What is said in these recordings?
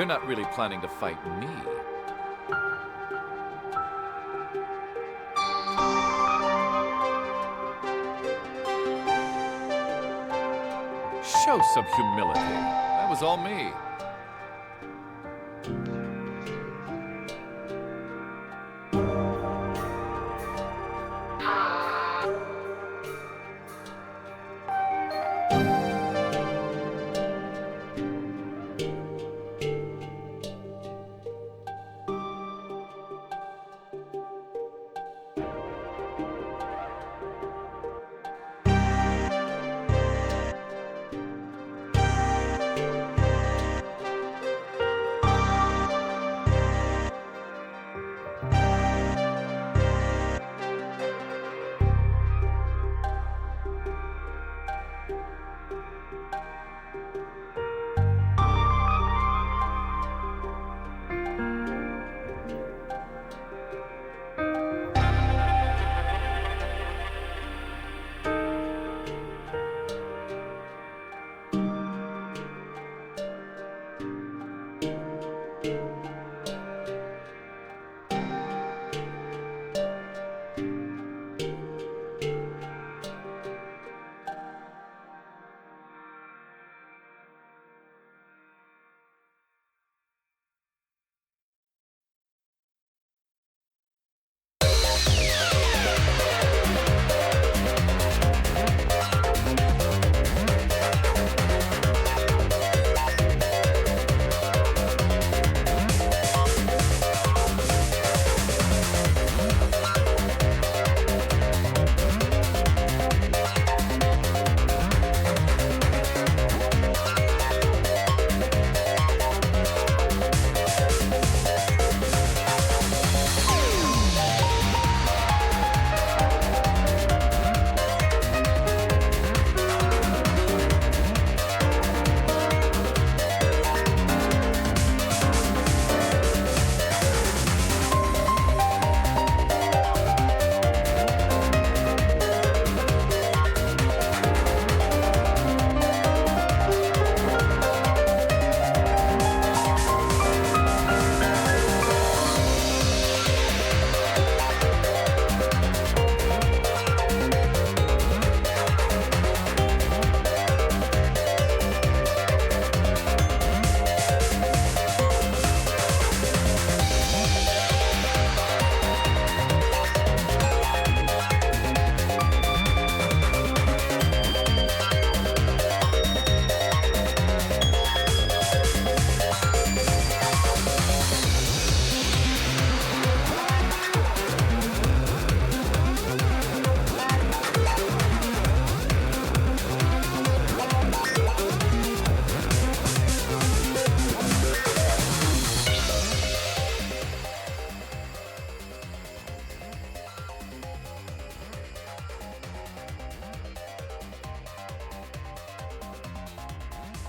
They're not really planning to fight me. Show some humility. That was all me.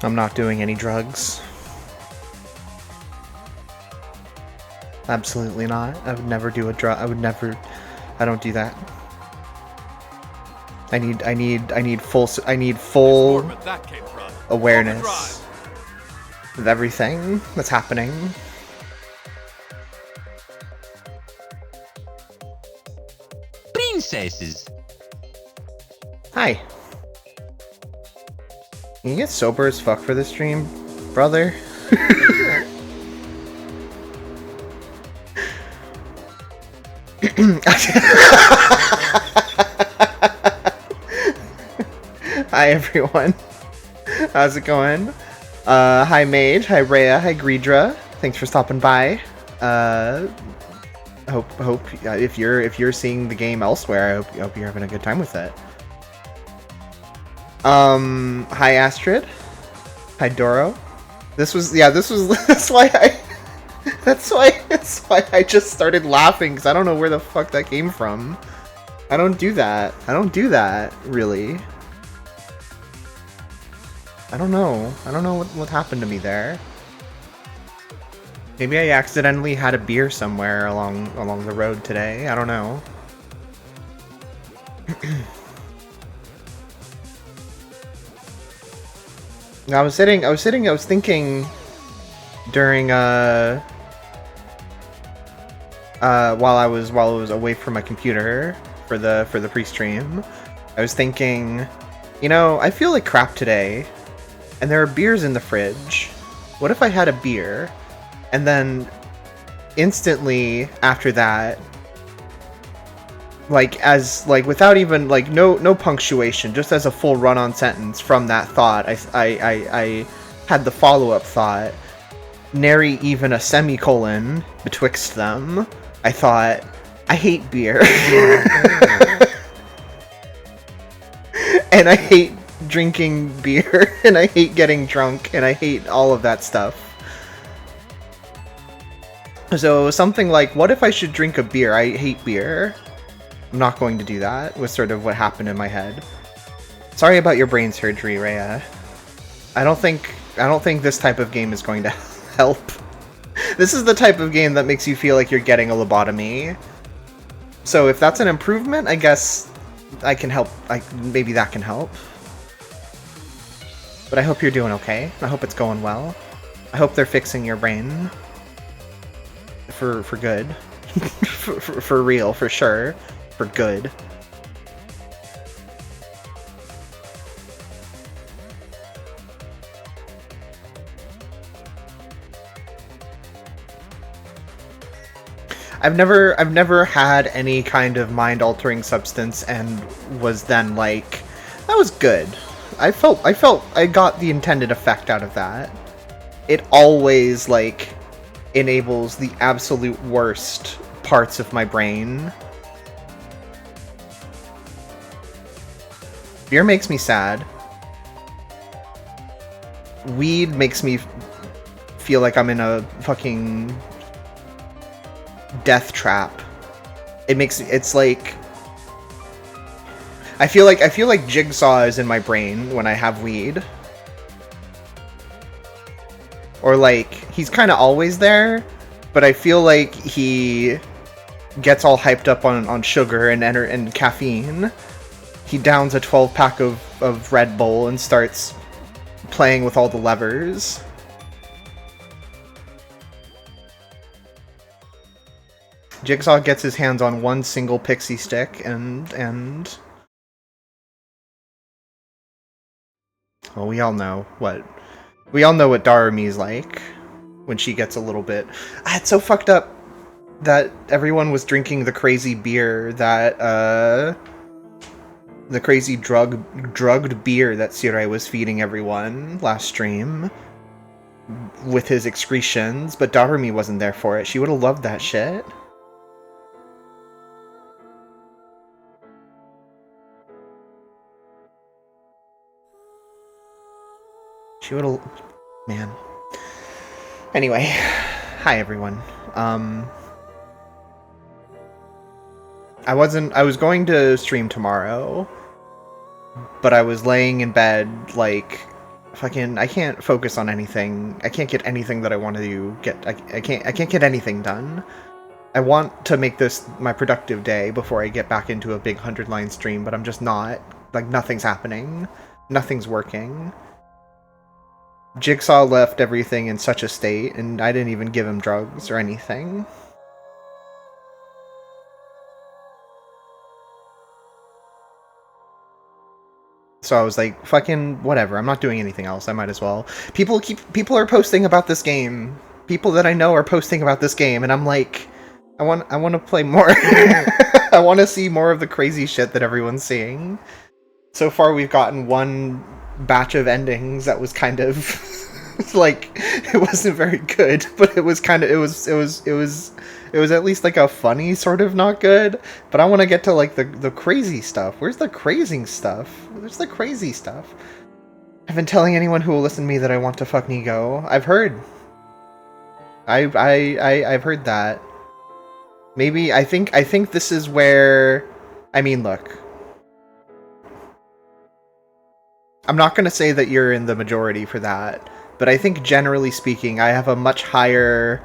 I'm not doing any drugs. Absolutely not. I would never do a drug. I don't do that. I need full awareness of everything that's happening. Princesses. Hi. Can you get sober as fuck for this stream, brother? Hi everyone. How's it going? Hi Mage, hi Rhea, hi Greedra. Thanks for stopping by. Hope if you're seeing the game elsewhere, I hope you're having a good time with it. Hi Astrid. Hi Doro. That's why I just started laughing, because I don't know where the fuck that came from. I don't do that, really. I don't know what happened to me there. Maybe I accidentally had a beer somewhere along the road today, I don't know. I was thinking during while I was away from my computer for the pre-stream, I was thinking, you know, I feel like crap today, and there are beers in the fridge. What if I had a beer, and then instantly after that, like without even like no punctuation, just as a full run-on sentence from that thought, I had the follow-up thought, nary even a semicolon betwixt them. I thought, I hate beer. And I hate drinking beer, and I hate getting drunk, and I hate all of that stuff. So something like, what if I should drink a beer? I hate beer. I'm not going to do that, was sort of what happened in my head. Sorry about your brain surgery, Rhea. I don't think this type of game is going to help. This is the type of game that makes you feel like you're getting a lobotomy. So if that's an improvement, I guess I can help. Maybe that can help. But I hope you're doing okay. I hope it's going well. I hope they're fixing your brain. For good. for real, for sure. For good. I've never had any kind of mind-altering substance and was then like, that was good. I felt I got the intended effect out of that. It always like enables the absolute worst parts of my brain. Beer makes me sad. Weed makes me feel like I'm in a fucking death trap. It's like I feel like Jigsaw is in my brain when I have weed. Or like he's kind of always there, but I feel like he gets all hyped up on sugar and caffeine. He downs a 12-pack of Red Bull and starts playing with all the levers. Jigsaw gets his hands on one single pixie stick and well, we all know what Darumi's like when she gets a little bit. It's so fucked up that everyone was drinking the crazy beer that the crazy drugged beer that Sirai was feeding everyone last stream with his excretions, but Darumi wasn't there for it. She would have loved that shit. She would've... Man. Anyway. Hi, everyone. I was going to stream tomorrow, but I was laying in bed, like, fucking, I can't focus on anything. I can't get anything that I want to get. I can't get anything done. I want to make this my productive day before I get back into a big 100-line stream, but I'm just not. Like, nothing's happening. Nothing's working. Jigsaw left everything in such a state, and I didn't even give him drugs or anything. So I was like, fucking whatever, I'm not doing anything else, I might as well. People are posting about this game. People that I know are posting about this game, and I'm like, I want to play more. I want to see more of the crazy shit that everyone's seeing. So far we've gotten one batch of endings that was kind of like, it wasn't very good, but it was kind of, it was at least like a funny sort of not good. But I want to get to like the crazy stuff. Where's the crazy stuff? Where's the crazy stuff? I've been telling anyone who will listen to me that I want to fuck Nigo. I've heard. I've heard that. Maybe I think this is where, I mean, look. I'm not going to say that you're in the majority for that, but I think generally speaking, I have a much higher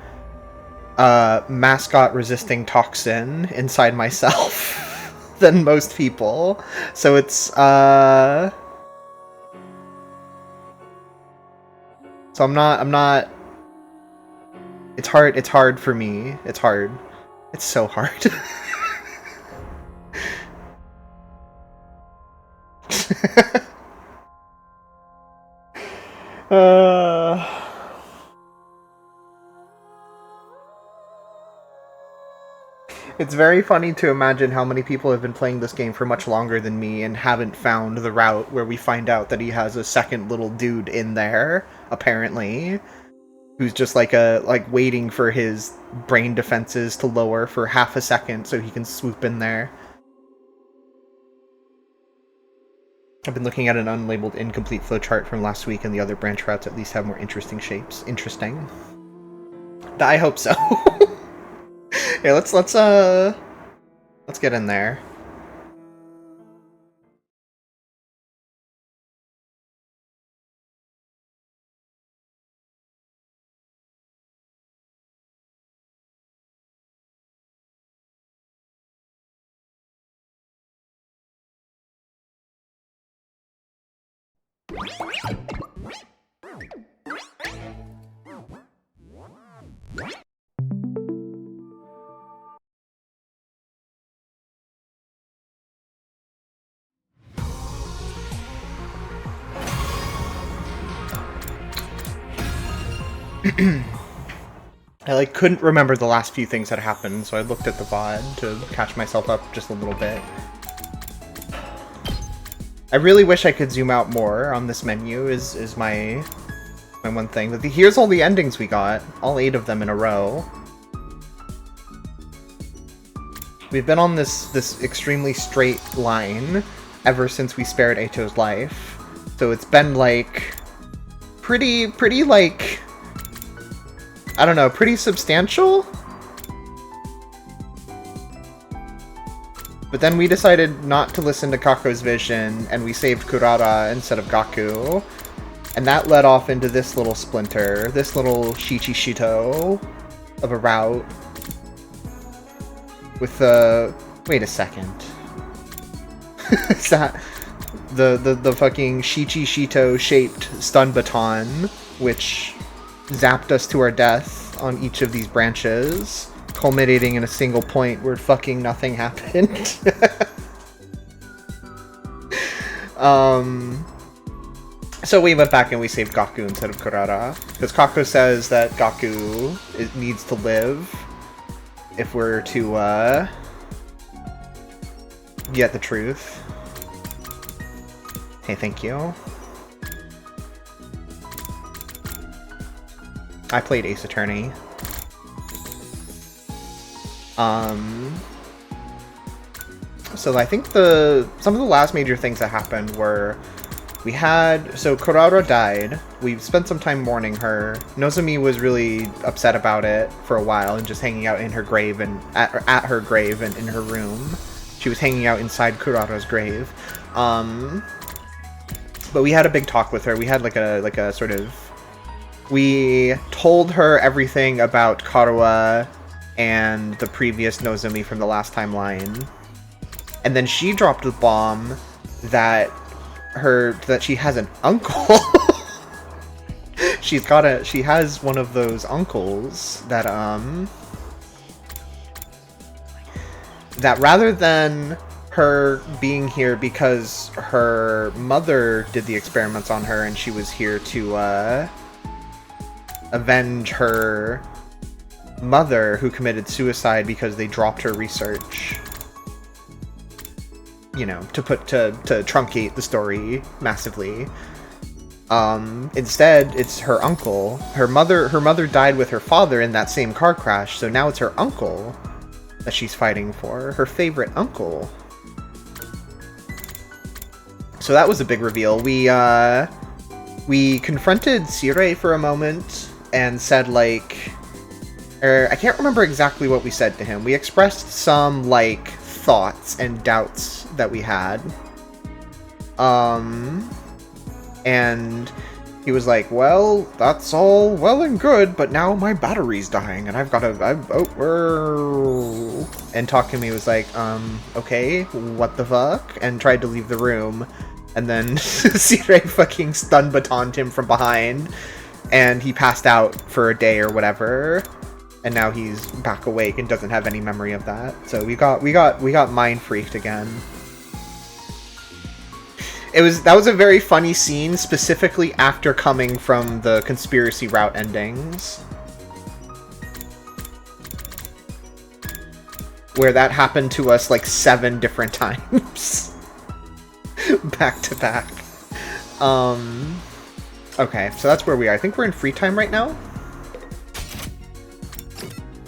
mascot-resisting toxin inside myself than most people. So it's, so I'm not It's hard. It's hard for me. It's hard. It's so hard. uh... It's very funny to imagine how many people have been playing this game for much longer than me and haven't found the route where we find out that he has a second little dude in there, apparently, who's just like waiting for his brain defenses to lower for half a second so he can swoop in there. I've been looking at an unlabeled incomplete flowchart from last week, and the other branch routes at least have more interesting shapes. Interesting. I hope so. Yeah, let's get in there. I couldn't remember the last few things that happened, so I looked at the VOD to catch myself up just a little bit. I really wish I could zoom out more on this menu is my one thing. But here's all the endings we got, all 8 of them in a row. We've been on this extremely straight line ever since we spared Eito's life. So it's been pretty I don't know, pretty substantial? But then we decided not to listen to Kako's vision, and we saved Kurara instead of Gaku. And that led off into this little splinter, this little Shichishito of a route. With the... wait a second. Is that the fucking Shichishito shaped stun baton, which zapped us to our death on each of these branches, culminating in a single point where fucking nothing happened. So we went back and we saved Gaku instead of Kurara, because Kako says that Gaku needs to live if we're to get the truth. Hey, thank you. I played Ace Attorney. So I think some of the last major things that happened were so Kurara died. We spent some time mourning her. Nozomi was really upset about it for a while and just hanging out in her grave and at her grave and in her room. She was hanging out inside Kurara's grave. But we had a big talk with her. We had like a sort of... We told her everything about Karuwa and the previous Nozomi from the last timeline. And then she dropped the bomb that she has an uncle. She has one of those uncles that that rather than her being here because her mother did the experiments on her and she was here to avenge her mother who committed suicide because they dropped her research. You know, to truncate the story massively. Instead, it's her uncle. Her mother died with her father in that same car crash, so now it's her uncle that she's fighting for. Her favorite uncle. So that was a big reveal. We confronted Sirei for a moment and said, I can't remember exactly what we said to him. We expressed some, thoughts and doubts that we had. And he was like, well, that's all well and good, but now my battery's dying and I've got to... And talking to me was like, okay, what the fuck? And tried to leave the room. And then Sirei fucking stun batoned him from behind. And he passed out for a day or whatever. and now he's back awake and doesn't have any memory of that. So we got mind freaked again. That was a very funny scene, specifically after coming from the conspiracy route endings, where that happened to us like 7 different times. Back to back. Okay, so that's where we are. I think we're in free time right now.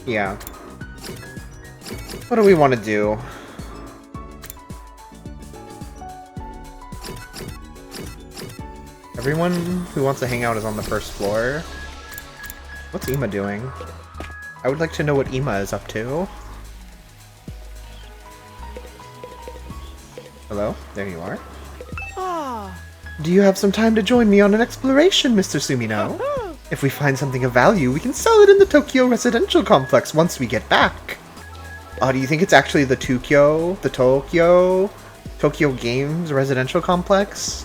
Yeah. What do we want to do? Everyone who wants to hang out is on the first floor. What's Ima doing? I would like to know what Ima is up to. Hello? There you are. Do you have some time to join me on an exploration, Mr. Sumino? If we find something of value, we can sell it in the Tokyo residential complex once we get back. Oh, do you think it's actually the Tokyo Games residential complex?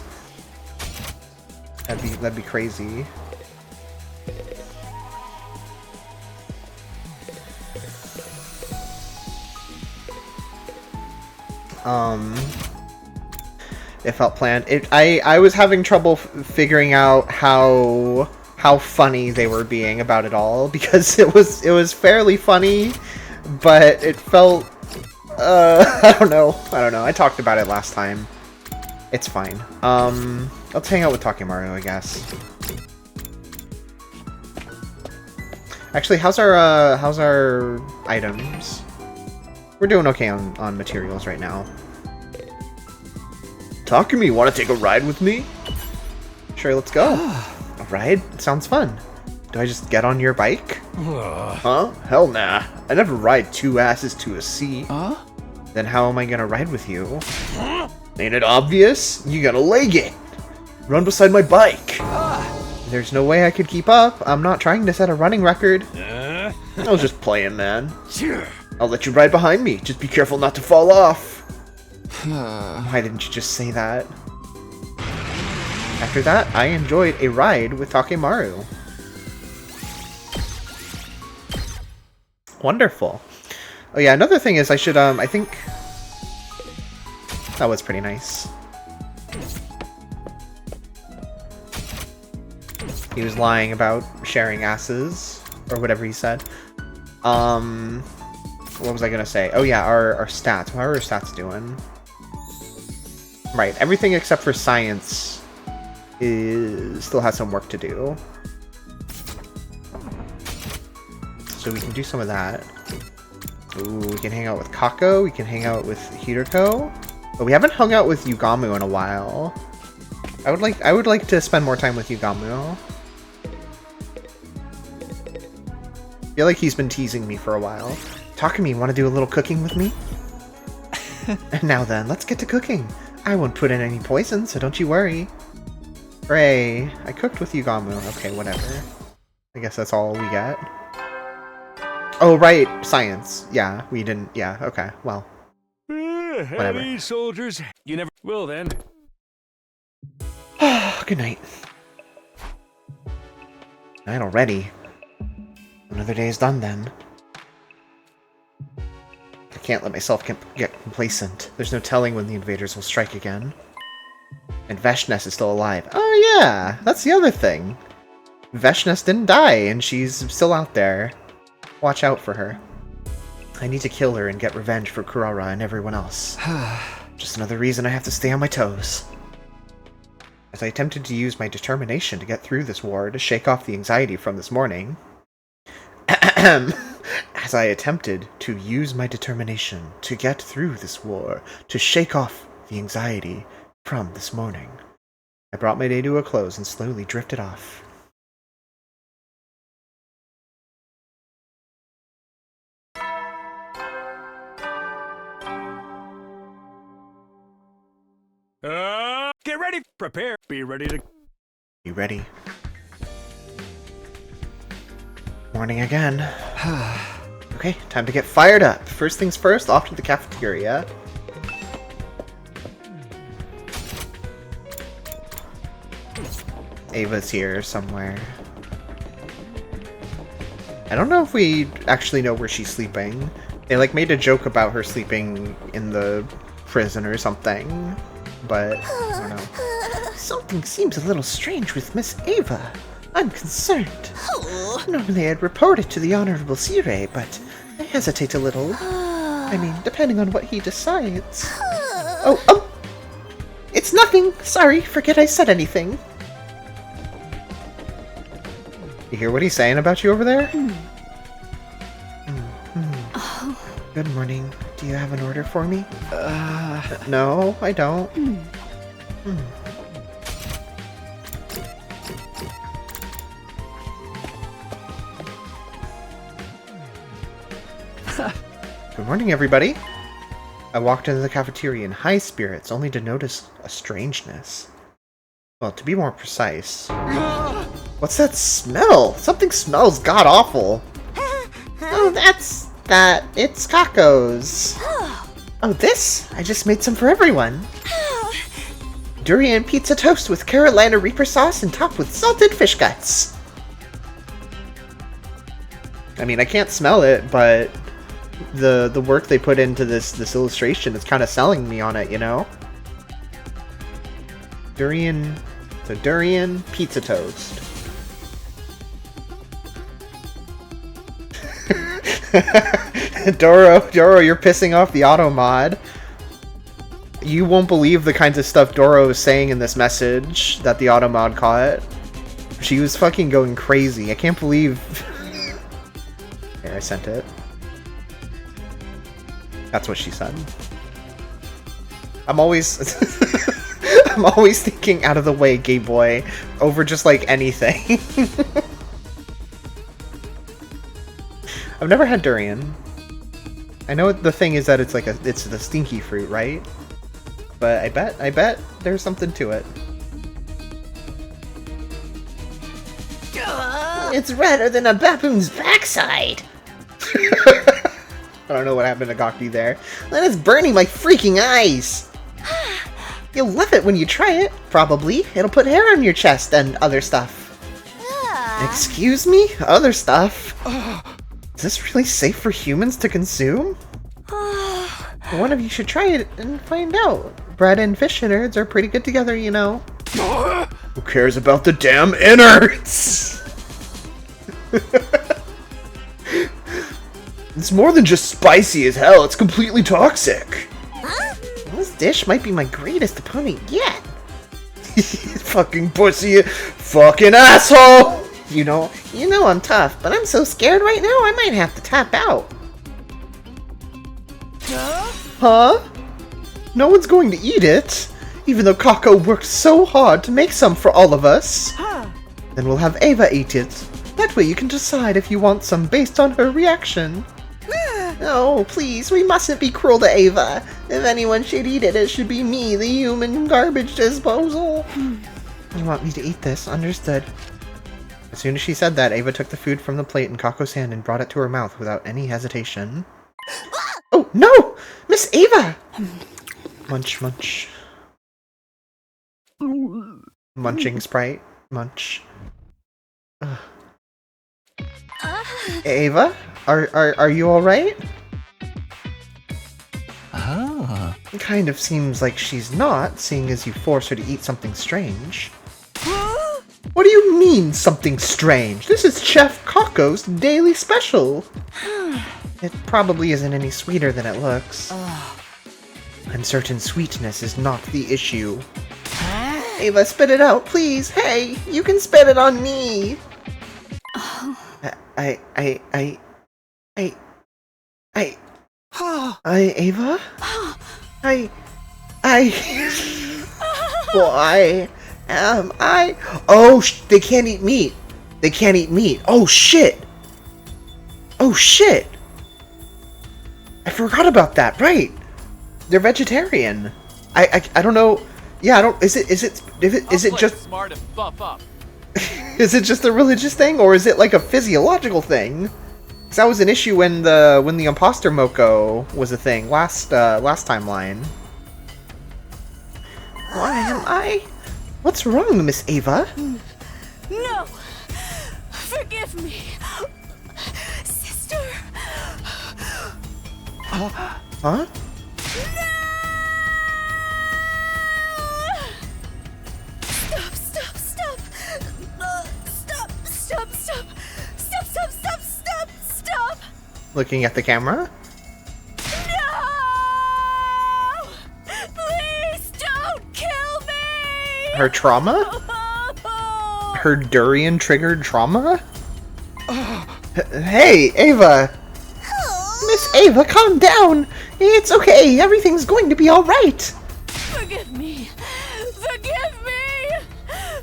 That'd be crazy. It felt planned. I was having trouble figuring out how funny they were being about it all, because it was fairly funny, but it felt I don't know. I talked about it last time. It's fine. Let's hang out with Takemaru, I guess. Actually, how's our items? We're doing okay on materials right now. Takemi, want to take a ride with me? Sure, let's go. A ride? Sounds fun. Do I just get on your bike? Huh? Hell nah. I never ride 2 asses to a seat. Then how am I gonna ride with you? Ain't it obvious? You gotta leg it. Run beside my bike. There's no way I could keep up. I'm not trying to set a running record. I was just playing, man. I'll let you ride behind me. Just be careful not to fall off. Why didn't you just say that? After that, I enjoyed a ride with Takemaru. Wonderful. Oh yeah, another thing is I should, I think... That was pretty nice. He was lying about sharing asses, or whatever he said. What was I gonna say? Oh yeah, our stats. How are our stats doing? Right, everything except for science still has some work to do. So we can do some of that. Ooh, we can hang out with Kako, we can hang out with Hiroko. But we haven't hung out with Yugamu in a while. I would like to spend more time with Yugamu. I feel like he's been teasing me for a while. Takemi, want to do a little cooking with me? And now then, let's get to cooking. I won't put in any poison, so don't you worry. Hooray! I cooked with Yugamu. Okay, whatever. I guess that's all we get. Oh, right! Science. Yeah, we didn't... Yeah, okay, well. Whatever. Heavy soldiers. You never will then. Good night. Night already. Another day is done then. I can't let myself get complacent. There's no telling when the invaders will strike again. And Veshnes is still alive. Oh yeah, that's the other thing. Veshnes didn't die, and she's still out there. Watch out for her. I need to kill her and get revenge for Kurara and everyone else. Just another reason I have to stay on my toes. As I attempted to use my determination to get through this war to shake off the anxiety from this morning... As I attempted to use my determination to get through this war to shake off the anxiety from this morning, I brought my day to a close and slowly drifted off. Get ready, prepare, be ready to... You ready? Morning again. Okay, time to get fired up. First things first, off to the cafeteria. Ava's here somewhere. I don't know if we actually know where she's sleeping. They like made a joke about her sleeping in the prison or something, but I don't know. Something seems a little strange with Miss Ava. I'm concerned. Normally I'd report it to the Honorable Sire, but I hesitate a little. I mean, depending on what he decides. Oh! It's nothing! Sorry, forget I said anything. You hear what he's saying about you over there? Good morning. Do you have an order for me? No, I don't. Good morning, everybody. I walked into the cafeteria in high spirits, only to notice a strangeness. Well, to be more precise. What's that smell? Something smells god-awful. Oh, that's that. It's Kako's. Oh, this? I just made some for everyone. Durian pizza toast with Carolina Reaper sauce and topped with salted fish guts. I mean, I can't smell it, but the work they put into this illustration is kind of selling me on it, you know? Durian pizza toast. Doro, you're pissing off the auto mod. You won't believe the kinds of stuff Doro is saying in this message that the auto mod caught. She was fucking going crazy. I can't believe... Here, I sent it. That's what she said. I'm always... I'm always thinking out of the way, gay boy, over just like anything. I've never had durian. I know the thing is that it's like it's the stinky fruit, right? But I bet there's something to it. It's redder than a baboon's backside. I don't know what happened to Gokti there. That is burning my freaking eyes. You'll love it when you try it. Probably. It'll put hair on your chest and other stuff. Excuse me? Other stuff? Is this really safe for humans to consume? One of you should try it and find out. Bread and fish innards are pretty good together, you know. Who cares about the damn innards? It's more than just spicy as hell, it's completely toxic. This dish might be my greatest opponent yet. Fucking pussy, fucking asshole! You know I'm tough, but I'm so scared right now I might have to tap out. Huh? No one's going to eat it, even though Kako worked so hard to make some for all of us. Then we'll have Ava eat it. That way you can decide if you want some based on her reaction. Oh, please, we mustn't be cruel to Ava. If anyone should eat it, it should be me, the human garbage disposal. You want me to eat this? Understood. As soon as she said that, Ava took the food from the plate in Kako's hand and brought it to her mouth without any hesitation. Oh, no! Miss Ava! Munch, munch. Munching Sprite. Munch. Ugh. Ava? Are you alright? It kind of seems like she's not, seeing as you force her to eat something strange. What do you mean, something strange? This is Chef Kako's daily special. It probably isn't any sweeter than it looks. I'm certain sweetness is not the issue. Ava, spit it out, please. Hey, you can spit it on me. Ava? Why am I? Oh, they can't eat meat. They can't eat meat. Oh, shit. Oh, shit. I forgot about that, right. They're vegetarian. I don't know. Yeah, I don't, is it just smart and buff up? Is it just a religious thing, or is it like a physiological thing? Because that was an issue when the imposter Moko was a thing last timeline. Why am I? What's wrong, Miss Ava? No! Forgive me! Huh? Stop, stop, stop. Stop, stop, stop. Stop, stop, stop, stop, stop. Looking at the camera? No! Please don't kill me! Her trauma? Her durian triggered trauma? Hey, Ava! Miss Ava, calm down! It's okay, everything's going to be alright! Forgive me! Forgive me!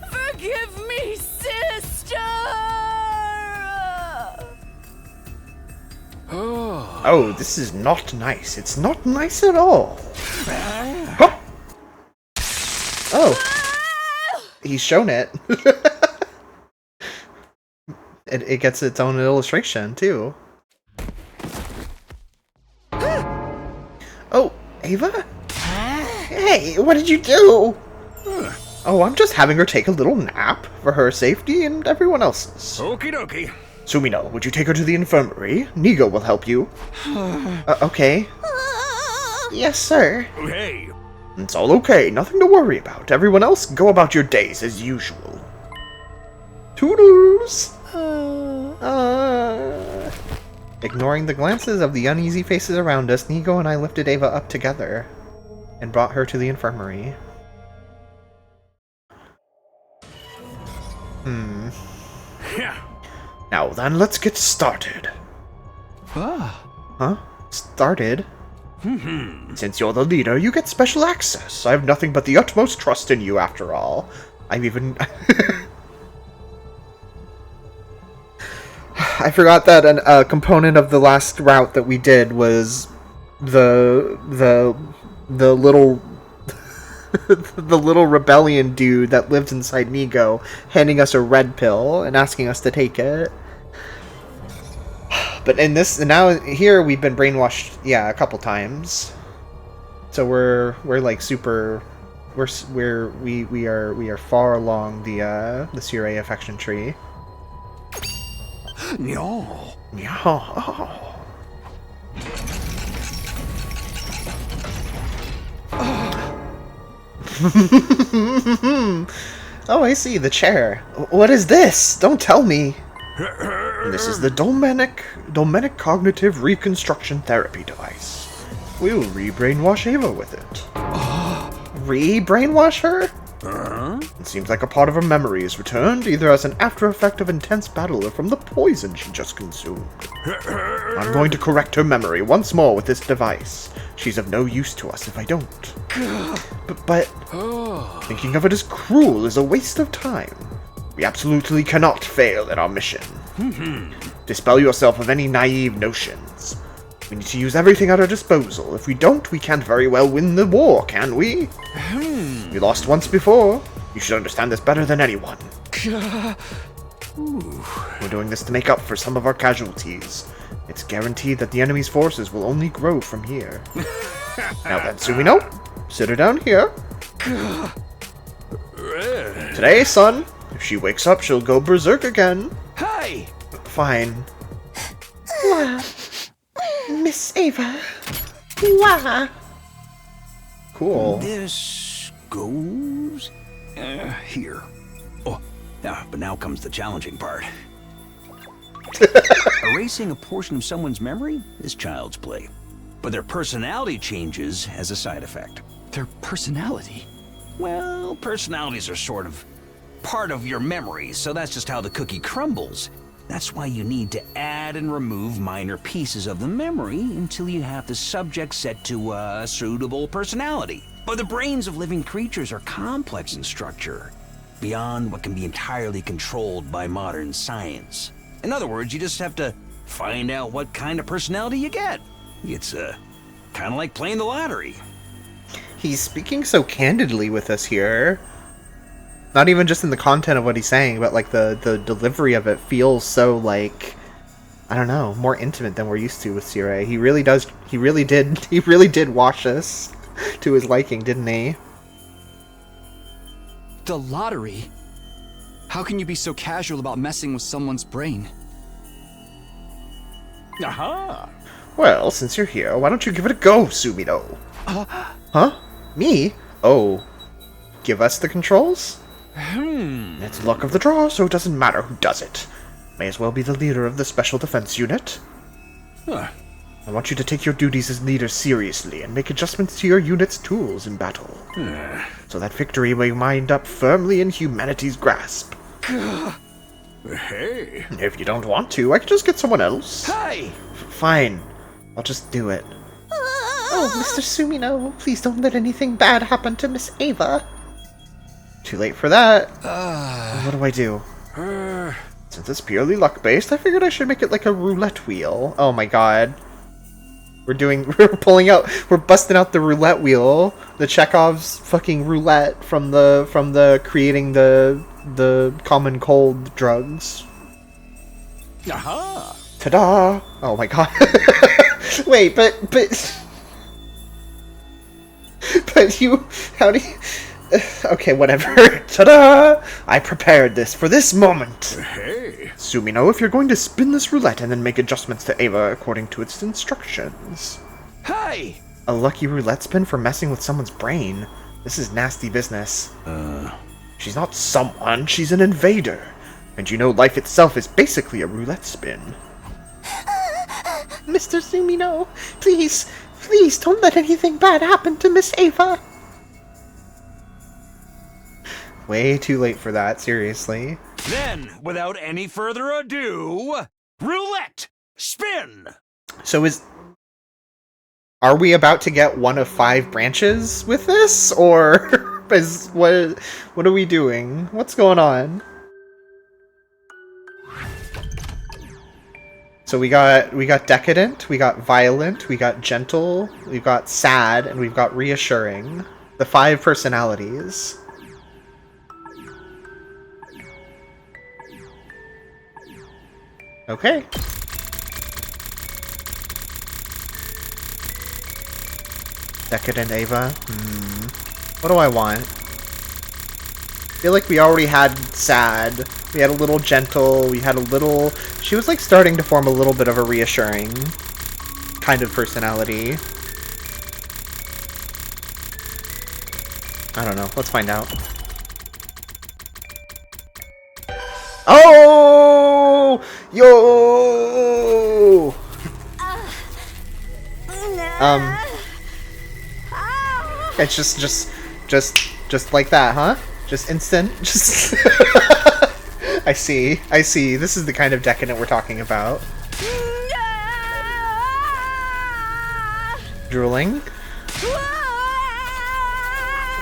Forgive me, sister! Oh, this is not nice. It's not nice at all. Huh? Oh, he's shown it. It gets its own illustration, too. Oh, Ava? Hey, what did you do? Oh, I'm just having her take a little nap for her safety and everyone else's. Okie dokie. Sumino, would you take her to the infirmary? Nigo will help you. Okay. Yes, sir. Hey. It's all okay, nothing to worry about. Everyone else, go about your days as usual. Toodles! Ignoring the glances of the uneasy faces around us, Nigo and I lifted Ava up together and brought her to the infirmary. Yeah. Now then, let's get started. Huh? Started? Since you're the leader, you get special access. I have nothing but the utmost trust in you, after all. I've even... I forgot that a component of the last route that we did was the little... the little rebellion dude that lives inside Nigo handing us a red pill and asking us to take it. But in this, now here we've been brainwashed, yeah, a couple times. So we're like super, we are far along the Sirei affection tree. No. Yeah. Oh. Oh, I see, the chair. What is this? Don't tell me. This is the Domenic Cognitive Reconstruction Therapy device. We'll re-brainwash Ava with it. Re-brainwash her? It seems like a part of her memory is returned, either as an after effect of intense battle or from the poison she just consumed. I'm going to correct her memory once more with this device. She's of no use to us if I don't. But thinking of it as cruel is a waste of time. We absolutely cannot fail at our mission. Dispel yourself of any naive notions. We need to use everything at our disposal. If we don't, we can't very well win the war, can we? We lost once before. You should understand this better than anyone. We're doing this to make up for some of our casualties. It's guaranteed that the enemy's forces will only grow from here. Now then, Sumino, sit her down here. Today, son, if she wakes up, she'll go berserk again. Hey. Fine. Wah. Miss Ava. Wah. Cool. This goes here. Oh, yeah, but now comes the challenging part. Erasing a portion of someone's memory is child's play, but their personality changes as a side effect. Their personality? Well, personalities are sort of part of your memory, so that's just how the cookie crumbles. That's why you need to add and remove minor pieces of the memory until you have the subject set to a suitable personality. But the brains of living creatures are complex in structure, beyond what can be entirely controlled by modern science. In other words, you just have to find out what kind of personality you get. It's kind of like playing the lottery. He's speaking so candidly with us here. Not even just in the content of what he's saying, but like the delivery of it feels so like, I don't know, more intimate than we're used to with Sirei. He really did wash us to his liking, didn't he? The lottery? How can you be so casual about messing with someone's brain? Aha! Well, since you're here, why don't you give it a go, Sumino? Huh? Me? Oh. Give us the controls? It's luck of the draw, so it doesn't matter who does it. May as well be the leader of the Special Defense Unit. I want you to take your duties as leader seriously and make adjustments to your unit's tools in battle. So that victory may wind up firmly in humanity's grasp. Hey. If you don't want to, I can just get someone else. Hey! Fine. I'll just do it. Oh, Mr. Sumino, please don't let anything bad happen to Miss Ava. Too late for that. What do I do? Since it's purely luck-based, I figured I should make it like a roulette wheel. Oh my god. We're busting out the roulette wheel. The Chekhov's fucking roulette from the creating the common cold drugs. Aha! Ta-da! Oh my god. Wait, but you, how do you... Okay, whatever. Ta-da! I prepared this for this moment. Hey! Sumino, if you're going to spin this roulette and then make adjustments to Ava according to its instructions. Hey! A lucky roulette spin for messing with someone's brain. This is nasty business. She's not someone, she's an invader. And you know life itself is basically a roulette spin. Mr. Sumino, please don't let anything bad happen to Miss Ava. Way too late for that, seriously. Then, without any further ado, roulette! Spin! So are we about to get one of 5 branches with this? Or what are we doing? What's going on? So we got decadent, we got violent, we got gentle, we've got sad, and we've got reassuring. The 5 personalities. Okay. Decadent Ava. What do I want? I feel like we already had sad. We had a little gentle. We had a little... She was like starting to form a little bit of a reassuring kind of personality. I don't know. Let's find out. Oh! Yo! It's just like that, huh? Just instant. Just. I see. This is the kind of decadent we're talking about. Drooling.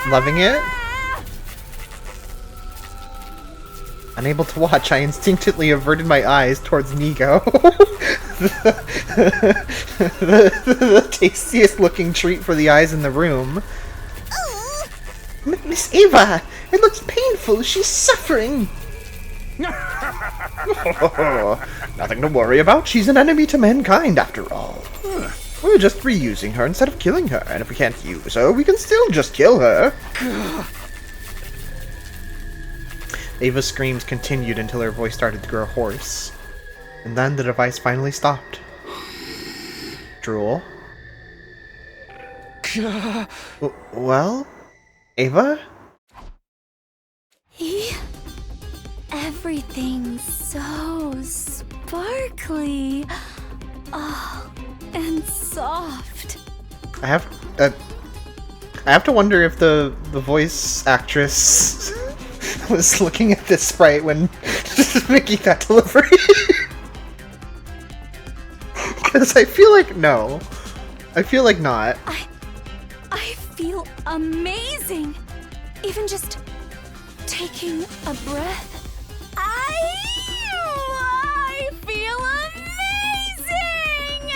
Loving it. Unable to watch, I instinctively averted my eyes towards Nigo. the tastiest looking treat for the eyes in the room. Miss Ava! It looks painful! She's suffering! Nothing to worry about. She's an enemy to mankind, after all. We're just reusing her instead of killing her, and if we can't use her, we can still just kill her. Ava's screams continued until her voice started to grow hoarse. And then the device finally stopped. Drool? Well? Ava? Everything's so sparkly. Oh, and soft. I have to wonder if the voice actress was looking at this sprite when making that delivery. Because I feel like no. I feel like not. I feel amazing. Even just taking a breath. I feel amazing!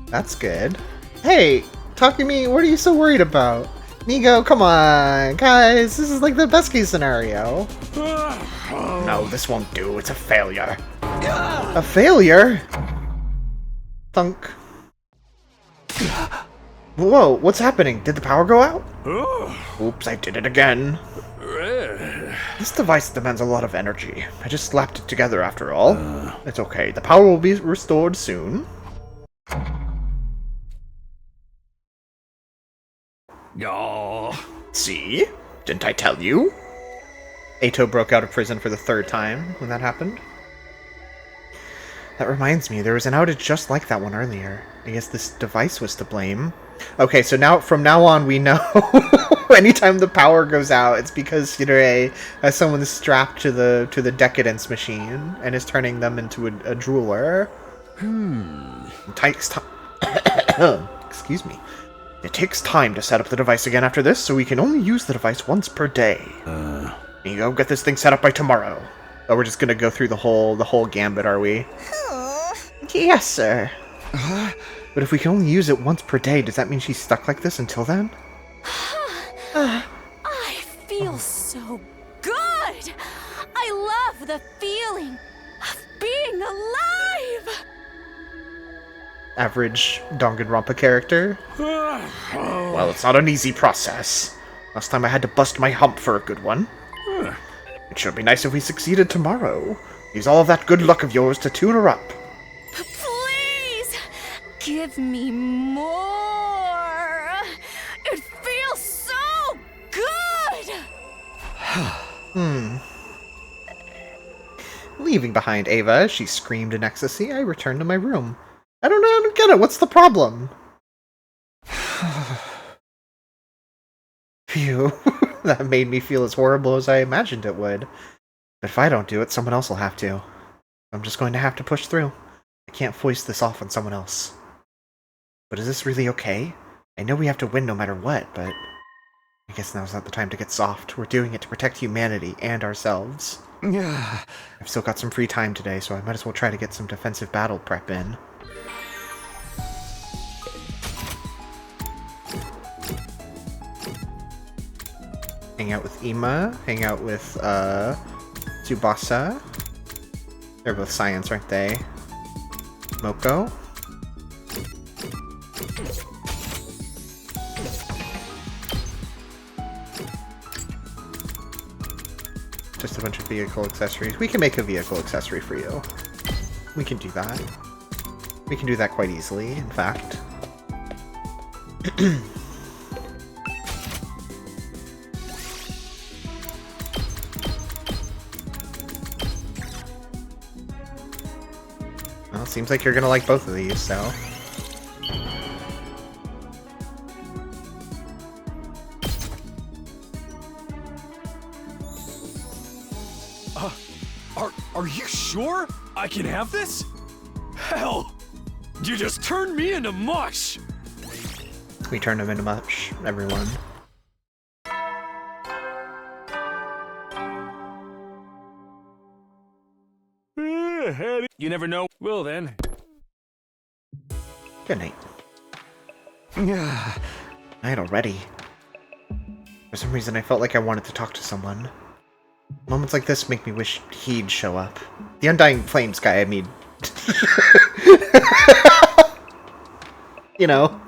That's good. Hey, Takumi, what are you so worried about? Nigo, come on, guys, this is like the best case scenario. No, this won't do, it's a failure. A failure? Thunk. Whoa, what's happening? Did the power go out? Oops, I did it again. This device demands a lot of energy. I just slapped it together after all. It's okay, the power will be restored soon. Oh. See? Didn't I tell you? Ato broke out of prison for the 3rd time when that happened. That reminds me, there was an outage just like that one earlier. I guess this device was to blame. Okay, so now from now on we know anytime the power goes out, it's because Shirei has someone strapped to the decadence machine and is turning them into a drooler. It takes time. Excuse me. It takes time to set up the device again after this, so we can only use the device once per day. Here you go, get this thing set up by tomorrow. Oh, we're just gonna go through the whole gambit, are we? Yes, sir. But if we can only use it once per day, does that mean she's stuck like this until then? I feel so good! I love the feeling of being alive! Average Danganronpa character. Well, it's not an easy process. Last time I had to bust my hump for a good one. It should be nice if we succeeded tomorrow. Use all of that good luck of yours to tune her up. Please! Give me more! It feels so good! Leaving behind Ava as she screamed in ecstasy, I returned to my room. I don't get it. What's the problem? Phew. That made me feel as horrible as I imagined it would. But if I don't do it, someone else will have to. I'm just going to have to push through. I can't foist this off on someone else. But is this really okay? I know we have to win no matter what, but I guess now's not the time to get soft. We're doing it to protect humanity and ourselves. Yeah. I've still got some free time today, so I might as well try to get some defensive battle prep in. Hang out with Ima, hang out with Tsubasa. They're both science, aren't they? Moko. Just a bunch of vehicle accessories. We can make a vehicle accessory for you. We can do that. We can do that quite easily, in fact. Well, it seems like you're gonna like both of these, so... Are you sure I can have this? Hell, you just turned me into mush! We turned him into much, everyone. You never know. Well then. Good night. Yeah. Night already. For some reason I felt like I wanted to talk to someone. Moments like this make me wish he'd show up. The Undying Flames guy, I mean. You know.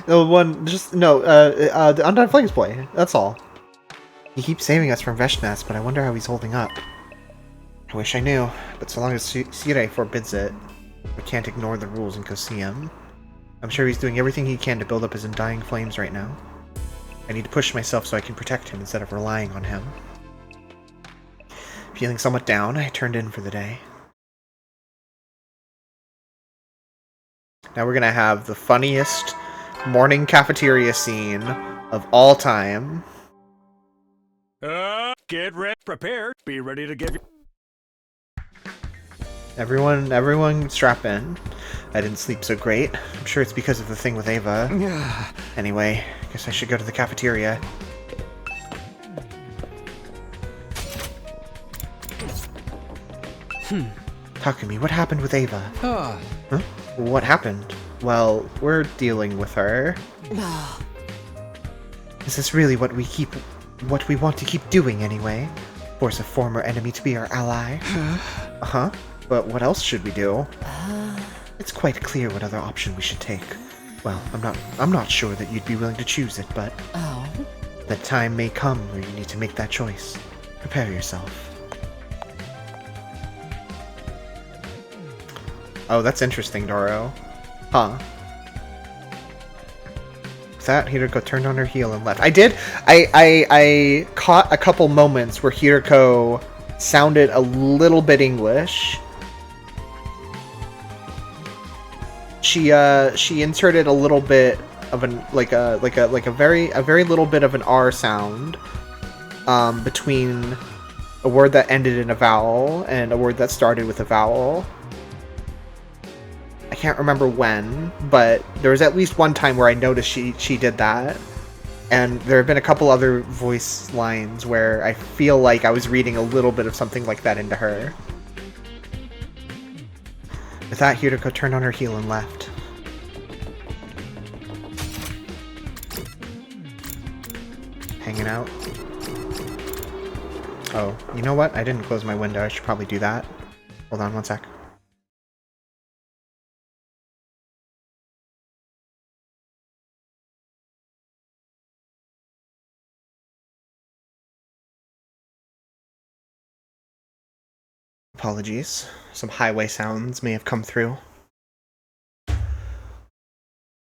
The one, just, no, the Undying Flames boy, that's all. He keeps saving us from Veshnas, but I wonder how he's holding up. I wish I knew, but so long as Sirei forbids it, we can't ignore the rules and go see him. I'm sure he's doing everything he can to build up his Undying Flames right now. I need to push myself so I can protect him instead of relying on him. Feeling somewhat down, I turned in for the day. Now we're gonna have the funniest morning cafeteria scene of all time. Get ready, prepared, be ready to give you. Everyone strap in. I didn't sleep so great. I'm sure it's because of the thing with Ava. Yeah. Anyway, I guess I should go to the cafeteria. Takumi, what happened with Ava? Huh? What happened? Well, we're dealing with her. Is this really what we want to keep doing anyway? Force a former enemy to be our ally? Uh-huh. But what else should we do? It's quite clear what other option we should take. Well, I'm not sure that you'd be willing to choose it, but the time may come where you need to make that choice. Prepare yourself. Oh, that's interesting, Doro. Huh. That Hiroko turned on her heel and left. I did. I caught a couple moments where Hiroko sounded a little bit English. She inserted a little bit of a very little bit of an R sound between a word that ended in a vowel and a word that started with a vowel. I can't remember when, but there was at least one time where I noticed she did that. And there have been a couple other voice lines where I feel like I was reading a little bit of something like that into her. With that, Hiroko turned on her heel and left. Hanging out. Oh, you know what? I didn't close my window. I should probably do that. Hold on one sec. Apologies. Some highway sounds may have come through.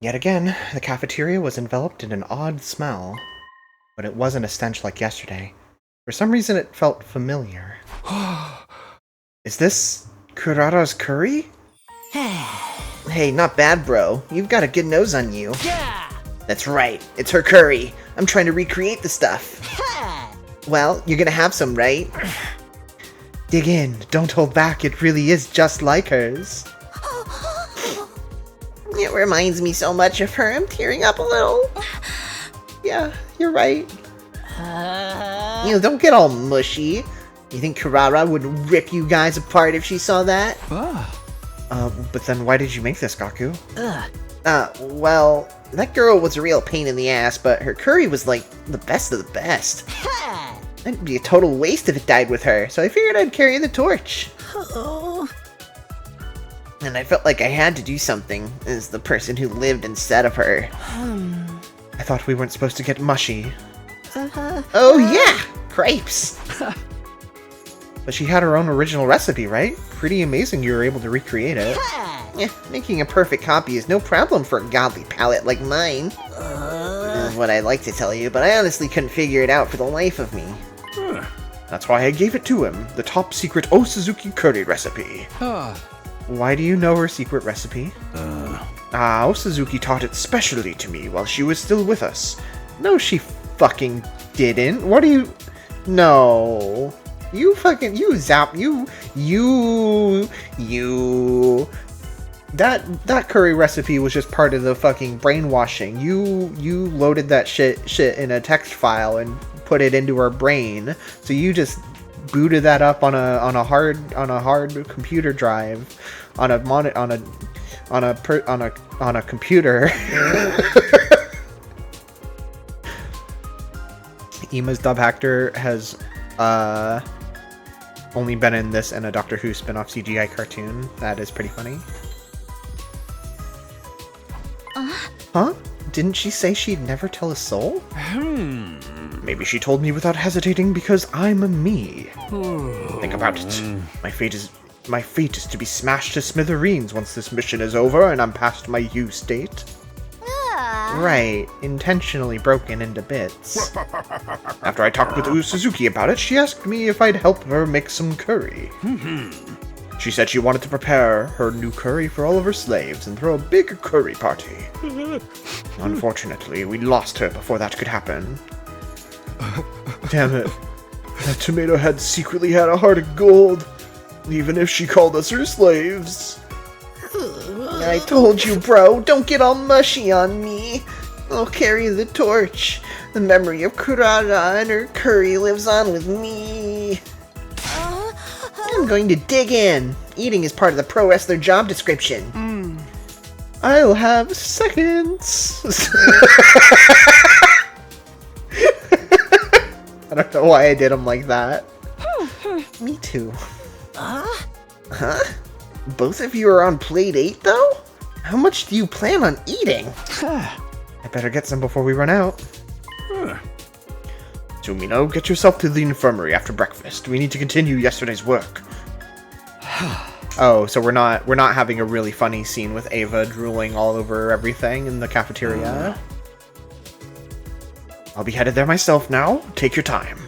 Yet again, the cafeteria was enveloped in an odd smell. But it wasn't a stench like yesterday. For some reason it felt familiar. Is this Kurara's curry? Hey, not bad, bro. You've got a good nose on you. Yeah! That's right. It's her curry. I'm trying to recreate the stuff. Well, you're gonna have some, right? Dig in. Don't hold back. It really is just like hers. It reminds me so much of her. I'm tearing up a little. Yeah, you're right. Don't get all mushy. You think Kurara would rip you guys apart if she saw that? But then why did you make this, Gaku? Well, that girl was a real pain in the ass, but her curry was like the best of the best. It'd be a total waste if it died with her, so I figured I'd carry the torch. And I felt like I had to do something as the person who lived instead of her. I thought we weren't supposed to get mushy. Oh yeah! Crepes! But she had her own original recipe, right? Pretty amazing you were able to recreate it. Yeah, making a perfect copy is no problem for a godly palate like mine. Is what I'd like to tell you, but I honestly couldn't figure it out for the life of me. That's why I gave it to him, the top secret Osuzuki curry recipe. Why do you know her secret recipe? Osuzuki taught it specially to me while she was still with us. No, she fucking didn't. What do you... No. You fucking... You zap... You... That curry recipe was just part of the fucking brainwashing. You loaded that shit in a text file and put it into her brain. So you just booted that up on a hard computer drive on a computer. Ima's dub actor has only been in this and a Doctor Who spin-off CGI cartoon. That is pretty funny. Huh? Didn't she say she'd never tell a soul? Maybe she told me without hesitating because I'm a me. Think about it. My fate is to be smashed to smithereens once this mission is over and I'm past my U state. Right, intentionally broken into bits. After I talked with Suzuki about it, she asked me if I'd help her make some curry. She said she wanted to prepare her new curry for all of her slaves and throw a big curry party. Unfortunately, we lost her before that could happen. Damn it. That tomato head secretly had a heart of gold, even if she called us her slaves. I told you, bro, don't get all mushy on me. I'll carry the torch. The memory of Kurara and her curry lives on with me. I'm going to dig in. Eating is part of the pro wrestler job description. I'll have seconds. I don't know why I did them like that. Me too. Huh? Both of you are on plate 8, though? How much do you plan on eating? I better get some before we run out. Sumino, get yourself to the infirmary after breakfast. We need to continue yesterday's work. Oh, so we're not having a really funny scene with Ava drooling all over everything in the cafeteria. I'll be headed there myself now. Take your time.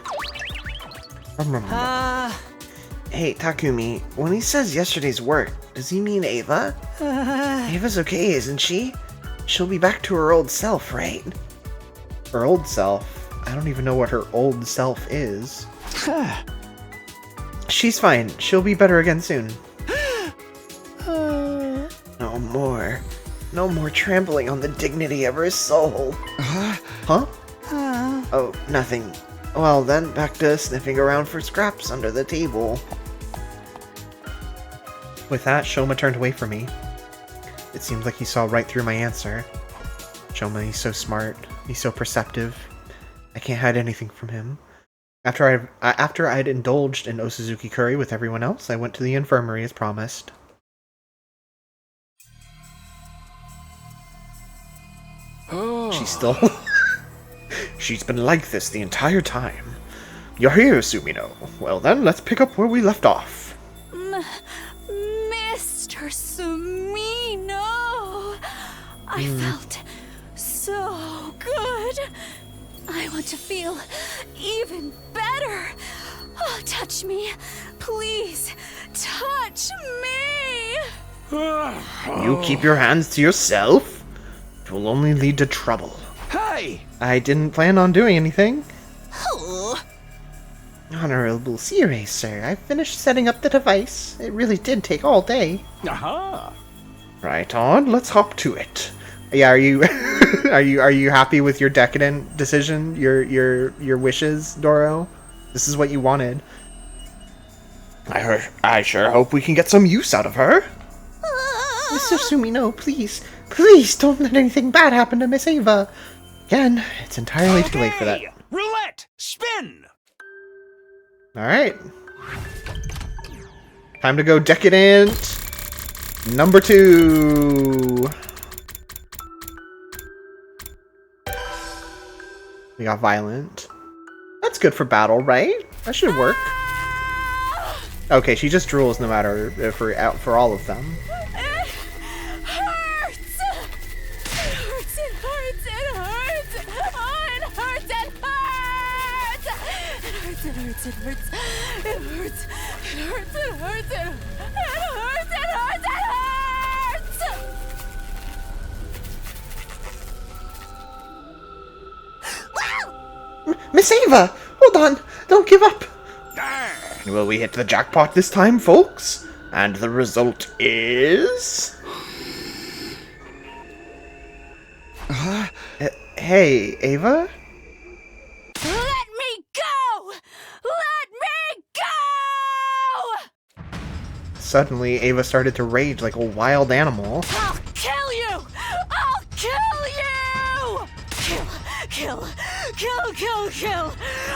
Hey, Takumi, when he says yesterday's work, does he mean Ava? Ava's okay, isn't she? She'll be back to her old self, right? Her old self? I don't even know what her old self is. She's fine. She'll be better again soon. No more. No more trampling on the dignity of her soul. Huh? Oh, nothing. Well then, back to sniffing around for scraps under the table. With that, Shoma turned away from me. It seemed like he saw right through my answer. Shoma, he's so smart. He's so perceptive. I can't hide anything from him. After I'd indulged in Osuzuki curry with everyone else, I went to the infirmary as promised. She's still... She's been like this the entire time. You're here, Sumino. Well then, let's pick up where we left off. Mr. Sumino! I felt so good. I want to feel even better. Oh, touch me. Please, touch me! You keep your hands to yourself? It will only lead to trouble. Hey! I didn't plan on doing anything. Oh. Honorable Sire, sir. I finished setting up the device. It really did take all day. Aha! Right on, let's hop to it. Yeah, are you are you happy with your decadent decision? Your wishes, Doro? This is what you wanted. I sure hope we can get some use out of her. Mr. Sumino, please don't let anything bad happen to Miss Ava. Again, it's entirely too late for that. Roulette! Spin! Alright. Time to go decadent. Number 2. We got violent. That's good for battle, right? That should work. Okay, she just drools no matter for all of them. It hurts. Miss Ava! Hold on! Don't give up! Will we hit the jackpot this time, folks? And the result is... Hey, Ava? Let me go! Let me go! Suddenly, Ava started to rage like a wild animal. I'll kill you! I'll kill you! Kill!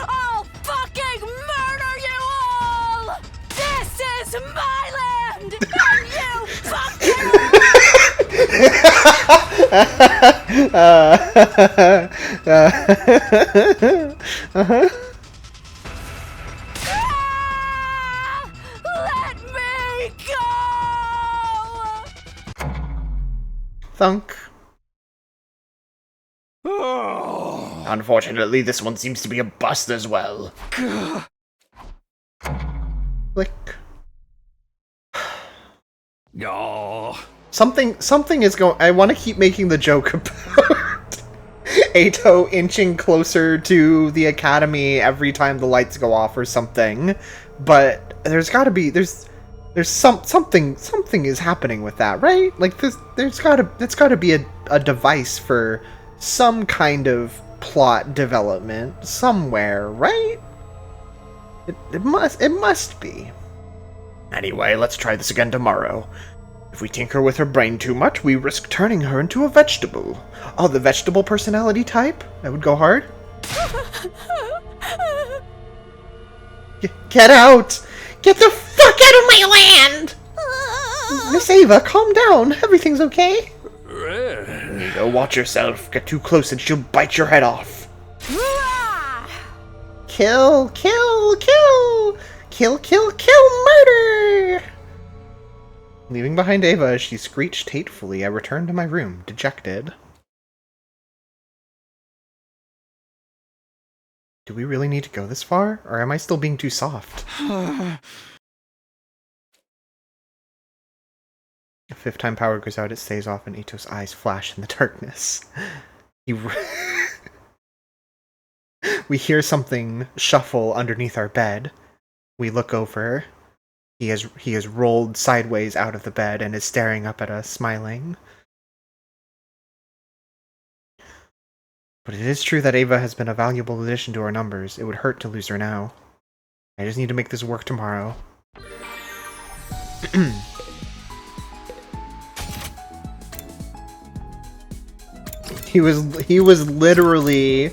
I'll fucking murder you all! This is my land! And you fucking... Let me go! Thunk. Oh. Unfortunately, this one seems to be a bust as well. Click. Oh. Something is going... I want to keep making the joke about Eito inching closer to the academy every time the lights go off or something, but there's got to be... There's something is happening with that, right? Like, it's got to be a device for some kind of plot development somewhere, right? It must be. Anyway, let's try this again tomorrow. If we tinker with her brain too much, we risk turning her into a vegetable. Oh, the vegetable personality type? That would go hard. Get out! Get the fuck out of my land! Miss Ava, calm down. Everything's okay. Nico, watch yourself. Get too close and she'll bite your head off. Kill, murder! Leaving behind Ava as she screeched hatefully, I returned to my room, dejected. Do we really need to go this far? Or am I still being too soft? The 5th time power goes out, it stays off, and Ito's eyes flash in the darkness. We hear something shuffle underneath our bed. We look over. He has rolled sideways out of the bed and is staring up at us, smiling. But it is true that Ava has been a valuable addition to our numbers. It would hurt to lose her now. I just need to make this work tomorrow. He was literally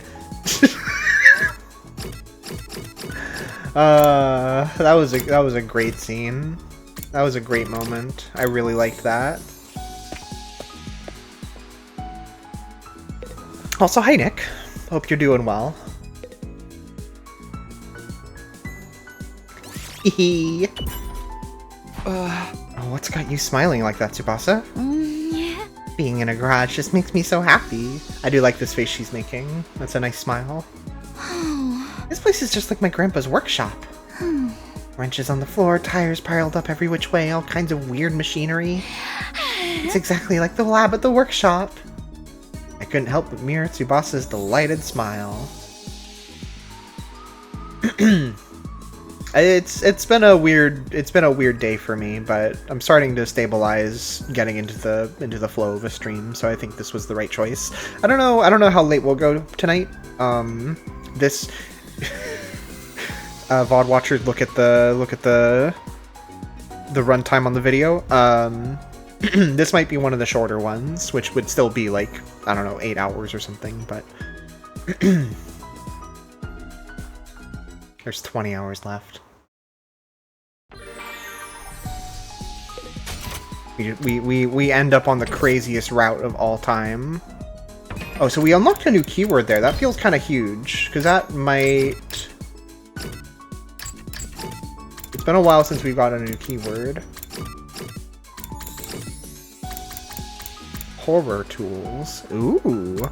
that was a great scene. That was a great moment. I really liked that. Also, hi Nick. Hope you're doing well. Hehe. Oh, what's got you smiling like that, Tsubasa? Yeah. Being in a garage just makes me so happy. I do like this face she's making. That's a nice smile. This place is just like my grandpa's workshop. Wrenches on the floor, tires piled up every which way, all kinds of weird machinery. It's exactly like the lab at the workshop. I couldn't help but mirror Tsubasa's delighted smile. It's been a weird day for me, but I'm starting to stabilize getting into the flow of a stream, so I think this was the right choice. I don't know how late we'll go tonight. This VOD watchers look at the runtime on the video. This might be one of the shorter ones, which would still be like, I don't know, 8 hours or something, but there's 20 hours left. We end up on the craziest route of all time. Oh, so we unlocked a new keyword there. That feels kind of huge, because that might... It's been a while since we got a new keyword. Horror tools. Ooh.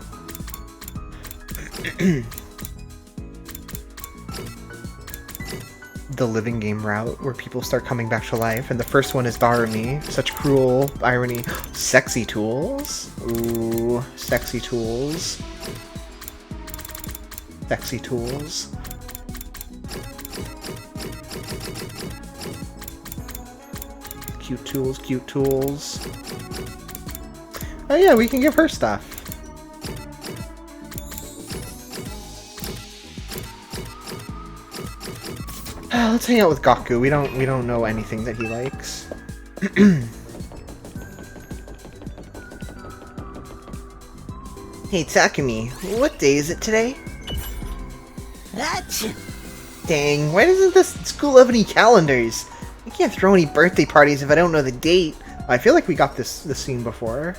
The living game route, where people start coming back to life, and the first one is Barumi. Such cruel irony. Sexy tools. Ooh, sexy tools. Sexy tools. Cute tools, cute tools. Oh yeah, we can give her stuff. Let's hang out with Gaku. We don't know anything that he likes. Hey Takumi, what day is it today? Achoo. Dang, why doesn't this school have any calendars? I can't throw any birthday parties if I don't know the date. I feel like we got this scene before.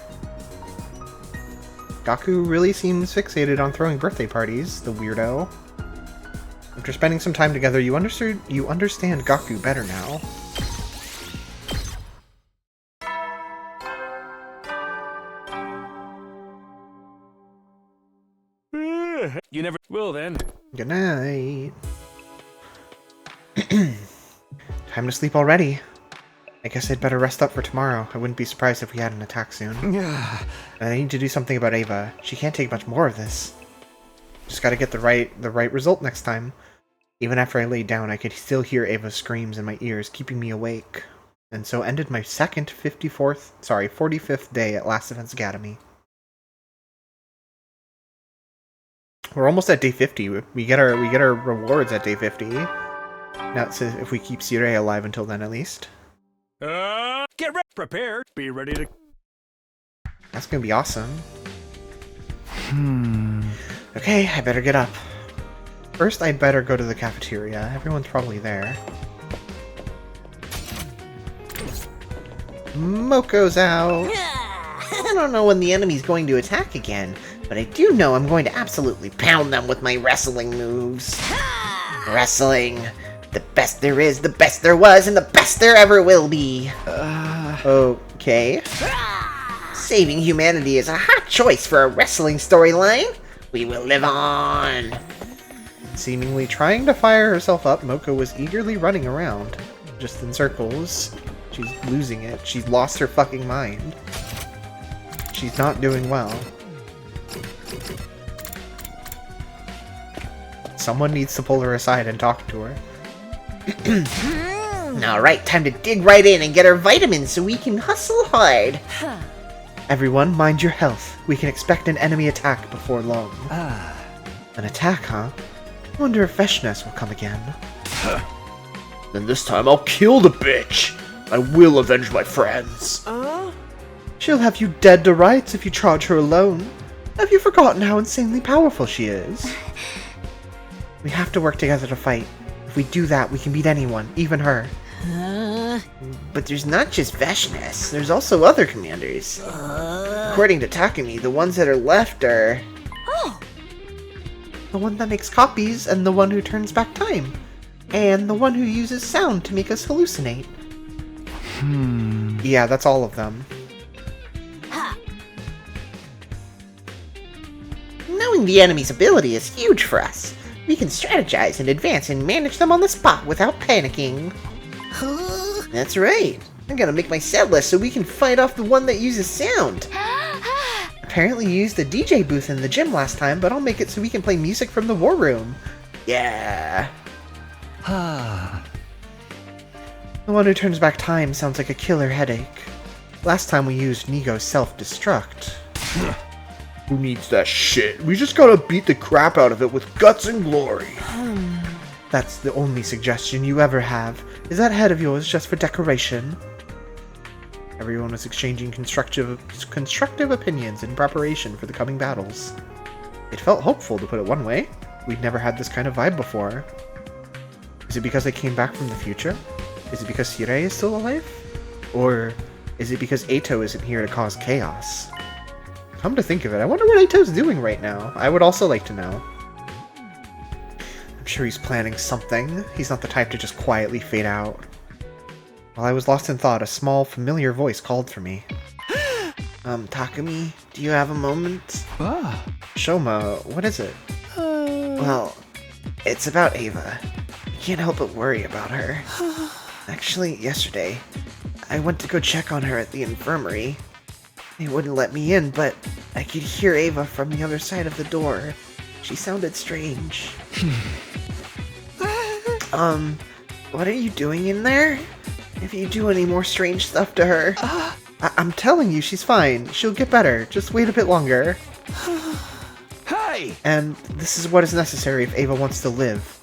Gaku really seems fixated on throwing birthday parties, the weirdo. After spending some time together, you understand Gaku better now. You never will then. Good night. Time to sleep already. I guess I'd better rest up for tomorrow. I wouldn't be surprised if we had an attack soon. And I need to do something about Ava. She can't take much more of this. Just gotta get the right result next time. Even after I laid down, I could still hear Ava's screams in my ears, keeping me awake. And so ended my second 45th day at Last Defense Academy. We're almost at day 50. We get our rewards at day 50. Now it says if we keep Sirei alive until then, at least. Get ready, prepared, be ready to. That's gonna be awesome. Okay, I better get up. First, I'd better go to the cafeteria. Everyone's probably there. Moko's out. I don't know when the enemy's going to attack again, but I do know I'm going to absolutely pound them with my wrestling moves. Wrestling. The best there is, the best there was, and the best there ever will be. Okay. Saving humanity is a hot choice for a wrestling storyline. We will live on. Seemingly trying to fire herself up, Moko was eagerly running around, just in circles. She's losing it. She's lost her fucking mind. She's not doing well. Someone needs to pull her aside and talk to her. Alright, time to dig right in and get our vitamins so we can hustle hard. Everyone, mind your health. We can expect an enemy attack before long. An attack, huh? I wonder if Veshness will come again. Then this time I'll kill the bitch! I will avenge my friends. She'll have you dead to rights if you charge her alone. Have you forgotten how insanely powerful she is? We have to work together to fight. If we do that, we can beat anyone, even her. But there's not just Veshness, there's also other commanders. According to Takumi, the ones that are left are... the one that makes copies, and the one who turns back time. And the one who uses sound to make us hallucinate. Yeah, that's all of them. Knowing the enemy's ability is huge for us. We can strategize and advance and manage them on the spot without panicking. That's right. I'm gonna make my set list so we can fight off the one that uses sound. Apparently you used the DJ booth in the gym last time, but I'll make it so we can play music from the war room. Yeah. The one who turns back time sounds like a killer headache. Last time we used Nigo's self-destruct. Who needs that shit? We just gotta beat the crap out of it with guts and glory. That's the only suggestion you ever have. Is that head of yours just for decoration? Everyone was exchanging constructive opinions in preparation for the coming battles. It felt hopeful, to put it one way. We'd never had this kind of vibe before. Is it because they came back from the future? Is it because Hire is still alive? Or is it because Eito isn't here to cause chaos? Come to think of it, I wonder what Eito's doing right now. I would also like to know. I'm sure he's planning something. He's not the type to just quietly fade out. While I was lost in thought, a small, familiar voice called for me. Takumi, do you have a moment? Shoma, what is it? Well, it's about Ava. I can't help but worry about her. Actually, yesterday, I went to go check on her at the infirmary. They wouldn't let me in, but I could hear Ava from the other side of the door. She sounded strange. What are you doing in there? If you do any more strange stuff to her... I'm telling you, she's fine. She'll get better. Just wait a bit longer. Hey! And this is what is necessary if Ava wants to live.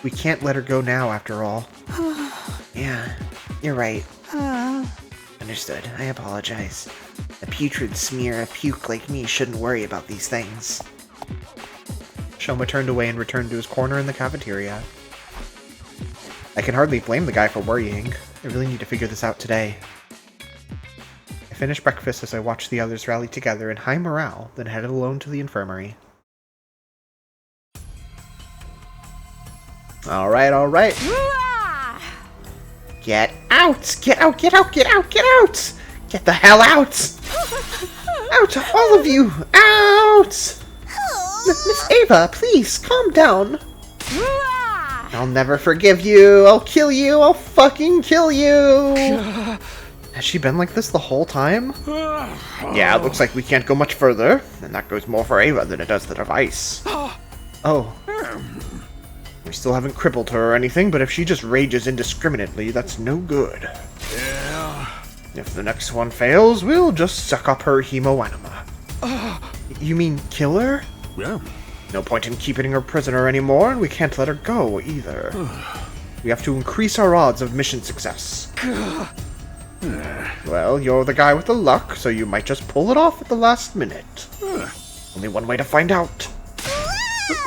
We can't let her go now, after all. Yeah, you're right. Understood. I apologize. A putrid smear of puke like me shouldn't worry about these things. Shoma turned away and returned to his corner in the cafeteria. I can hardly blame the guy for worrying. I really need to figure this out today. I finished breakfast as I watched the others rally together in high morale, then headed alone to the infirmary. Alright. Get out! Get out! Get out! Get out! Get out! Get the hell out! Out! All of you! Out! Miss Ava, please, calm down. I'll never forgive you. I'll kill you. I'll fucking kill you. Has she been like this the whole time? Yeah, it looks like we can't go much further. And that goes more for Ava than it does the device. Oh. We still haven't crippled her or anything, but if she just rages indiscriminately, that's no good. Yeah. If the next one fails, we'll just suck up her hemoanima. You mean kill her? Yeah. No point in keeping her prisoner anymore, and we can't let her go either. We have to increase our odds of mission success. Well, you're the guy with the luck, so you might just pull it off at the last minute. Only one way to find out.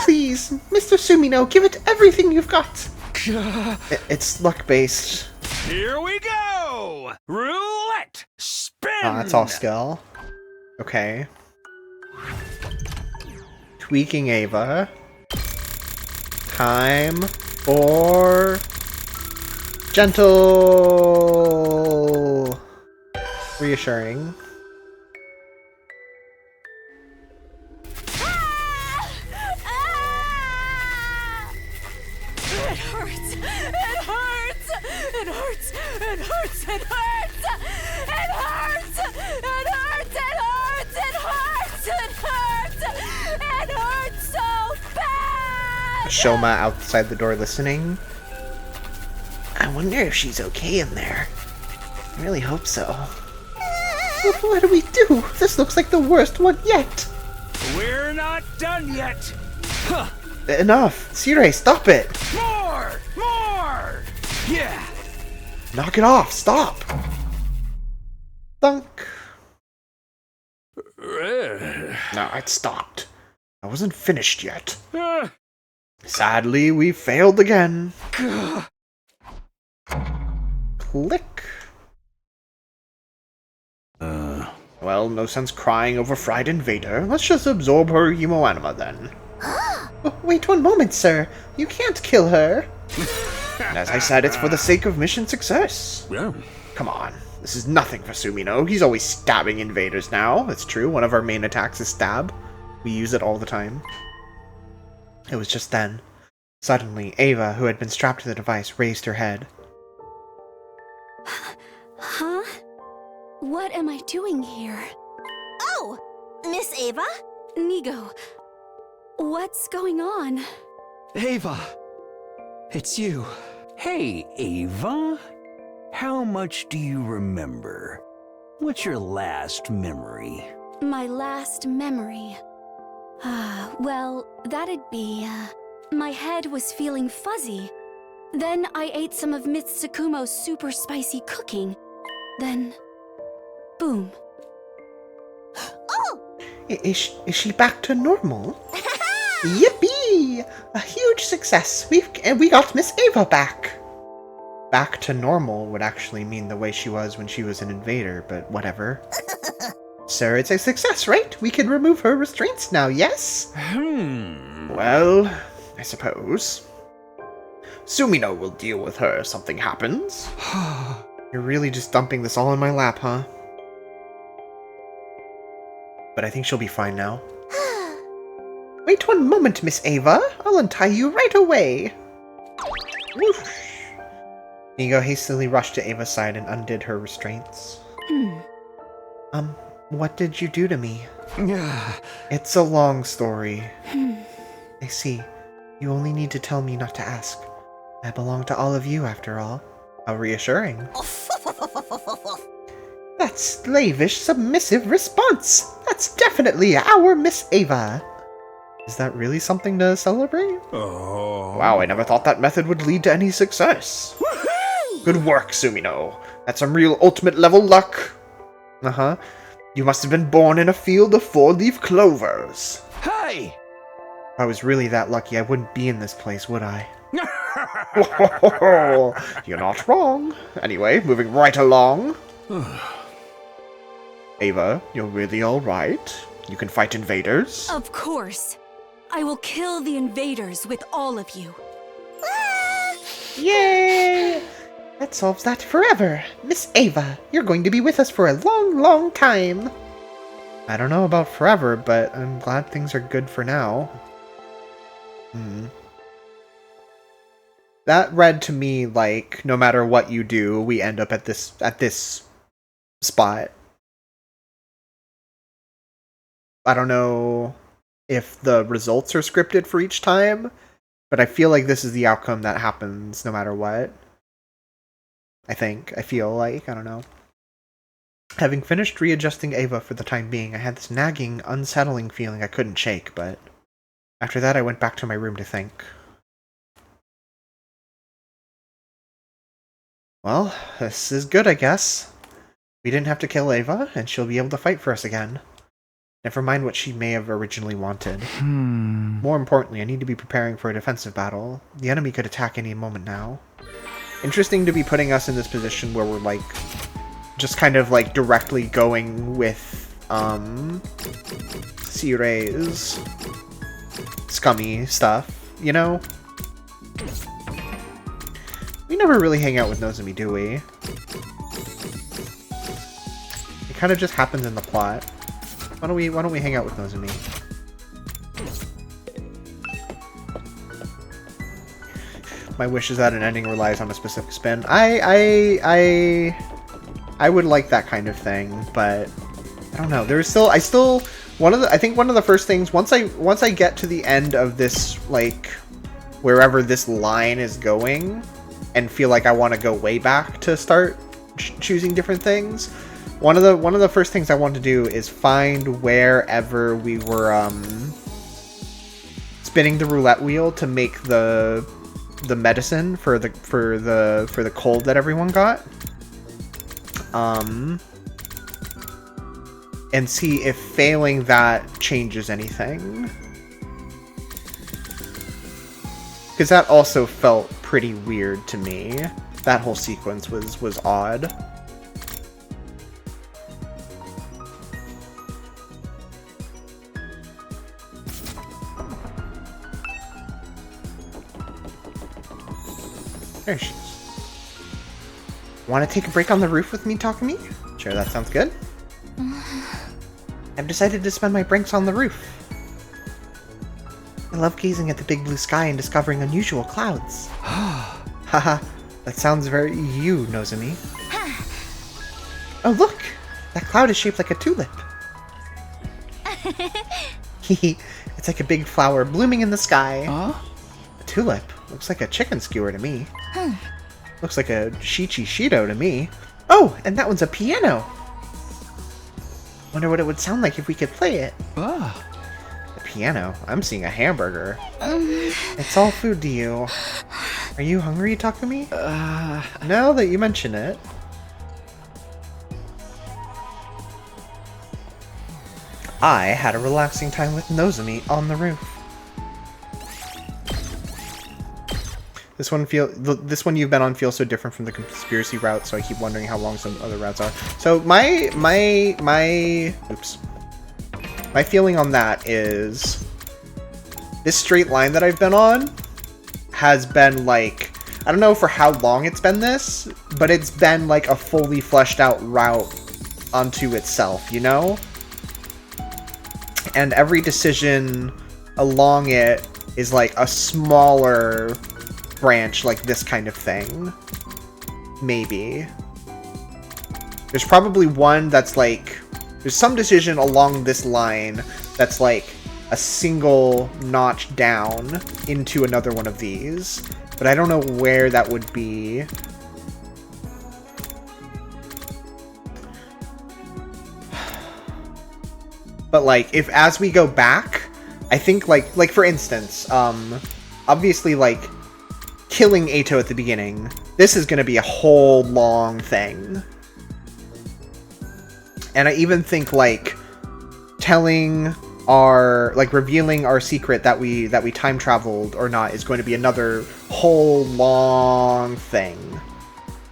Please, Mr. Sumino, give it everything you've got. It's luck-based. Here we go! Roulette! Spin! That's all skill. Okay. Tweaking Ava. Time for... gentle... reassuring. It hurts! It hurts! It hurts! It hurts! It hurts! It hurts! It hurts! It hurts so bad! Shoma outside the door listening. I wonder if she's okay in there. I really hope so. What do we do? This looks like the worst one yet. We're not done yet. Huh. Enough. Sirei, stop it. More! More! Yeah. Knock it off. Stop. Thunk. No, I'd stopped. I wasn't finished yet. Sadly, we failed again. Click. Well, no sense crying over Fried Invader. Let's just absorb her emo anima then. Oh, wait one moment, sir. You can't kill her. And as I said, it's for the sake of mission success. Yeah. Come on. This is nothing for Sumino. He's always stabbing invaders now. That's true. One of our main attacks is stab. We use it all the time. It was just then. Suddenly, Ava, who had been strapped to the device, raised her head. Huh? What am I doing here? Oh! Miss Ava? Nigo, what's going on? Ava! It's you. Hey, Ava. How much do you remember? What's your last memory? My last memory. Well, that'd be, my head was feeling fuzzy. Then I ate some of Miss Tsukumo's super spicy cooking. Then, boom. Oh! Is she back to normal? Yippee! A huge success. We got Miss Ava back. Back to normal would actually mean the way she was when she was an invader, but whatever. Sir, it's a success, right? We can remove her restraints now, yes? Well, I suppose. Sumino will deal with her if something happens. You're really just dumping this all in my lap, huh? But I think she'll be fine now. Wait one moment, Miss Ava. I'll untie you right away. Whoosh. Nigo hastily rushed to Ava's side and undid her restraints. What did you do to me? It's a long story. I see. You only need to tell me not to ask. I belong to all of you, after all. How reassuring. That slavish, submissive response! That's definitely our Miss Ava! Is that really something to celebrate? Oh. Wow, I never thought that method would lead to any success. Good work, Sumino. That's some real ultimate level luck. Uh-huh. You must have been born in a field of four-leaf clovers. Hey! If I was really that lucky, I wouldn't be in this place, would I? You're not wrong. Anyway, moving right along. Ava, you're really alright? You can fight invaders? Of course. I will kill the invaders with all of you. Yay! That solves that forever. Miss Ava, you're going to be with us for a long, long time. I don't know about forever, but I'm glad things are good for now. That read to me like, no matter what you do, we end up at this spot. I don't know if the results are scripted for each time, but I feel like this is the outcome that happens no matter what. I feel like, I don't know. Having finished readjusting Ava for the time being, I had this nagging, unsettling feeling I couldn't shake, but after that I went back to my room to think. Well, this is good, I guess. We didn't have to kill Ava, and she'll be able to fight for us again. Never mind what she may have originally wanted. More importantly, I need to be preparing for a defensive battle. The enemy could attack any moment now. Interesting to be putting us in this position where we're, like, just kind of, like, directly going with, Sirei's scummy stuff, you know? We never really hang out with Nozomi, do we? It kind of just happens in the plot. Why don't we hang out with Nozomi? My wish is that an ending relies on a specific spin. I would like that kind of thing, but I don't know. I think one of the first things once I get to the end of this, like wherever this line is going, and feel like I want to go way back to start choosing different things. One of the first things I want to do is find wherever we were spinning the roulette wheel to make the medicine for the cold that everyone got. And see if failing that changes anything. Because that also felt pretty weird to me. That whole sequence was odd. There she is. Want to take a break on the roof with me, Takumi? Sure, that sounds good. I've decided to spend my breaks on the roof. I love gazing at the big blue sky and discovering unusual clouds. Haha, that sounds very you, Nozomi. Oh look! That cloud is shaped like a tulip. Hehe, it's like a big flower blooming in the sky. A tulip? Looks like a chicken skewer to me. Looks like a Shichi Shido to me. Oh, and that one's a piano! Wonder what it would sound like if we could play it. A piano? I'm seeing a hamburger. It's all food to you. Are you hungry, Takumi? Now that you mention it. I had a relaxing time with Nozomi on the roof. This one you've been on feels so different from the conspiracy route, so I keep wondering how long some other routes are. So my feeling on that is this straight line that I've been on has been like, I don't know for how long it's been this, but it's been like a fully fleshed out route onto itself, you know? And every decision along it is like a smaller branch, like this kind of thing. Maybe. There's probably one that's like, there's some decision along this line that's like a single notch down into another one of these, but I don't know where that would be. But like, if as we go back, I think like for instance, obviously like killing Eito at the beginning, this is going to be a whole long thing. And I even think like telling our, like revealing our secret that we time traveled or not is going to be another whole long thing.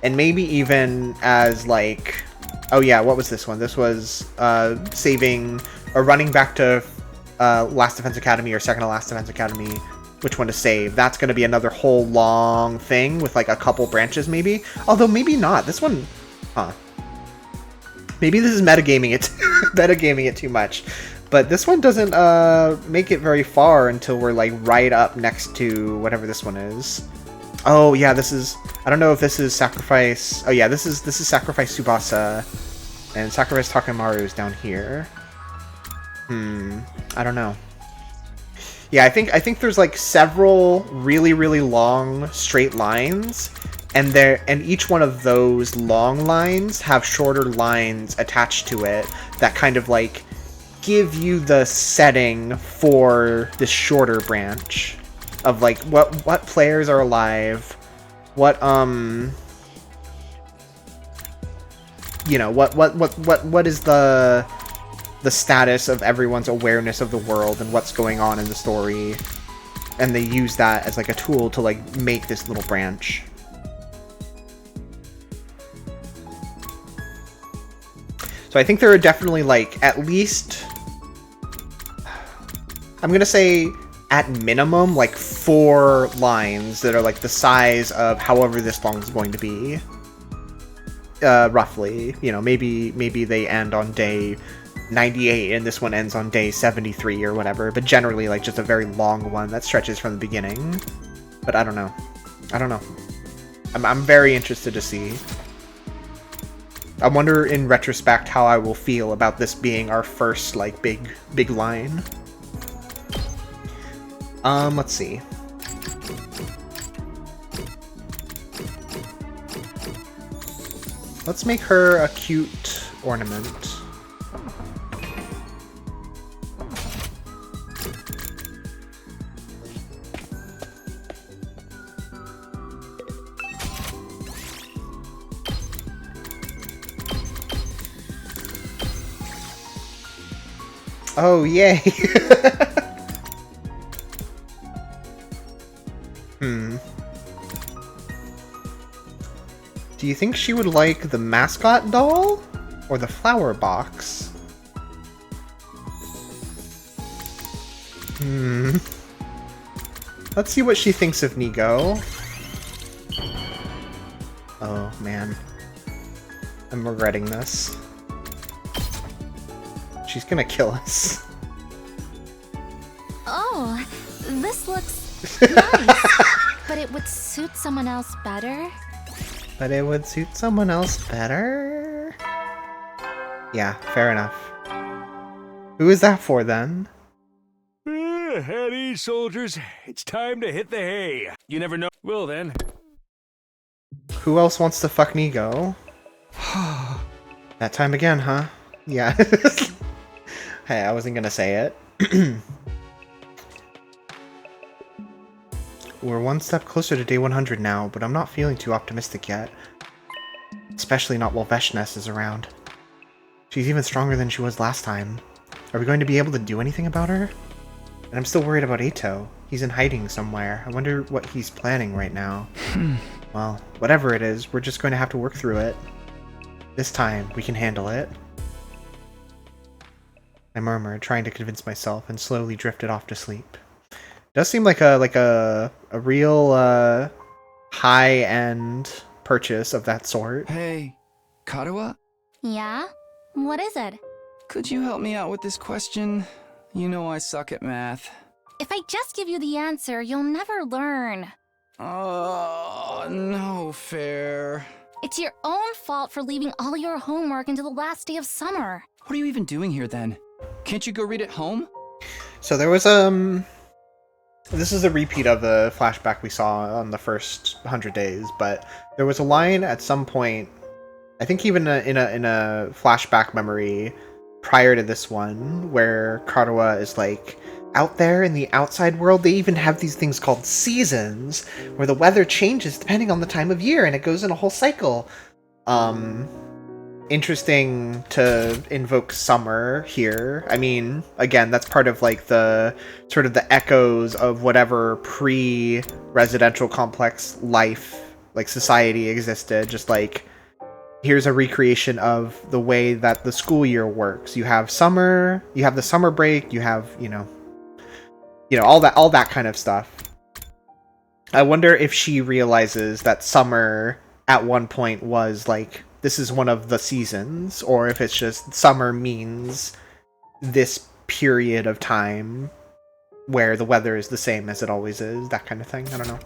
And maybe even as like, oh yeah, what was this one? This was saving or running back to Last Defense Academy or Second to Last Defense Academy, which one to save. That's going to be another whole long thing with like a couple branches maybe. Although maybe not. This one, maybe this is metagaming it, metagaming it too much. But this one doesn't make it very far until we're like right up next to whatever this one is. Oh yeah, this is, I don't know if this is Sacrifice. Oh yeah, this is Sacrifice Tsubasa, and Sacrifice Takemaru is down here. I don't know. Yeah, I think there's like several really long straight lines, and each one of those long lines have shorter lines attached to it that kind of like give you the setting for this shorter branch of like what players are alive, what you know, what is the status of everyone's awareness of the world and what's going on in the story, and they use that as like a tool to like make this little branch. So I think there are definitely like at least, I'm gonna say at minimum like 4 lines that are like the size of however this long is going to be. Roughly, you know, maybe they end on day 98 and this one ends on day 73 or whatever, but generally like just a very long one that stretches from the beginning. But I don't know. I don't know. I'm very interested to see. I wonder in retrospect how I will feel about this being our first like big line. Let's see. Let's make her a cute ornament. Oh, yay! Do you think she would like the mascot doll or the flower box? Let's see what she thinks of Nigo. Oh, man. I'm regretting this. She's gonna kill us. Oh, this looks nice. But it would suit someone else better. But it would suit someone else better? Yeah, fair enough. Who is that for, then? At ease, soldiers. It's time to hit the hay. You never know. Well, then. Who else wants to fuck Nigo? That time again, huh? Yeah. Hey, I wasn't gonna say it. We're one step closer to day 100 now, but I'm not feeling too optimistic yet. Especially not while Veshness is around. She's even stronger than she was last time. Are we going to be able to do anything about her? And I'm still worried about Ato. He's in hiding somewhere. I wonder what he's planning right now. Well, whatever it is, we're just going to have to work through it. This time, we can handle it. I murmured, trying to convince myself, and slowly drifted off to sleep. Does seem like a real high-end purchase of that sort. Hey, Karuha? Yeah? What is it? Could you help me out with this question? You know I suck at math. If I just give you the answer, you'll never learn. Oh, no fair. It's your own fault for leaving all your homework until the last day of summer. What are you even doing here then? Can't you go read at home? So there was this is a repeat of the flashback we saw on the first 100 days, but there was a line at some point, I think even in a flashback memory prior to this one, where Karuha is like, out there in the outside world, they even have these things called seasons, where the weather changes depending on the time of year, and it goes in a whole cycle. Interesting to invoke summer here. I mean, again, that's part of like the sort of the echoes of whatever pre-residential complex life, like society existed. Just like, here's a recreation of the way that the school year works. You have summer, you have the summer break, you have, you know, all that kind of stuff. I wonder if she realizes that summer at one point was like, this is one of the seasons, or if it's just summer means this period of time where the weather is the same as it always is, that kind of thing. I don't know.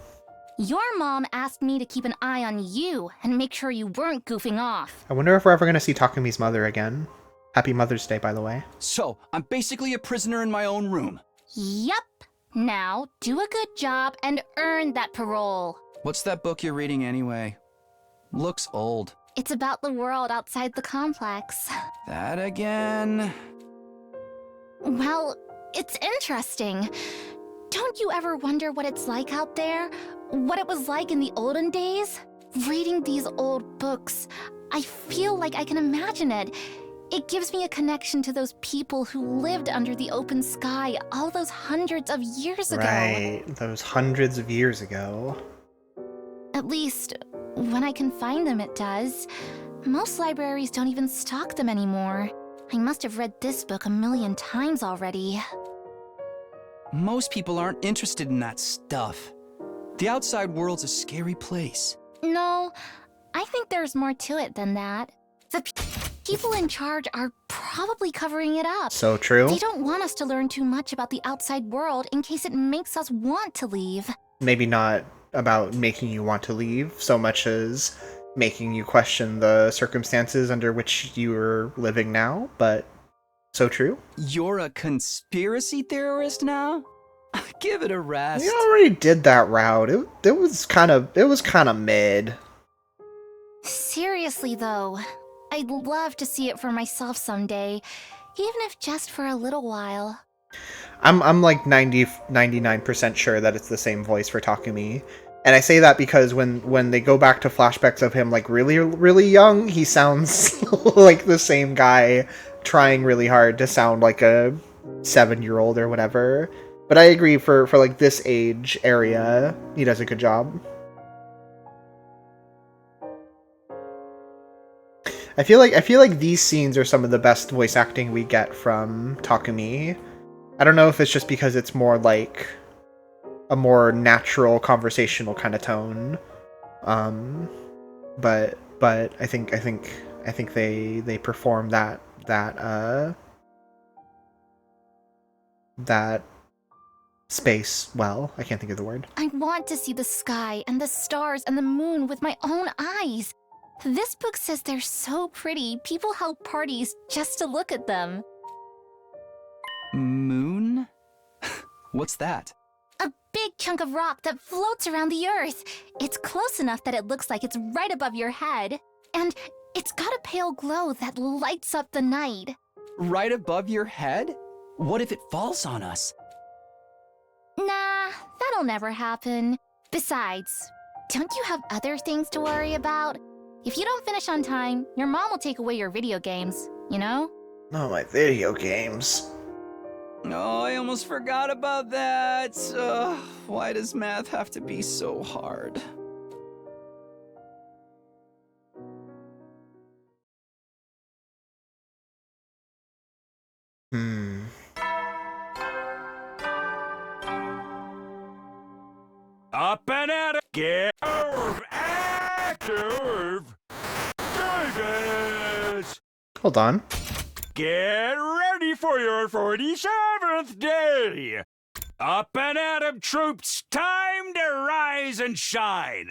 Your mom asked me to keep an eye on you and make sure you weren't goofing off. I wonder if we're ever going to see Takumi's mother again. Happy Mother's Day, by the way. So, I'm basically a prisoner in my own room. Yup. Now, do a good job and earn that parole. What's that book you're reading anyway? Looks old. It's about the world outside the complex. That again? Well, it's interesting. Don't you ever wonder what it's like out there? What it was like in the olden days? Reading these old books, I feel like I can imagine it. It gives me a connection to those people who lived under the open sky all those hundreds of years ago. Right, those hundreds of years ago. At least, when I can find them, it does. Most libraries don't even stock them anymore. I must have read this book 1,000,000 times already. Most people aren't interested in that stuff. The outside world's a scary place. No, I think there's more to it than that. The people in charge are probably covering it up. So true. They don't want us to learn too much about the outside world in case it makes us want to leave. Maybe not making you want to leave so much as making you question the circumstances under which you're living now, but so true. You're a conspiracy theorist now? Give it a rest. We already did that route. It was kind of mid. Seriously, though, I'd love to see it for myself someday, even if just for a little while. I'm like 99% sure that it's the same voice for Takumi. And I say that because when they go back to flashbacks of him like really, really young, he sounds like the same guy trying really hard to sound like a 7-year-old or whatever. But I agree for like this age area, he does a good job. I feel like these scenes are some of the best voice acting we get from Takumi. I don't know if it's just because it's more like a more natural conversational kind of tone. But I think they perform that space well. I can't think of the word. I want to see the sky and the stars and the moon with my own eyes. This book says they're so pretty, people held parties just to look at them. Moon? What's that? A big chunk of rock that floats around the earth. It's close enough that it looks like it's right above your head. And it's got a pale glow that lights up the night. Right above your head? What if it falls on us? Nah, that'll never happen. Besides, don't you have other things to worry about? If you don't finish on time, your mom will take away your video games, you know? Oh, my video games. Oh, I almost forgot about that. Why does math have to be so hard? Up and at it. Get active. Davis. Hold on. Get ready for your 47th day. Up and at 'em, troops. Time to rise and shine.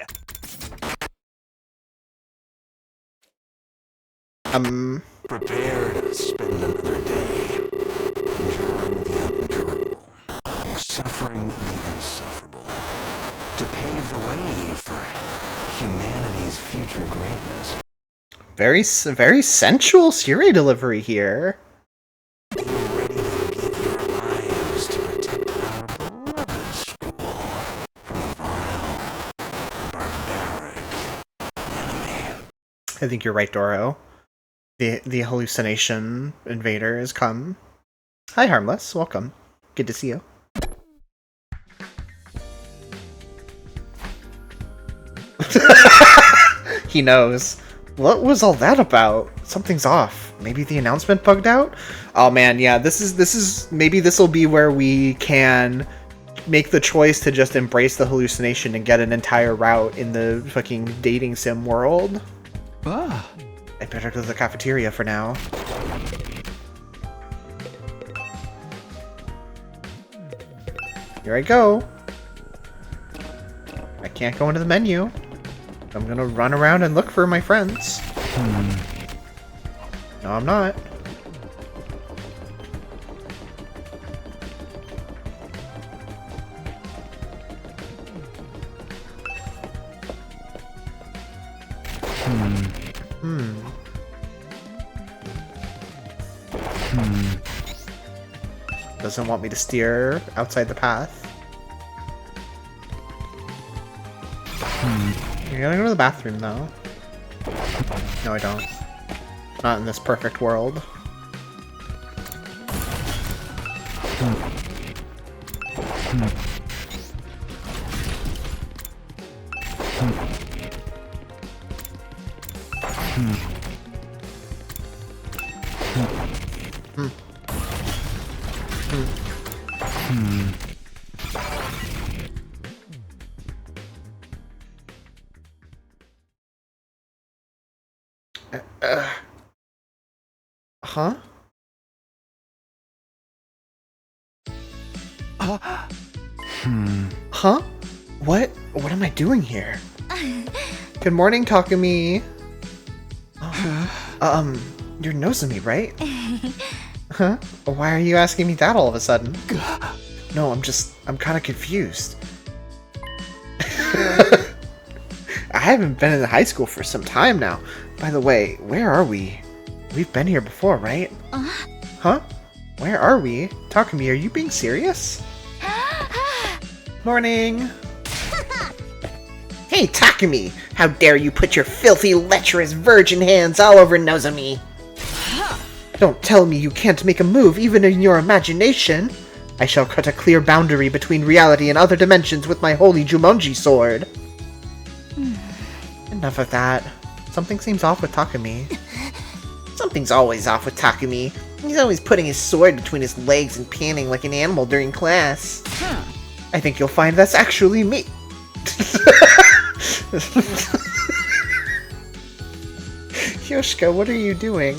Prepare to spend another day enduring the unendurable, suffering the insufferable, to pave the way for humanity's future greatness. Very sensual Siri delivery here. Be ready to give your lives to protect our beloved school from a vile, barbaric enemy. I think you're right, Doro. The hallucination invader has come. Hi, Harmless. Welcome. Good to see you. He knows. What was all that about? Something's off. Maybe the announcement bugged out? Oh man, yeah, this is maybe this will be where we can make the choice to just embrace the hallucination and get an entire route in the fucking dating sim world. Ah. I better go to the cafeteria for now. Here I go. I can't go into the menu. I'm gonna run around and look for my friends. No, I'm not. Doesn't want me to steer outside the path. You're gonna go to the bathroom, though. No, I don't. Not in this perfect world. Huh? Huh? What am I doing here? Good morning, Takumi. You're Nozomi, right? Huh? Why are you asking me that all of a sudden? No, I'm kind of confused. I haven't been in high school for some time now. By the way, where are we? We've been here before, right? Huh? Where are we? Takumi, are you being serious? Morning! Hey, Takumi! How dare you put your filthy, lecherous virgin hands all over Nozomi! Don't tell me you can't make a move even in your imagination! I shall cut a clear boundary between reality and other dimensions with my holy Jumonji sword! Enough of that. Something seems off with Takumi. Something's always off with Takumi. He's always putting his sword between his legs and panting like an animal during class. I think you'll find that's actually me. Kyoshka, what are you doing?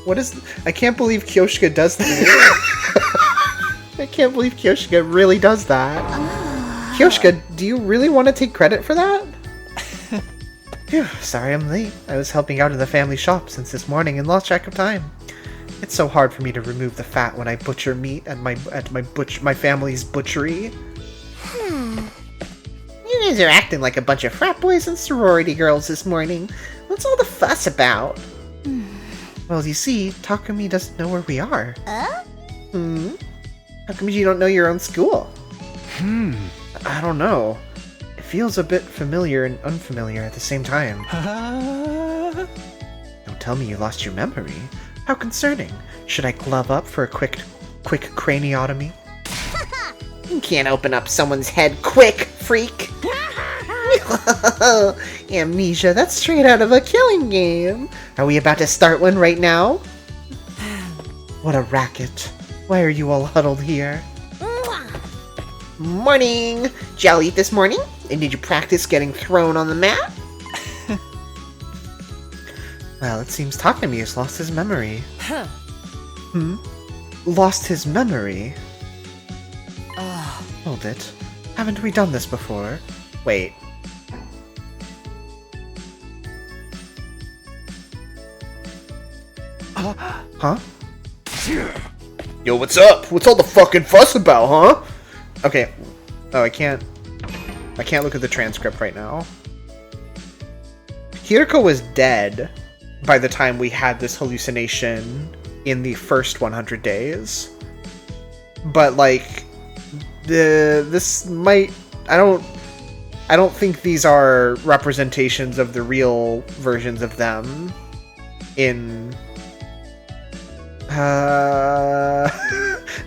What is... I can't believe Kyoshka does that. I can't believe Kyoshka really does that. Kyoshka, do you really want to take credit for that? Phew, sorry I'm late. I was helping out in the family shop since this morning and lost track of time. It's so hard for me to remove the fat when I butcher meat at my family's butchery. You guys are acting like a bunch of frat boys and sorority girls this morning. What's all the fuss about? Well, you see, Takumi doesn't know where we are. How come you don't know your own school? I don't know. It feels a bit familiar and unfamiliar at the same time. Don't tell me you lost your memory. How concerning. Should I glove up for a quick craniotomy? You can't open up someone's head quick, freak! Amnesia, that's straight out of a killing game! Are we about to start one right now? What a racket. Why are you all huddled here? Morning! Did y'all eat this morning? And did you practice getting thrown on the mat? Well, it seems Takumi has lost his memory. Lost his memory? Hold it. Haven't we done this before? Wait. Huh? Yo, what's up? What's all the fucking fuss about, huh? Okay. Oh, I can't look at the transcript right now. Hiriko was dead by the time we had this hallucination in the first 100 days. But, like, this might... I don't think these are representations of the real versions of them in...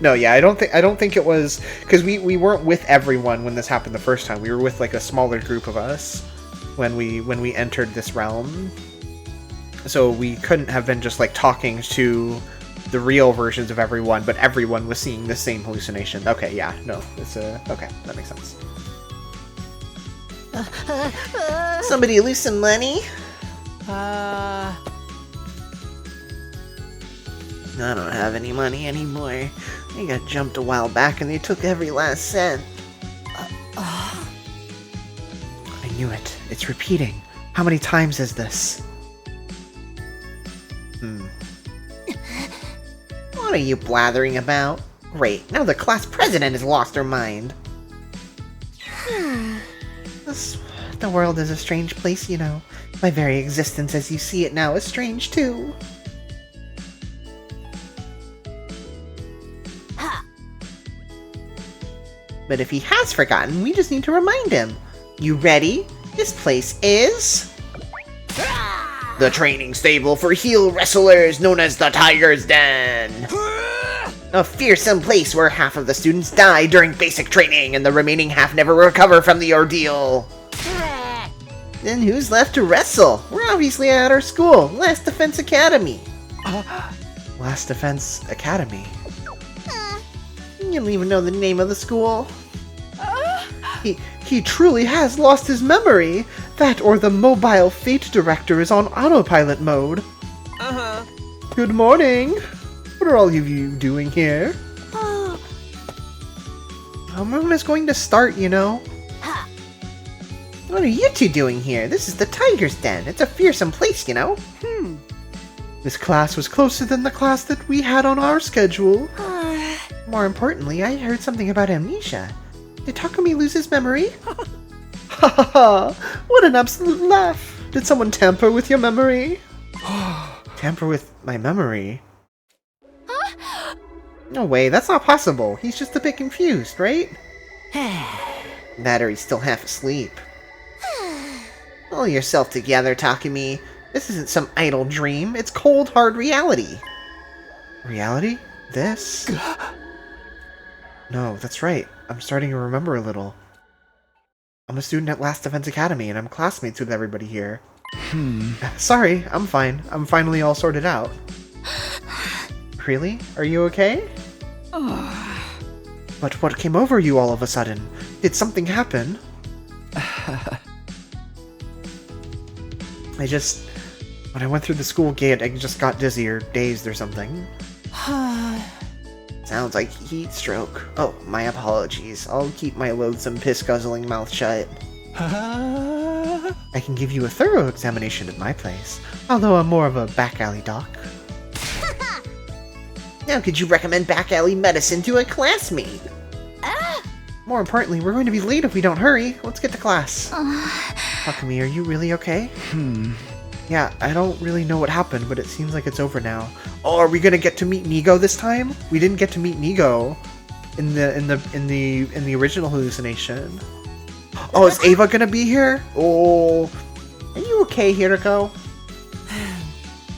No, yeah, I don't think it was... Because we weren't with everyone when this happened the first time. We were with, like, a smaller group of us when we entered this realm. So we couldn't have been just, like, talking to the real versions of everyone, but everyone was seeing the same hallucination. Okay, yeah, no, it's okay, that makes sense. Somebody lose some money? I don't have any money anymore. I got jumped a while back and they took every last cent. I knew it. It's repeating. How many times is this? What are you blathering about? Great, now the class president has lost her mind. The world is a strange place, you know. My very existence as you see it now is strange, too. But if he has forgotten, we just need to remind him. You ready? This place is... the training stable for heel wrestlers known as the Tiger's Den. A fearsome place where half of the students die during basic training and the remaining half never recover from the ordeal. Then who's left to wrestle? We're obviously at our school, Last Defense Academy. Last Defense Academy? You don't even know the name of the school. He truly has lost his memory. That or the mobile fate director is on autopilot mode. Good morning. What are all of you doing here? Homeroom is going to start, you know. What are you two doing here? This is the Tiger's Den. It's a fearsome place, you know? This class was closer than the class that we had on our schedule. More importantly, I heard something about amnesia. Did Takumi lose his memory? Ha ha ha! What an absolute laugh! Did someone tamper with your memory? Tamper with my memory? No way, that's not possible. He's just a bit confused, right? That or he's still half asleep. Pull yourself together, Takumi. This isn't some idle dream. It's cold, hard reality. Reality? This? No, that's right. I'm starting to remember a little. I'm a student at Last Defense Academy, and I'm classmates with everybody here. Sorry, I'm fine. I'm finally all sorted out. Really? Are you okay? But what came over you all of a sudden? Did something happen? When I went through the school gate, I just got dizzy or dazed or something. Sounds like heat stroke. Oh, my apologies. I'll keep my loathsome piss-guzzling mouth shut. I can give you a thorough examination at my place, although I'm more of a back-alley doc. Now could you recommend back-alley medicine to a classmate? More importantly, we're going to be late if we don't hurry. Let's get to class. Takumi, are you really okay? Yeah, I don't really know what happened, but it seems like it's over now. Oh, are we gonna get to meet Nigo this time? We didn't get to meet Nigo in the original hallucination. Oh, is Ava gonna be here? Oh, are you okay, Hiroko?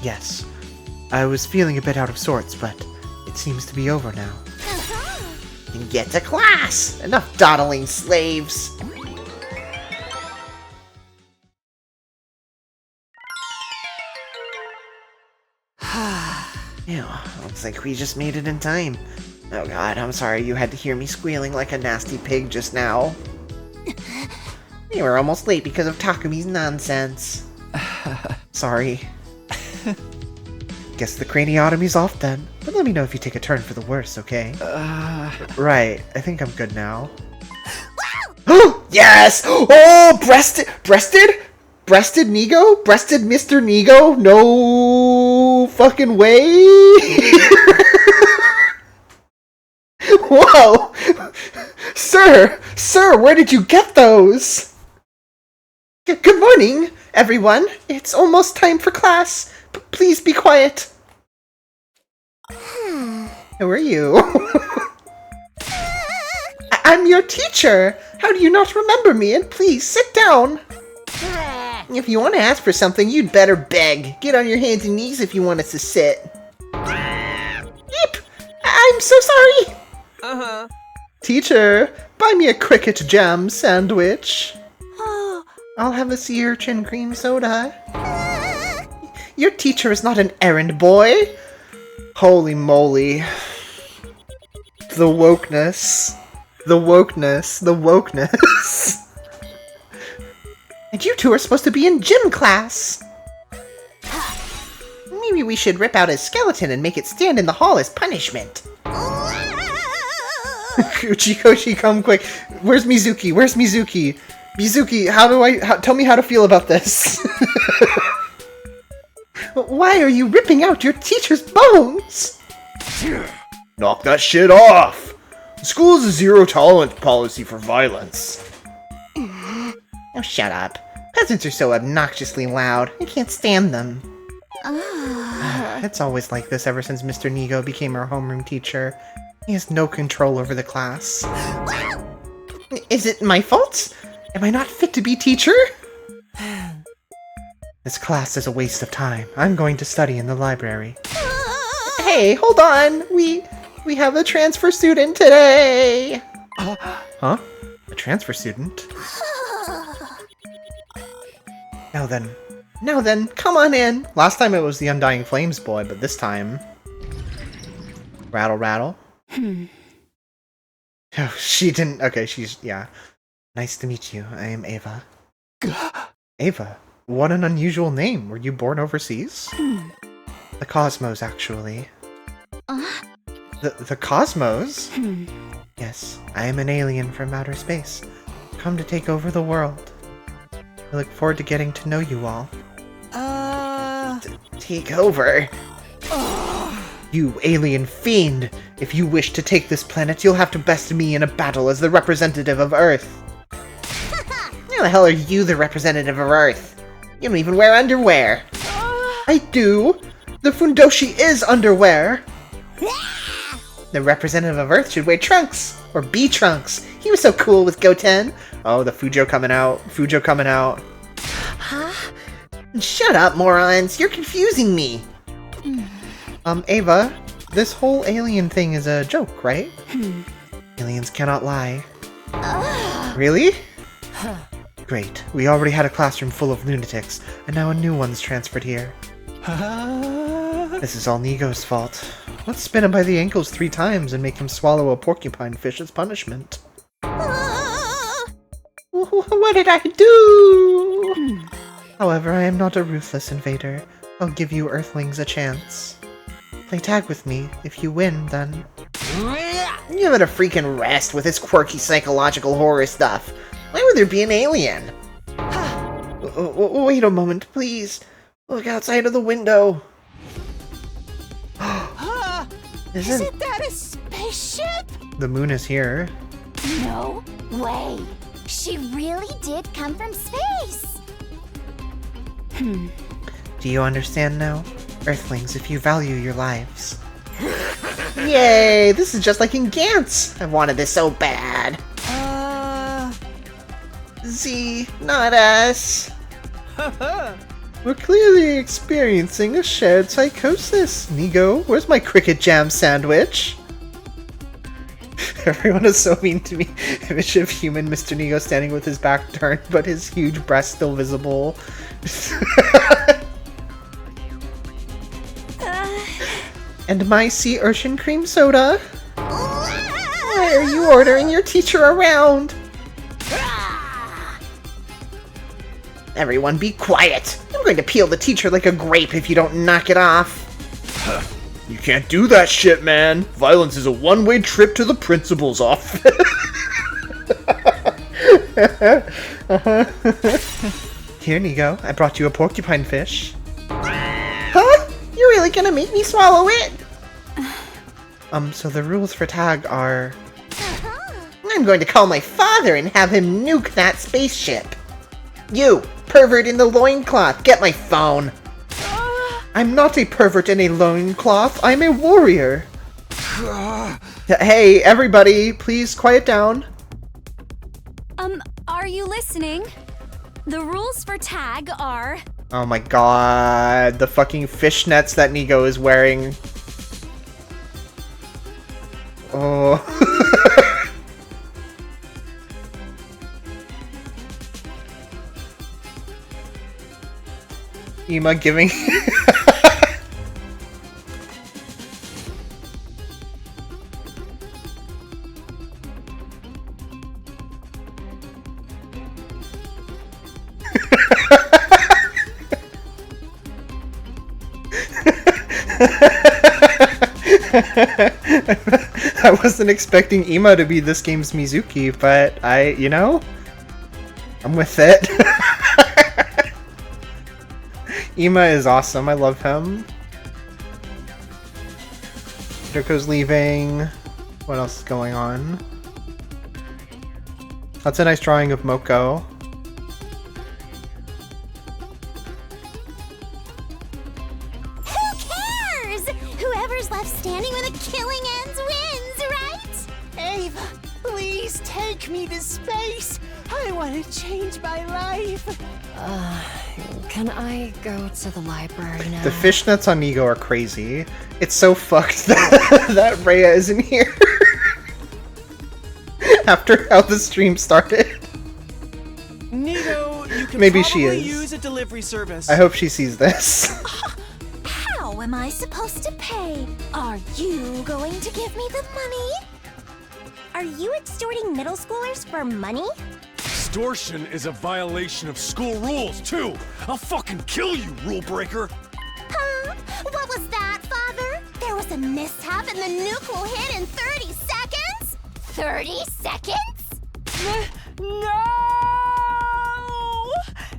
Yes, I was feeling a bit out of sorts, but it seems to be over now. Then get to class! Enough dawdling, slaves! Ew, looks like we just made it in time. Oh god, I'm sorry you had to hear me squealing like a nasty pig just now. We were almost late because of Takumi's nonsense. Sorry. Guess the craniotomy's off then. But let me know if you take a turn for the worse, okay? Right, I think I'm good now. Yes! Oh, breasted Nigo? Breasted Mr. Nigo? No fucking way! Whoa! Sir, where did you get those? Good morning, everyone. It's almost time for class. Please be quiet. Who are you? I'm your teacher. How do you not remember me? And please, sit down. If you want to ask for something, you'd better beg. Get on your hands and knees if you want us to sit. Yep. I'm so sorry. Teacher, buy me a cricket jam sandwich. I'll have a sea urchin cream soda. Your teacher is not an errand boy. Holy moly. The wokeness. The wokeness. The wokeness. And you two are supposed to be in gym class. Maybe we should rip out his skeleton and make it stand in the hall as punishment. Uchikoshi, come quick. Where's Mizuki? Where's Mizuki? Mizuki, tell me how to feel about this. Why are you ripping out your teacher's bones? Knock that shit off! The school is a zero-tolerance policy for violence. Oh, shut up. Peasants are so obnoxiously loud. I can't stand them. It's always like this ever since Mr. Nigo became our homeroom teacher. He has no control over the class. Is it my fault? Am I not fit to be teacher? This class is a waste of time. I'm going to study in the library. Hey, hold on! We have a transfer student today! Huh? A transfer student? Now then, come on in! Last time it was the Undying Flames boy, but this time... Rattle, rattle. Oh, she didn't... Okay, yeah. Nice to meet you. I am Ava. Ava? What an unusual name. Were you born overseas? The Cosmos, actually. The Cosmos? Yes, I am an alien from outer space, come to take over the world. I look forward to getting to know you all. Take over. You alien fiend! If you wish to take this planet, you'll have to best me in a battle as the representative of Earth. How the hell are you the representative of Earth? You don't even wear underwear. I do! The Fundoshi is underwear! The representative of Earth should wear trunks! Or be trunks! He was so cool with Goten! Oh, the Fujo coming out. Fujo coming out. Huh? Shut up, morons! You're confusing me! Ava, this whole alien thing is a joke, right? Aliens cannot lie. Really? Great. We already had a classroom full of lunatics, and now a new one's transferred here. This is all Nigo's fault. Let's spin him by the ankles 3 times and make him swallow a porcupine fish as punishment. What did I do? However, I am not a ruthless invader. I'll give you Earthlings a chance. Play tag with me. If you win, then... Give it a freaking rest with this quirky psychological horror stuff. Why would there be an alien? Wait a moment, please. Look outside of the window. Isn't that a spaceship? The moon is here. No way. She really did come from space. Do you understand now? Earthlings, if you value your lives. Yay! This is just like in Gantz! I wanted this so bad. Z, not us. We're clearly experiencing a shared psychosis. Nigo, where's my cricket jam sandwich? Everyone is so mean to me. Image of human Mr. Nigo standing with his back turned, but his huge breast still visible. And my sea urchin cream soda. Why are you ordering your teacher around? Everyone be quiet! I'm going to peel the teacher like a grape if you don't knock it off. You can't do that shit, man. Violence is a one-way trip to the principal's office. Here, Nigo. I brought you a porcupine fish. Huh? You're really gonna make me swallow it? So the rules for tag are... I'm going to call my father and have him nuke that spaceship. You, pervert in the loincloth, get my phone. I'm not a pervert in a loincloth, I'm a warrior. Hey, everybody, please quiet down. Are you listening? The rules for tag are... Oh my god, the fucking fishnets that Nigo is wearing. Oh. Ima giving... I wasn't expecting Ima to be this game's Mizuki, but you know, I'm with it. Ima is awesome, I love him. Draco's leaving. What else is going on? That's a nice drawing of Moko. Whoever's left standing when the killing ends wins, right? Ava, please take me to space. I want to change my life. Can I go to the library now? The fishnets on Nigo are crazy. It's so fucked that Rhea isn't here. After how the stream started. Nigo, you can Maybe she probably is. use a delivery service. I hope she sees this. How am I supposed to pay? Are you going to give me the money? Are you extorting middle schoolers for money? Extortion is a violation of school rules, too! I'll fucking kill you, rule breaker! Huh? What was that, Father? There was a mishap and the nuke will hit in 30 seconds? 30 seconds? No!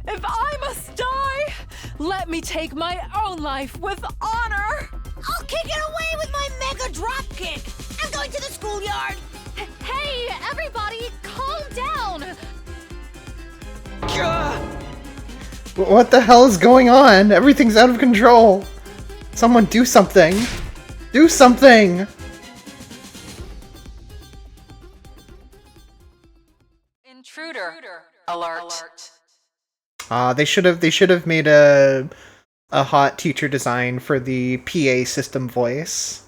If I must die, let me take my own life with honor! I'll kick it away with my mega drop kick! I'm going to the schoolyard! Hey, everybody, calm down! What the hell is going on? Everything's out of control. Someone do something. Do something! Intruder alert. They should have made a hot teacher design for the PA system voice,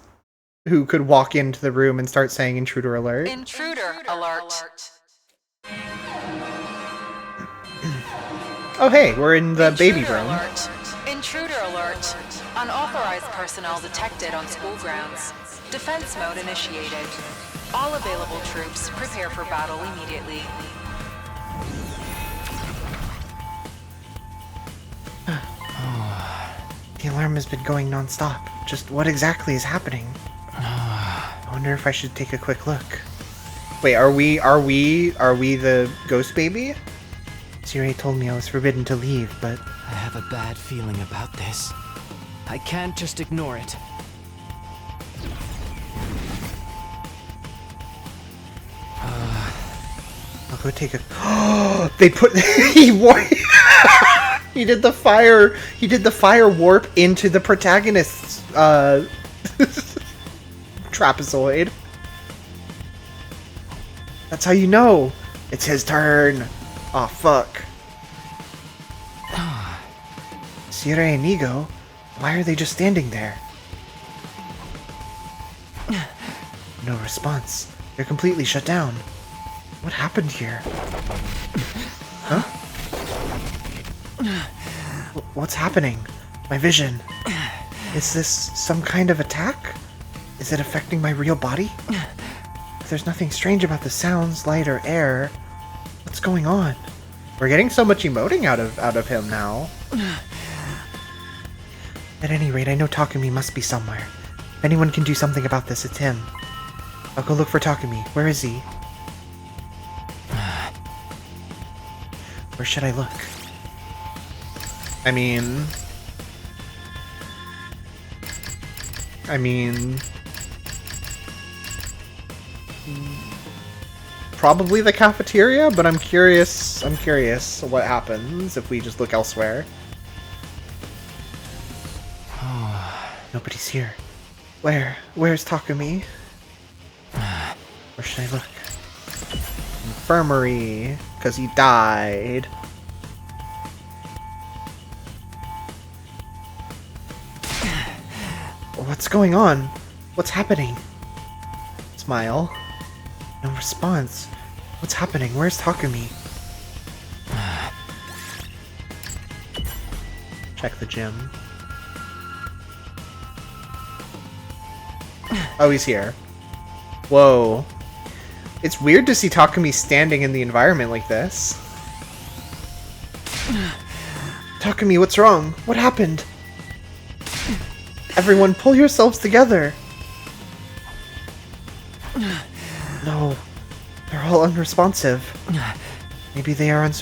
who could walk into the room and start saying "Intruder alert." Intruder alert. Oh hey, we're in the baby room. Alert. Intruder alert. Unauthorized personnel detected on school grounds. Defense mode initiated. All available troops prepare for battle immediately. The alarm has been going non-stop. Just what exactly is happening? I wonder if I should take a quick look. Wait, are we the ghost baby? Siri told me I was forbidden to leave, but I have a bad feeling about this. I can't just ignore it. I'll go take a. They put he wore. He did the fire warp into the protagonist's trapezoid. That's how you know it's his turn. Aw, fuck. Sierra and Nigo, why are they just standing there? No response. They're completely shut down. What happened here? Huh? What's happening? My vision. Is this some kind of attack? Is it affecting my real body? There's nothing strange about the sounds, light, or air. What's going on? We're getting so much emoting out of him now. At any rate, I know Takumi must be somewhere. If anyone can do something about this, it's him. I'll go look for Takumi. Where is he? Where should I look? I mean... Probably the cafeteria, but I'm curious what happens if we just look elsewhere. Nobody's here. Where's Takumi? Where should I look? Infirmary, because he died. What's going on? What's happening? Smile. No response. What's happening? Where's Takumi? Check the gym. Oh, he's here. Whoa. It's weird to see Takumi standing in the environment like this. Takumi, what's wrong? What happened? Everyone, pull yourselves together. No, they're all unresponsive. Maybe they are on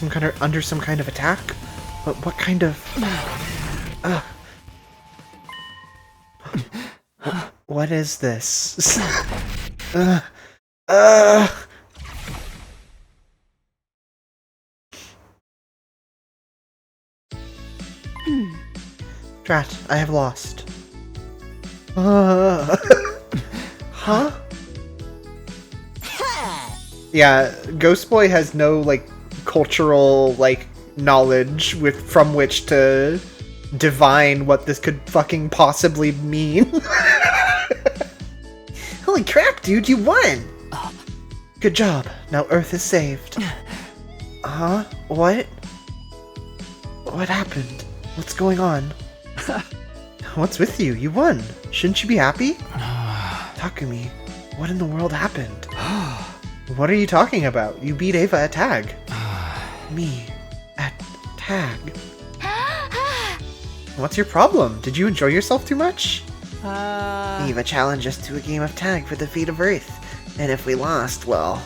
under some kind of attack. But what kind of? What is this? Drat, I have lost. Huh? Yeah, Ghost Boy has no, like, cultural, like, knowledge from which to divine what this could fucking possibly mean. Holy crap, dude, you won! Good job. Now Earth is saved. Huh? What? What happened? What's going on? What's with you? You won. Shouldn't you be happy? Takumi, what in the world happened? What are you talking about? You beat Ava at tag. Me. At tag. What's your problem? Did you enjoy yourself too much? Eva challenged us to a game of tag for the fate of Earth. And if we lost, well...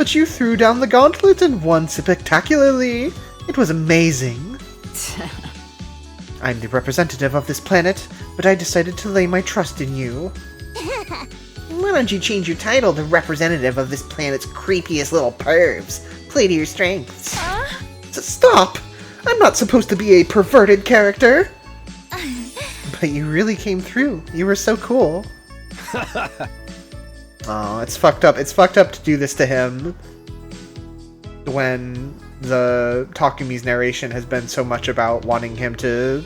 but you threw down the gauntlet and won spectacularly. It was amazing. I'm the representative of this planet, but I decided to lay my trust in you. Why don't you change your title to representative of this planet's creepiest little pervs? Play to your strengths. Stop! I'm not supposed to be a perverted character. But you really came through. You were so cool. Oh, it's fucked up. It's fucked up to do this to him when the Takumi's narration has been so much about wanting him to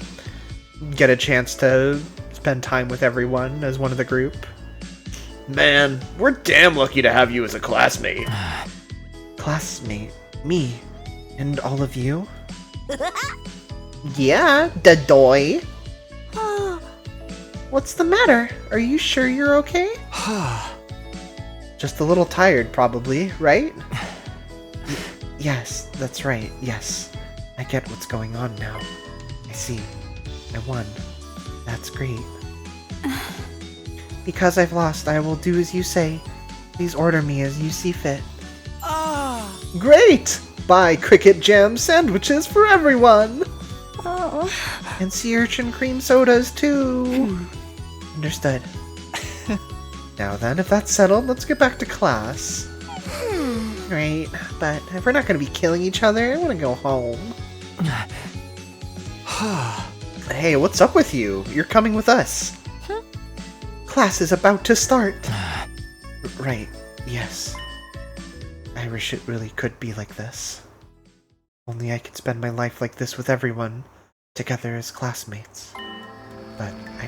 get a chance to spend time with everyone as one of the group. Man, we're damn lucky to have you as a classmate. Classmate? Me? And all of you? Yeah, Dadoy. What's the matter? Are you sure you're okay? Just a little tired, probably, right? Yes, that's right, yes. I get what's going on now. I see. I won. That's great. Because I've lost, I will do as you say. Please order me as you see fit. Great! Buy Cricket Jam sandwiches for everyone! Oh. And sea urchin cream sodas, too! Understood. Now then, if that's settled, let's get back to class. Right, but if we're not gonna be killing each other, I wanna go home. Hey, what's up with you? You're coming with us. Class is about to start. Right, yes. I wish it really could be like this. Only I could spend my life like this with everyone, together as classmates. But I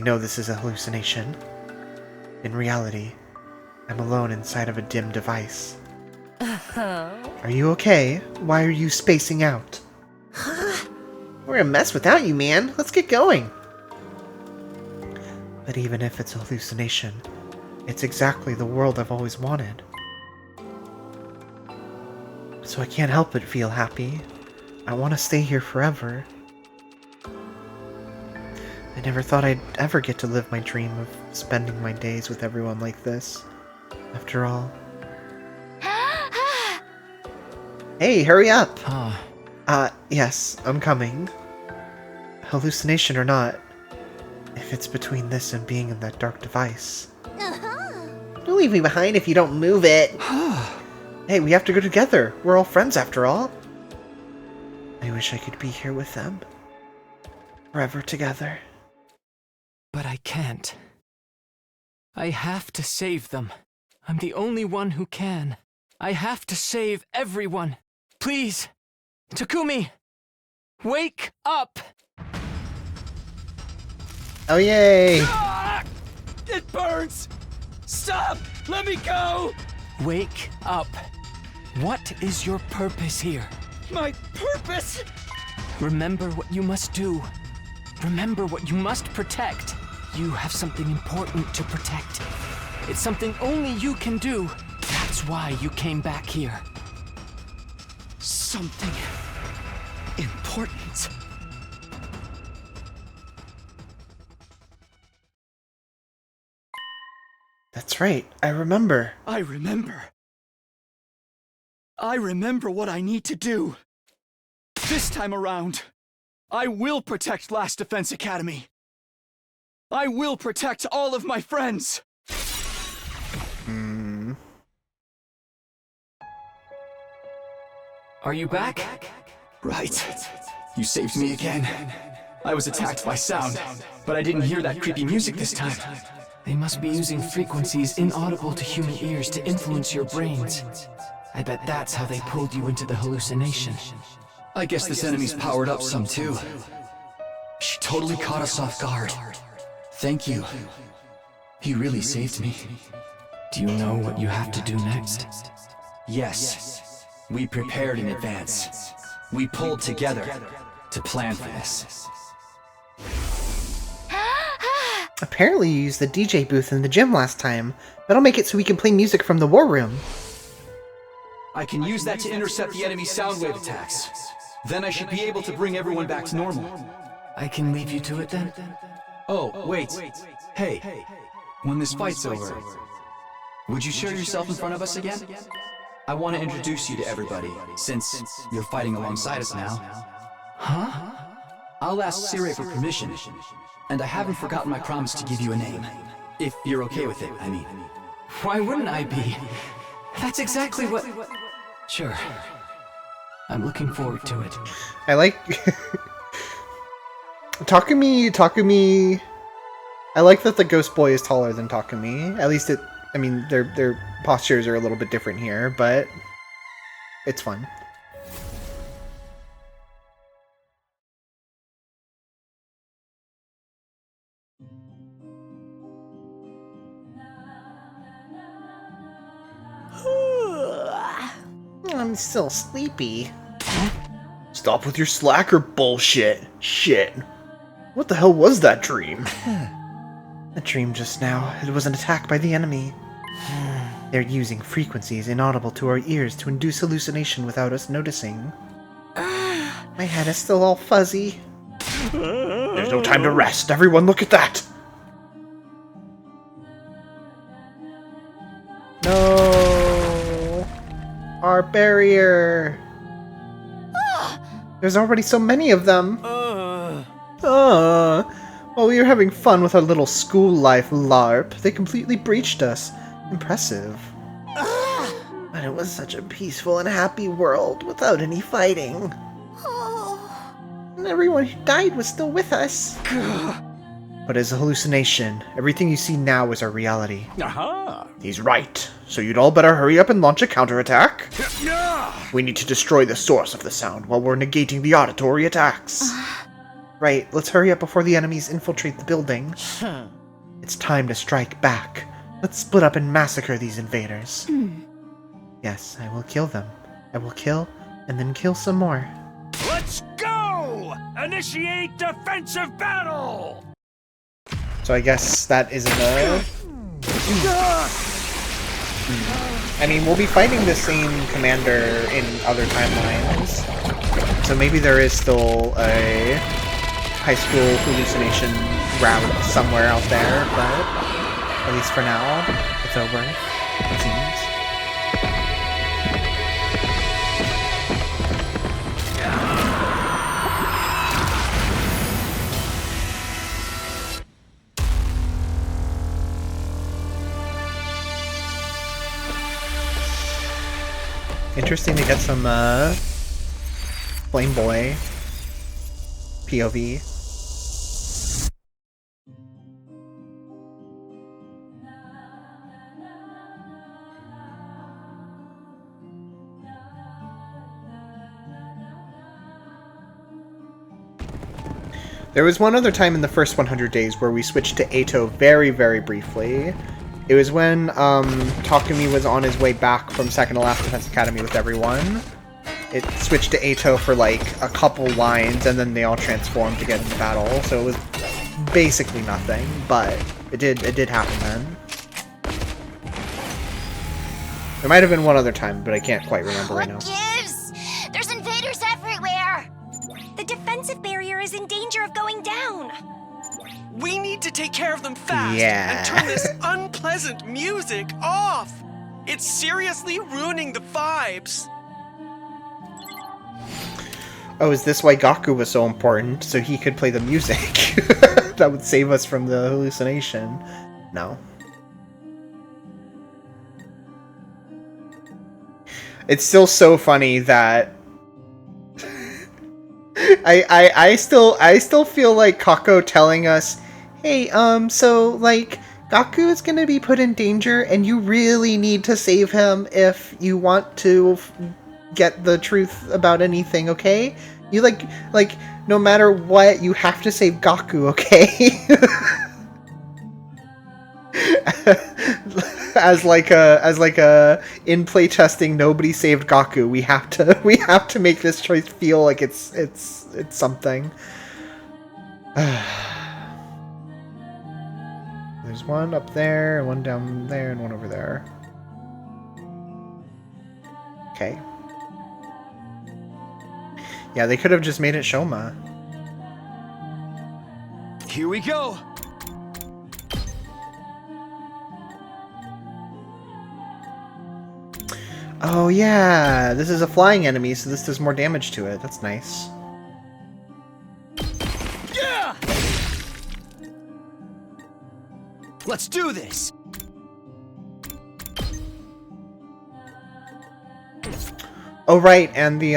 know this is a hallucination. In reality, I'm alone inside of a dim device. Are you okay? Why are you spacing out? We're a mess without you, man. Let's get going. But even if it's a hallucination, it's exactly the world I've always wanted. So I can't help but feel happy. I want to stay here forever. I never thought I'd ever get to live my dream of spending my days with everyone like this. After all. Hey, hurry up! Yes, I'm coming. Hallucination or not, if it's between this and being in that dark device. Don't leave me behind if you don't move it! Hey, we have to go together. We're all friends after all. I wish I could be here with them. Forever together. But I can't. I have to save them. I'm the only one who can. I have to save everyone. Please, Takumi, wake up! Oh, yay! It burns! Stop! Let me go! Wake up. What is your purpose here? My purpose? Remember what you must do. Remember what you must protect. You have something important to protect. It's something only you can do. That's why you came back here. Something important. That's right, I remember. I remember. I remember what I need to do. This time around, I will protect Last Defense Academy. I will protect all of my friends. Are you back? Right. You saved me again. I was attacked by sound, but I didn't hear that creepy music this time. They must be using frequencies inaudible to human ears to influence your brains. I bet that's how they pulled you into the hallucination. I guess this enemy's powered up some too. She totally caught us off guard. Thank you. He really saved me. Do you know what you have to do next? Yes. We prepared in advance. We pulled together to plan for this. Apparently you used the DJ booth in the gym last time. That'll make it so we can play music from the war room. I can use that to intercept the enemy sound wave attacks. Then I should be able to bring everyone back to normal. I can leave you to it then? Oh, wait. Hey, when this fight's over, Would you show yourself in front of us again? I want to introduce you to everybody, since you're fighting alongside us now. Huh? I'll ask Sire for permission, and I haven't forgotten my promise to give you a name. If you're okay with it, I mean. Why wouldn't I be? That's exactly what... Sure. I'm looking forward to it. I like... Takumi... I like that the ghost boy is taller than Takumi. At least it... I mean, their postures are a little bit different here, but... It's fun. I'm still sleepy. Stop with your slacker bullshit. Shit. What the hell was that dream? A dream just now. It was an attack by the enemy. They're using frequencies inaudible to our ears to induce hallucination without us noticing. My head is still all fuzzy. There's no time to rest. Everyone look at that. No! Our barrier! There's already so many of them! While we were having fun with our little school life LARP, they completely breached us. Impressive. But it was such a peaceful and happy world without any fighting. And everyone who died was still with us. But it's a hallucination. Everything you see now is our reality. Aha! He's right. So you'd all better hurry up and launch a counterattack. We need to destroy the source of the sound while we're negating the auditory attacks. Right, let's hurry up before the enemies infiltrate the building. It's time to strike back. Let's split up and massacre these invaders. Yes, I will kill them. I will kill, and then kill some more. Let's go! Initiate defensive battle! So I guess that isn't a... I mean, we'll be fighting the same commander in other timelines. So maybe there is still a high school hallucination route somewhere out there, but at least for now, it's over, it seems. Interesting to get some Flame Boy POV. There was one other time in the first 100 days where we switched to Eito very, very briefly. It was when Takumi was on his way back from Second to Last Defense Academy with everyone. It switched to Eito for like a couple lines, and then they all transformed to get into battle. So it was basically nothing, but it did happen then. There might have been one other time, but I can't quite remember right now. What gives? There's invaders everywhere! The defensive barrier is in danger of going down. We need to take care of them fast Yeah. and turn this unpleasant music off. It's seriously ruining the vibes. Oh, is this why Gaku was so important? So he could play the music that would save us from the hallucination? No. It's still so funny that I still feel like Kako telling us, hey, so like Gaku is gonna be put in danger, and you really need to save him if you want to get the truth about anything, okay? You like no matter what, you have to save Gaku, okay? as like a in playtesting, nobody saved Gaku. We have to make this choice feel like it's something. There's one up there, one down there, and one over there. Okay. Yeah, they could have just made it Shoma. Here we go. Oh yeah, this is a flying enemy, so this does more damage to it. That's nice. Yeah! Let's do this! Oh right, and the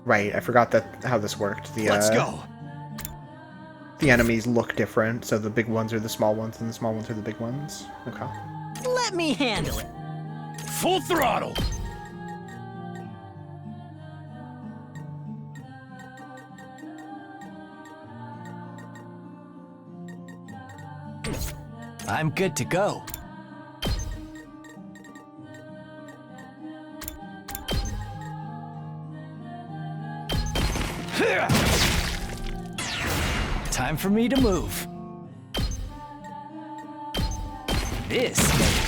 right, I forgot that how this worked. The Let's go. The enemies look different, so the big ones are the small ones and the small ones are the big ones. Okay. Let me handle it. Full throttle! I'm good to go. Time for me to move. This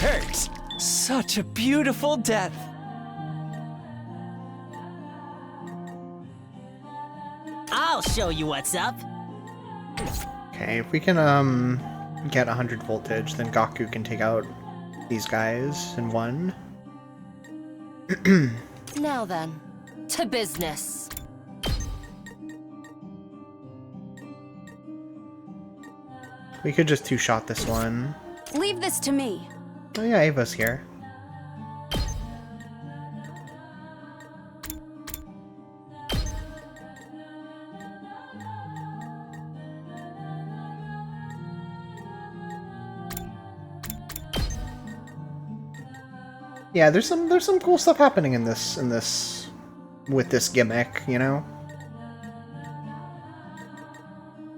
hurts. Such a beautiful death. I'll show you what's up. Okay, if we can get 100 voltage, then Gaku can take out these guys in one. Now then, to business. We could just two-shot this one. Leave this to me. Oh yeah, Ava's here. Yeah, there's some cool stuff happening in this with this gimmick, you know?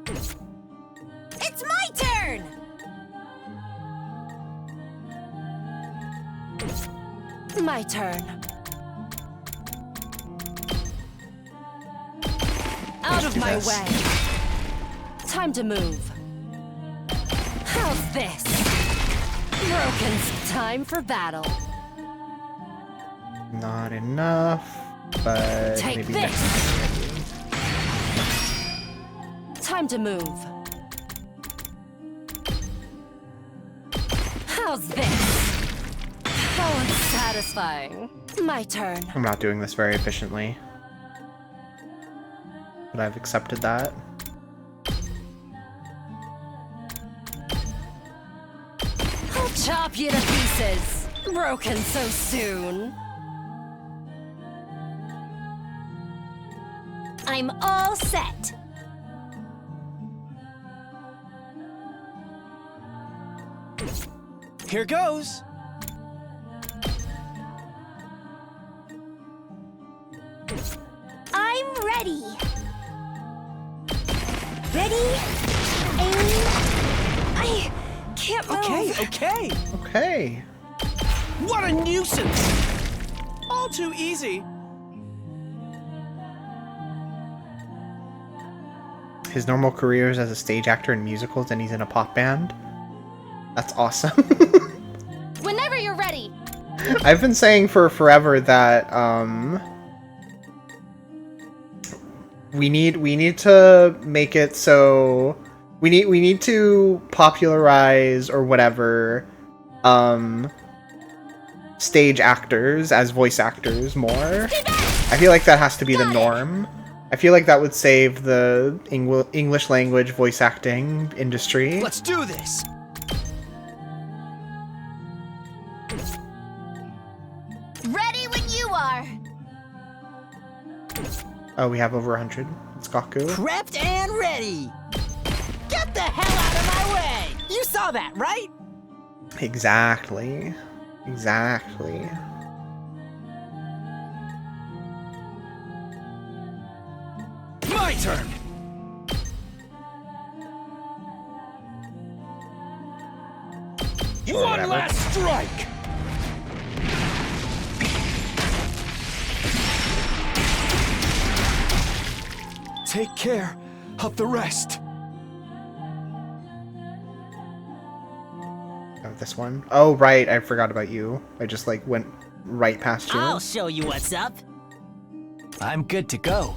It's my turn! My turn. Out of my way. Time to move. How's this? Broken's time for battle. Not enough, but Take maybe this. next Time to move. How's this? How unsatisfying. My turn. I'm not doing this very efficiently. But I've accepted that. I'll chop you to pieces. Broken so soon. I'm all set. Here goes. I'm ready. Ready? Aim. I can't move. Okay. Okay. What a nuisance! All too easy. His normal career is as a stage actor in musicals, and he's in a pop band. That's awesome. Whenever you're ready. I've been saying for forever that we need to make it so we need to popularize or whatever stage actors as voice actors more. I feel like that has to be the norm. I feel like that would save the English language voice acting industry. Let's do this! Ready when you are. Oh, we have over 100. It's Gaku. Prepped and ready. Get the hell out of my way! You saw that, right? Exactly. Exactly. My turn! Sure, One whatever. last strike! Take care of the rest. Oh, this one. Oh, right. I forgot about you. I just, like, went right past you. I'll show you what's up. I'm good to go.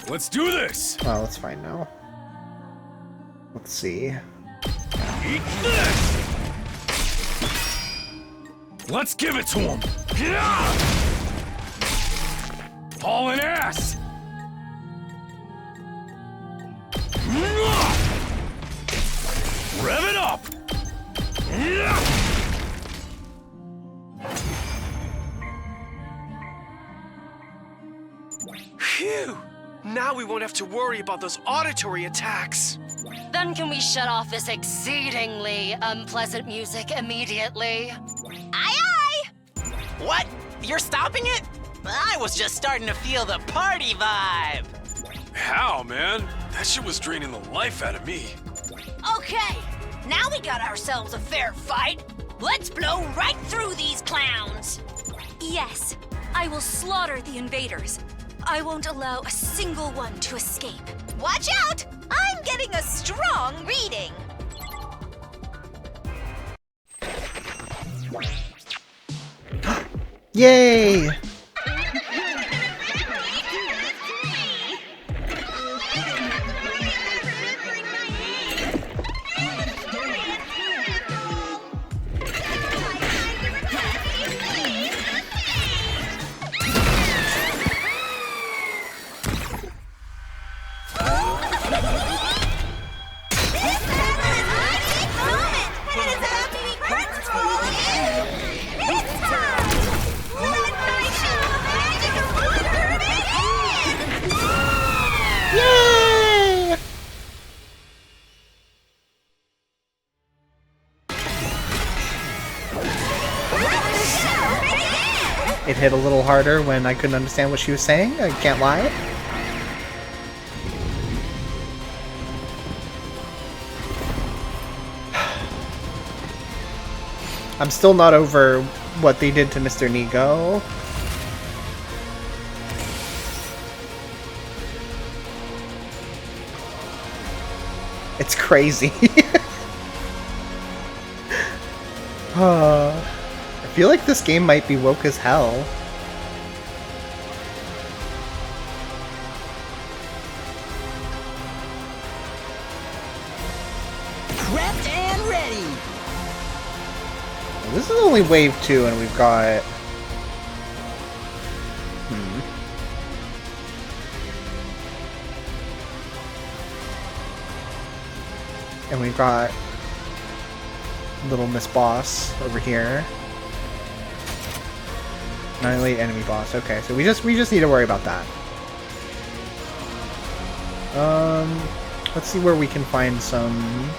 Let's do this! Well, it's fine now. Let's see. Eat this! Let's give it to him! Yeah! Hauling ass! Rev it up! Phew! Now we won't have to worry about those auditory attacks. Then can we shut off this exceedingly unpleasant music immediately? Aye, aye! What? You're stopping it? I was just starting to feel the party vibe. How, man? That shit was draining the life out of me. Okay, now we got ourselves a fair fight. Let's blow right through these clowns. Yes, I will slaughter the invaders. I won't allow a single one to escape. Watch out! I'm getting a strong reading. Yay! Yay! It hit a little harder when I couldn't understand what she was saying, I can't lie. I'm still not over what they did to Mr. Nigo. It's crazy. I feel like this game might be woke as hell. Prepped and ready. This is only wave 2 and we've got... And we've got Little Miss Boss over here. Annihilate enemy boss. Okay, so we just need to worry about that. Let's see where we can find some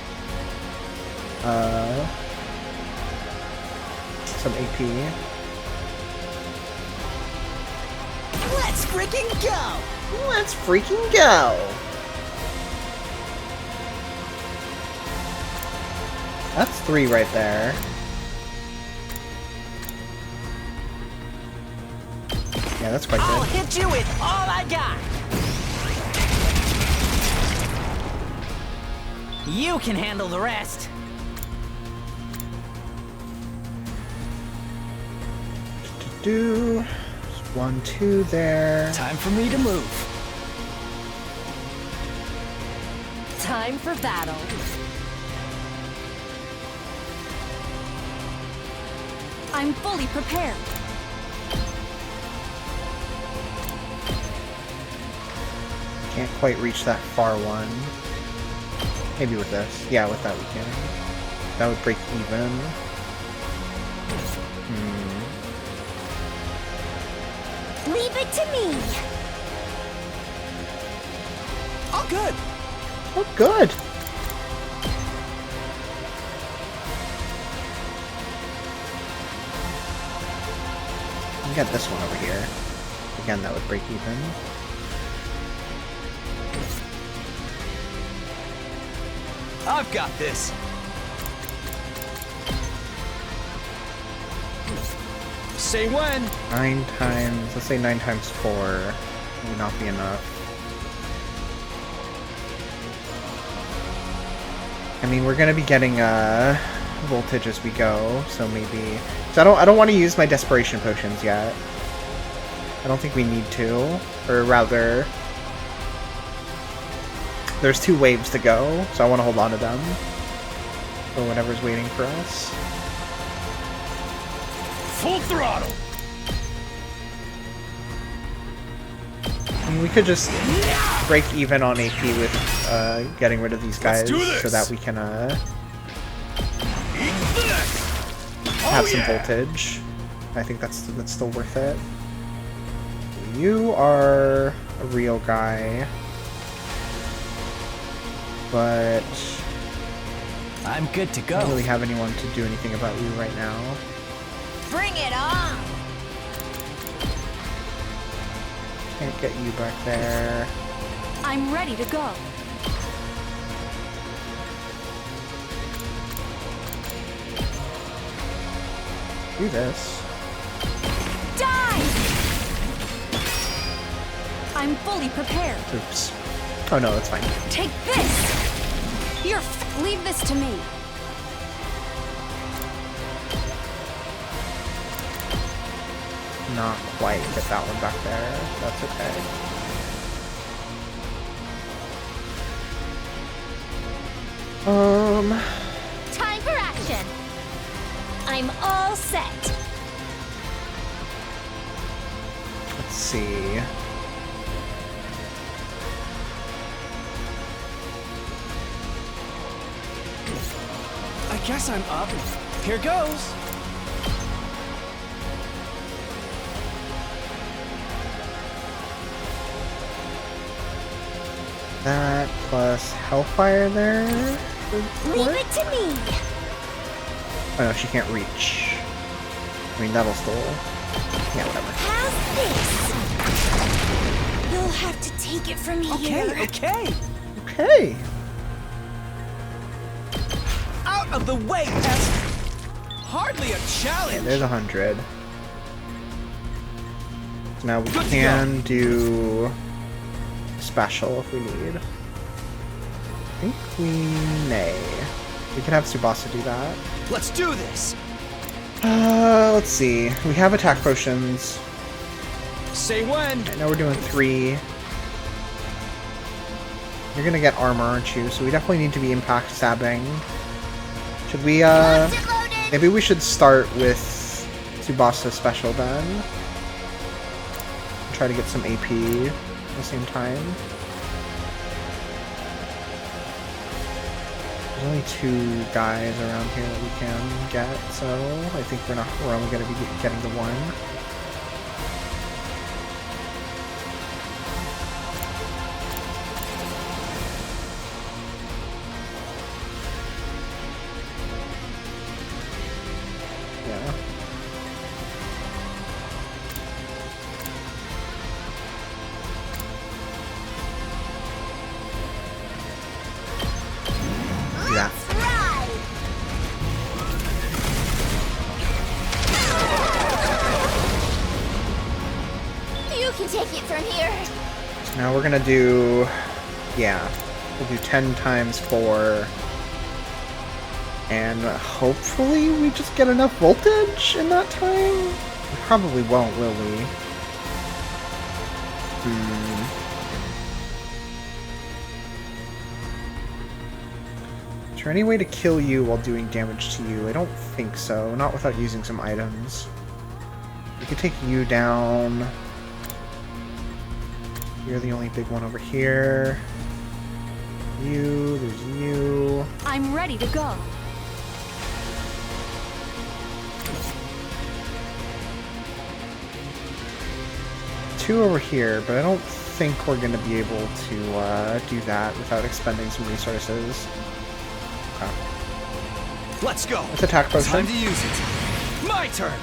AP. Let's freaking go! Let's freaking go! That's 3 right there. Yeah, that's quite I'll good. hit you with all I got. You can handle the rest. Do 1, 2 there. Time for me to move. Time for battle. I'm fully prepared. Can't quite reach that far one. Maybe with this. Yeah, with that we can. That would break even. Leave it to me. Oh, good. Oh, good. We got this one over here. Again, that would break even. I've got this. Say when. 9 times, let's say 9 times 4 would not be enough. I mean, we're gonna be getting voltage as we go, so maybe. So I don't want to use my desperation potions yet. I don't think we need to, or rather, there's 2 waves to go, so I want to hold on to them for whatever's waiting for us. Full throttle. I mean, we could just break even on AP with getting rid of these guys so that we can have some voltage. I think that's still worth it. You are a real guy, but I'm good to go. I don't really have anyone to do anything about you right now. Bring it on! Can't get you back there. I'm ready to go. Do this. Die! I'm fully prepared. Oops. Oh no, that's fine. Take this! Leave this to me. Not quite get that one back there. That's okay. Time for action. I'm all set. Let's see. I guess I'm up. Here goes. That plus Hellfire there. Leave it to me. Oh no, she can't reach. I mean, that'll still... Yeah, whatever. How's this? You'll have to take it from here. Okay. Okay. Out of the way, that's hardly a challenge. Yeah, there's 100. So now we can do special if we need. I think we may. We can have Tsubasa do that. Let's do this. Let's see. We have attack potions. Say when. Right, now we're doing 3. You're gonna get armor, aren't you? So we definitely need to be impact stabbing. Should we, maybe we should start with Tsubasa special then. And try to get some AP at the same time. There's only 2 guys around here that we can get, so I think we're only gonna be getting the 1. Now we're gonna do, yeah, we'll do 10 times 4, and hopefully we just get enough voltage in that time? We probably won't, will we? Is there any way to kill you while doing damage to you? I don't think so, not without using some items. We could take you down. You're the only big one over here. You, there's you. I'm ready to go. Two over here, but I don't think we're going to be able to do that without expending some resources. Okay. Let's go. Let's attack potion. Time to use it. My turn.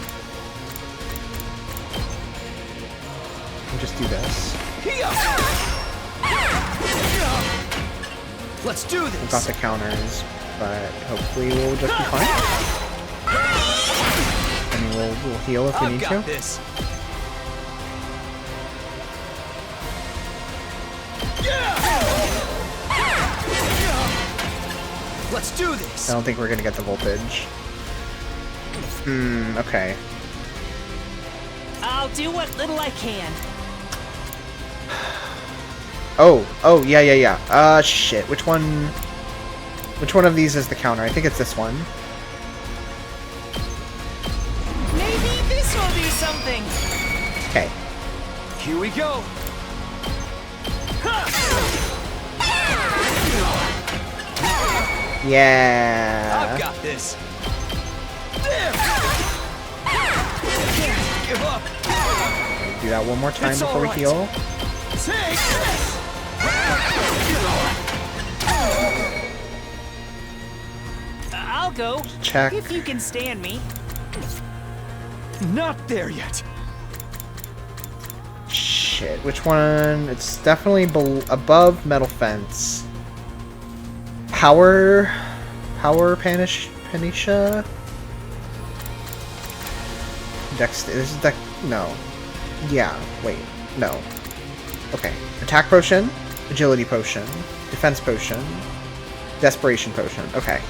And just do this. Let's do this. We've got the counters, but hopefully we'll just be fine. I mean, we'll heal if we need to. This. Let's do this. I don't think we're gonna get the voltage. Okay. I'll do what little I can. Oh, yeah. Shit. Which one of these is the counter? I think it's this one. Maybe Here we go. Yeah. I've got this. Can't give up. Do that one more time It's before we all right. heal. Take this. I'll go. Check. If you can stand me. Not there yet. Shit, which one? It's definitely above metal fence. Power Panisha? This is no. Yeah, wait, no. Okay. Attack potion, agility potion, defense potion, desperation potion. Okay.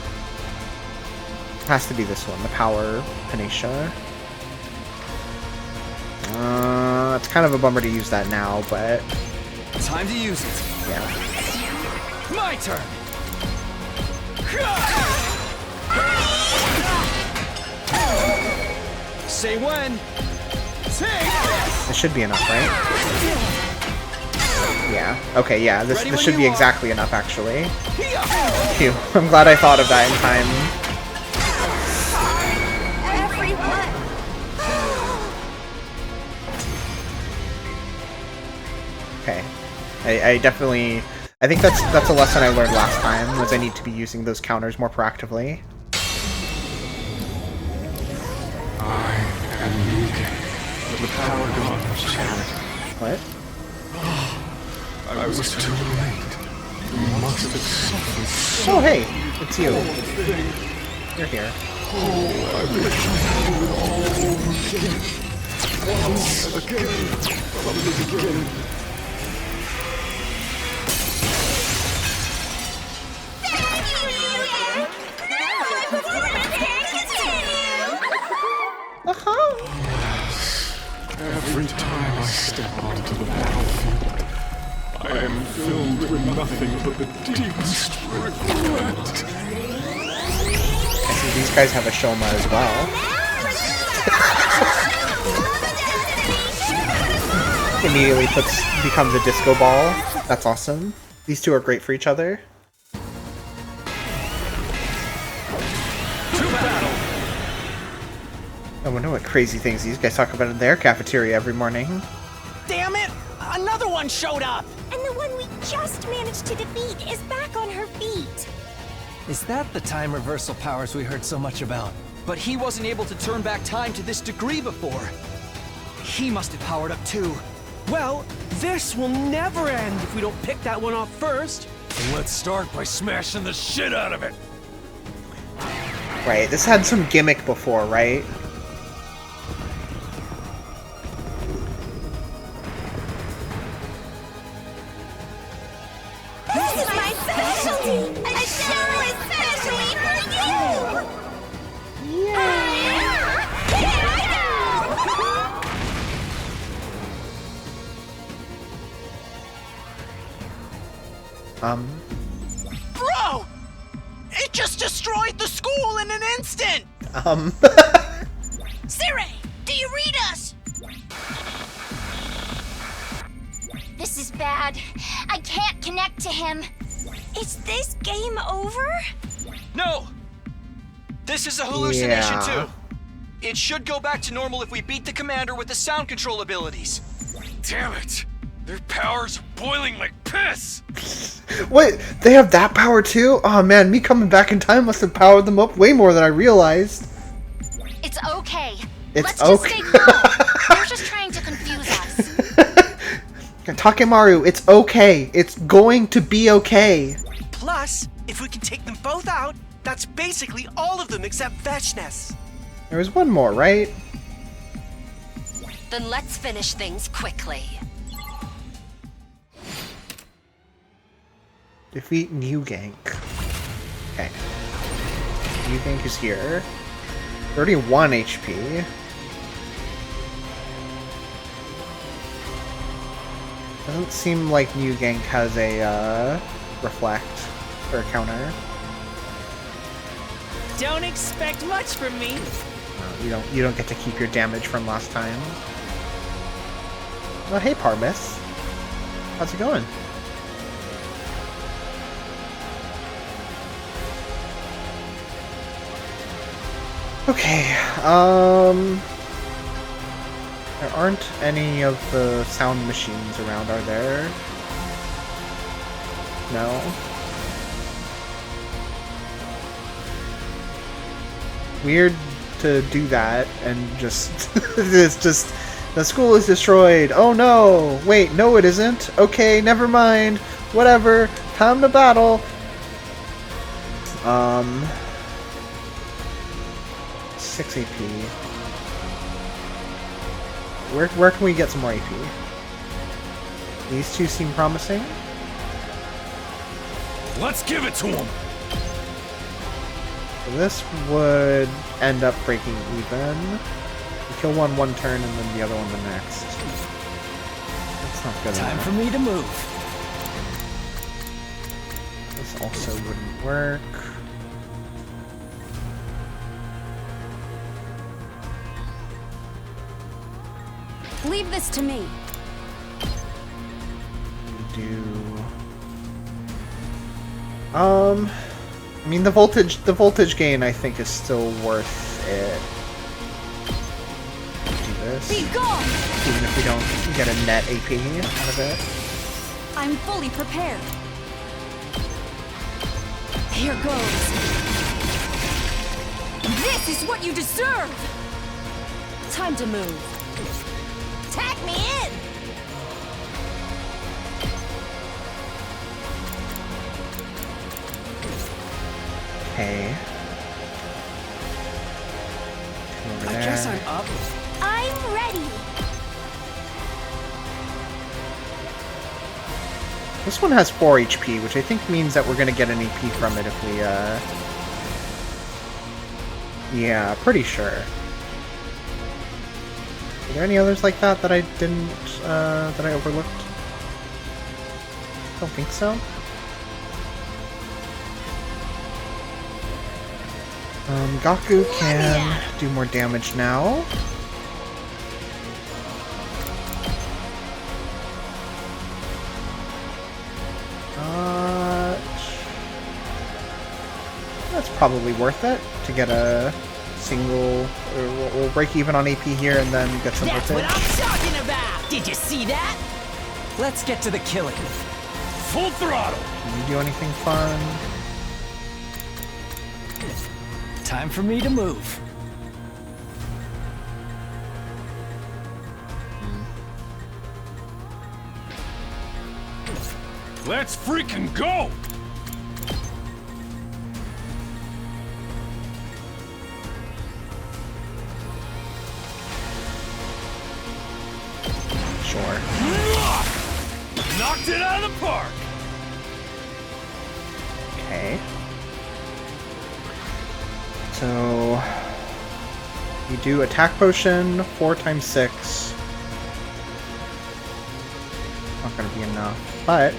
Has to be this one, the power Panisha. It's kind of a bummer to use that now, but Time to use it. yeah. My turn. Say when. Take this. This should be enough, right? Yeah. Okay, yeah, this Ready when should you be are. exactly enough, actually. Phew. I'm glad I thought of that in time. Okay. I definitely... I think that's a lesson I learned last time, was I need to be using those counters more proactively. The power god was challenged. What? I was too late. You must have suffered so Oh, hey! It's you. You're here. Oh, I wish I knew it all again. Once again, from the beginning. Every time I step onto the battlefield, I am filled with nothing but the deepest regret. I see these guys have a Shoma as well. Immediately becomes a disco ball. That's awesome. These two are great for each other. I wonder what crazy things these guys talk about in their cafeteria every morning. Damn it! Another one showed up! And the one we just managed to defeat is back on her feet. Is that the time reversal powers we heard so much about? But he wasn't able to turn back time to this degree before. He must have powered up too. Well, this will never end if we don't pick that one off first. And let's start by smashing the shit out of it. Right, this had some gimmick before, right? This is my specialty! A show especially for you! Here I go! Bro! It just destroyed the school in an instant! Sire, do you read us? This is bad. I can't connect to him. Is this game over? No! This is a hallucination Yeah. too. It should go back to normal if we beat the commander with the sound control abilities. Damn it! Their powers are boiling like piss! Wait, they have that power too? Oh man, me coming back in time must have powered them up way more than I realized. It's okay. It's Let's okay. just stay calm. You're just trying to confuse us. Takemaru, it's okay. It's going to be okay. Plus, if we can take them both out, that's basically all of them except Veshnes. There was one more, right? Then let's finish things quickly. Defeat New Gank. Okay. New Gank is here. 31 HP. Doesn't seem like New Gank has a reflect or counter. Don't expect much from me. You don't get to keep your damage from last time. Oh, hey, Parmis. How's it going? Okay, there aren't any of the sound machines around, are there? No? Weird to do that and just... it's just... The school is destroyed! Oh no! Wait, no it isn't! Okay, never mind! Whatever! Time to battle! 6 AP. Where can we get some more AP? These two seem promising. Let's give it to him! So this would end up breaking even. You kill one turn and then the other one the next. That's not good enough. Time for me to move. This also wouldn't work. Leave this to me. I mean the voltage gain I think is still worth it. Do this. Be gone! Even if we don't get a net AP out of it. I'm fully prepared. Here goes. This is what you deserve! Time to move. Tag me in! Okay. I guess I'm up. I'm ready. This one has 4 HP, which I think means that we're gonna get an EP from it if we, Yeah, pretty sure. Are there any others like that that I didn't, that I overlooked? Don't think so. Gaku can do more damage now. That's probably worth it to get a single. We'll break even on AP here and then get some That's voltage. what I'm talking about! Did you see that? Let's get to the killing. Full throttle! Can you do anything fun? Time for me to move. Let's freaking go! Sure. Knocked it out of the park! Okay. So you do attack potion 4 times 6. Not gonna be enough, but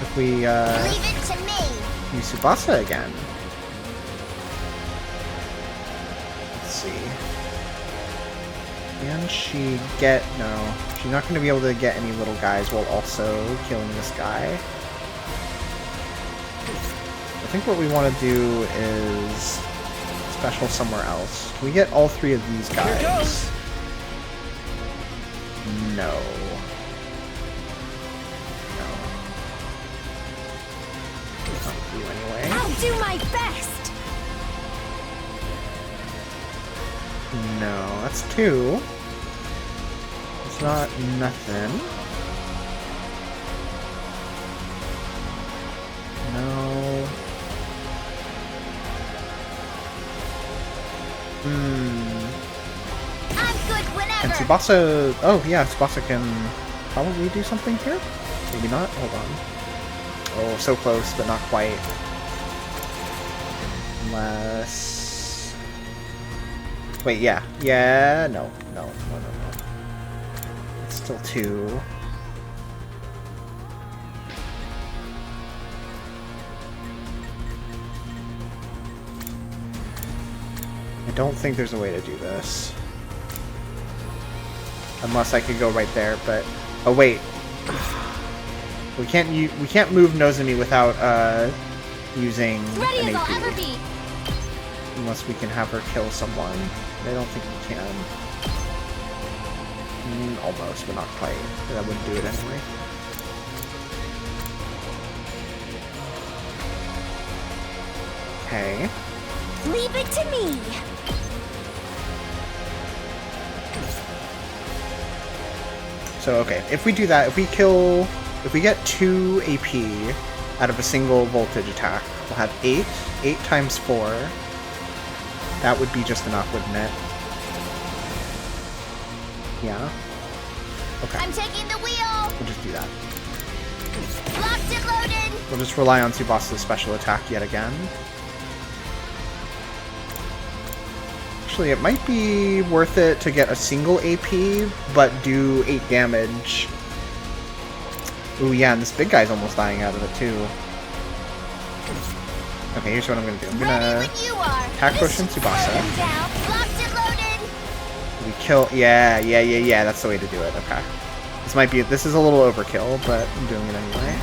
if we Leave it to me. use Tsubasa again. Let's see. Can she get... No. She's not going to be able to get any little guys while also killing this guy. I think what we want to do is special somewhere else. Can we get all 3 of these guys? Here goes. No. Not you anyway. I'll do my best! No, that's 2. It's not nothing. No. I'm good And whenever. Tsubasa... Oh, yeah, Tsubasa can probably do something here? Maybe not? Hold on. Oh, so close, but not quite. Unless... Wait, yeah. Yeah, no. No. It's still 2. I don't think there's a way to do this. Unless I could go right there, but oh wait, we can't move Nozomi without using Ready an as I'll AP. ever be. Unless we can have her kill someone. I don't think we can. Almost, but not quite. That wouldn't do it anyway. Okay. Leave it to me. So, okay, if we do that, if we get 2 AP out of a single voltage attack, we'll have 8. 8 times 4. That would be just enough, wouldn't it? Yeah. Okay. I'm taking the wheel. We'll just do that. Locked and loaded. We'll just rely on Tsubasa's special attack yet again. Actually, it might be worth it to get a single AP, but do 8 damage. Ooh, yeah, and this big guy's almost dying out of it, too. Okay, here's what I'm gonna do. I'm gonna attack potion Tsubasa. We kill. Yeah, that's the way to do it. Okay. This is a little overkill, but I'm doing it anyway.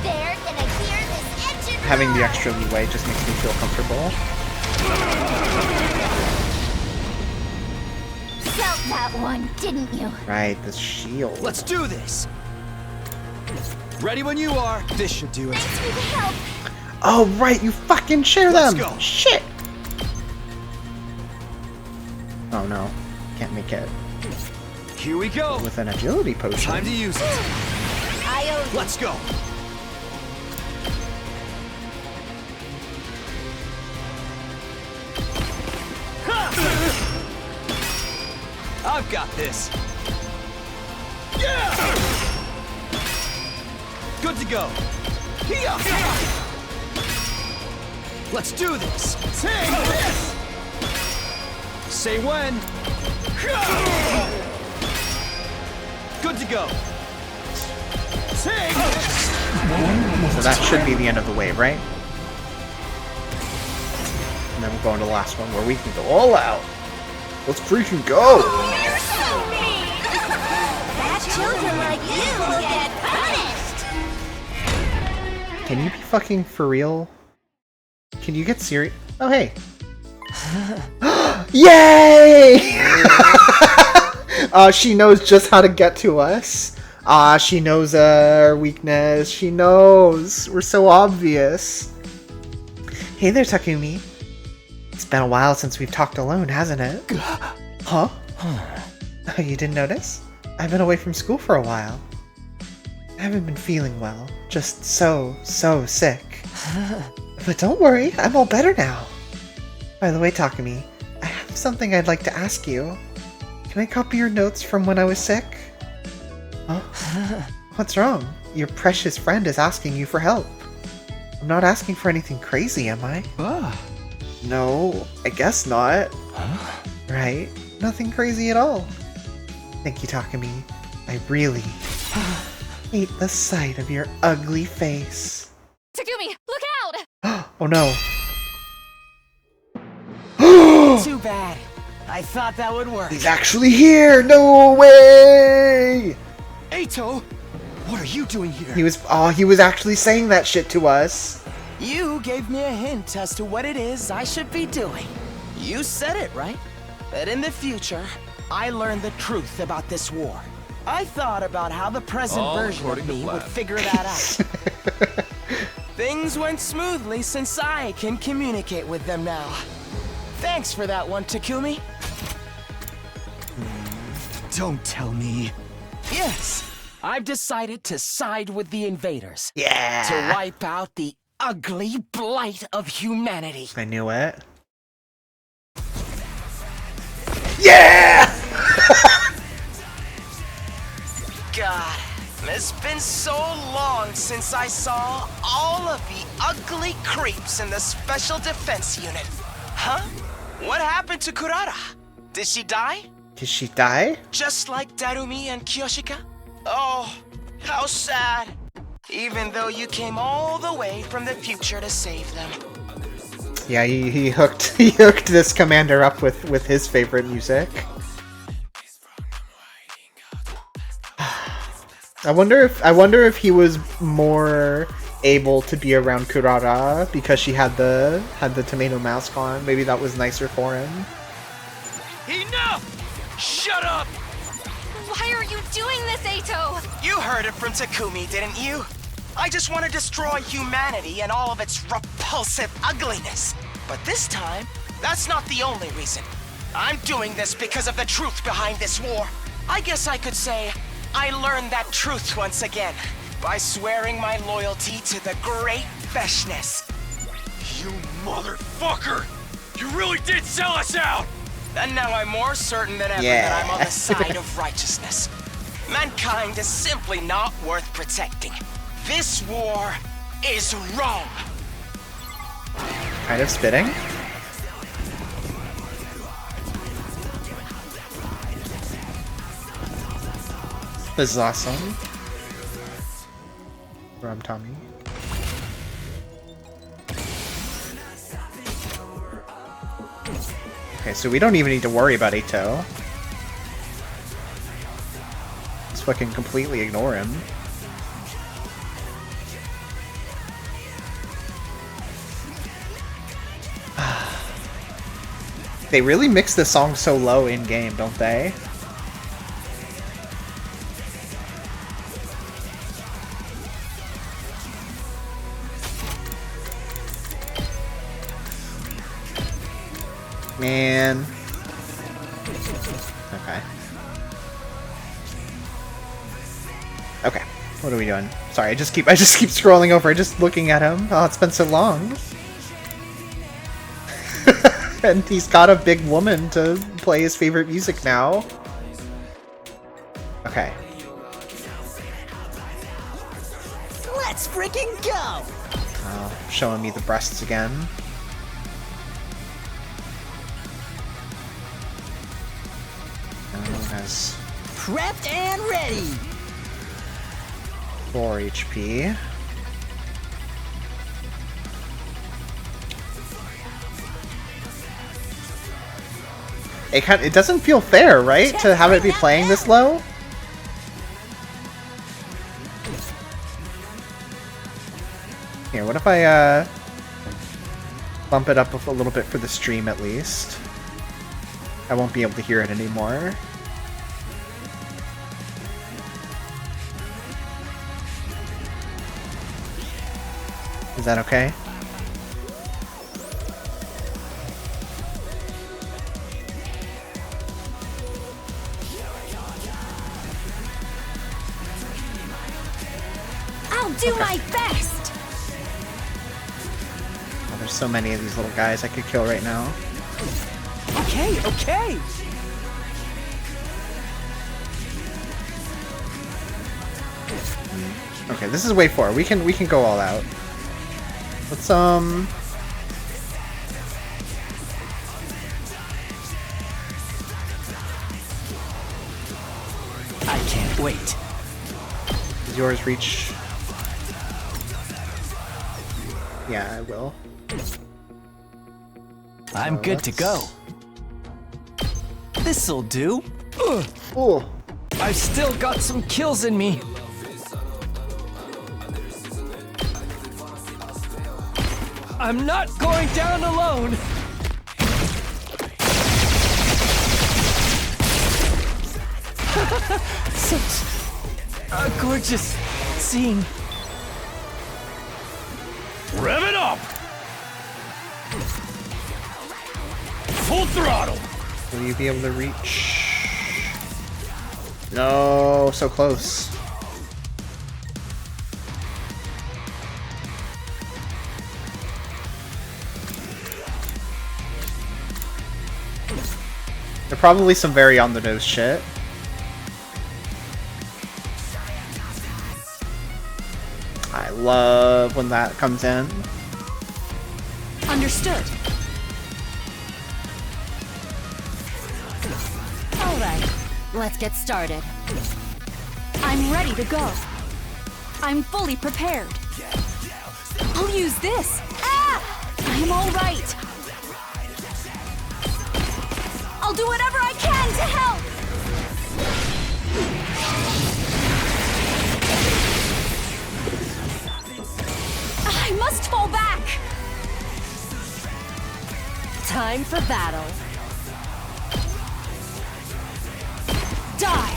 They're gonna hear this engine Having the roar. extra leeway just makes me feel comfortable. Felt that one, didn't you? Right, this shield. Let's do this! Ready when you are. This should do it. Thanks for the help. Oh, right, you fucking share them! Let's go. Shit! Oh no, can't make it. Here we go. With an agility potion. Time to use it. Let's go. I've got this. Yeah! Good to go. Here. Let's do this. Take this. Say when. Good to go. Take this. So that should be the end of the wave, right? And then we'll go into the last one where we can go all out. Let's freaking go! You're so mean. Bad children like you will get punished. Can you be fucking for real? Can you get serious? Oh, hey. Yay! She knows just how to get to us. She knows our weakness. She knows. We're so obvious. Hey there, Takumi. It's been a while since we've talked alone, hasn't it? Huh? Oh, you didn't notice? I've been away from school for a while. I haven't been feeling well. Just so sick. But don't worry, I'm all better now. By the way, Takumi, I have something I'd like to ask you. Can I copy your notes from when I was sick? Huh? What's wrong? Your precious friend is asking you for help. I'm not asking for anything crazy, am I? No, I guess not. Right? Nothing crazy at all. Thank you, Takumi. I really hate the sight of your ugly face. Takumi, look out! Oh no. Too bad. I thought that would work. He's actually here! No way! Eito, what are you doing here? He was actually saying that shit to us. You gave me a hint as to what it is I should be doing. You said it, right? That in the future, I learned the truth about this war. I thought about how the present All version of according to me would plan. figure that out. Things went smoothly since I can communicate with them now. Thanks for that one, Takumi. Don't tell me. Yes, I've decided to side with the invaders. Yeah. To wipe out the ugly blight of humanity. I knew it. Yeah! God, it's been so long since I saw all of the ugly creeps in the Special Defense Unit. Huh? What happened to Kurara? Did she die? Did she die? Just like Darumi and Kiyoshika? Oh, how sad. Even though you came all the way from the future to save them. Yeah, he hooked this commander up with his favorite music. I wonder if he was more able to be around Kurara because she had the tomato mask on. Maybe that was nicer for him. Enough! Shut up! Why are you doing this, Ato? You heard it from Takumi, didn't you? I just want to destroy humanity and all of its repulsive ugliness. But this time, that's not the only reason. I'm doing this because of the truth behind this war. I guess I could say I learned that truth once again by swearing my loyalty to the great Veshness. You motherfucker! You really did sell us out! And now I'm more certain than ever that I'm on the side of righteousness. Mankind is simply not worth protecting. This war is wrong. Kind of spitting. This is awesome. From Tommy. Okay, so we don't even need to worry about Ato. Just fucking completely ignore him. They really mix the song so low in-game, don't they? Man. Okay. Okay. What are we doing? Sorry, I just keep scrolling over, just looking at him. Oh, it's been so long. And he's got a big woman to play his favorite music now. Okay. Let's freaking go! Oh, showing me the breasts again. Has prepped and ready. 4 HP. It doesn't feel fair, right? To have it be playing this low? Here, what if I bump it up a little bit for the stream at least? I won't be able to hear it anymore. Is that okay? I'll do my best! Oh, there's so many of these little guys I could kill right now. Okay, okay! Okay, this is wave 4. We can go all out. Let's I can't wait. Does yours reach? Yeah, I will. I'm good to go. This'll do. Oh, I've still got some kills in me. I'm not going down alone. Such a gorgeous scene. Rev it up! Full throttle! will you be able to reach? No, so close. There are probably some very on-the-nose shit. I love when that comes in. Understood. All right, let's get started. I'm ready to go. I'm fully prepared. I'll use this. Ah! I'm all right. I'll do whatever I can to help. I must fall back! Time for battle. Die!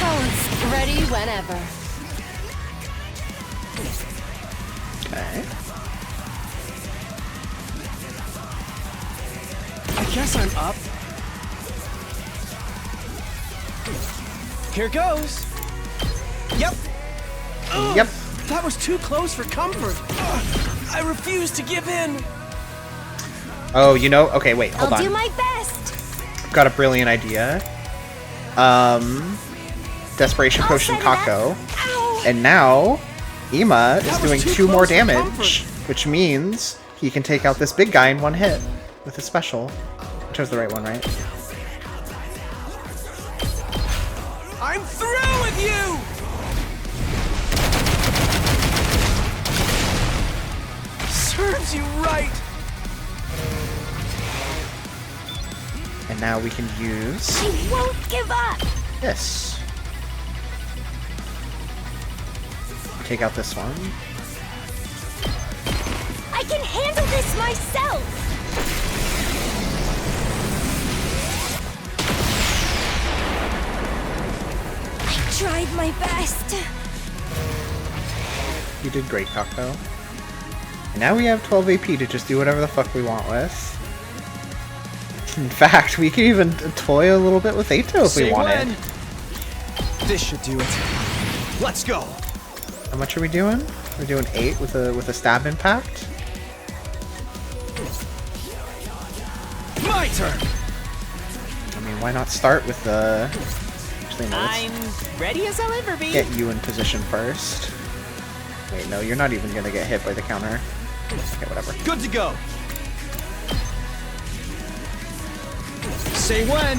Balance ready whenever. Okay. I guess I'm up. Here goes. Yep. Ugh, Yep. That was too close for comfort. Ugh, I refuse to give in. Oh, you know? Okay, wait, hold I'll on. do my best. I've got a brilliant idea. Desperation Potion Kako. And now, Ima is doing 2 more damage, which means he can take out this big guy in 1 hit with his special. Chose the right one, right? I'm through with you! Serves you right! And now we can use I won't give up! this. Take out this one. I can handle this myself! I tried my best. You did great, Kako. And now we have 12 AP to just do whatever the fuck we want with. In fact, we could even toy a little bit with Ato if we wanted. This should do it. Let's go. How much are we doing? We're doing 8 with a stab impact. My turn. I mean, why not start with the? Actually, no, let's I'm ready as I'll ever be. get you in position first. Wait, no, you're not even gonna get hit by the counter. Okay, whatever. Good to go. Say when.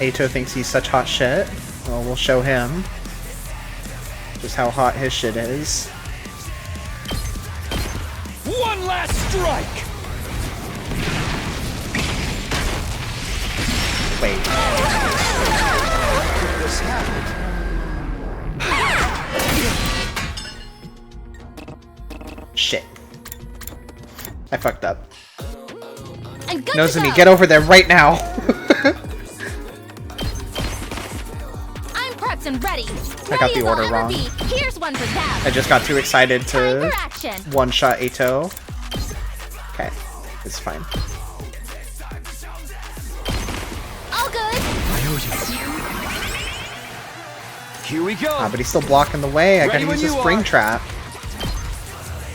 Ato thinks he's such hot shit. Well, we'll show him just how hot his shit is. One last strike. Wait. Did this happen? Shit. I fucked up. I'm good Nozomi, get over there right now! I'm prepped and ready. I got the order wrong. Here's one for Tab. I just got too excited Time to for action. one-shot Ato. Okay, it's fine. All good. Here we go. Ah, but he's still blocking the way. I Ready gotta when use a you spring are. trap.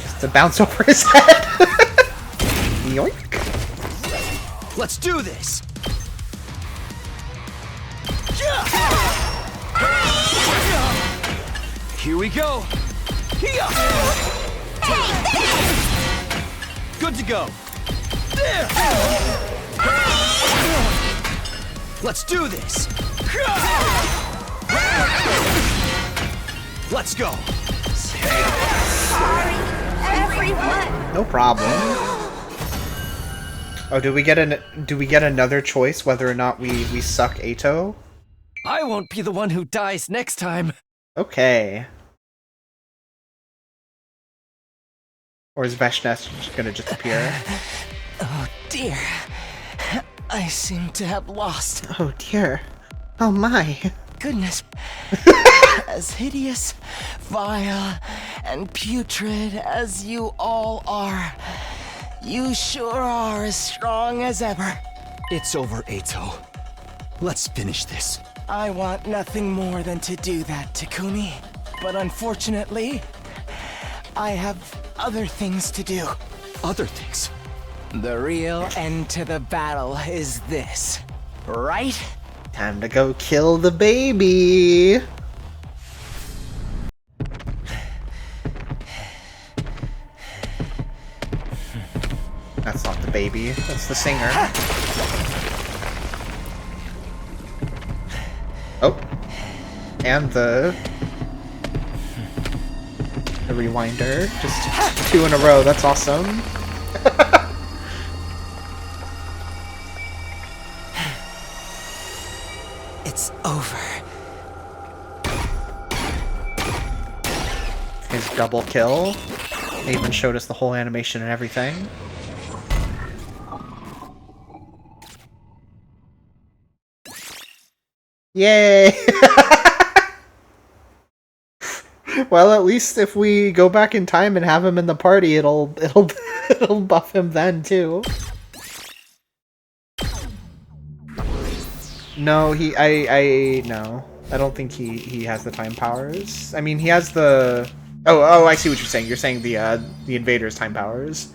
Just to bounce over his head. Yoink. Let's do this. Here we go. Good to go. Let's do this. Let's go. Sorry, everyone. No problem. Oh, do we get another choice whether or not we suck Ato? I won't be the one who dies next time. Okay. Or is Vashnes just gonna just appear? Oh dear. I seem to have lost. Oh dear. Oh my. Goodness. As hideous, vile, and putrid as you all are, you sure are as strong as ever. It's over, Ato. Let's finish this. I want nothing more than to do that, Takumi. But unfortunately, I have other things to do. Other things? The real end to the battle is this, right? Time to go kill the baby. That's not the baby, that's the singer. Oh. And the rewinder. Just 2 in a row, that's awesome. It's over. his double kill. They even showed us the whole animation and everything. Yay! Well, at least if we go back in time and have him in the party, it'll buff him then too. No, no. I don't think he has the time powers. I mean, he has the... Oh, I see what you're saying. You're saying the Invader's time powers.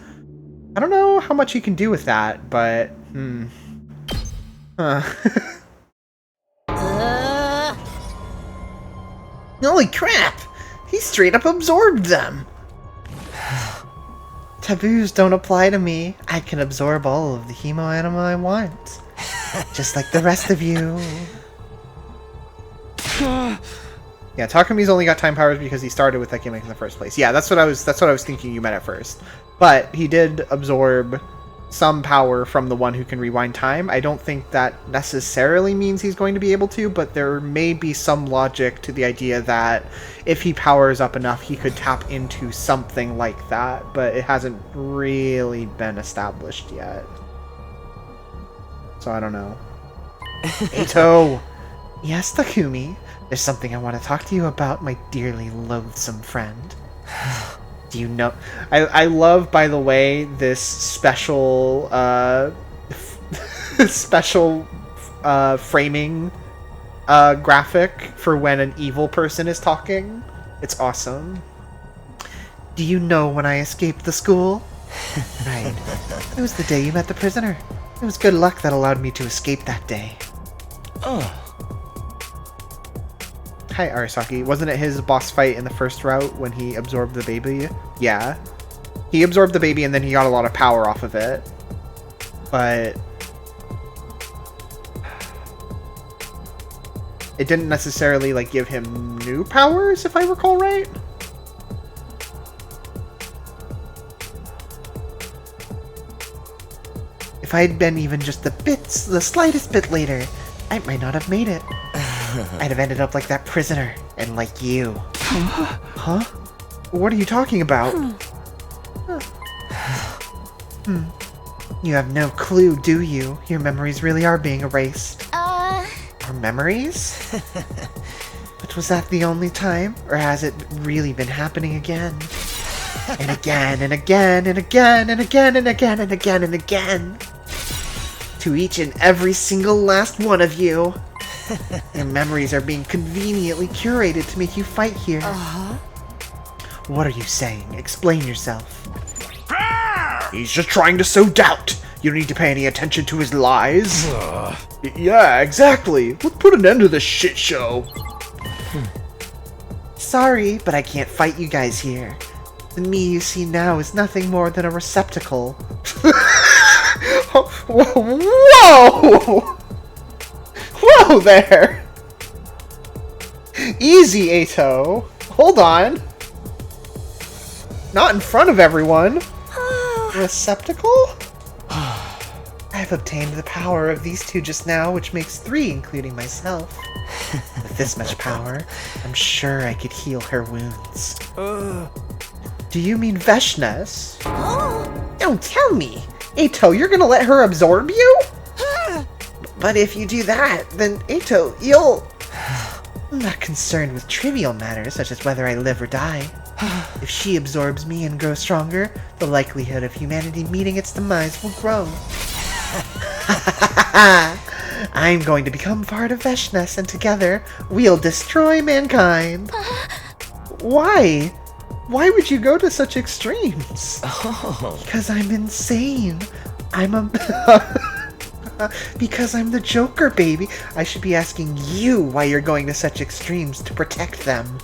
I don't know how much he can do with that, but... Huh. Holy crap! He straight up absorbed them! Taboos don't apply to me. I can absorb all of the hemo anima I want. Just like the rest of you. Yeah, Takumi's only got time powers because he started with that gimmick in the first place. Yeah, that's what I was thinking you meant at first. But he did absorb some power from the one who can rewind time. I don't think that necessarily means he's going to be able to, but there may be some logic to the idea that if he powers up enough, he could tap into something like that, but it hasn't really been established yet. So I don't know. Eito! Yes, Takumi? There's something I want to talk to you about, my dearly loathsome friend. Do you know... I love, by the way, this special, framing, graphic for when an evil person is talking. It's awesome. Do you know when I escaped the school? Right. It was the day you met the prisoner. It was good luck that allowed me to escape that day. Oh. Hi, Arasaki. Wasn't it his boss fight in the first route when he absorbed the baby? Yeah. He absorbed the baby and then he got a lot of power off of it. But... it didn't necessarily, like, give him new powers, if I recall right? If I'd been even just the slightest bit later, I might not have made it. I'd have ended up like that prisoner, and like you. Huh? What are you talking about? You have no clue, do you? Your memories really are being erased. Our memories? But was that the only time? Or has it really been happening again? And again, and again, and again, and again, and again, and again, and again. To each and every single last one of you. Your memories are being conveniently curated to make you fight here. What are you saying? Explain yourself. He's just trying to sow doubt. You don't need to pay any attention to his lies. Yeah, exactly. Let's put an end to this shit show. Sorry, but I can't fight you guys here. The me you see now is nothing more than a receptacle. Whoa! Whoa there! Easy, Eito. Hold on. Not in front of everyone. Receptacle? I've obtained the power of these two just now, which makes 3, including myself. With this much power, I'm sure I could heal her wounds. Do you mean Veshnes? Don't tell me! Eito, you're gonna let her absorb you? But if you do that, then Eito, you'll... I'm not concerned with trivial matters such as whether I live or die. If she absorbs me and grows stronger, the likelihood of humanity meeting its demise will grow. I'm going to become part of Veshnes, and together, we'll destroy mankind. Why? Why would you go to such extremes? Because I'm insane. Because I'm the Joker, baby. I should be asking you why you're going to such extremes to protect them.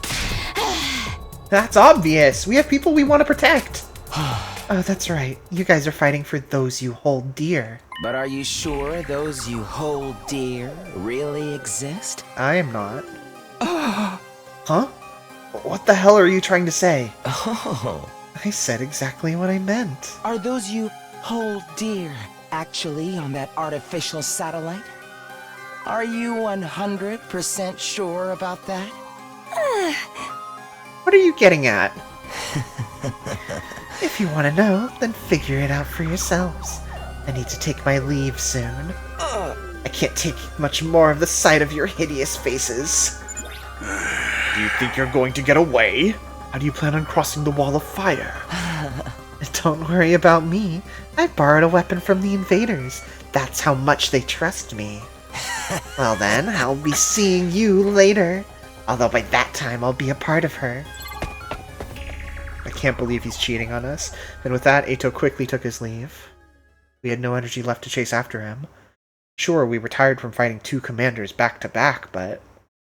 That's obvious. We have people we want to protect. Oh, that's right. You guys are fighting for those you hold dear. But are you sure those you hold dear really exist? I am not. Huh? What the hell are you trying to say? I said exactly what I meant. Are those you hold dear actually on that artificial satellite? Are you 100% sure about that? What What are you getting at? If you want to know, then figure it out for yourselves. I need to take my leave soon. I can't take much more of the sight of your hideous faces. Do you think you're going to get away? How do you plan on crossing the wall of fire? Don't worry about me. I borrowed a weapon from the invaders. That's how much they trust me. Well then, I'll be seeing you later. Although by that time, I'll be a part of her. I can't believe he's cheating on us. And with that, Eito quickly took his leave. We had no energy left to chase after him. Sure, we were tired from fighting 2 commanders back to back, but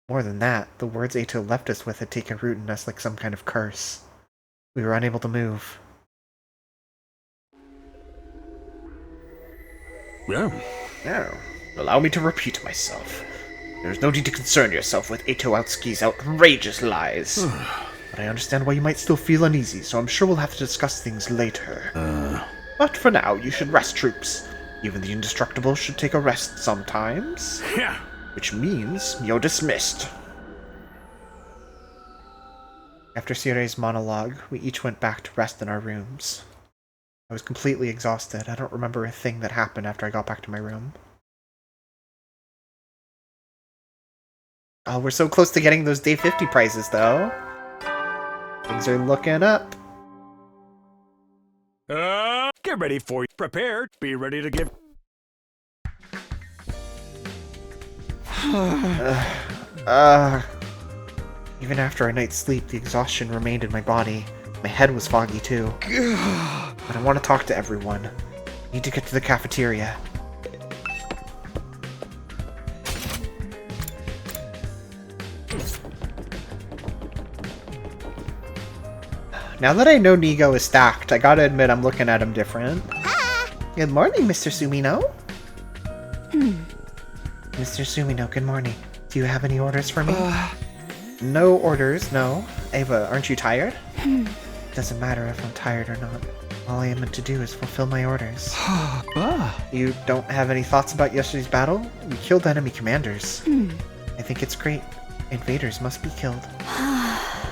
more than that, the words Eito left us with had taken root in us like some kind of curse. We were unable to move. Now, allow me to repeat myself. There's no need to concern yourself with Eito Aotsuki's outrageous lies. But I understand why you might still feel uneasy, so I'm sure we'll have to discuss things later. But for now, you should rest, troops. Even the indestructible should take a rest sometimes. Yeah. Which means you're dismissed. After Sire's monologue, we each went back to rest in our rooms. I was completely exhausted. I don't remember a thing that happened after I got back to my room. Oh, we're so close to getting those Day 50 prizes, though. Things are looking up. Get ready for you. Prepared. Be ready to give. Even after a night's sleep, the exhaustion remained in my body. My head was foggy too. But I want to talk to everyone. I need to get to the cafeteria. Now that I know Nigo is stacked, I gotta admit I'm looking at him different. Good morning, Mr. Sumino. Mr. Sumino, good morning. Do you have any orders for me? No orders, no. Ava, aren't you tired? Doesn't matter if I'm tired or not. All I am meant to do is fulfill my orders. You don't have any thoughts about yesterday's battle? We killed enemy commanders. I think it's great. Invaders must be killed.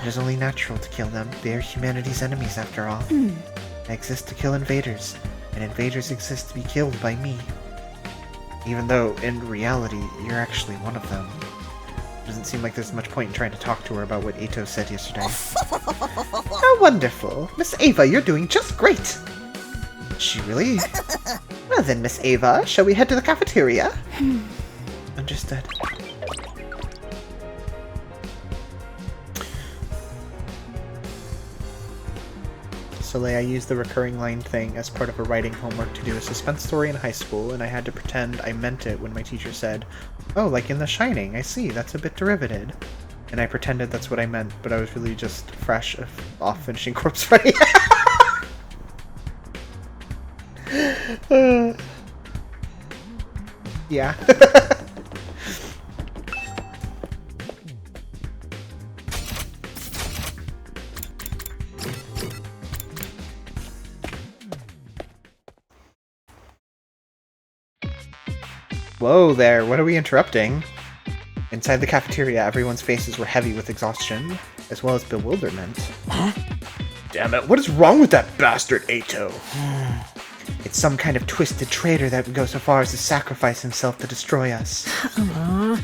It is only natural to kill them. They are humanity's enemies, after all. I exist to kill invaders, and invaders exist to be killed by me. Even though, in reality, you're actually one of them. Doesn't seem like there's much point in trying to talk to her about what Eito said yesterday. How wonderful! Miss Ava, you're doing just great! Is she really? Well then, Miss Ava, shall we head to the cafeteria? Understood. I used the recurring line thing as part of a writing homework to do a suspense story in high school, and I had to pretend I meant it when my teacher said, "Oh, like in The Shining, I see, that's a bit derivative." And I pretended that's what I meant, but I was really just fresh off finishing Corpse Party. Yeah. Whoa there, what are we interrupting? Inside the cafeteria, everyone's faces were heavy with exhaustion, as well as bewilderment. Huh? Damn it, what is wrong with that bastard Eito? It's some kind of twisted traitor that would go so far as to sacrifice himself to destroy us.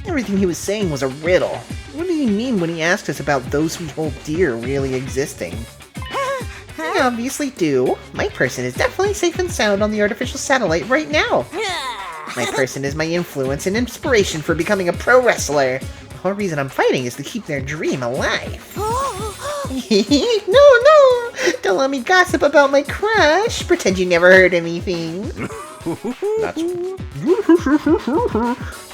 Everything he was saying was a riddle. What did he mean when he asked us about those we hold dear really existing? I obviously do. My person is definitely safe and sound on the artificial satellite right now. My person is my influence and inspiration for becoming a pro wrestler. The whole reason I'm fighting is to keep their dream alive. No! Don't let me gossip about my crush. Pretend you never heard anything.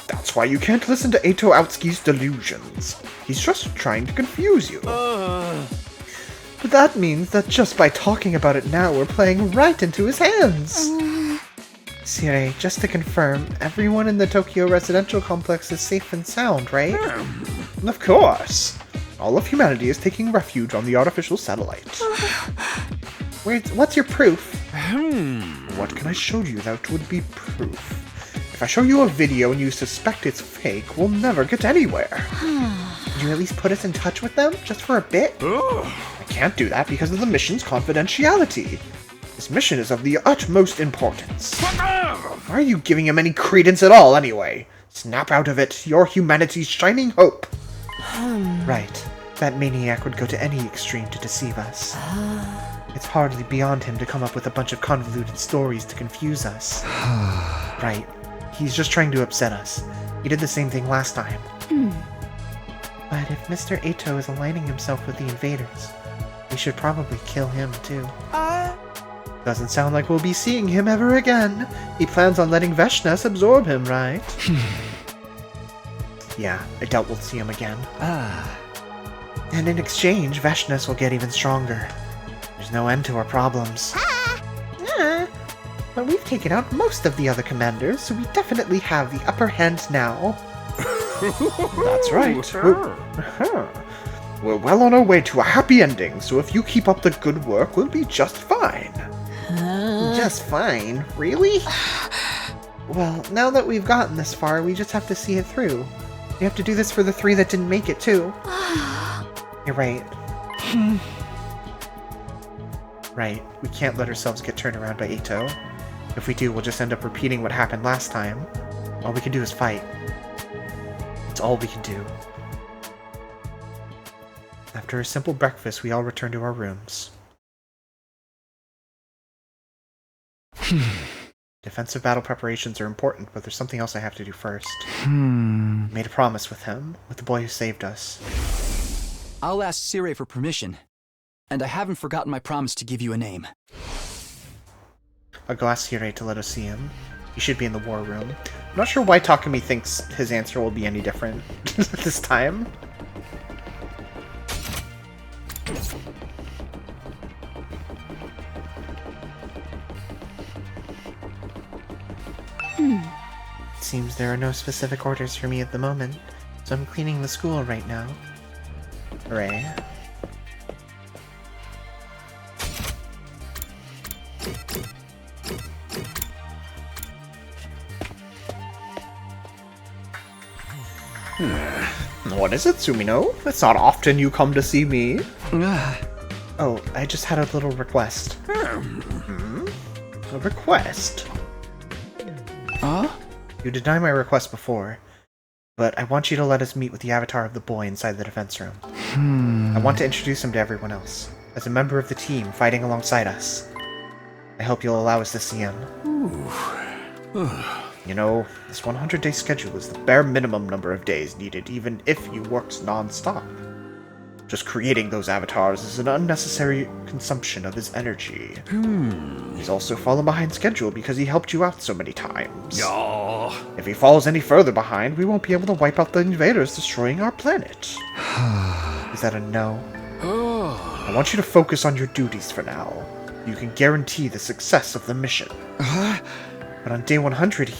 That's why you can't listen to Eito Aotsuki's delusions. He's just trying to confuse you. But that means that just by talking about it now, we're playing right into his hands. Sire, just to confirm, everyone in the Tokyo residential complex is safe and sound, right? Of course. All of humanity is taking refuge on the artificial satellite. What's your proof? What can I show you that would be proof? If I show you a video and you suspect it's fake, we'll never get anywhere. You you at least put us in touch with them, just for a bit? I can't do that because of the mission's confidentiality. This mission is of the utmost importance. Why are you giving him any credence at all, anyway? Snap out of it. You're humanity's shining hope. Right. That maniac would go to any extreme to deceive us. It's hardly beyond him to come up with a bunch of convoluted stories to confuse us. Right. He's just trying to upset us. He did the same thing last time. But if Mr. Eto is aligning himself with the invaders, we should probably kill him too. Doesn't sound like we'll be seeing him ever again. He plans on letting Veshnes absorb him, right? Yeah, I doubt we'll see him again. And in exchange, Veshnes will get even stronger. There's no end to our problems. But we've taken out most of the other commanders, so we definitely have the upper hand now. That's right. We're well on our way to a happy ending, so if you keep up the good work, we'll be just fine. Just fine? Really? Well, now that we've gotten this far, we just have to see it through. We have to do this for the 3 that didn't make it, too. You're right. Right, we can't let ourselves get turned around by Eto. If we do, we'll just end up repeating what happened last time. All we can do is fight. It's all we can do. After a simple breakfast, we all return to our rooms. Defensive battle preparations are important, but there's something else I have to do first. I made a promise with him, with the boy who saved us. I'll ask Sire for permission. And I haven't forgotten my promise to give you a name. I'll go ask Sire to let us see him. He should be in the war room. I'm not sure why Takumi thinks his answer will be any different this time. Seems there are no specific orders for me at the moment, so I'm cleaning the school right now. Hooray. What is it, Sumino? It's not often you come to see me. Oh, I just had a little request. A request? Huh? You denied my request before, but I want you to let us meet with the avatar of the boy inside the defense room. I want to introduce him to everyone else, as a member of the team fighting alongside us. I hope you'll allow us to see him. You know, this 100-day schedule is the bare minimum number of days needed, even if you worked non-stop. Just creating those avatars is an unnecessary consumption of his energy. He's also fallen behind schedule because he helped you out so many times. If he falls any further behind, we won't be able to wipe out the invaders destroying our planet. Is that a no? I want you to focus on your duties for now. You can guarantee the success of the mission. But on day 100,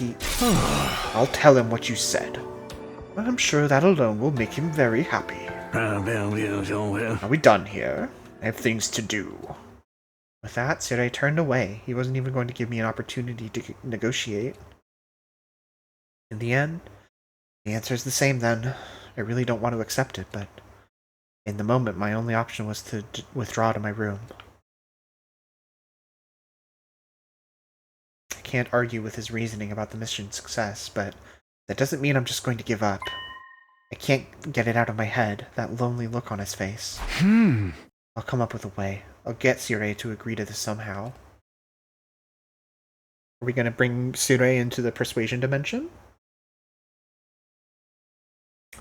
I'll tell him what you said. I'm sure that alone will make him very happy. Are we done here? I have things to do. With that, Sire turned away. He wasn't even going to give me an opportunity to negotiate. In the end, the answer is the same then. I really don't want to accept it, but in the moment, my only option was to withdraw to my room. I can't argue with his reasoning about the mission's success, but that doesn't mean I'm just going to give up. I can't get it out of my head, that lonely look on his face. I'll come up with a way. I'll get Sire to agree to this somehow. Are we going to bring Sire into the persuasion dimension?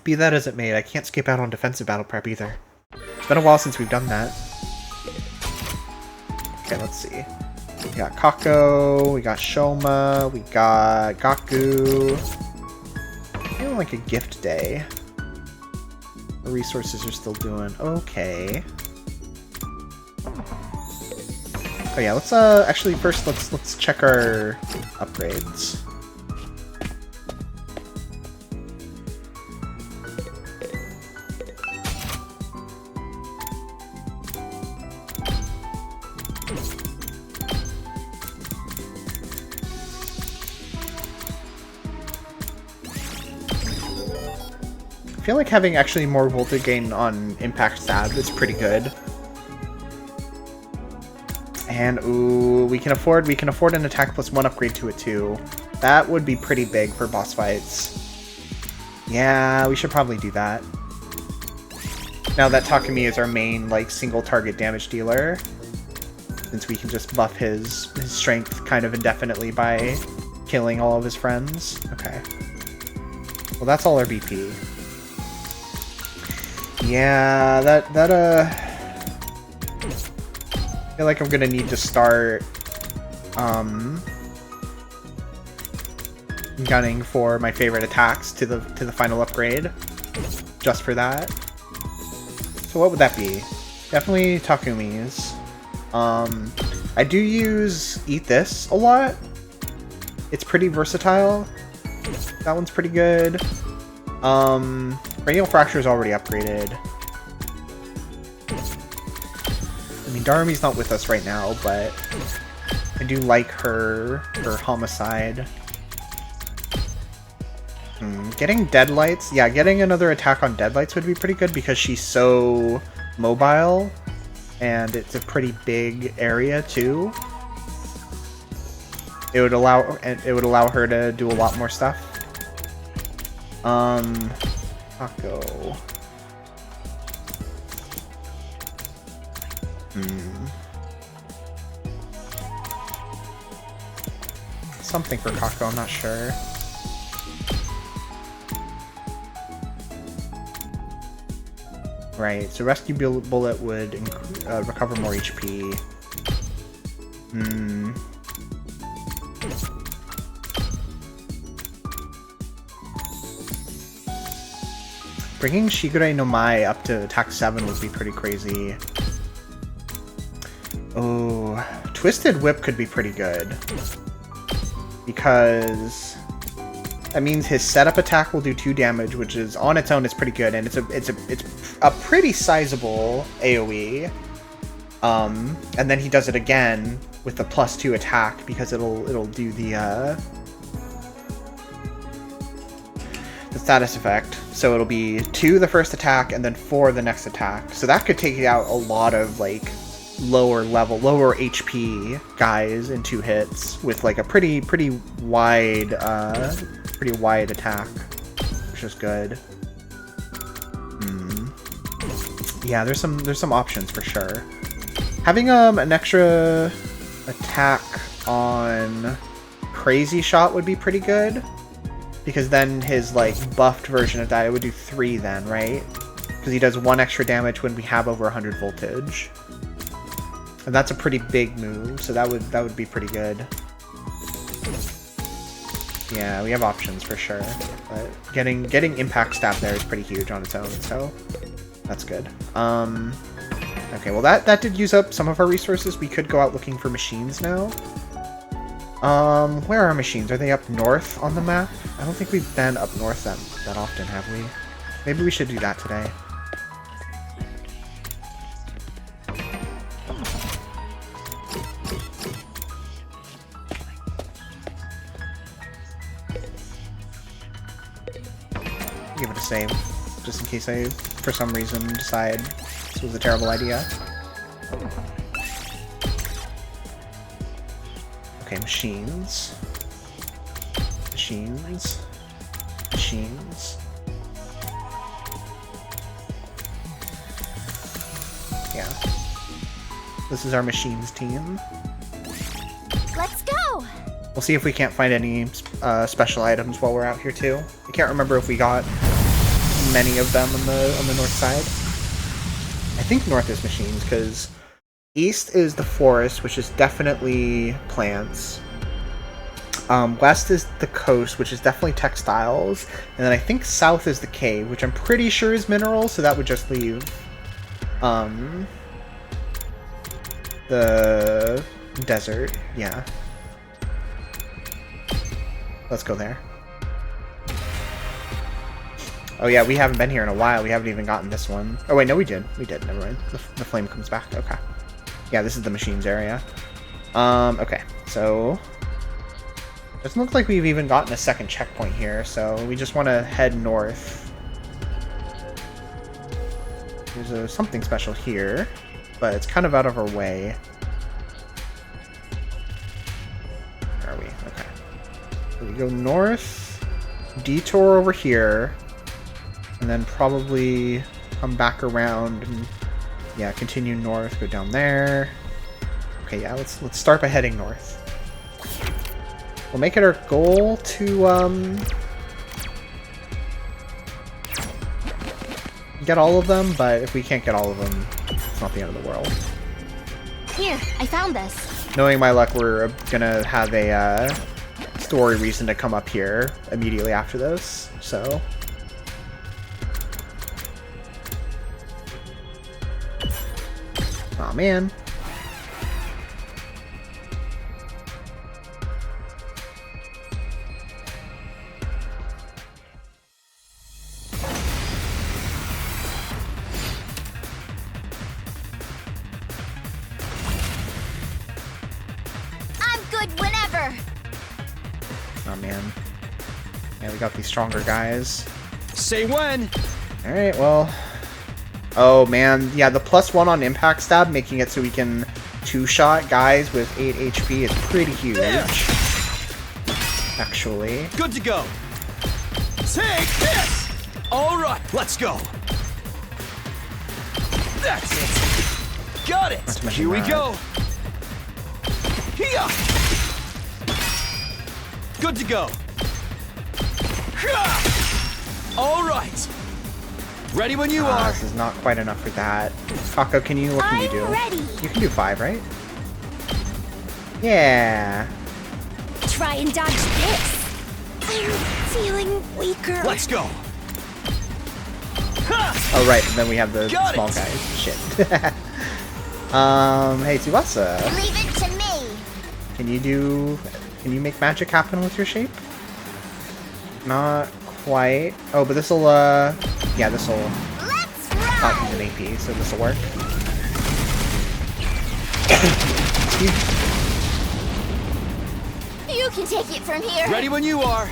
Be that as it may, I can't skip out on defensive battle prep either. It's been a while since we've done that. Okay, let's see. We got Kako, we got Shoma, we got Gaku. Feeling like a gift day. The resources are still doing okay. Oh yeah, let's actually first let's check our upgrades. feel like having actually more voltage gain on impact stab is pretty good. And ooh, we can afford an attack plus 1 upgrade to it too. That would be pretty big for boss fights. Yeah, we should probably do that. Now that Takumi is our main like single target damage dealer, since we can just buff his strength kind of indefinitely by killing all of his friends. Okay. Well, that's all our BP. Yeah, I feel like I'm gonna need to start gunning for my favorite attacks to the final upgrade, just for that. So what would that be? Definitely Takumi's. I do use Eat This a lot. It's pretty versatile. That one's pretty good. Cranial Fracture is already upgraded. I mean, Darumi's not with us right now, but I do like her Homicide. Getting Deadlights, yeah, getting another attack on Deadlights would be pretty good because she's so mobile, and it's a pretty big area too. It would allow her to do a lot more stuff. Taco. Something for Kako, I'm not sure. Right, so Rescue Bullet would recover more HP. Bringing Shigure no Mai up to attack 7 would be pretty crazy. Oh, Twisted Whip could be pretty good. Because that means his setup attack will do 2 damage, which is on its own is pretty good, and it's a pretty sizable AoE. And then he does it again with the +2 attack because it'll do the status effect. So it'll be 2 the first attack and then 4 the next attack. So that could take out a lot of like lower HP guys in 2 hits with like a pretty wide attack, which is good. Yeah, there's some options for sure. Having an extra attack on Crazy Shot would be pretty good, because then his like buffed version of that, it would do 3 then, right? Because he does 1 extra damage when we have over 100 voltage. And that's a pretty big move, so that would be pretty good. Yeah, we have options for sure, but getting impact stab there is pretty huge on its own, so that's good. Okay, well that did use up some of our resources. We could go out looking for machines now. Where are machines? Are they up north on the map? I don't think we've been up north that often, have we? Maybe we should do that today. Give it a save, just in case I, for some reason, decide this was a terrible idea. Okay, machines. Machines. Machines. Yeah. This is our machines team. Let's go! We'll see if we can't find any special items while we're out here too. I can't remember if we got many of them on the north side. I think north is machines, because east is the forest, which is definitely plants. West is the coast, which is definitely textiles. And then I think south is the cave, which I'm pretty sure is minerals, so that would just leave the desert. Yeah. Let's go there. Oh yeah, we haven't been here in a while. We haven't even gotten this one. Oh wait, no, we did. We did. Never mind. The flame comes back. Okay. Yeah, this is the machines area. Okay. So doesn't look like we've even gotten a second checkpoint here. So we just want to head north There's something special here, but it's kind of out of our way. Where are we? Okay. So we go north, detour over here, and then probably come back around and, yeah, continue north, go down there. Okay, yeah, let's start by heading north. We'll make it our goal to get all of them, but if we can't get all of them, it's not the end of the world. Here, I found this. Knowing my luck, we're gonna have a story reason to come up here immediately after this, so... Aw, man. I'm good whenever. Oh, man. Yeah, we got these stronger guys. Say when! Alright, well... Oh, man. Yeah, the +1 on impact stab, making it so we can two-shot guys with 8 HP is pretty huge. Actually. Good to go. Take this! Alright, let's go. That's it. Got it. Here we go. Here. Good to go. Alright. Ready when you are. This is not quite enough for that. Kako, what can you do? Ready. You can do 5, right? Yeah. Try and dodge this. I'm feeling weaker. Let's go. Oh, right, and then we have the small guys. Shit. Hey, Tsubasa. Leave it to me. Can you make magic happen with your shape? Not quite. Oh, but this'll, yeah, this'll not use an AP, so this'll work. You can take it from here. Ready when you are.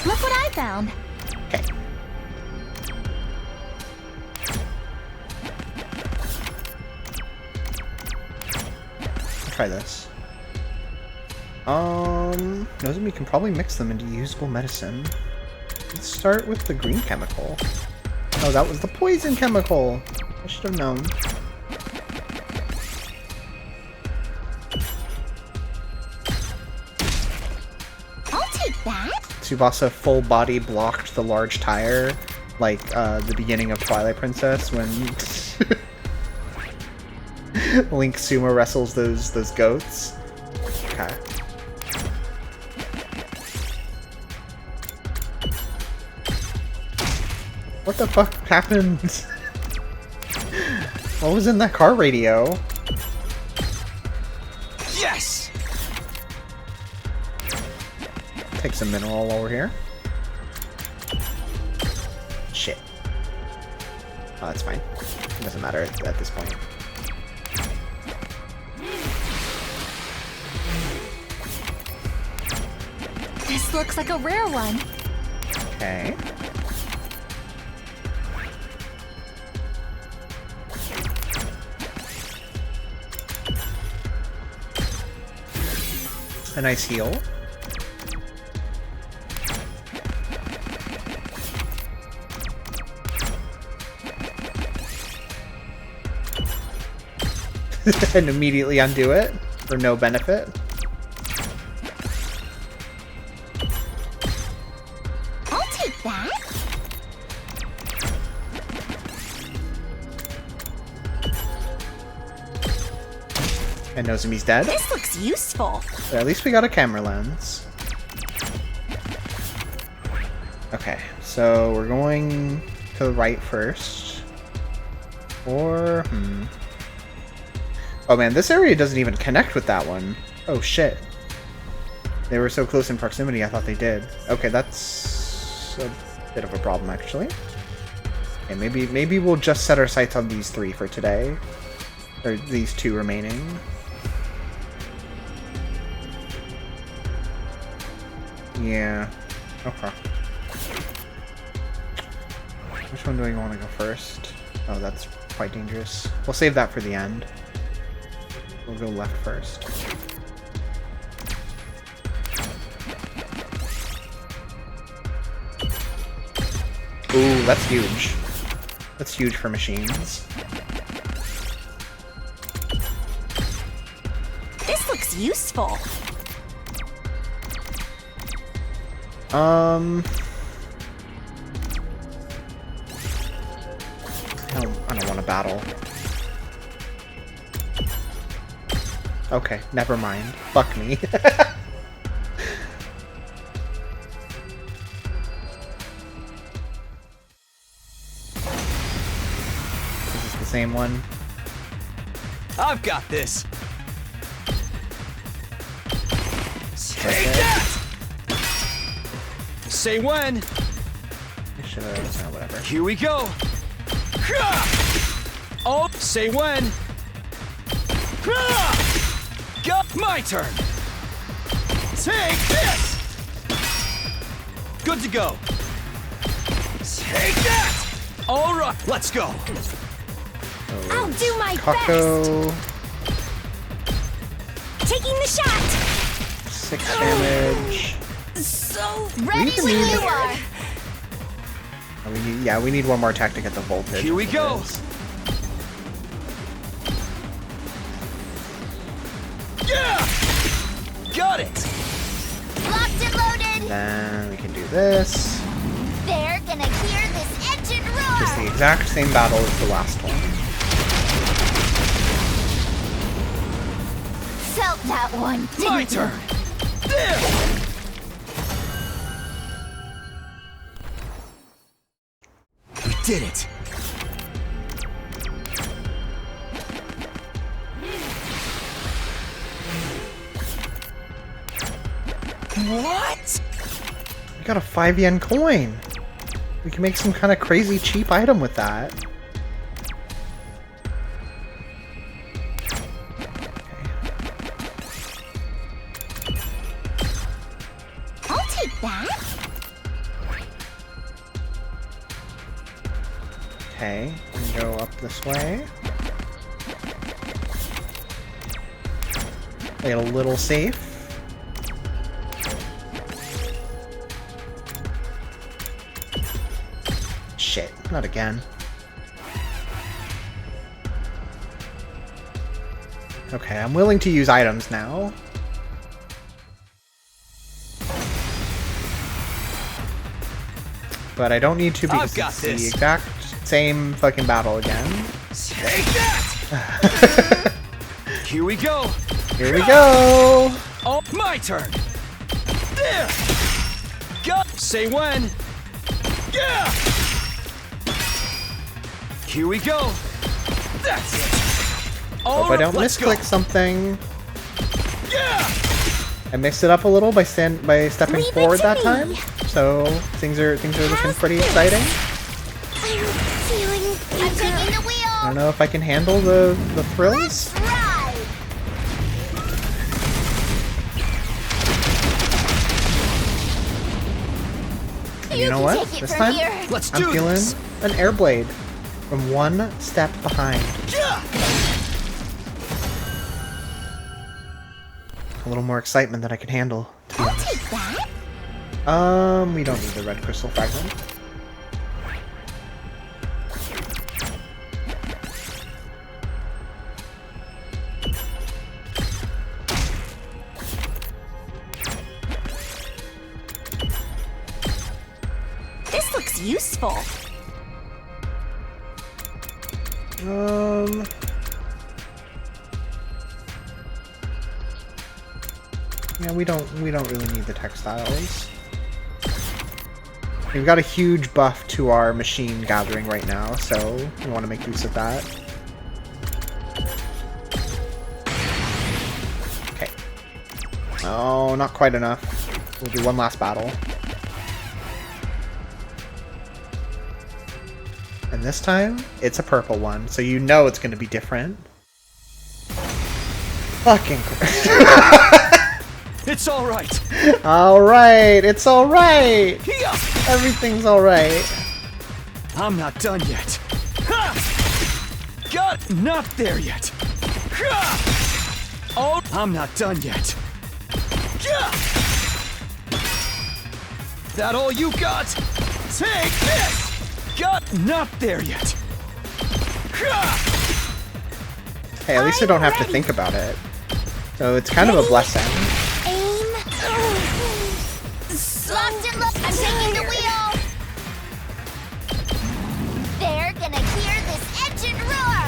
Look what I found. Okay. I'll try this. Knows we can probably mix them into usable medicine. Let's start with the green chemical. Oh, that was the poison chemical! I should have known. I'll take that. Tsubasa full body blocked the large tire, like the beginning of Twilight Princess when Link sumo wrestles those goats. Okay. What the fuck happened? What was in that car radio? Yes! Take some mineral while we're here. Shit. Oh, that's fine. It doesn't matter at this point. This looks like a rare one. Okay. A nice heal. And immediately undo it for no benefit. I'll take that. And Nozomi's dead. This looks useful. But at least we got a camera lens. Okay, so we're going to the right first. Or, oh man, this area doesn't even connect with that one. Oh shit. They were so close in proximity, I thought they did. Okay, that's a bit of a problem, actually. Okay, maybe we'll just set our sights on these 3 for today. Or these 2 remaining. Yeah. Okay. Which one do I want to go first? Oh, that's quite dangerous. We'll save that for the end. We'll go left first. Ooh, that's huge. That's huge for machines. This looks useful. I don't want to battle. Okay, never mind. Fuck me. This is the same one. I've got this. Take that! Say when. Whatever. Here we go. Oh, say when. Go. My turn. Take this. Good to go. Take that. All right, let's go. I'll do my Taco. best. Taking the shot. 6 damage. So ready when you are. We need one more attack to get the voltage. Here we go. Yeah! Got it. Locked and loaded. Then we can do this. They're gonna hear this engine roar. Just the exact same battle as the last one. Felt that one. My turn. We did it. What? We got a 5 yen coin. We can make some kind of crazy cheap item with that. I'll take that. Okay, we can go up this way. Play it a little safe. Shit, not again. Okay, I'm willing to use items now. But I don't need to because it's the exact same fucking battle again. Take that! Here we go. Here we go. Oh, my turn. There. Go. Say when. Yeah. Here we go. That's it. Hope I don't misclick something. Yeah. I mixed it up a little by stepping forward that time, so things are looking pretty exciting. I'm taking the wheel. I don't know if I can handle the thrills. And you know what? This time, I'm feeling an air blade from one step behind. A little more excitement that I can handle, to be honest. Take that. We don't need the red crystal fragment. This looks useful. Yeah, we don't really need the textiles. We've got a huge buff to our machine gathering right now, so we want to make use of that. Okay. Oh, not quite enough. We'll do one last battle. And this time, it's a purple one, so you know it's going to be different. Fucking Christ. It's all right. All right, it's all right. Everything's all right. I'm not done yet. Ha! God, not there yet. Ha! Oh, I'm not done yet. Yeah! That all you got? Take this! God, not there yet. Ha! Hey, at least I don't have to think about it. So it's kind of a blessing. Aim. Locked and locked. I'm taking the wheel. They're gonna hear this engine roar.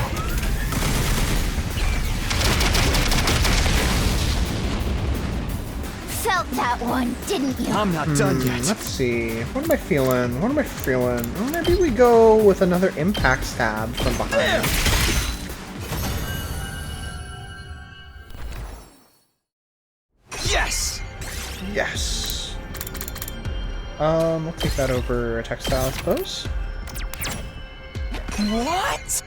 Felt that one, didn't you? I'm not done yet. Let's see. What am I feeling? What am I feeling? Well, maybe we go with another impact stab from behind. Yes! Yes. We'll take that over a textile, I suppose. What?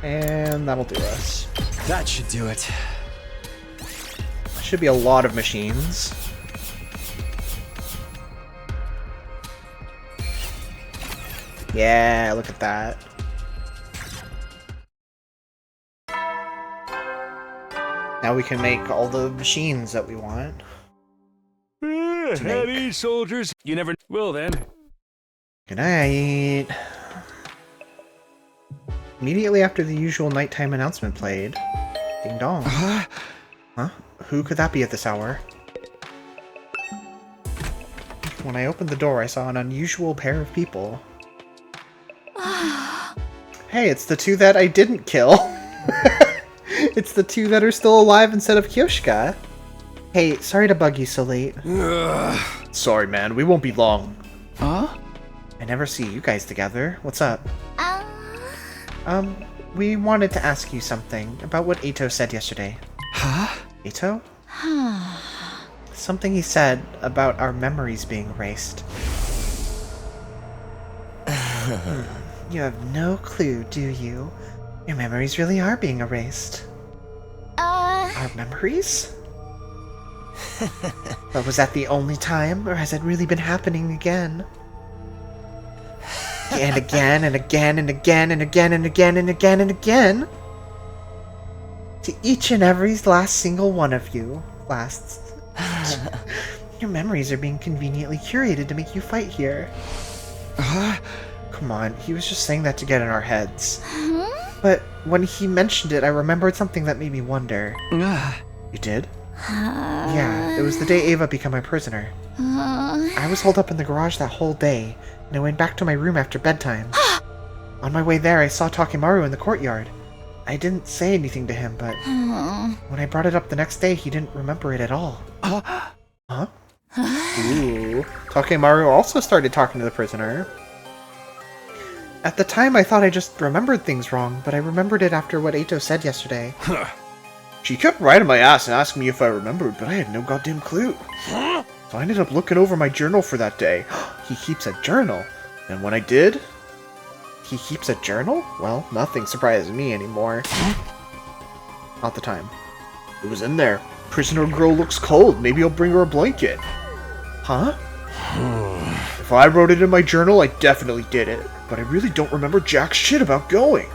And that'll do us. That should do it. Should be a lot of machines. Yeah, look at that. Now we can make all the machines that we want. Heavy soldiers. You never will then. Good night. Immediately after the usual nighttime announcement played. Ding dong. Huh? Who could that be at this hour? When I opened the door, I saw an unusual pair of people. Hey, it's the two that I didn't kill. It's the two that are still alive instead of Kyoshika. Hey, sorry to bug you so late. Sorry, man. We won't be long. Huh? I never see you guys together. What's up? We wanted to ask you something about what Eito said yesterday. Huh? Eito? Something he said about our memories being erased. You have no clue, do you? Your memories really are being erased. Our memories? But was that the only time, or has it really been happening again? And again, and again, and again, and again, and again, and again, and again? To each and every last single one of you. Your memories are being conveniently curated to make you fight here. Come on, he was just saying that to get in our heads. But when he mentioned it, I remembered something that made me wonder. You did? Yeah, it was the day Ava became my prisoner. I was holed up in the garage that whole day, and I went back to my room after bedtime. On my way there, I saw Takimaru in the courtyard. I didn't say anything to him, but when I brought it up the next day, he didn't remember it at all. Huh? Ooh. Takimaru also started talking to the prisoner. At the time, I thought I just remembered things wrong, but I remembered it after what Eito said yesterday. She kept riding my ass and asking me if I remembered, but I had no goddamn clue. So I ended up looking over my journal for that day. He keeps a journal. And when I did... He keeps a journal? Well, nothing surprises me anymore. Not the time. It was in there. Prisoner girl looks cold. Maybe I'll bring her a blanket. Huh? If I wrote it in my journal, I definitely did it. But I really don't remember jack shit about going.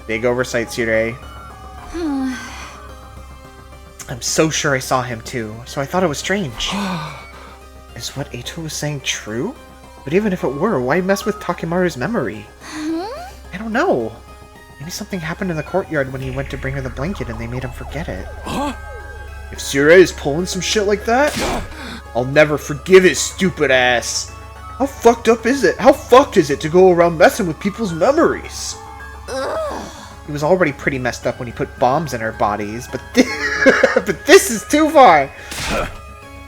Big oversight, Tsure. I'm so sure I saw him too, so I thought it was strange. Is what Eito was saying true? But even if it were, why mess with Takimaru's memory? I don't know. Maybe something happened in the courtyard when he went to bring her the blanket and they made him forget it. If Tsure is pulling some shit like that, I'll never forgive his stupid ass. How fucked up is it? How fucked is it to go around messing with people's memories? He was already pretty messed up when he put bombs in our bodies, but but this is too far!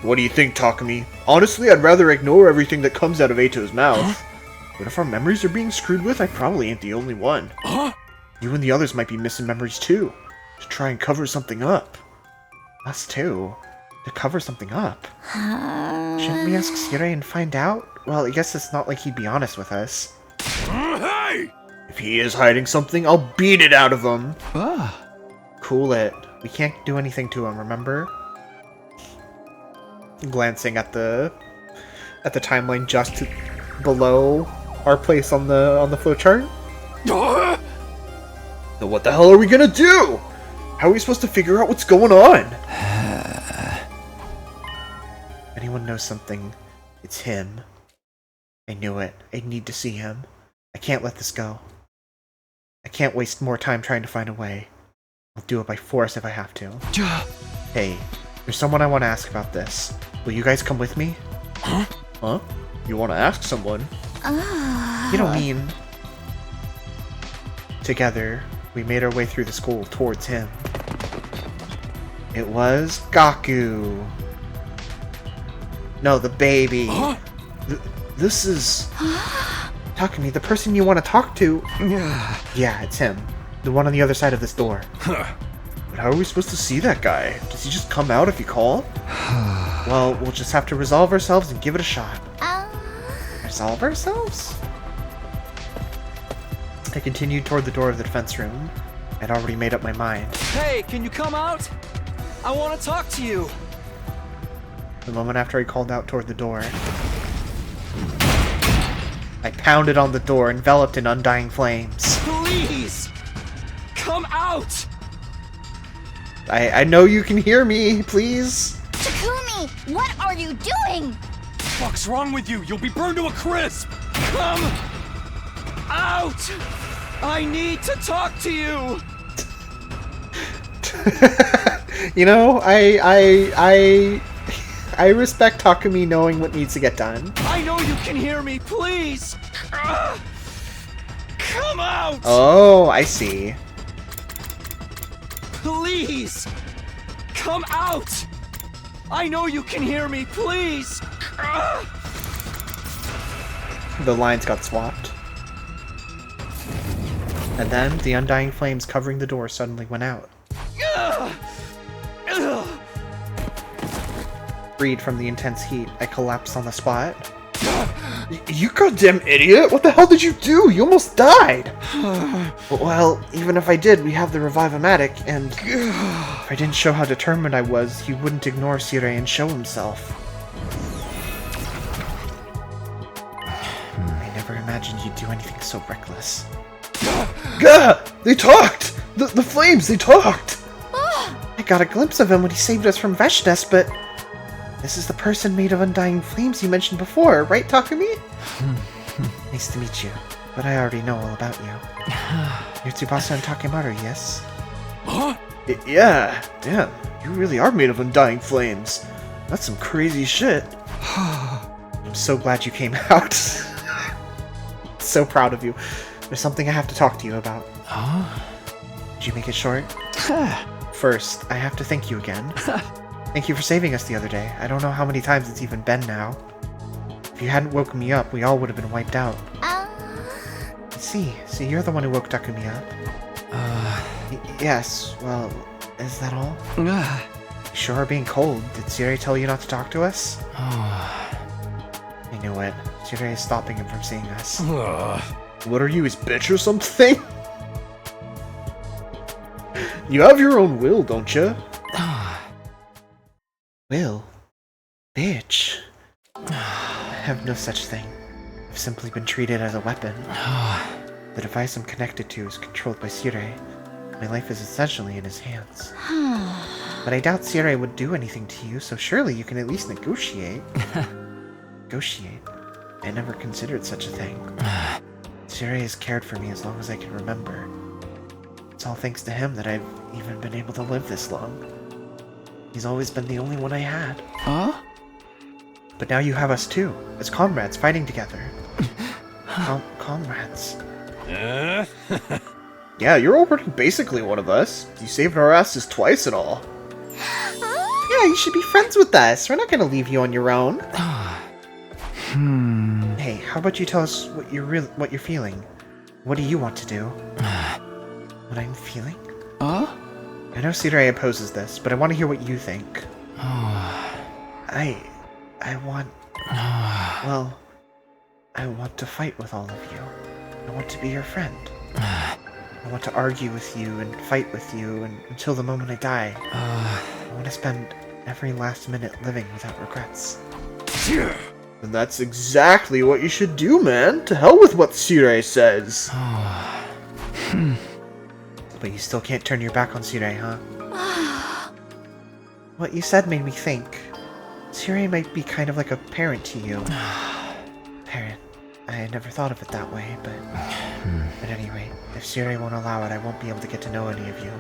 What do you think, Takumi? Honestly, I'd rather ignore everything that comes out of Eito's mouth. But if our memories are being screwed with, I probably ain't the only one. You and the others might be missing memories too, to try and cover something up. Us too? To cover something up? Shouldn't we ask Tsure and find out? Well, I guess it's not like he'd be honest with us. Hey! If he is hiding something, I'll beat it out of him. Cool it. We can't do anything to him, remember? Glancing at the timeline just below our place on the flowchart. Then what the hell are we gonna do? How are we supposed to figure out what's going on? If anyone knows something, it's him. I knew it. I need to see him. I can't let this go. I can't waste more time trying to find a way. I'll do it by force if I have to. Hey, there's someone I want to ask about this. Will you guys come with me? Huh? Huh? You want to ask someone? You don't mean... Together, we made our way through the school towards him. It was Gaku. No, the baby. This is... Takumi, the person you want to talk to. Yeah, it's him. The one on the other side of this door. But how are we supposed to see that guy? Does he just come out if you call? Well, we'll just have to resolve ourselves and give it a shot. Resolve ourselves? I continued toward the door of the defense room. I'd already made up my mind. Hey, can you come out? I want to talk to you. The moment after I called out toward the door, I pounded on the door, enveloped in undying flames. Please! Come out! I know you can hear me, please. Takumi, what are you doing? What's wrong with you? You'll be burned to a crisp! Come out! I need to talk to you! You know, I respect Takumi knowing what needs to get done. I know you can hear me, please! Come out! Oh, I see. Please! Come out! I know you can hear me, please! The lines got swapped. And then the undying flames covering the door suddenly went out. Freed from the intense heat, I collapsed on the spot. You goddamn idiot! What the hell did you do? You almost died! Well, even if I did, we have the Revive-O-Matic, and if I didn't show how determined I was, he wouldn't ignore Sirei and show himself. I never imagined you'd do anything so reckless. Gah! They talked! The flames, they talked! I got a glimpse of him when he saved us from Veshnes, but... This is the person made of undying flames you mentioned before, right, Takumi? Nice to meet you, but I already know all about you. You're Tsubasa and Takemaru, yes? Huh? Yeah, damn, you really are made of undying flames. That's some crazy shit. I'm so glad you came out. So proud of you. There's something I have to talk to you about. Did you make it short? First, I have to thank you again. Thank you for saving us the other day. I don't know how many times it's even been now. If you hadn't woken me up, we all would have been wiped out. See, you're the one who woke Takumi up. Yes, well, is that all? You sure are being cold. Did Sirei tell you not to talk to us? I knew it. Sirei is stopping him from seeing us. What are you, his bitch or something? You have your own will, don't you? Will? Bitch? I have no such thing. I've simply been treated as a weapon. The device I'm connected to is controlled by Sirei. My life is essentially in his hands. But I doubt Sirei would do anything to you, so surely you can at least negotiate. Negotiate? I never considered such a thing. Sirei has cared for me as long as I can remember. It's all thanks to him that I've even been able to live this long. He's always been the only one I had. Huh? But now you have us too, as comrades fighting together. Comrades. Yeah, you're already basically one of us. You saved our asses twice and all. Yeah, you should be friends with us. We're not gonna leave you on your own. Hey, how about you tell us what you're feeling? What do you want to do? What I'm feeling? I know Sirei opposes this, but I want to hear what you think. I want... Well, I want to fight with all of you. I want to be your friend. I want to argue with you and fight with you until the moment I die. I want to spend every last minute living without regrets. And that's exactly what you should do, man. To hell with what Sirei says. But you still can't turn your back on Sirei, huh? What you said made me think. Sirei might be kind of like a parent to you. Parent. I had never thought of it that way, but... At any rate, if Sirei won't allow it, I won't be able to get to know any of you.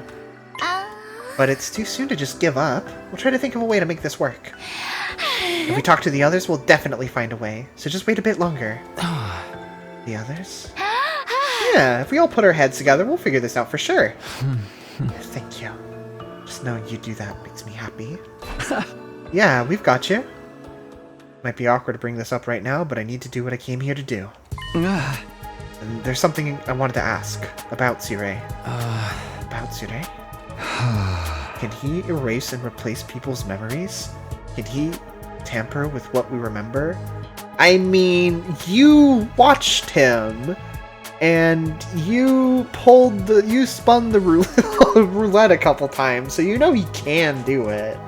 But it's too soon to just give up. We'll try to think of a way to make this work. If we talk to the others, we'll definitely find a way. So just wait a bit longer. The others? Yeah, if we all put our heads together, we'll figure this out for sure. Thank you. Just knowing you do that makes me happy. Yeah, we've got you. Might be awkward to bring this up right now, but I need to do what I came here to do. And there's something I wanted to ask about Sirei. About Sirei? Can he erase and replace people's memories? Can he tamper with what we remember? I mean, you watched him, and you spun the roulette a couple times, so you know he can do it.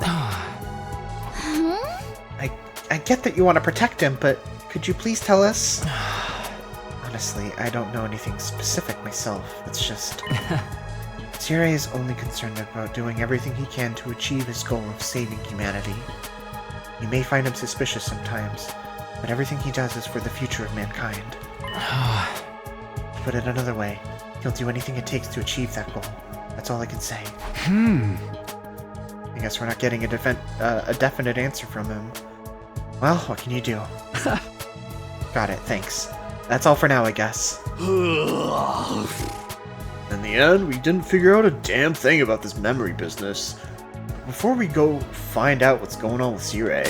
I get that you want to protect him, but could you please tell us? Honestly, I don't know anything specific myself. It's just... Sirei is only concerned about doing everything he can to achieve his goal of saving humanity. You may find him suspicious sometimes, but everything he does is for the future of mankind. To put it another way, he'll do anything it takes to achieve that goal. That's all I can say. I guess we're not getting a definite answer from him. Well, what can you do? Got it, thanks. That's all for now, I guess. In the end, we didn't figure out a damn thing about this memory business. Before we go find out what's going on with Sirei,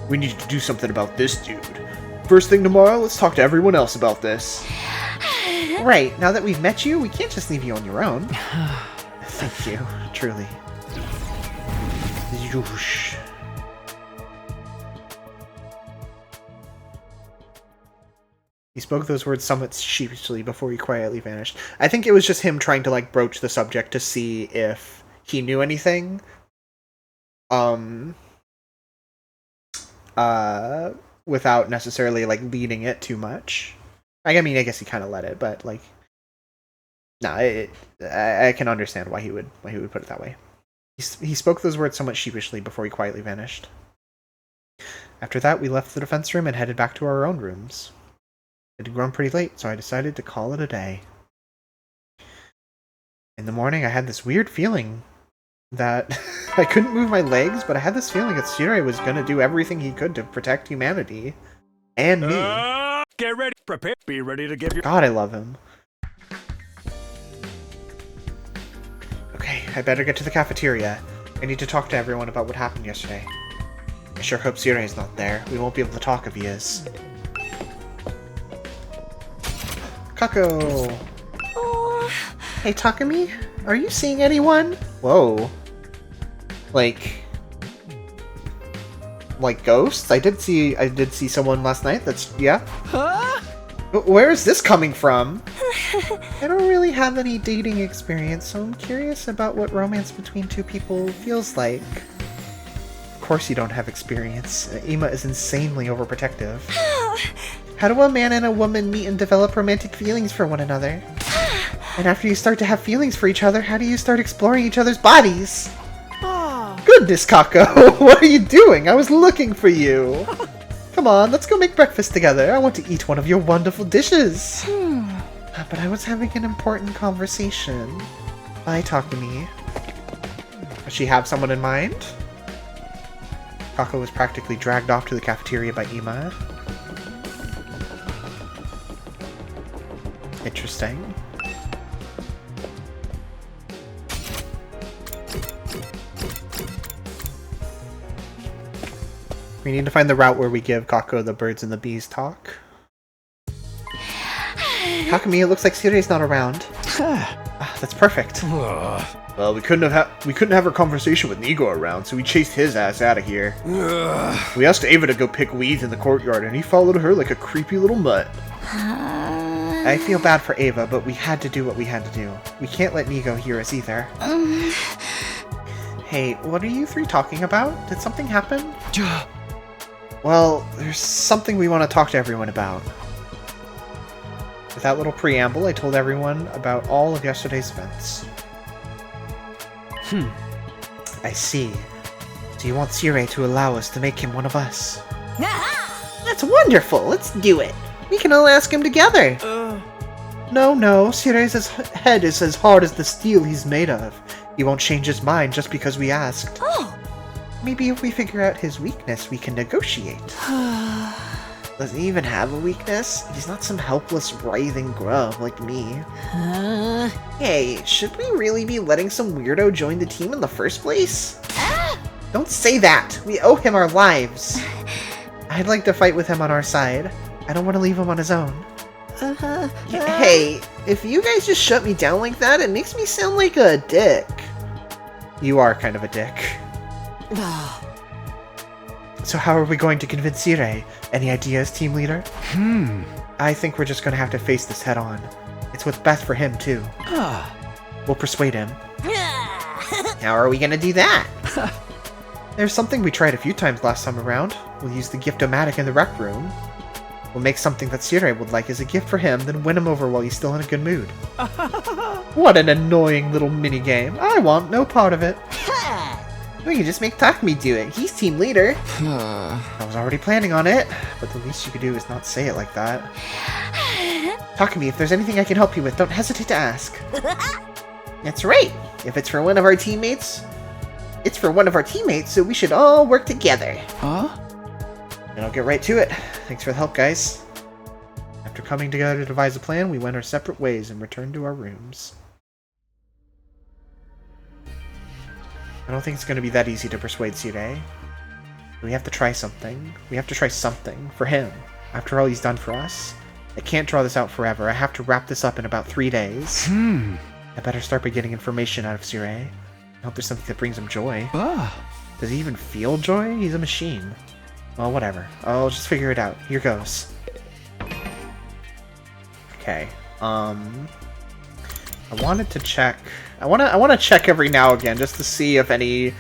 we need to do something about this dude. First thing tomorrow, let's talk to everyone else about this. Right, now that we've met you, we can't just leave you on your own. Thank you, truly. Zhoosh. He spoke those words somewhat sheepishly before he quietly vanished. I think it was just him trying to, like, broach the subject to see if he knew anything. Without necessarily, like, leading it too much. I mean, I guess he kind of let it, but, like... No, I can understand why he would put it that way. He spoke those words somewhat sheepishly before he quietly vanished. After that, we left the defense room and headed back to our own rooms. It had grown pretty late, so I decided to call it a day. In the morning, I had this weird feeling that I couldn't move my legs, but I had this feeling that Sirei was going to do everything he could to protect humanity. And me. Get ready, prepare, be ready to give your... God, I love him. Okay, I better get to the cafeteria. I need to talk to everyone about what happened yesterday. I sure hope Sirei's not there. We won't be able to talk if he is. Kako! Oh. Hey, Takumi? Are you seeing anyone? Whoa. Like ghosts? I did see someone last night. That's... yeah. Huh? Where is this coming from? I don't really have any dating experience, so I'm curious about what romance between two people feels like. Of course you don't have experience. Ima is insanely overprotective. How do a man and a woman meet and develop romantic feelings for one another? And after you start to have feelings for each other, how do you start exploring each other's bodies? Goodness, Kako! What are you doing? I was looking for you! Come on, let's go make breakfast together. I want to eat one of your wonderful dishes. But I was having an important conversation. Bye, Takumi. Does she have someone in mind? Kako was practically dragged off to the cafeteria by Ima. Interesting. We need to find the route where we give Kako the birds and the bees talk. Takumi, it looks like Sirei's not around. That's perfect. Well, we couldn't have our conversation with Nigo around, so we chased his ass out of here. We asked Ava to go pick weeds in the courtyard, and he followed her like a creepy little mutt. I feel bad for Ava, but we had to do what we had to do. We can't let Nigo hear us either. Hey, what are you three talking about? Did something happen? Well, there's something we want to talk to everyone about. With that little preamble, I told everyone about all of yesterday's events. I see. So you want Sire to allow us to make him one of us? That's wonderful! Let's do it! We can all ask him together! No, Sire's head is as hard as the steel he's made of. He won't change his mind just because we asked. Maybe if we figure out his weakness, we can negotiate. Does he even have a weakness? He's not some helpless, writhing grub like me. Hey, should we really be letting some weirdo join the team in the first place? Don't say that! We owe him our lives! I'd like to fight with him on our side. I don't want to leave him on his own. Hey, if you guys just shut me down like that, it makes me sound like a dick. You are kind of a dick. So how are we going to convince Sire? Any ideas, team leader? I think we're just going to have to face this head on. It's what's best for him, too. We'll persuade him. How are we going to do that? There's something we tried a few times last time around. We'll use the Gift-O-Matic in the rec room. We'll make something that Sire would like as a gift for him, then win him over while he's still in a good mood. What an annoying little mini-game. I want no part of it. We can just make Takumi do it. He's team leader. I was already planning on it, but the least you could do is not say it like that. Takumi, if there's anything I can help you with, don't hesitate to ask. That's right. If it's for one of our teammates, it's for one of our teammates, so we should all work together. And I'll get right to it. Thanks for the help, guys. After coming together to devise a plan, we went our separate ways and returned to our rooms. I don't think it's going to be that easy to persuade Sire. We have to try something. We have to try something for him. After all he's done for us. I can't draw this out forever. I have to wrap this up in about 3 days. I better start by getting information out of Sire. I hope there's something that brings him joy. Does he even feel joy? He's a machine. Well, whatever. I'll just figure it out. Here goes. Okay. I wanted to check. I want to check every now and again just to see if any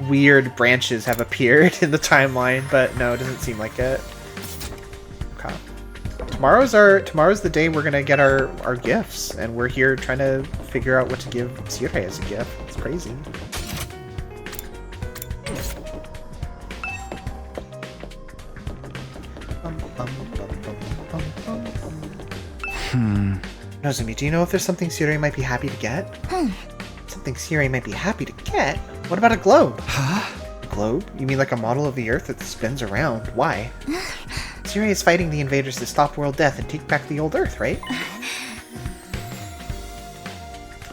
weird branches have appeared in the timeline, but no, it doesn't seem like it. Okay. Tomorrow's the day we're gonna get our gifts, and we're here trying to figure out what to give Sire as a gift. It's crazy. Nozomi, do you know if there's something Sire might be happy to get? Something Sire might be happy to get? What about a globe? A globe? You mean like a model of the Earth that spins around? Why? Sire is fighting the invaders to stop world death and take back the old Earth, right?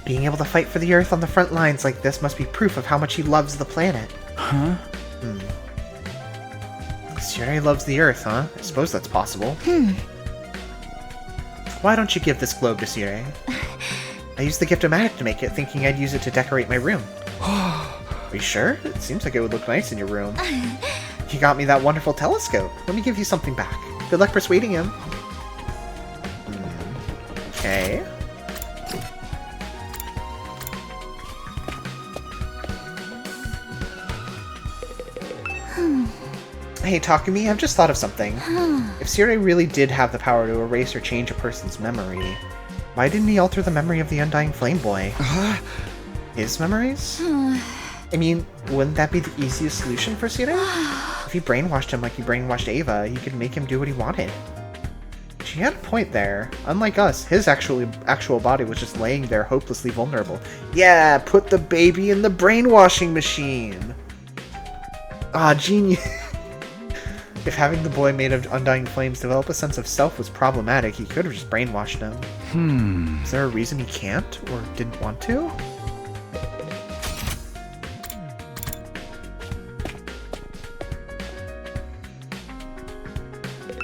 Being able to fight for the Earth on the front lines like this must be proof of how much he loves the planet. Sire loves the Earth, huh? I suppose that's possible. Why don't you give this globe to Sire? I used the Gift-O-Matic to make it, thinking I'd use it to decorate my room. Are you sure? It seems like it would look nice in your room. You got me that wonderful telescope. Let me give you something back. Good luck persuading him. Okay. Hey, Takumi, I've just thought of something. If Sire really did have the power to erase or change a person's memory, why didn't he alter the memory of the Undying Flame Boy? His memories? I mean, wouldn't that be the easiest solution for Sire? If he brainwashed him like he brainwashed Ava, he could make him do what he wanted. She had a point there. Unlike us, his actual body was just laying there hopelessly vulnerable. Yeah, put the baby in the brainwashing machine! Ah, genius. If having the boy made of Undying Flames develop a sense of self was problematic, he could have just brainwashed him. Is there a reason he can't, or didn't want to?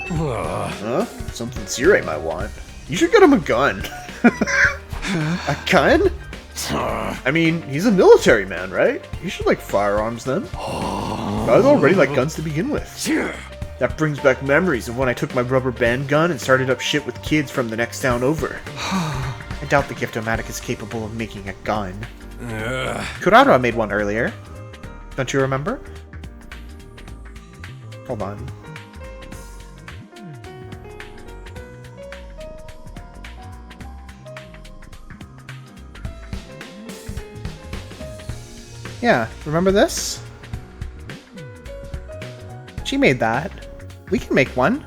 Huh? Something Sire might want. You should get him a gun. A gun? I mean, he's a military man, right? He should like firearms then. Guys already like guns to begin with. That brings back memories of when I took my rubber band gun and started up shit with kids from the next town over. I doubt the Giftomatic is capable of making a gun. Kurara made one earlier. Don't you remember? Hold on. Yeah, remember this? She made that. We can make one.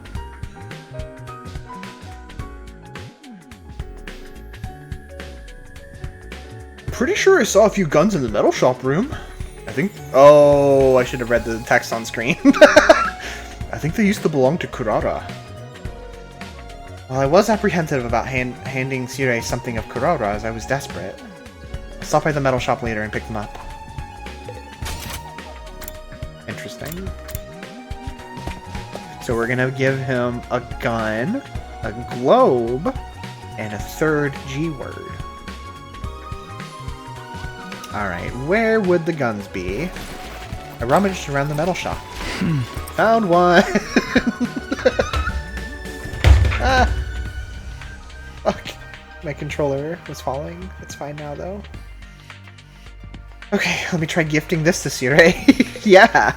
Pretty sure I saw a few guns in the metal shop room. I think... Oh, I should have read the text on screen. I think they used to belong to Kurara. Well, I was apprehensive about handing Sirei something of Kurara as I was desperate. I'll stop by the metal shop later and pick them up. Interesting. So we're gonna give him a gun, a globe, and a third G word. Alright, where would the guns be? I rummaged around the metal shop. Found one! Ah! Fuck. My controller was falling. It's fine now, though. Okay, let me try gifting this to Sirei. Yeah!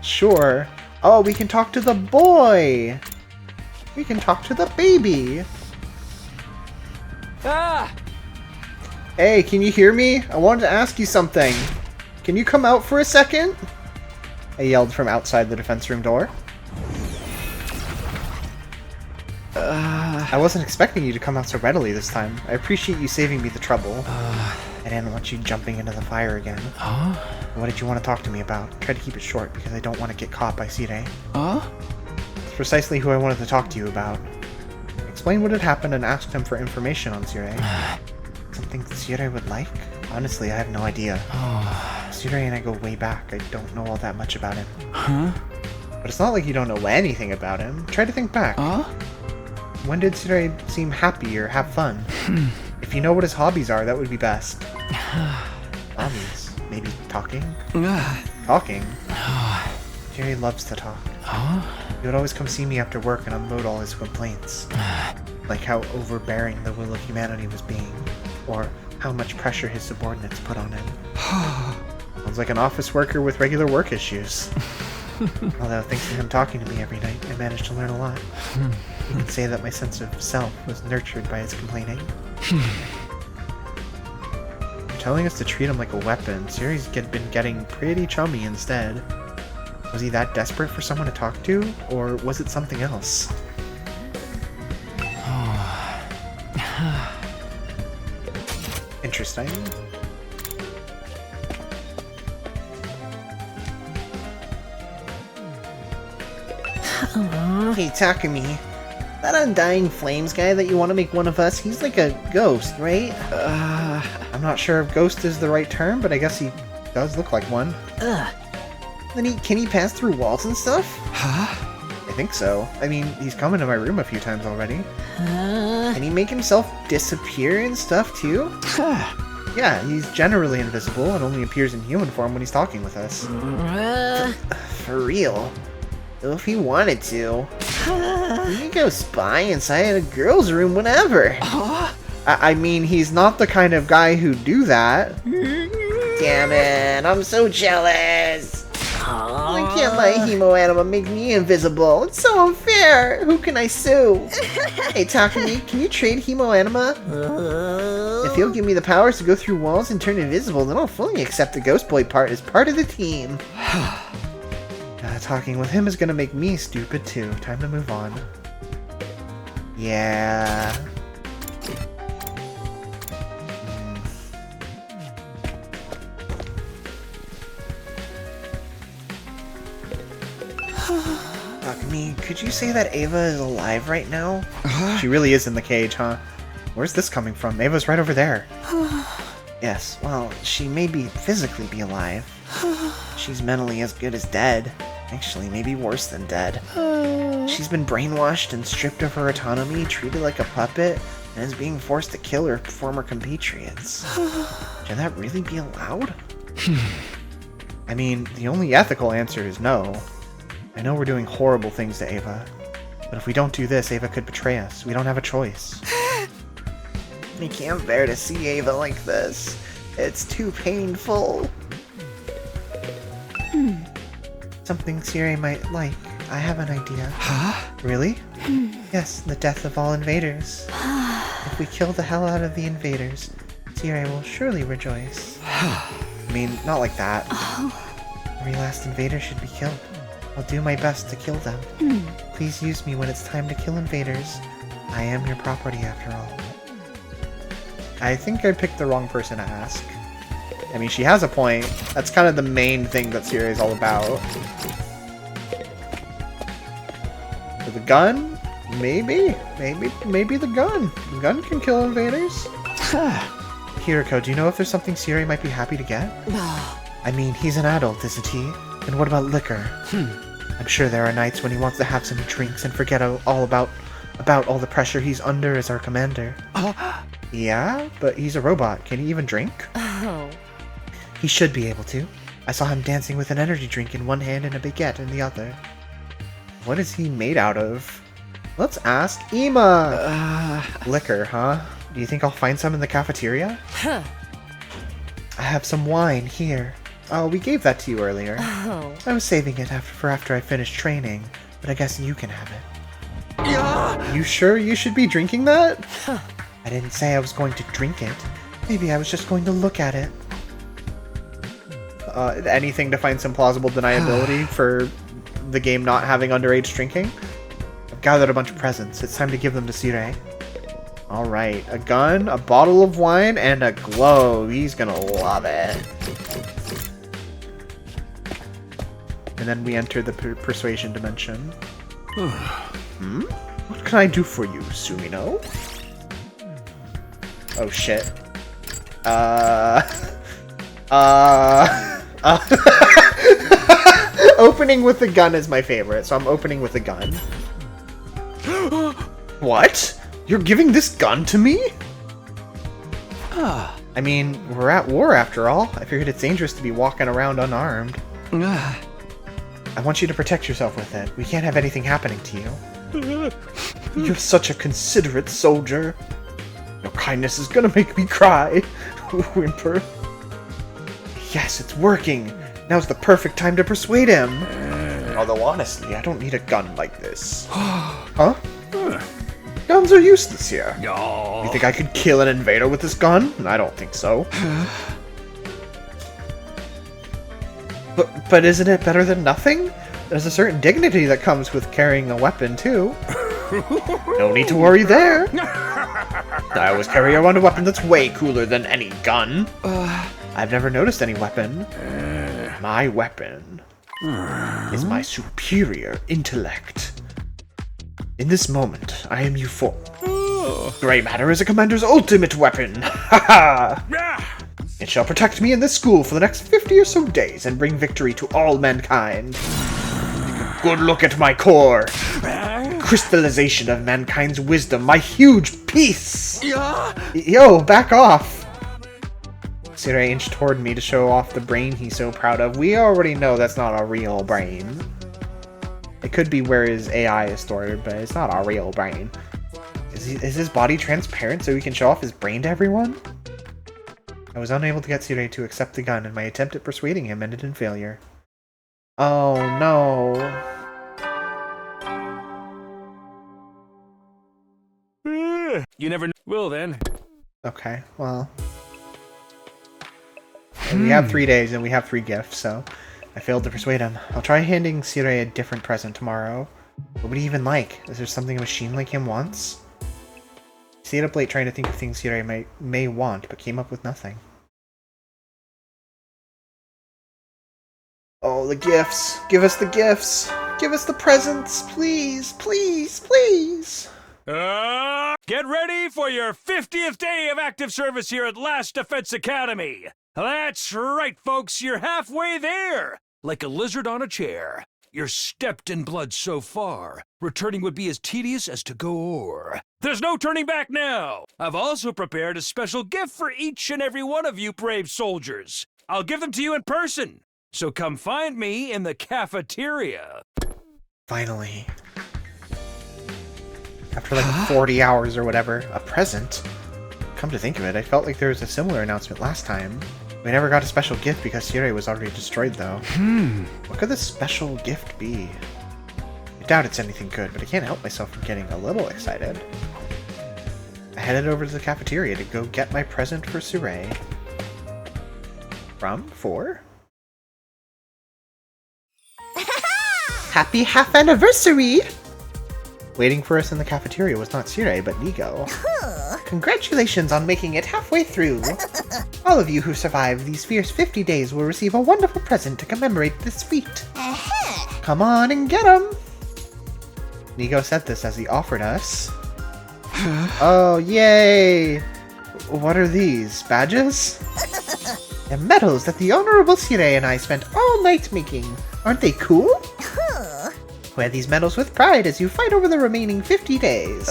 Sure. Oh, we can talk to the boy! We can talk to the baby! Ah! Hey, can you hear me? I wanted to ask you something. Can you come out for a second? I yelled from outside the defense room door. I wasn't expecting you to come out so readily this time. I appreciate you saving me the trouble. I didn't want you jumping into the fire again. What did you want to talk to me about? Try to keep it short because I don't want to get caught by Sirei. It's precisely who I wanted to talk to you about. I explained what had happened and asked him for information on Sirei. Something Sirei would like? Honestly, I have no idea. Sirei and I go way back. I don't know all that much about him. But it's not like you don't know anything about him. Try to think back. When did Sirei seem happy or have fun? If you know what his hobbies are, that would be best. Hobbies? Maybe talking? Talking? Sirei loves to talk. He would always come see me after work and unload all his complaints. Like how overbearing the will of humanity was being. Or how much pressure his subordinates put on him. Sounds like an office worker with regular work issues. Although thanks to him talking to me every night, I managed to learn a lot. You can say that my sense of self was nurtured by his complaining. You're telling us to treat him like a weapon. Sirei's been getting pretty chummy instead. Was he that desperate for someone to talk to? Or was it something else? Interesting. Hey, Takumi. That Undying Flames guy that you want to make one of us, he's like a ghost, right? I'm not sure if ghost is the right term, but I guess he does look like one. Then can he pass through walls and stuff? I think so. I mean, he's come into my room a few times already. Can he make himself disappear and stuff too? Yeah, he's generally invisible and only appears in human form when he's talking with us. For real. So if he wanted to, he could go spy inside a girl's room whenever. I mean, he's not the kind of guy who'd do that. Damn it, I'm so jealous. I can't let Hemo Anima make me invisible. It's so unfair. Who can I sue? Hey, Takumi, can you trade Hemo Anima? If he'll give me the powers to go through walls and turn invisible, then I'll fully accept the Ghost Boy part as part of the team. Talking with him is gonna make me stupid too. Time to move on. Yeah. Takumi, could you say that Ava is alive right now? She really is in the cage, huh? Where's this coming from? Ava's right over there. Yes, well, she may physically be alive. She's mentally as good as dead. Actually, maybe worse than dead. She's been brainwashed and stripped of her autonomy, treated like a puppet, and is being forced to kill her former compatriots. Can that really be allowed? I mean, the only ethical answer is no. I know we're doing horrible things to Ava, but if we don't do this, Ava could betray us. We don't have a choice. I can't bear to see Ava like this. It's too painful. Something Siri might like. I have an idea. Huh? Really? Yes, the death of all invaders. If we kill the hell out of the invaders, Siri will surely rejoice. I mean, not like that. Every last invader should be killed. I'll do my best to kill them. Please use me when it's time to kill invaders. I am your property after all. I think I picked the wrong person to ask. I mean, she has a point. That's kind of the main thing that Siri is all about. With a gun? Maybe the gun. The gun can kill invaders. Hiriko, do you know if there's something Siri might be happy to get? I mean, he's an adult, isn't he? And what about liquor? I'm sure there are nights when he wants to have some drinks and forget all about all the pressure he's under as our commander. Yeah, but he's a robot. Can he even drink? He should be able to. I saw him dancing with an energy drink in one hand and a baguette in the other. What is he made out of? Let's ask Ema! Liquor, huh? Do you think I'll find some in the cafeteria? I have some wine here. Oh, we gave that to you earlier. I was saving it for after I finished training, but I guess you can have it. You sure you should be drinking that? I didn't say I was going to drink it. Maybe I was just going to look at it. Anything to find some plausible deniability for the game not having underage drinking? I've gathered a bunch of presents. It's time to give them to Sirei. Alright, a gun, a bottle of wine, and a globe. He's gonna love it. And then we enter the persuasion dimension. What can I do for you, Sumino? Oh shit. Opening with the gun is my favorite, so I'm opening with a gun. What? You're giving this gun to me? I mean, we're at war after all. I figured it's dangerous to be walking around unarmed. I want you to protect yourself with it. We can't have anything happening to you. You're such a considerate soldier. Your kindness is gonna make me cry. Whimper. Yes, it's working. Now's the perfect time to persuade him. Although honestly, I don't need a gun like this. Huh? Guns are useless here. You think I could kill an invader with this gun? I don't think so. But isn't it better than nothing? There's a certain dignity that comes with carrying a weapon, too. No need to worry there. I always carry around a weapon that's way cooler than any gun. I've never noticed any weapon. My weapon is my superior intellect. In this moment, I am euphoric. Grey matter is a commander's ultimate weapon. It shall protect me in this school for the next 50 or so days and bring victory to all mankind. Take a good look at my core. Crystallization of mankind's wisdom, my huge piece. Yo, back off. Sirei inched toward me to show off the brain he's so proud of. We already know that's not a real brain. It could be where his AI is stored, but it's not a real brain. Is his body transparent so he can show off his brain to everyone? I was unable to get Sirei to accept the gun, and my attempt at persuading him ended in failure. Oh no. You never know. Well then. Okay, well. We have 3 days and we have 3 gifts, so I failed to persuade him. I'll try handing Sirei a different present tomorrow. What would he even like? Is there something a machine like him wants? He stayed up late trying to think of things Sirei may want, but came up with nothing. Oh, the gifts! Give us the gifts! Give us the presents! Please, please, please! Get ready for your 50th day of active service here at Last Defense Academy! That's right, folks, you're halfway there! Like a lizard on a chair. You're stepped in blood so far. Returning would be as tedious as to go o'er. There's no turning back now! I've also prepared a special gift for each and every one of you brave soldiers. I'll give them to you in person. So come find me in the cafeteria. Finally. After like 40 hours or whatever, a present? Come to think of it, I felt like there was a similar announcement last time. We never got a special gift because Sire was already destroyed though. What could this special gift be? I doubt it's anything good, but I can't help myself from getting a little excited. I headed over to the cafeteria to go get my present for Sire. For? Happy half anniversary! Waiting for us in the cafeteria was not Sire, but Nigo. Congratulations on making it halfway through! All of you who survived these fierce 50 days will receive a wonderful present to commemorate this feat. Come on and get 'em! Nigo said this as he offered us... Oh, yay! What are these? Badges? They're medals that the Honorable Sire and I spent all night making. Aren't they cool? Wear these medals with pride as you fight over the remaining 50 days.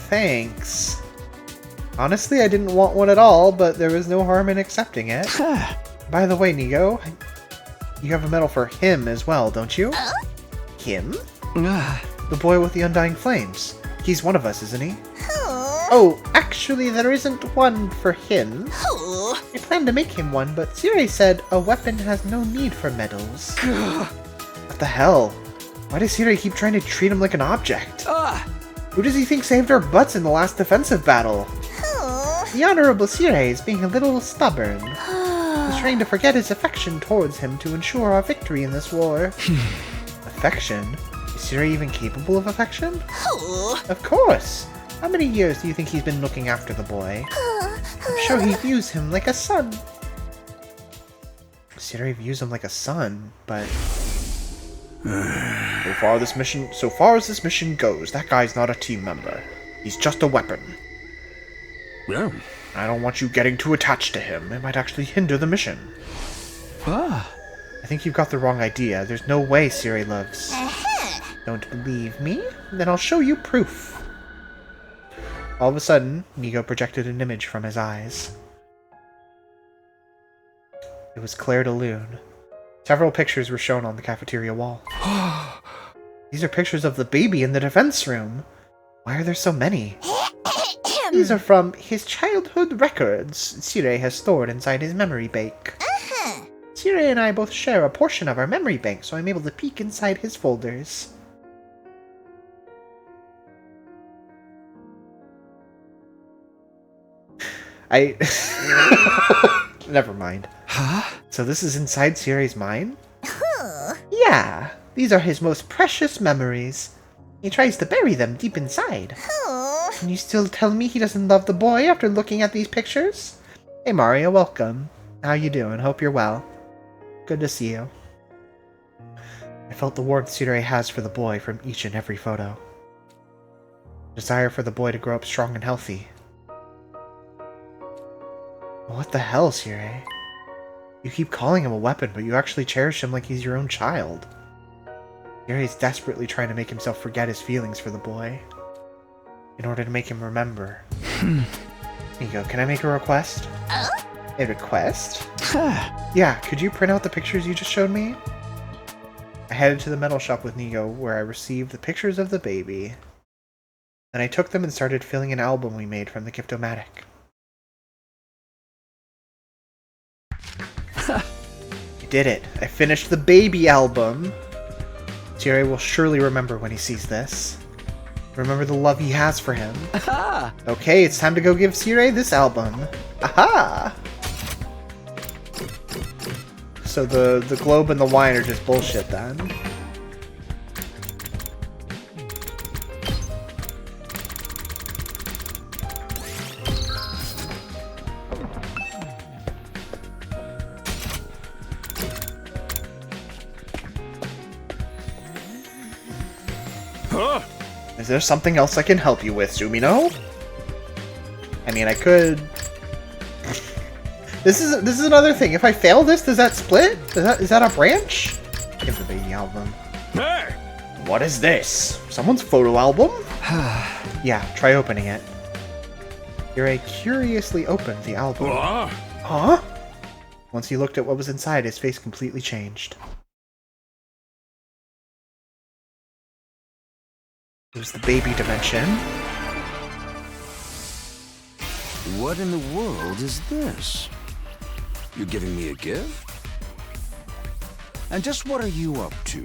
Thanks. Honestly, I didn't want one at all, but there was no harm in accepting it. By the way, Nigo, you have a medal for him as well, don't you? Him? The boy with the undying flames. He's one of us, isn't he? Oh, actually, there isn't one for him. I planned to make him one, but Sire said a weapon has no need for medals. What the hell? Why does Sire keep trying to treat him like an object? Who does he think saved our butts in the last defensive battle? The Honorable Sire is being a little stubborn. He's trying to forget his affection towards him to ensure our victory in this war. Affection? Is Sire even capable of affection? Of course! How many years do you think he's been looking after the boy? I'm sure he views him like a son. Sire views him like a son, but... So far as this mission goes, that guy's not a team member. He's just a weapon. Yeah. I don't want you getting too attached to him. It might actually hinder the mission. I think you've got the wrong idea. There's no way Sire loves. Don't believe me? Then I'll show you proof. All of a sudden, Nigo projected an image from his eyes. It was Claire de Lune. Several pictures were shown on the cafeteria wall. These are pictures of the baby in the defense room. Why are there so many? These are from his childhood records Sire has stored inside his memory bank. Sire and I both share a portion of our memory bank, so I'm able to peek inside his folders. Never mind. So this is inside Sire's mind? Yeah, these are his most precious memories. He tries to bury them deep inside. Can you still tell me he doesn't love the boy after looking at these pictures? Hey Mario, welcome. How you doing? Hope you're well. Good to see you. I felt the warmth Sire has for the boy from each and every photo. Desire for the boy to grow up strong and healthy. What the hell, Sire? You keep calling him a weapon, but you actually cherish him like he's your own child. Sire is desperately trying to make himself forget his feelings for the boy, in order to make him remember. Nigo, can I make a request? A request? Yeah, could you print out the pictures you just showed me? I headed to the metal shop with Nigo, where I received the pictures of the baby. Then I took them and started filling an album we made from the Gift-O-Matic. I did it. I finished the baby album. Sire will surely remember when he sees this. Remember the love he has for him. Aha! Okay, it's time to go give Sire this album. Aha! So the globe and the wine are just bullshit then. Is there something else I can help you with, Sumino? I mean, I could... This is another thing. If I fail this, does that split? Is that a branch? Give the baby album. Hey! What is this? Someone's photo album? Yeah, try opening it. Sire curiously opened the album. Huh? Once he looked at what was inside, his face completely changed. It was the baby dimension. What in the world is this? You're giving me a gift? And just what are you up to?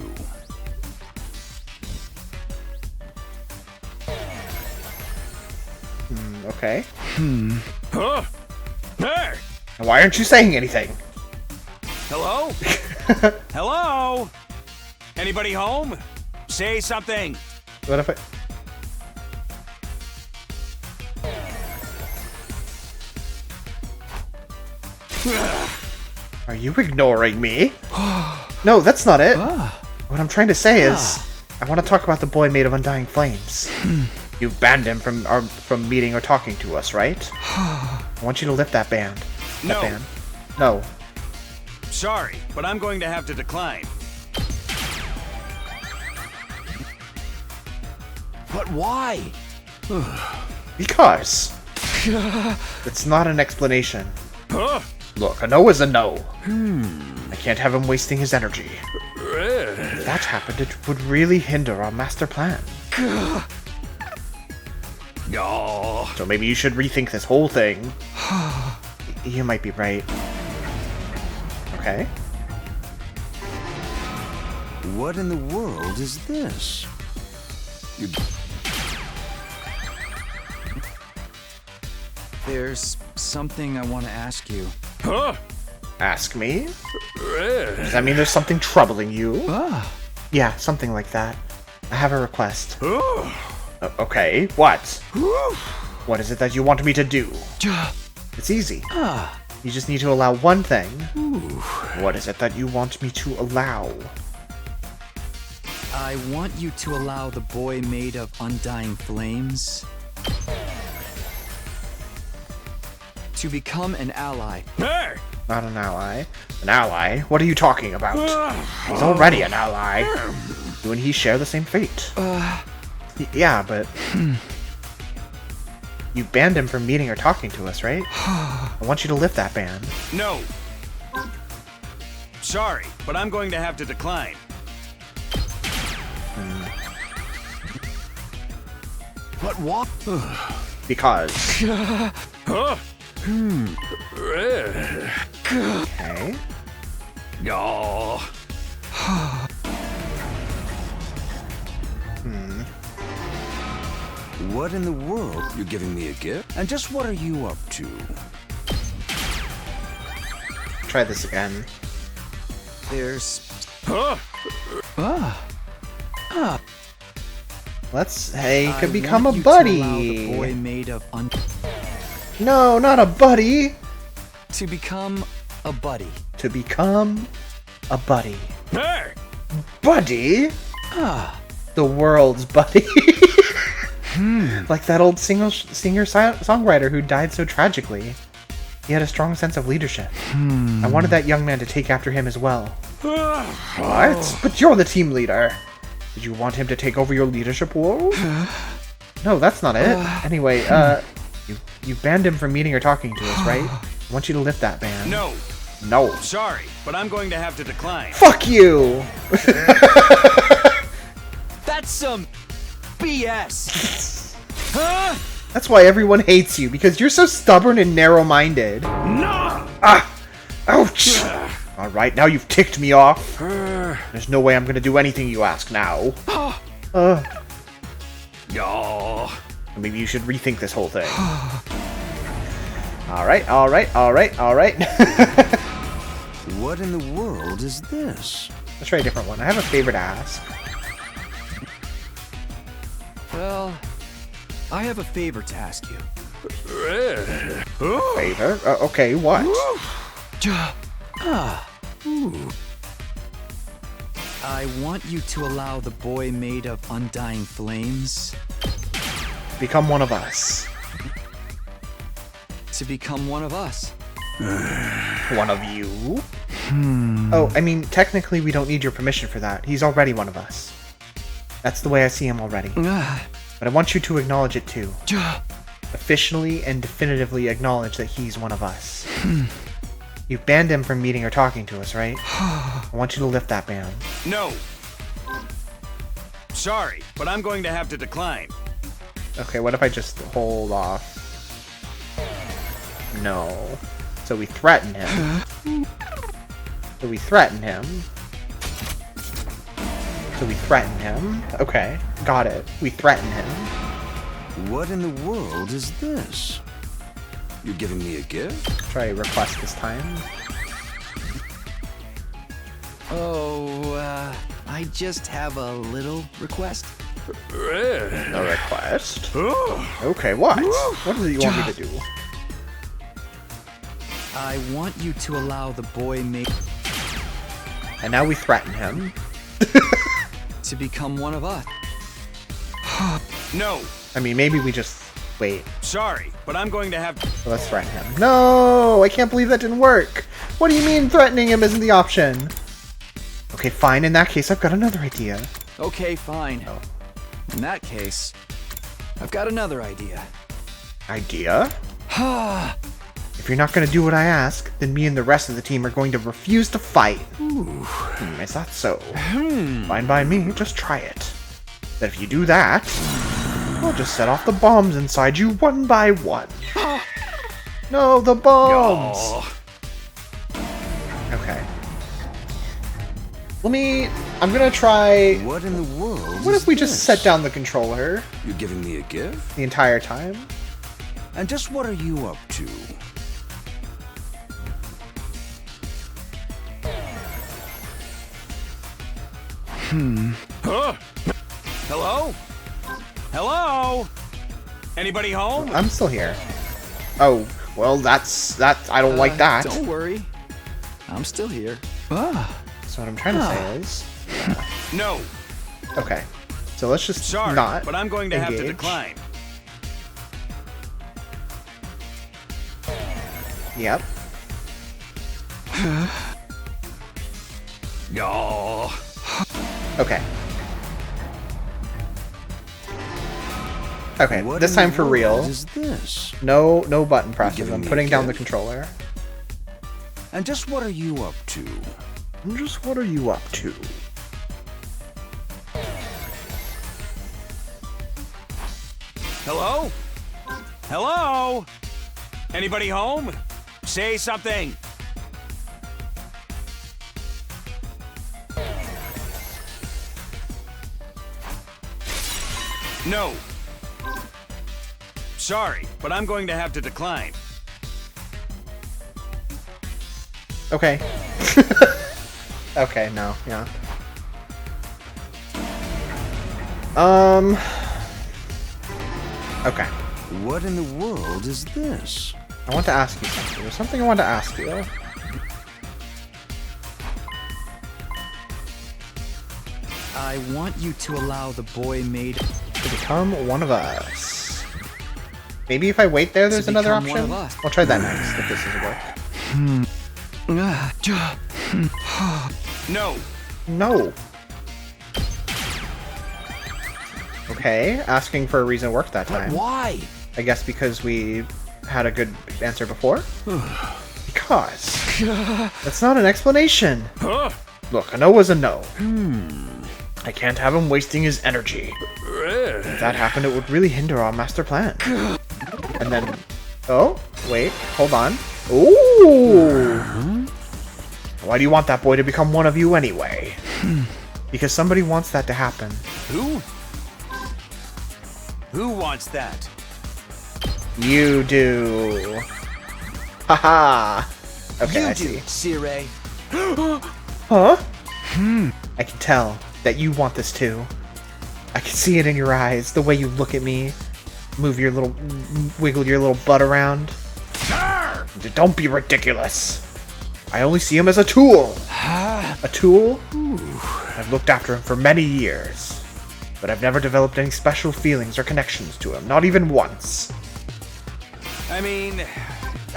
Okay. Huh? Hey! Why aren't you saying anything? Hello? Hello? Anybody home? Say something. What if I... Are you ignoring me? No, that's not it. What I'm trying to say is, I want to talk about the boy made of undying flames. You banned him from meeting or talking to us, right? I want you to lift that ban. No. Ban. No. Sorry, but I'm going to have to decline. But why? Because. It's not an explanation. Huh? Look, a no is a no. I can't have him wasting his energy. If that happened, it would really hinder our master plan. Oh. So maybe you should rethink this whole thing. You might be right. Okay. What in the world is this? There's something I want to ask you. Huh? Ask me? Does that mean there's something troubling you? Yeah, something like that. I have a request. Okay, what? What is it that you want me to do? It's easy. You just need to allow one thing. What is it that you want me to allow? I want you to allow the boy made of undying flames to become an ally. Hey! Not an ally. An ally? What are you talking about? He's already an ally. You and he share the same fate. Yeah, but... You banned him from meeting or talking to us, right? I want you to lift that ban. No. Sorry, but I'm going to have to decline. But what? Because. Huh? Okay. Oh. What in the world? You're giving me a gift? And just what are you up to? Try this again. There's... Let's... Hey, he could I become a want you to allow buddy. the boy made of No, not a buddy. to become a buddy. To become a buddy. Hey! Buddy? The world's buddy. Like that old singer-songwriter who died so tragically. He had a strong sense of leadership. I wanted that young man to take after him as well. What? But you're the team leader. Did you want him to take over your leadership role? No, that's not it. Anyway, you banned him from meeting or talking to us, right? I want you to lift that ban. No. No. Sorry, but I'm going to have to decline. Fuck you! That's some BS. Huh? That's why everyone hates you, because you're so stubborn and narrow-minded. No! Ah! Ouch! Alright, now you've ticked me off. There's no way I'm gonna do anything you ask now. Maybe you should rethink this whole thing. Alright. What in the world is this? Let's try a different one. I have a favor to ask. Well, I have a favor to ask you. Favor? Okay, what? I want you to allow the boy made of undying flames Become one of us. to become one of us. One of you? Oh, I mean, technically we don't need your permission for that. He's already one of us. That's the way I see him already. But I want you to acknowledge it too. Officially and definitively acknowledge that he's one of us. You've banned him from meeting or talking to us, right? I want you to lift that ban. No. Sorry, but I'm going to have to decline. Okay, what if I just hold off? No. So we threaten him. So we threaten him. So we threaten him. Okay, got it. We threaten him. What in the world is this? You're giving me a gift? Try a request this time. Oh, I just have a little request. A request? Okay, what? What is it you want me to do? I want you to allow the boy And now we threaten him. to become one of us. No. I mean, maybe we just wait. Sorry, but I'm going to have to... So let's threaten him. No! I can't believe that didn't work! What do you mean threatening him isn't the option? Okay, fine. In that case, I've got another idea. Okay, fine. Oh. In that case, I've got another idea. Idea? If you're not going to do what I ask, then me and the rest of the team are going to refuse to fight. Is that so? Fine by me, just try it. But if you do that, I'll just set off the bombs inside you one by one. No, the bombs! Okay. I'm gonna try... What in the world What if we just set down the controller? You're giving me a gift? The entire time? And just what are you up to? Hello? Hello? Anybody home? I'm still here. Oh, well, that's I don't like that. Don't worry. I'm still here. So what I'm trying to say is... No. Okay. So let's just Sorry, not but I'm going to engage. have to decline. Yep. No. Okay. Okay, What this in time the for real. world is this? No button presses. giving I'm me a putting down the gift? controller. And just what are you up to? Just what are you up to? Hello? Hello? Anybody home? Say something. No. Sorry, but I'm going to have to decline. Okay. Okay, no, yeah. Okay. What in the world is this? I want to ask you something. There's something I want to ask you. I want you to allow the boy made To become one of us. Maybe if I wait there, there's To another become one option? of us. I'll try that next, if this doesn't work. No. No. Okay, asking for a reason worked that time. Why? I guess because we had a good answer before? Because. That's not an explanation. Look, a no was a no. I can't have him wasting his energy. If that happened, it would really hinder our master plan. And then... Oh, wait, hold on. Ooh! Why do you want that boy to become one of you anyway? Because somebody wants that to happen. Who? Who wants that? You do. Haha. Okay, I see. Sirei. Huh? I can tell that you want this too. I can see it in your eyes, the way you look at me. Wiggle your little butt around. Don't be ridiculous. I only see him as a tool. A tool? I've looked after him for many years, but I've never developed any special feelings or connections to him, not even once. I mean,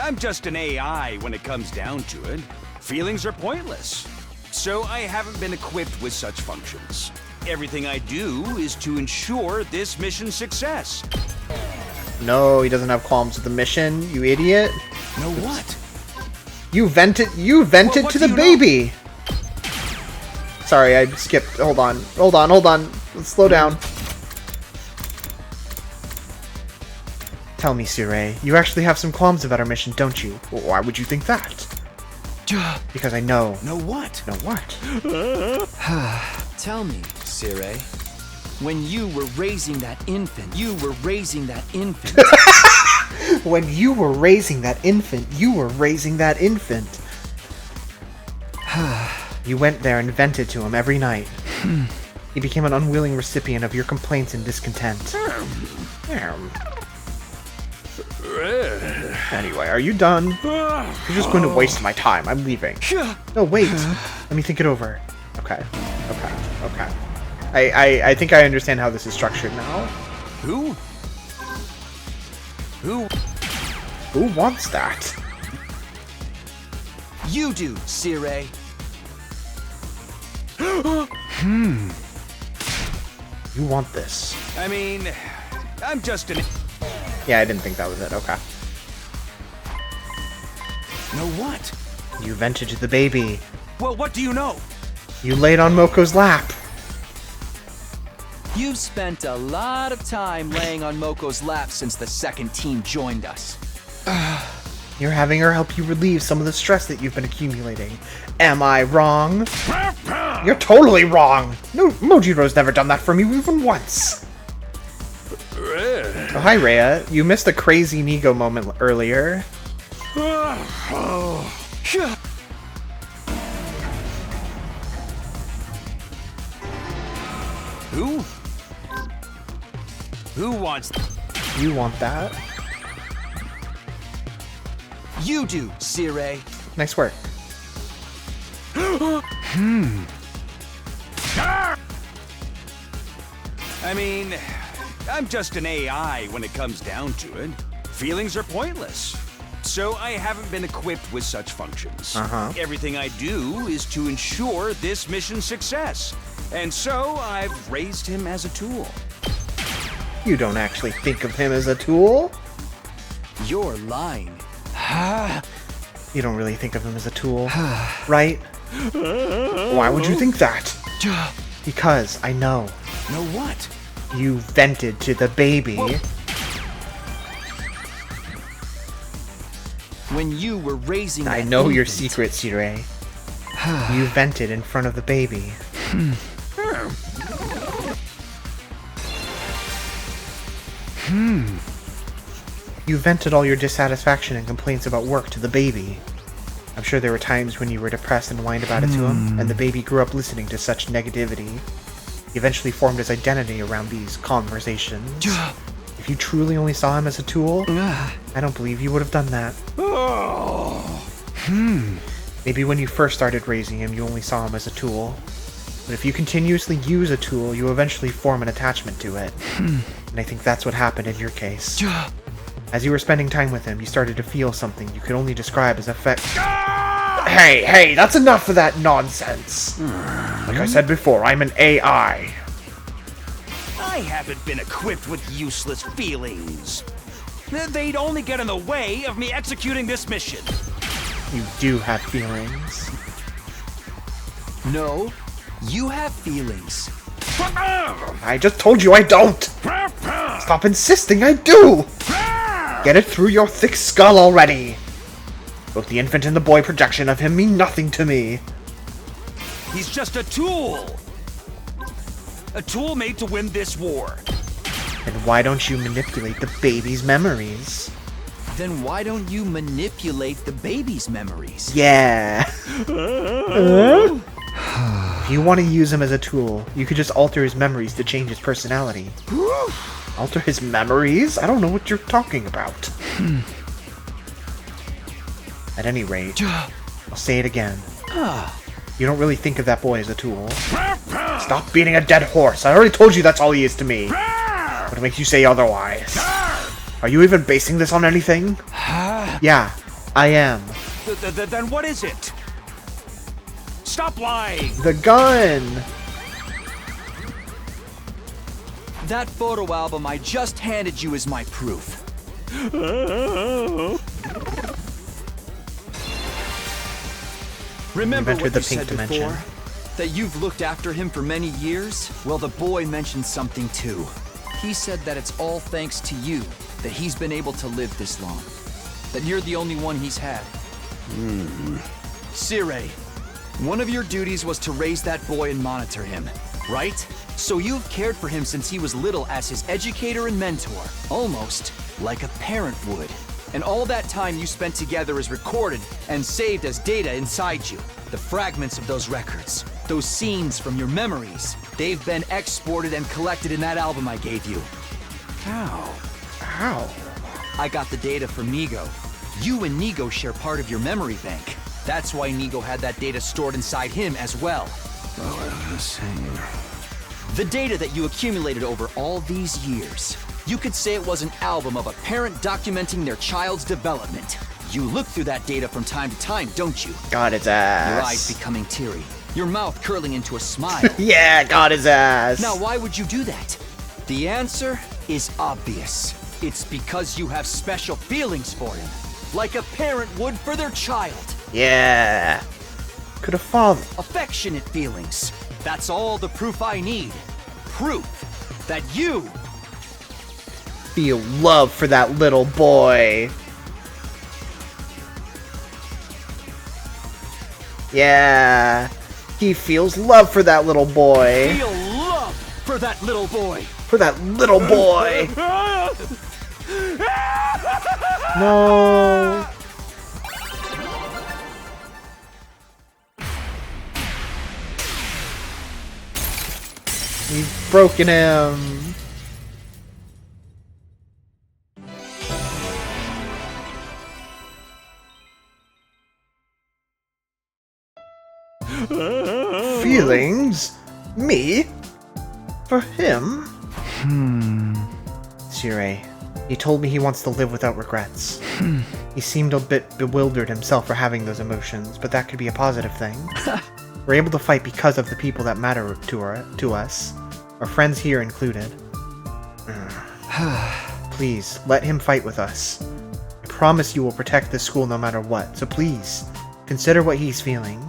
I'm just an AI when it comes down to it. Feelings are pointless. So I haven't been equipped with such functions. Everything I do is to ensure this mission's success. No, he doesn't have qualms with the mission, you idiot. No what? You vented to the baby! Sorry, I skipped. Hold on. Let's slow down. Tell me, Sirei, you actually have some qualms about our mission, don't you? Why would you think that? Because I know. Know what? Know what? Tell me, Sirei. When you were raising that infant, When you were raising that infant, you went there and vented to him every night. He became an unwilling recipient of your complaints and discontent. Anyway, are you done? You're just going to waste my time. I'm leaving. No, wait. Let me think it over. Okay. I think I understand how this is structured now. Who wants that? You do, Sirei. You want this. I mean, I'm just an... Yeah, I didn't think that was it. Okay. Know what? You vented to the baby. Well, what do you know? You laid on Moko's lap. You've spent a lot of time laying on Moko's lap since the second team joined us. You're having her help you relieve some of the stress that you've been accumulating. Am I wrong? You're totally wrong. No, Mojiro's never done that for me even once. Oh, hi, Rhea. You missed a crazy Nigo moment earlier. Who wants... You want that? You do, Sirei. Nice work. I mean, I'm just an AI when it comes down to it. Feelings are pointless. So I haven't been equipped with such functions. Everything I do is to ensure this mission's success. And so I've raised him as a tool. You don't actually think of him as a tool? You're lying. You don't really think of him as a tool, right? Why would you think that? Because I know. Know what? You vented to the baby. When you were raising I know your secret, Sirei. You vented in front of the baby. You vented all your dissatisfaction and complaints about work to the baby. I'm sure there were times when you were depressed and whined about it to him, and the baby grew up listening to such negativity. He eventually formed his identity around these conversations. If you truly only saw him as a tool, I don't believe you would have done that. Maybe when you first started raising him, you only saw him as a tool. But if you continuously use a tool, you eventually form an attachment to it. And I think that's what happened in your case. As you were spending time with him, you started to feel something you could only describe as Hey, that's enough of that nonsense! Like I said before, I'm an AI. I haven't been equipped with useless feelings. They'd only get in the way of me executing this mission. You do have feelings. No, you have feelings. I just told you I don't! Stop insisting I do! Get it through your thick skull already! Both the infant and the boy projection of him mean nothing to me. He's just a tool! A tool made to win this war. Then why don't you manipulate the baby's memories? Then why don't you manipulate the baby's memories? Yeah. If you want to use him as a tool, you could just alter his memories to change his personality. Alter his memories? I don't know what you're talking about. At any rate, I'll say it again. You don't really think of that boy as a tool. Stop beating a dead horse. I already told you that's all he is to me. What makes you say otherwise? Are you even basing this on anything? Yeah, I am. Then what is it? Stop lying! The gun! That photo album I just handed you is my proof. Remember You've entered what the you pink said dimension. before? That you've looked after him for many years? Well, the boy mentioned something too. He said that it's all thanks to you that he's been able to live this long. That you're the only one he's had. Sirei, one of your duties was to raise that boy and monitor him, right? So you've cared for him since he was little as his educator and mentor, almost like a parent would. And all that time you spent together is recorded and saved as data inside you. The fragments of those records, those scenes from your memories, they've been exported and collected in that album I gave you. How? How? I got the data from Nigo. You and Nigo share part of your memory bank. That's why Nigo had that data stored inside him as well. The data that you accumulated over all these years. You could say it was an album of a parent documenting their child's development. You look through that data from time to time, don't you? Got his ass. Your eyes becoming teary, your mouth curling into a smile. Yeah, got his ass. Now, why would you do that? The answer is obvious. It's because you have special feelings for him, like a parent would for their child. Yeah. Could a father. Affectionate feelings. That's all the proof I need. Proof that you feel love for that little boy. Yeah. He feels love for that little boy. feel love for that little boy. For that little boy. No. We've broken him. Feelings? Me? For him? Sirei, he told me he wants to live without regrets. He seemed a bit bewildered himself for having those emotions, but that could be a positive thing. We're able to fight because of the people that matter to us, our friends here included. Please, let him fight with us. I promise you will protect this school no matter what, so please, consider what he's feeling.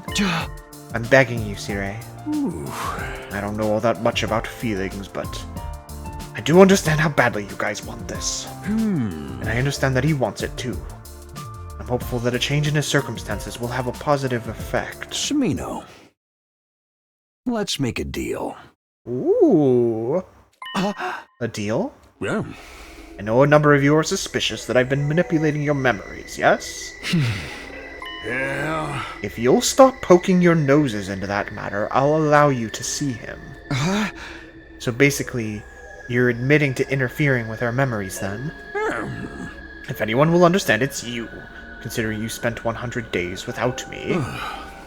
I'm begging you, Sirei. I don't know all that much about feelings, but I do understand how badly you guys want this. And I understand that he wants it too. I'm hopeful that a change in his circumstances will have a positive effect. Sumino, let's make a deal. Ooh. A deal? Yeah. I know a number of you are suspicious that I've been manipulating your memories, yes? Yeah. If you'll stop poking your noses into that matter, I'll allow you to see him. So basically, you're admitting to interfering with our memories then? If anyone will understand, it's you, considering you spent 100 days without me.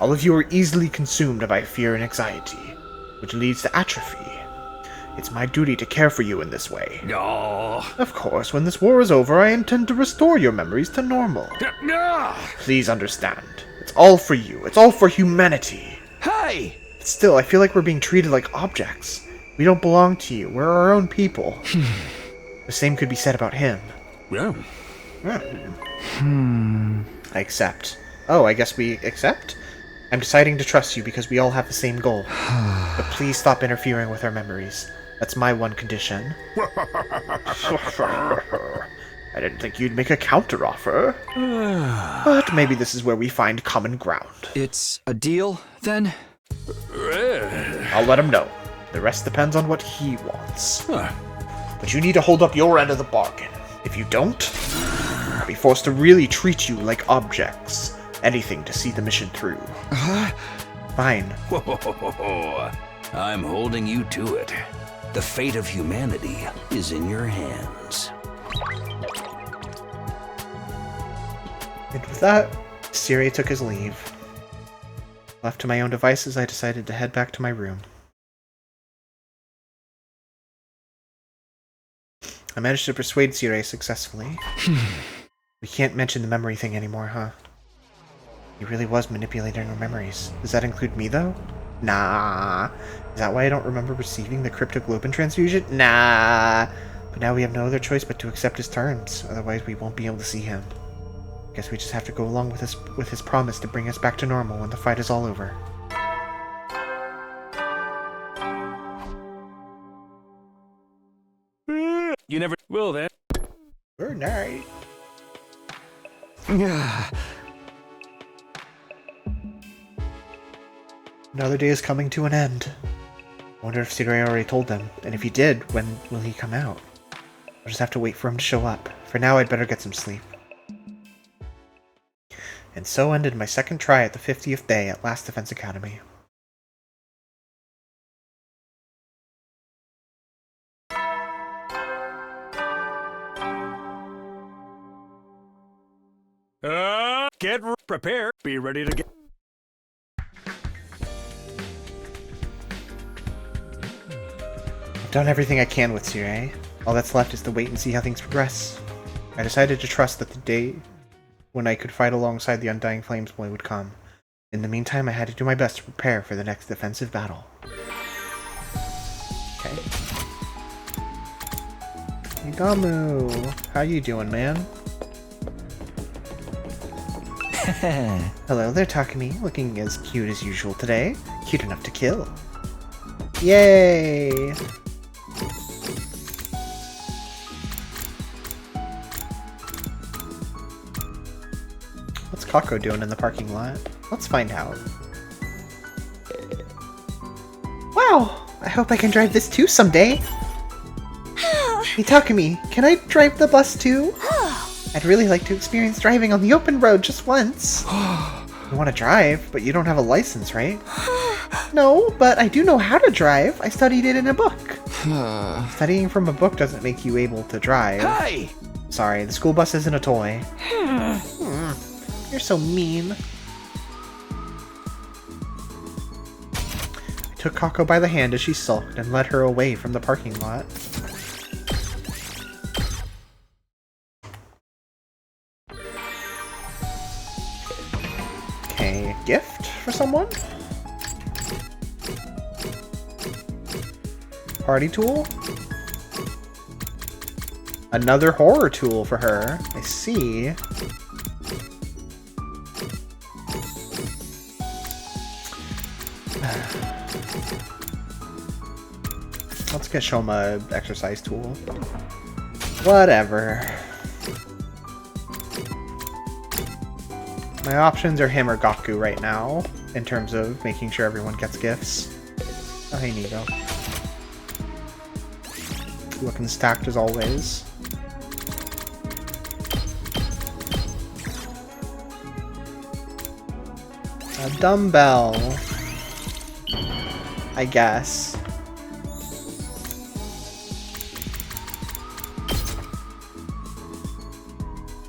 All of you are easily consumed by fear and anxiety, which leads to atrophy. It's my duty to care for you in this way. No. Of course, when this war is over, I intend to restore your memories to normal. Please understand. It's all for you. It's all for humanity. Hey! But still, I feel like we're being treated like objects. We don't belong to you. We're our own people. The same could be said about him. Yeah. I accept. Oh, I guess we accept? I'm deciding to trust you because we all have the same goal. But please stop interfering with our memories. That's my one condition. I didn't think you'd make a counteroffer. But maybe this is where we find common ground. It's a deal, then? I'll let him know. The rest depends on what he wants. But you need to hold up your end of the bargain. If you don't, I'll be forced to really treat you like objects. Anything to see the mission through. Fine. I'm holding you to it. The fate of humanity is in your hands. And with that, Sirei took his leave. Left to my own devices, I decided to head back to my room. I managed to persuade Sirei successfully. We can't mention the memory thing anymore, huh? He really was manipulating our memories. Does that include me, though? Nah. Is that why I don't remember receiving the cryptoglobin transfusion? Nah. But now we have no other choice but to accept his terms. Otherwise, we won't be able to see him. Guess we just have to go along with his promise to bring us back to normal when the fight is all over. You never will then. Good night. Another day is coming to an end. I wonder if Sirui already told them, and if he did, when will he come out? I'll just have to wait for him to show up. For now, I'd better get some sleep. And so ended my second try at the 50th day at Last Defense Academy. Get prepared. Be ready to get. I've done everything I can with Sirui. All that's left is to wait and see how things progress. I decided to trust that the day when I could fight alongside the Undying Flames boy would come. In the meantime, I had to do my best to prepare for the next defensive battle. Okay. Igamu, how you doing, man? Hello there, Takumi. Looking as cute as usual today. Cute enough to kill. Yay! What's Kako doing in the parking lot? Let's find out. Wow! I hope I can drive this too someday! Hey Takumi, can I drive the bus too? I'd really like to experience driving on the open road just once. You want to drive, but you don't have a license, right? No, but I do know how to drive. I studied it in a book. Studying from a book doesn't make you able to drive. Hey! Sorry, the school bus isn't a toy. You're so mean. I took Kako by the hand as she sulked and led her away from the parking lot. Okay, gift for someone? Party tool? Another horror tool for her. I see. Let's get Shoma an exercise tool. Whatever. My options are him or Gaku right now, in terms of making sure everyone gets gifts. Oh, hey, Nigo. Looking stacked as always. A dumbbell. I guess.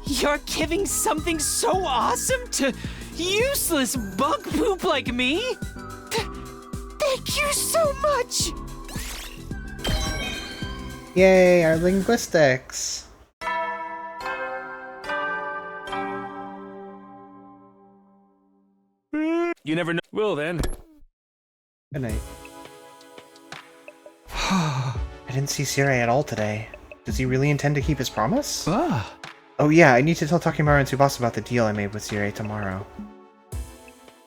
You're giving something so awesome to useless bug poop like me? Thank you so much! Yay, our linguistics! You never know. Will then. Good night. I didn't see Sirui at all today. Does he really intend to keep his promise? Oh yeah, I need to tell Takimaru and Tsubasa about the deal I made with Sirui tomorrow.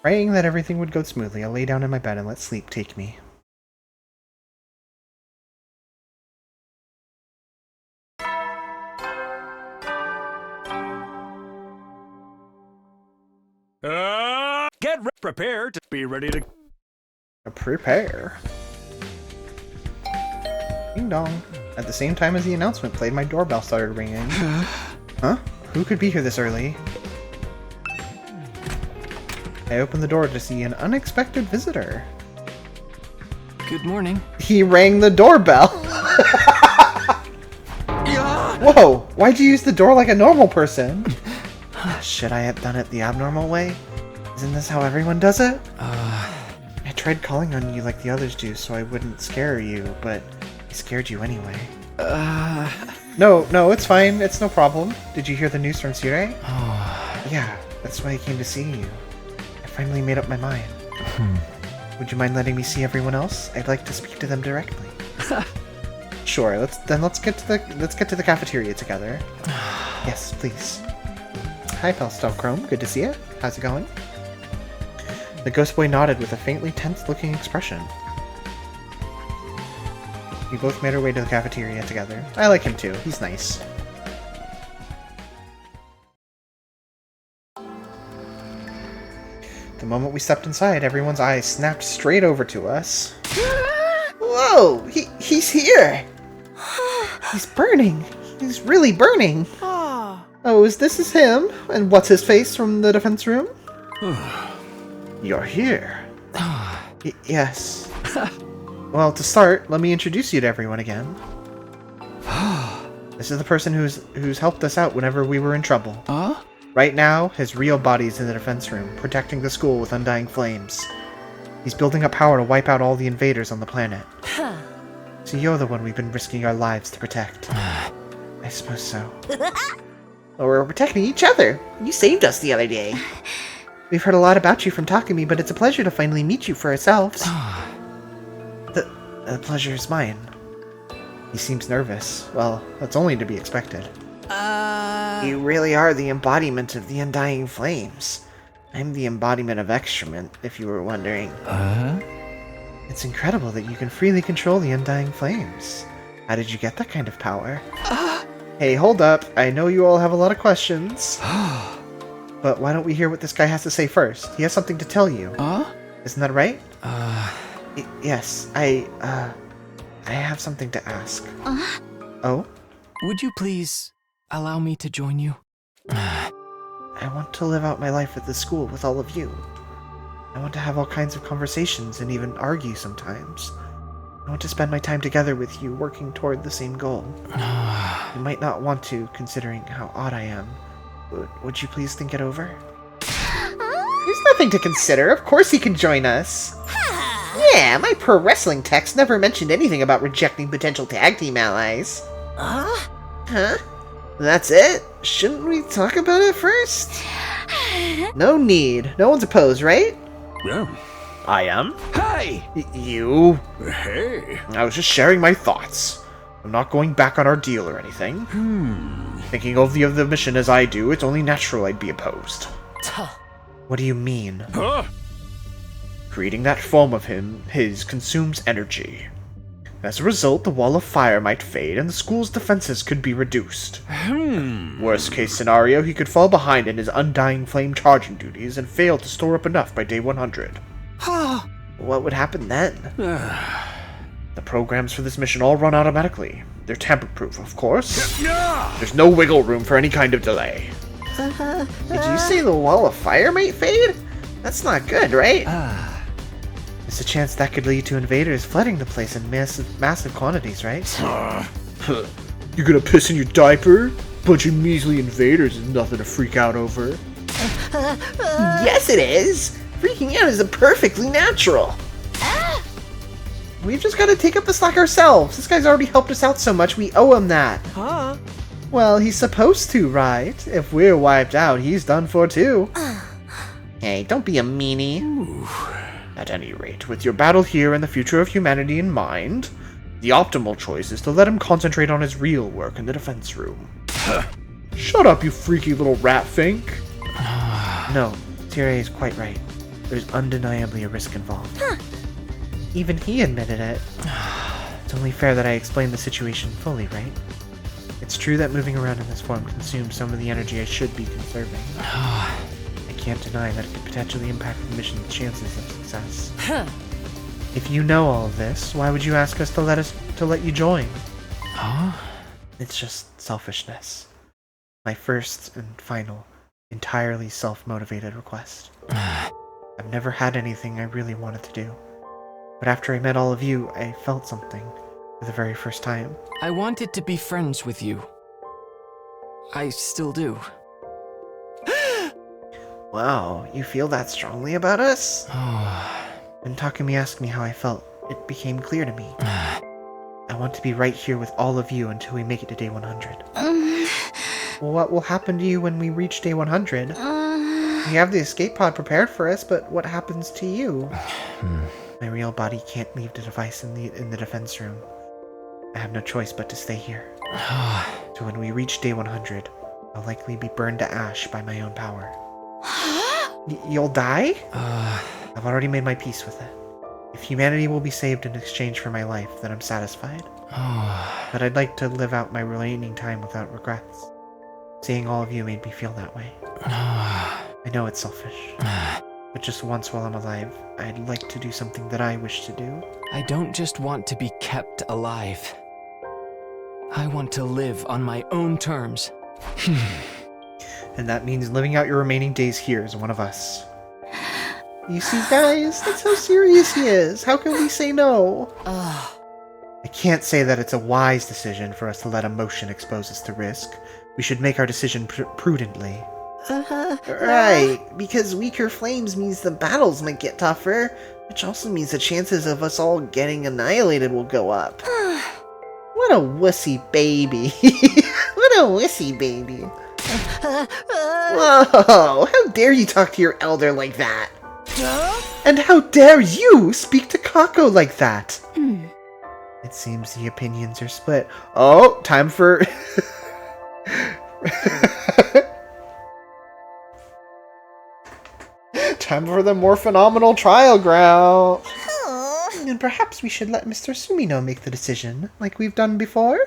Praying that everything would go smoothly, I lay down in my bed and let sleep take me. Get prepared to be ready to Prepare. Ding dong. At the same time as the announcement played, my doorbell started ringing. Huh? Who could be here this early? I opened the door to see an unexpected visitor. Good morning. He rang the doorbell. Whoa! Why'd you use the door like a normal person? Should I have done it the abnormal way? Isn't this how everyone does it? I tried calling on you like the others do so I wouldn't scare you, but I scared you anyway. No, it's fine. It's no problem. Did you hear the news from Sirui? Yeah, that's why I came to see you. I finally made up my mind. Would you mind letting me see everyone else? I'd like to speak to them directly. Sure. Let's get to the cafeteria together. Yes, please. Hi, Chrome. Good to see you. How's it going? The ghost boy nodded with a faintly tense-looking expression. We both made our way to the cafeteria together. I like him too. He's nice. The moment we stepped inside, everyone's eyes snapped straight over to us. Whoa! He's here! He's burning! He's really burning! Oh, is this him? And what's his face from the defense room? You're here. Yes. Well, to start, let me introduce you to everyone again. This is the person who's helped us out whenever we were in trouble. Right now, his real body's in the defense room, protecting the school with undying flames. He's building up power to wipe out all the invaders on the planet. So you're the one we've been risking our lives to protect. I suppose so. Well, we're protecting each other. You saved us the other day. We've heard a lot about you from Takumi, but it's a pleasure to finally meet you for ourselves. The pleasure is mine. He seems nervous. Well, that's only to be expected. You really are the embodiment of the undying flames. I'm the embodiment of excrement, if you were wondering. It's incredible that you can freely control the undying flames. How did you get that kind of power? Hey, hold up. I know you all have a lot of questions. But why don't we hear what this guy has to say first? He has something to tell you. Isn't that right? Yes, I have something to ask. Oh? Would you please allow me to join you? I want to live out my life at the school with all of you. I want to have all kinds of conversations and even argue sometimes. I want to spend my time together with you, working toward the same goal. You might not want to, considering how odd I am. Would you please think it over? There's nothing to consider. Of course he can join us. Yeah, my pro wrestling text never mentioned anything about rejecting potential tag team allies. Huh? That's it? Shouldn't we talk about it first? No need. No one's opposed, right? Yeah. I am. Hey! You? Hey. I was just sharing my thoughts. I'm not going back on our deal or anything. Thinking of the mission as I do, it's only natural I'd be opposed. What do you mean? Creating that form of his consumes energy. As a result, the wall of fire might fade and the school's defenses could be reduced. Worst case scenario, he could fall behind in his undying flame charging duties and fail to store up enough by day 100. What would happen then? The programs for this mission all run automatically. They're tamper-proof, of course. There's no wiggle room for any kind of delay. Did you say the wall of fire might fade? That's not good, right? There's a chance that could lead to invaders flooding the place in massive quantities, right? You gonna piss in your diaper? Bunch of measly invaders is nothing to freak out over. Yes, it is! Freaking out is perfectly natural! We've just got to take up the slack ourselves. This guy's already helped us out so much, we owe him that. Well, he's supposed to, right? If we're wiped out, he's done for too. Hey, don't be a meanie. At any rate, with your battle here and the future of humanity in mind, the optimal choice is to let him concentrate on his real work in the defense room. Shut up, you freaky little rat fink! No, Tire is quite right. There's undeniably a risk involved. Even he admitted it. It's only fair that I explain the situation fully, right? It's true that moving around in this form consumes some of the energy I should be conserving. I can't deny that it could potentially impact the mission's chances of success. If you know all of this, why would you ask us to let you join? It's just selfishness. My first and final, entirely self-motivated request. I've never had anything I really wanted to do. But after I met all of you, I felt something for the very first time. I wanted to be friends with you. I still do. Wow, you feel that strongly about us? When Takumi asked me how I felt, it became clear to me. I want to be right here with all of you until we make it to day 100. What will happen to you when we reach day 100? We have the escape pod prepared for us, but what happens to you? My real body can't leave the device in the defense room. I have no choice but to stay here. So when we reach day 100, I'll likely be burned to ash by my own power. You'll die? I've already made my peace with it. If humanity will be saved in exchange for my life, then I'm satisfied. But I'd like to live out my remaining time without regrets. Seeing all of you made me feel that way. I know it's selfish. But just once while I'm alive, I'd like to do something that I wish to do. I don't just want to be kept alive. I want to live on my own terms. And that means living out your remaining days here as one of us. You see, guys, that's how serious he is. How can we say no? I can't say that it's a wise decision for us to let emotion expose us to risk. We should make our decision prudently. Right, because weaker flames means the battles might get tougher, which also means the chances of us all getting annihilated will go up. What a wussy baby. What a wussy baby. Whoa, how dare you talk to your elder like that? And how dare you speak to Kako like that? It seems the opinions are split. Oh, time for... time for the more phenomenal trial ground. And perhaps we should let Mr. Sumino make the decision, like we've done before?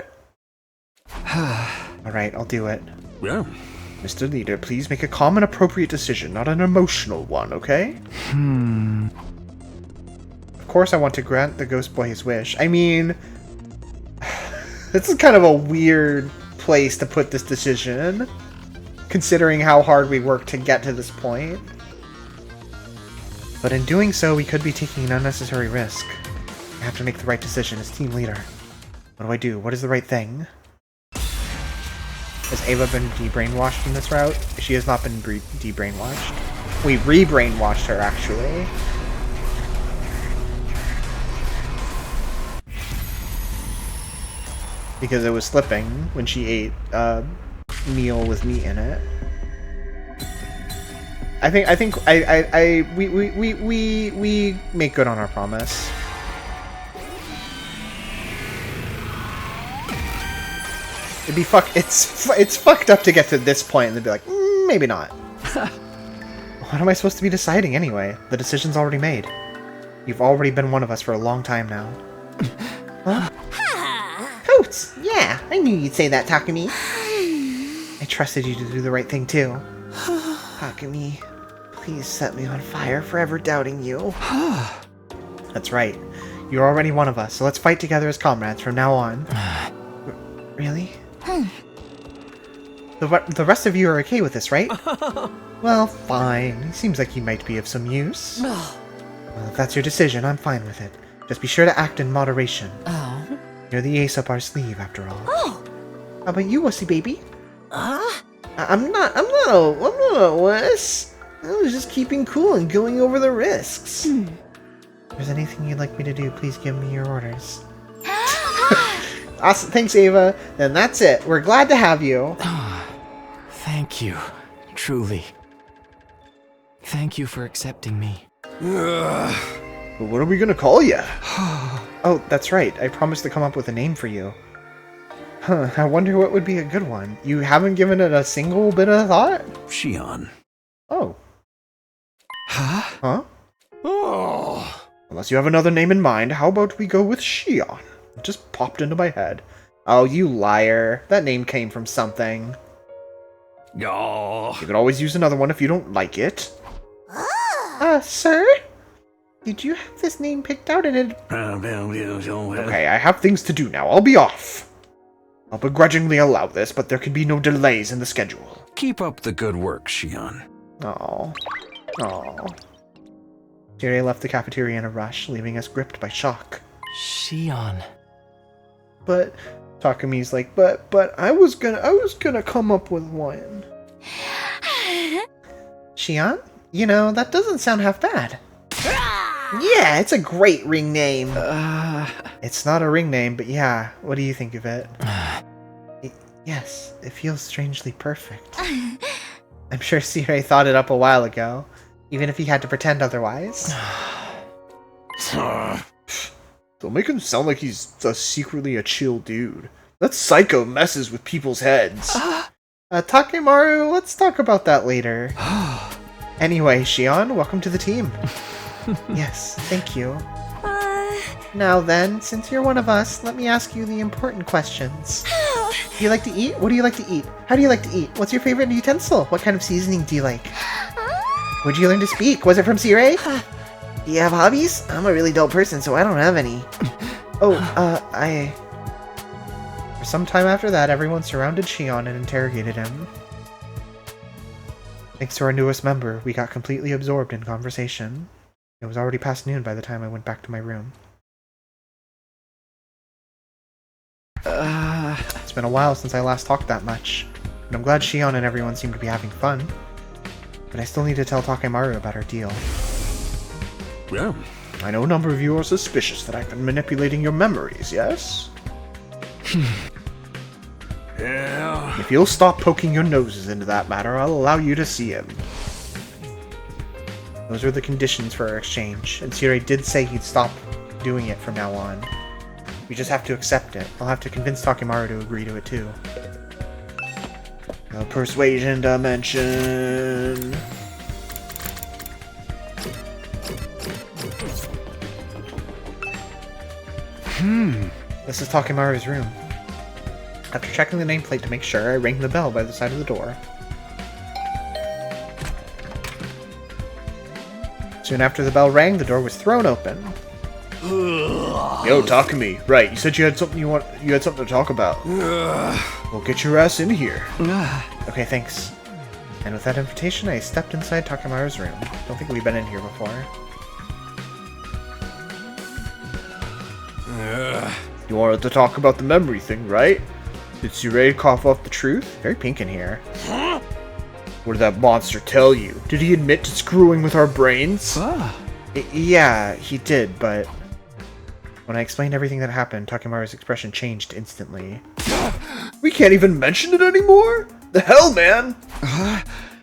Alright, I'll do it. Yeah. Mr. Leader, please make a calm and appropriate decision, not an emotional one, okay? Of course I want to grant the Ghost Boy his wish. I mean... this is kind of a weird place to put this decision, considering how hard we worked to get to this point. But in doing so, we could be taking an unnecessary risk. I have to make the right decision as team leader. What do I do? What is the right thing? Has Ava been de-brainwashed in this route? She has not been de-brainwashed. We re-brainwashed her, actually. Because it was slipping when she ate a meal with meat in it. We make good on our promise. It'd be it's fucked up to get to this point and then be like, maybe not. What am I supposed to be deciding anyway? The decision's already made. You've already been one of us for a long time now. Huh? Hoots! Yeah, I knew you'd say that, Takumi. I trusted you to do the right thing too. Takumi, please set me on fire for ever doubting you. That's right. You're already one of us, so let's fight together as comrades from now on. Really? The rest of you are okay with this, right? Well, fine. It seems like you might be of some use. Well, if that's your decision, I'm fine with it. Just be sure to act in moderation. You're the ace up our sleeve, after all. How about you, wussy baby? I'm not a wuss. I was just keeping cool and going over the risks. If there's anything you'd like me to do, please give me your orders. Awesome. Thanks, Ava. Then that's it. We're glad to have you. Thank you. Truly. Thank you for accepting me. But what are we gonna call you? Oh, that's right. I promised to come up with a name for you. Huh, I wonder what would be a good one. You haven't given it a single bit of thought? Shion. Oh. Huh? Oh. Unless you have another name in mind, how about we go with Shion? It just popped into my head. Oh, you liar. That name came from something. Oh. You could always use another one if you don't like it. Sir? Did you have this name picked out in it? Okay, I have things to do now. I'll be off. I'll begrudgingly allow this, but there can be no delays in the schedule. Keep up the good work, Shion. Aww. Jirei left the cafeteria in a rush, leaving us gripped by shock. Shion. But Takumi's like, but I was gonna come up with one. Shion? You know, that doesn't sound half bad. Yeah, it's a great ring name. It's not a ring name, but yeah, what do you think of it? Yes, it feels strangely perfect. I'm sure Sirei thought it up a while ago, even if he had to pretend otherwise. Don't make him sound like he's secretly a chill dude. That psycho messes with people's heads. Takemaru, let's talk about that later. Anyway, Shion, welcome to the team. Yes, thank you. Now then, since you're one of us, let me ask you the important questions. Do you like to eat? What do you like to eat? How do you like to eat? What's your favorite utensil? What kind of seasoning do you like? Where'd you learn to speak? Was it from Sirei? Do you have hobbies? I'm a really dull person, so I don't have any. For some time after that, everyone surrounded Shion and interrogated him. Thanks to our newest member, we got completely absorbed in conversation. It was already past noon by the time I went back to my room. It's been a while since I last talked that much, and I'm glad Shion and everyone seem to be having fun. But I still need to tell Takemaru about our deal. Well, I know a number of you are suspicious that I've been manipulating your memories, yes? Yeah. If you'll stop poking your noses into that matter, I'll allow you to see him. Those were the conditions for our exchange, and Sirei did say he'd stop doing it from now on. We just have to accept it. I'll have to convince Takemaru to agree to it too. The persuasion dimension. This is Takemaru's room. After checking the nameplate to make sure, I rang the bell by the side of the door. Soon after the bell rang, the door was thrown open. Yo, Takemi. Right, you said you had something you had something to talk about. Well, get your ass in here. Okay, thanks. And with that invitation, I stepped inside Takemaru's room. Don't think we've been in here before. You wanted to talk about the memory thing, right? Did Sirei cough off the truth? Very pink in here. What did that monster tell you? Did he admit to screwing with our brains? Yeah, he did, but when I explained everything that happened, Takemaru's expression changed instantly. We can't even mention it anymore? The hell, man!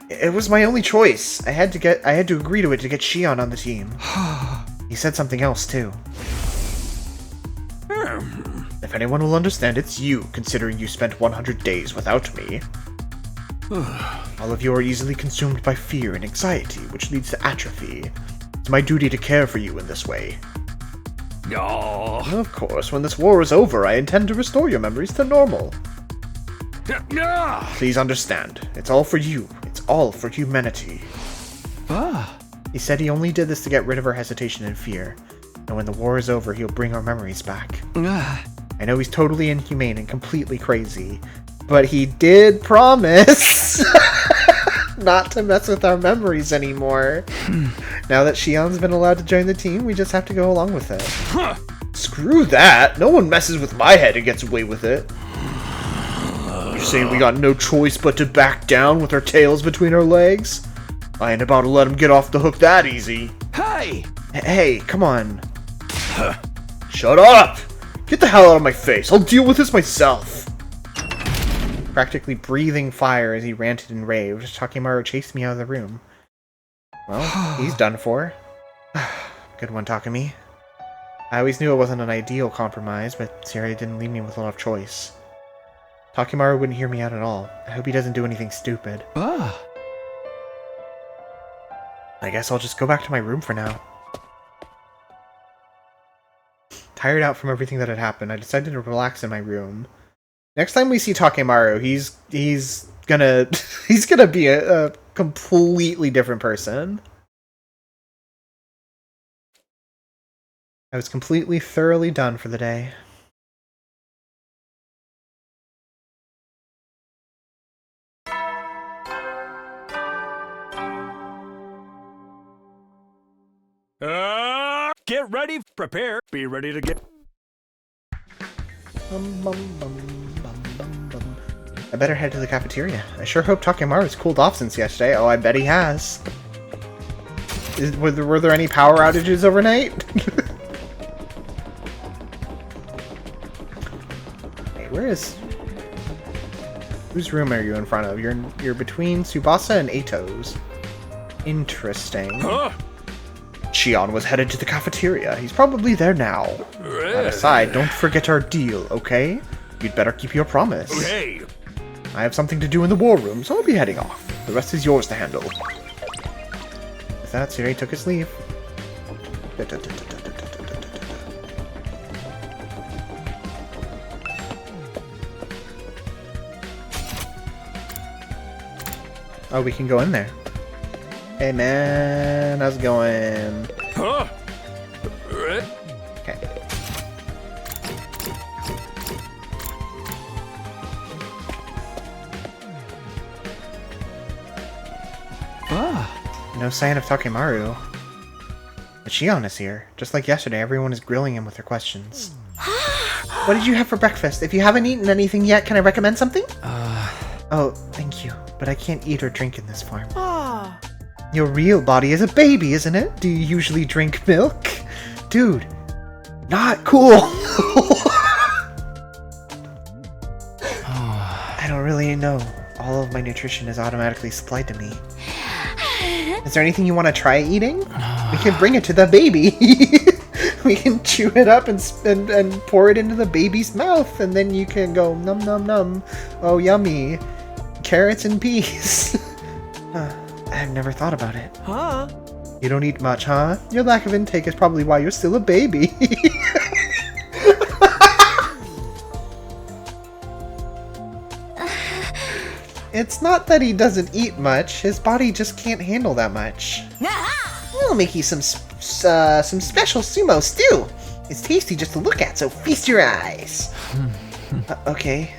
It was my only choice. I had to agree to it to get Shion on the team. He said something else too. If anyone will understand, it's you, considering you spent 100 days without me. All of you are easily consumed by fear and anxiety, which leads to atrophy. It's my duty to care for you in this way. Of course, when this war is over, I intend to restore your memories to normal. Please understand, it's all for you. It's all for humanity. He said he only did this to get rid of our hesitation and fear. And when the war is over, he'll bring our memories back. I know he's totally inhumane and completely crazy, but he did promise not to mess with our memories anymore. Now that Shion's been allowed to join the team, we just have to go along with it. Screw that! No one messes with my head and gets away with it. You're saying we got no choice but to back down with our tails between our legs? I ain't about to let him get off the hook that easy. Hey, come on. Shut up! Get the hell out of my face. I'll deal with this myself. Practically breathing fire as he ranted and raved, Takemaru chased me out of the room. Well, he's done for. Good one, Takemi. I always knew it wasn't an ideal compromise, but Sirei didn't leave me with a lot of choice. Takemaru wouldn't hear me out at all. I hope he doesn't do anything stupid. I guess I'll just go back to my room for now. Tired out from everything that had happened, I decided to relax in my room. Next time we see Takemaru, he's gonna be a completely different person. I was completely, thoroughly done for the day. Get ready, prepare, be ready to get... I better head to the cafeteria. I sure hope Takemaru's cooled off since yesterday. Oh, I bet he has. Were there any power outages overnight? Hey, whose room are you in front of? You're between Tsubasa and Ato's. Interesting. Shion was headed to the cafeteria. He's probably there now. That aside, don't forget our deal, okay? You'd better keep your promise. Okay. I have something to do in the war room, so I'll be heading off. The rest is yours to handle. With that, Tsuri took his leave. Oh, we can go in there. Hey man, how's it going? Huh? Okay. No sign of Takemaru. But Shion is here. Just like yesterday, everyone is grilling him with their questions. What did you have for breakfast? If you haven't eaten anything yet, can I recommend something? Oh, thank you. But I can't eat or drink in this form. Your real body is a baby, isn't it? Do you usually drink milk? Dude, not cool. I don't really know. All of my nutrition is automatically supplied to me. Is there anything you want to try eating? We can bring it to the baby. We can chew it up and pour it into the baby's mouth, and then you can go num num num. Oh, yummy. Carrots and peas. I've never thought about it. Huh? You don't eat much, huh? Your lack of intake is probably why you're still a baby. It's not that he doesn't eat much, his body just can't handle that much. We'll make you some special sumo stew. It's tasty just to look at, so feast your eyes. Okay.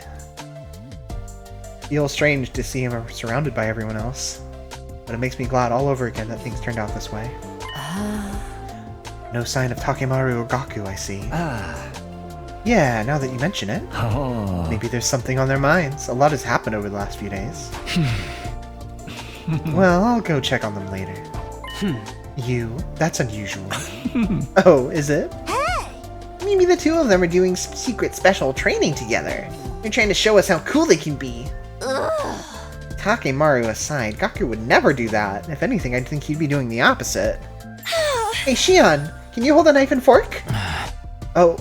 Feels strange to see him surrounded by everyone else, but it makes me glad all over again that things turned out this way. No sign of Takemaru or Gaku, I see. Yeah, now that you mention it. Maybe there's something on their minds. A lot has happened over the last few days. Well, I'll go check on them later. You? That's unusual. Oh, is it? Hey! Maybe the two of them are doing some secret special training together. They're trying to show us how cool they can be. Takemaru aside, Gaku would never do that. If anything, I'd think he'd be doing the opposite. Hey, Shion! Can you hold a knife and fork? Oh,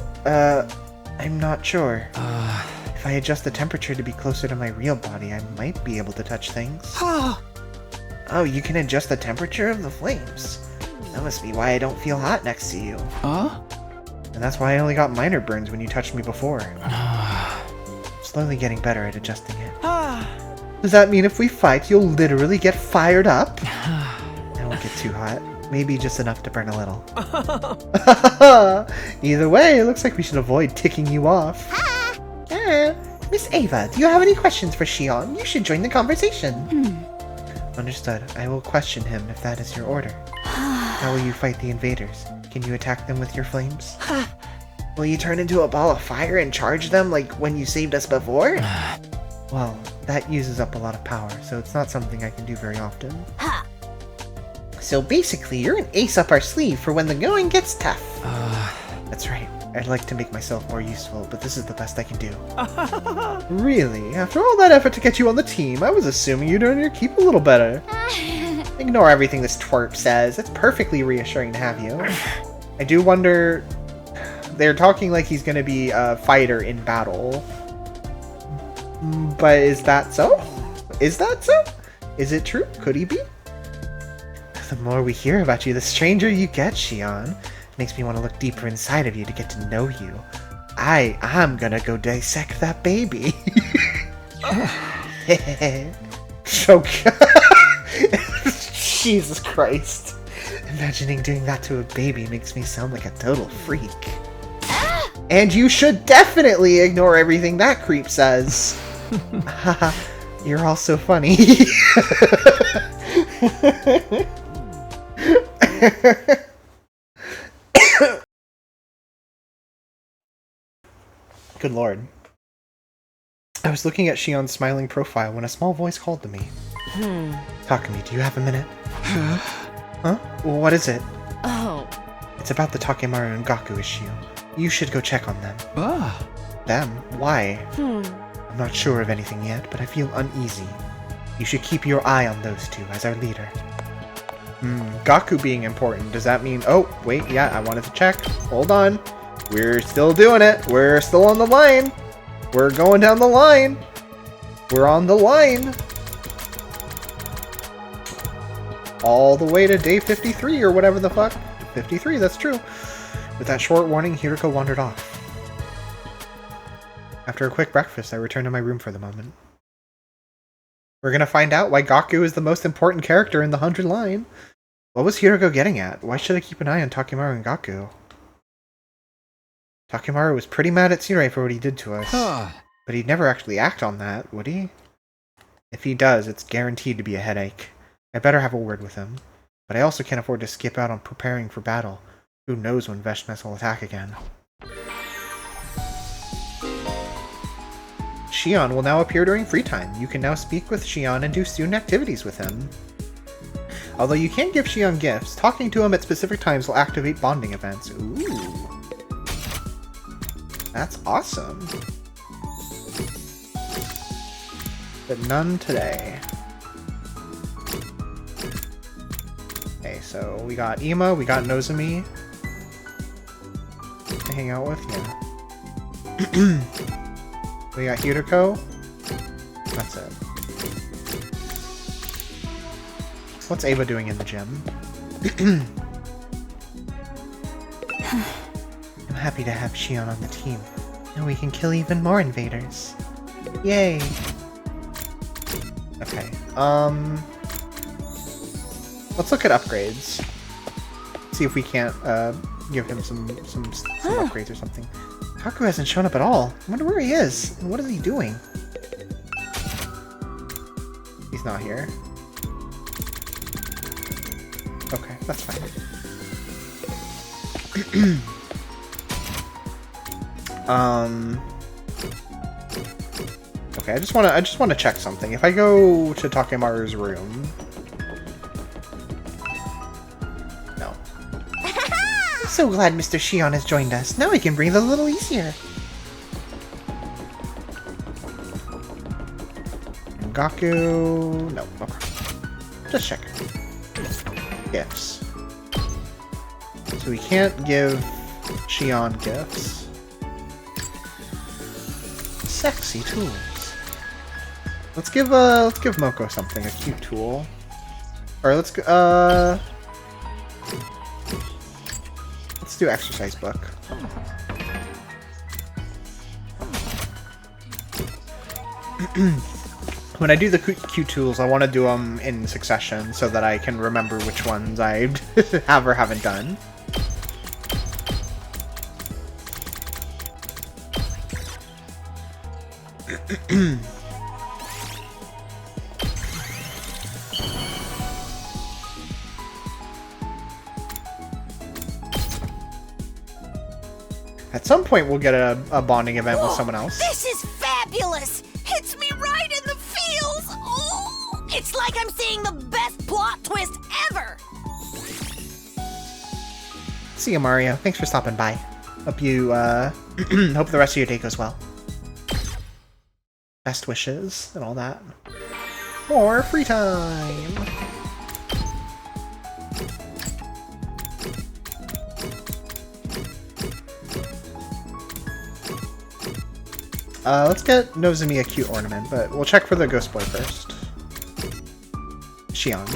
I'm not sure. If I adjust the temperature to be closer to my real body, I might be able to touch things. Oh, you can adjust the temperature of the flames. That must be why I don't feel hot next to you. And that's why I only got minor burns when you touched me before. Slowly getting better at adjusting it. Does that mean if we fight, you'll literally get fired up? I won't get too hot. Maybe just enough to burn a little. Either way, it looks like we should avoid ticking you off. Miss Ava, do you have any questions for Shion? You should join the conversation. Understood. I will question him if that is your order. How will you fight the invaders? Can you attack them with your flames? Will you turn into a ball of fire and charge them like when you saved us before? Well, that uses up a lot of power, so it's not something I can do very often. So basically, you're an ace up our sleeve for when the going gets tough. That's right. I'd like to make myself more useful, but this is the best I can do. Really? After all that effort to get you on the team, I was assuming you'd earn your keep a little better. Ignore everything this twerp says. It's perfectly reassuring to have you. I do wonder... They're talking like he's going to be a fighter in battle. But is that so? Is that so? Is it true? Could he be? The more we hear about you, the stranger you get, Shion. Makes me want to look deeper inside of you to get to know you. I'm gonna go dissect that baby. So Jesus Christ. Imagining doing that to a baby makes me sound like a total freak. And you should definitely ignore everything that creep says. You're all so funny. Good lord. I was looking at Shion's smiling profile when a small voice called to me. Takumi, do you have a minute? Huh? What is it? Oh. It's about the Takemaru and Gaku issue. You should go check on them. Them? Why? I'm not sure of anything yet, but I feel uneasy. You should keep your eye on those two as our leader. Gaku being important, does that mean... Oh, wait, yeah, I wanted to check. Hold on. We're still doing it. We're still on the line. We're going down the line. We're on the line! All the way to day 53 or whatever the fuck. 53, that's true. With that short warning, Hiriko wandered off. After a quick breakfast, I returned to my room for the moment. We're gonna find out why Gaku is the most important character in the 100 line. What was Hiriko getting at? Why should I keep an eye on Takimaru and Gaku? Takimaru was pretty mad at Tsirei for what he did to us. But he'd never actually act on that, would he? If he does, it's guaranteed to be a headache. I better have a word with him. But I also can't afford to skip out on preparing for battle. Who knows when Veshmes will attack again. Shion will now appear during free time. You can now speak with Shion and do student activities with him. Although you can't give Shion gifts, talking to him at specific times will activate bonding events. Ooh. That's awesome. But none today. Okay, so we got Ima, we got Nozomi to hang out with, yeah. We got Hiriko. That's it. What's Ava doing in the gym? I'm happy to have Shion on the team. And we can kill even more invaders. Yay! Okay, let's look at upgrades. See if we can't, give him some upgrades or something. Haku hasn't shown up at all. I wonder where he is, and what is he doing? He's not here. Okay, that's fine. Okay, I just wanna check something. If I go to Takemaru's room. No. So glad Mr. Shion has joined us. Now we can breathe a little easier. And Gaku. No, okay. Just check. Gifts. So we can't give Shion gifts. Sexy tools. Let's give Moko something, a cute tool. Or let's do exercise book. When I do the cute tools, I want to do them in succession so that I can remember which ones I have or haven't done. At some point, we'll get a bonding event with someone else. This is fabulous! Hits me right in the feels! Oh, it's like I'm seeing the best plot twist ever! See you, Mario. Thanks for stopping by. Hope you, hope the rest of your day goes well. Best wishes and all that. More free time! Let's get Nozomi a cute ornament, but we'll check for the Ghost Boy first. Shion.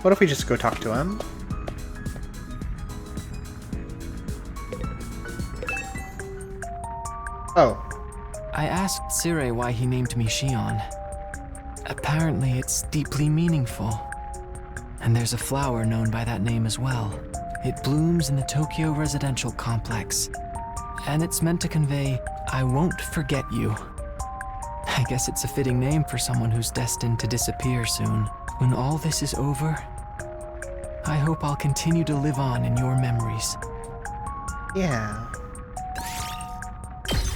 What if we just go talk to him? Oh. I asked Tsirei why he named me Shion. Apparently it's deeply meaningful. And there's a flower known by that name as well. It blooms in the Tokyo residential complex. And it's meant to convey, I won't forget you. I guess it's a fitting name for someone who's destined to disappear soon. When all this is over, I hope I'll continue to live on in your memories. Yeah.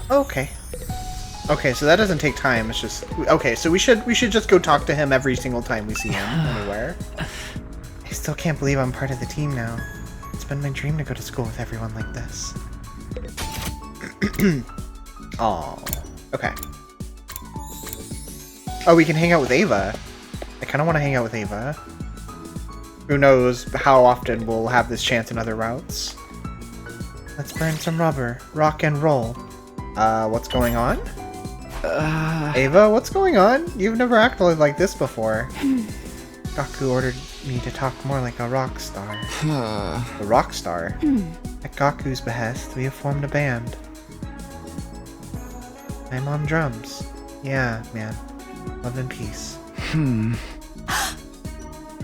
Okay. Okay, so that doesn't take time, it's just... Okay, so we should just go talk to him every single time we see him, anywhere. I still can't believe I'm part of the team now. It's been my dream to go to school with everyone like this. Aww. Okay. Oh, we can hang out with Ava. I kind of want to hang out with Ava. Who knows how often we'll have this chance in other routes. Let's burn some rubber. Rock and roll. What's going on? Ava, what's going on? You've never acted like this before. Gaku ordered me to talk more like a rock star. A rock star? At Gaku's behest, we have formed a band. I'm on drums. Yeah, man. Love and peace.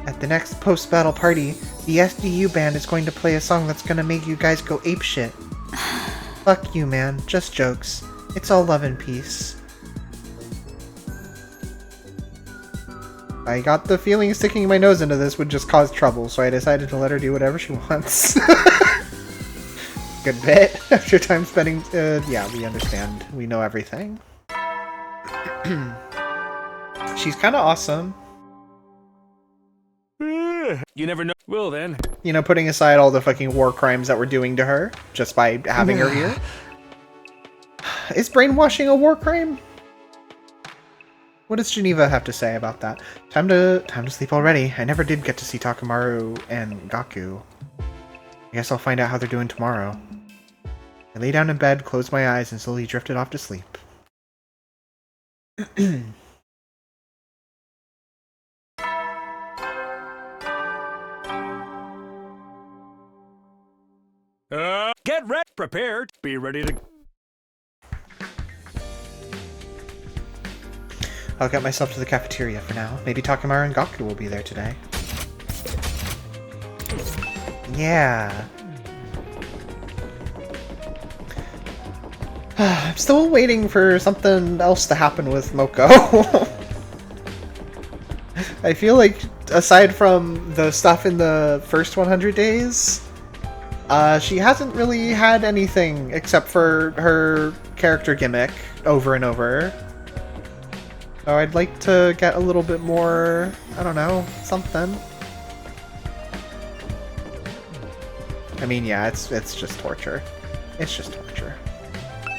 At the next post-battle party, the SDU band is going to play a song that's gonna make you guys go apeshit. Fuck you, man. Just jokes. It's all love and peace. I got the feeling sticking my nose into this would just cause trouble, so I decided to let her do whatever she wants. Good bit. After time spending... yeah, we understand. We know everything. She's kind of awesome. You never know. Well then. You know, putting aside all the fucking war crimes that we're doing to her, just by having her here. Is brainwashing a war crime? What does Geneva have to say about that? Time to sleep already. I never did get to see Takemaru and Gaku. I guess I'll find out how they're doing tomorrow. I lay down in bed, closed my eyes, and slowly drifted off to sleep. Get ready, prepared, be ready to... I'll get myself to the cafeteria for now. Maybe Takemaru and Gaku will be there today. Yeah. I'm still waiting for something else to happen with Moko. I feel like, aside from the stuff in the first 100 days, she hasn't really had anything except for her character gimmick over and over. So I'd like to get a little bit more, I don't know, something. I mean, yeah, it's just torture. It's just torture.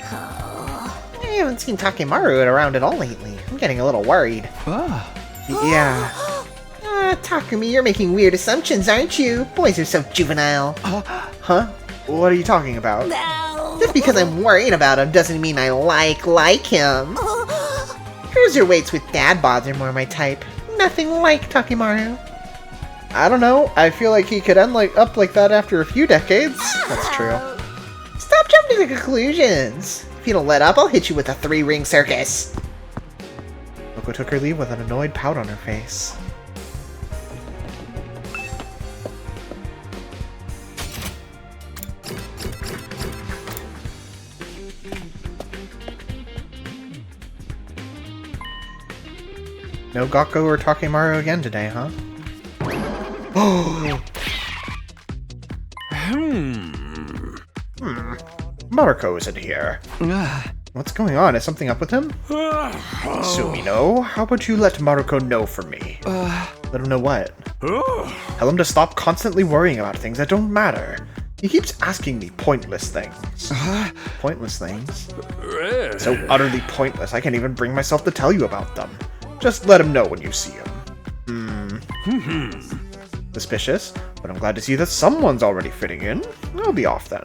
I haven't seen Takemaru around at all lately. I'm getting a little worried. Yeah. Takumi, you're making weird assumptions, aren't you? Boys are so juvenile. Huh? What are you talking about? No. Just because I'm worried about him doesn't mean I like him. Cruiserweights with dad bods are more my type. Nothing like Takemaru. I don't know. I feel like he could end up like that after a few decades. That's true. Stop jumping to conclusions. If you don't let up, I'll hit you with a 3-ring circus. Moko took her leave with an annoyed pout on her face. No Gaku or Takemaru again today, huh? Oh! Mariko isn't here. What's going on? Is something up with him? Sumino, how about you let Mariko know for me? Let him know what? Tell him to stop constantly worrying about things that don't matter. He keeps asking me pointless things. Pointless things? So utterly pointless, I can't even bring myself to tell you about them. Just let him know when you see him. Suspicious, but I'm glad to see that someone's already fitting in. I'll be off then.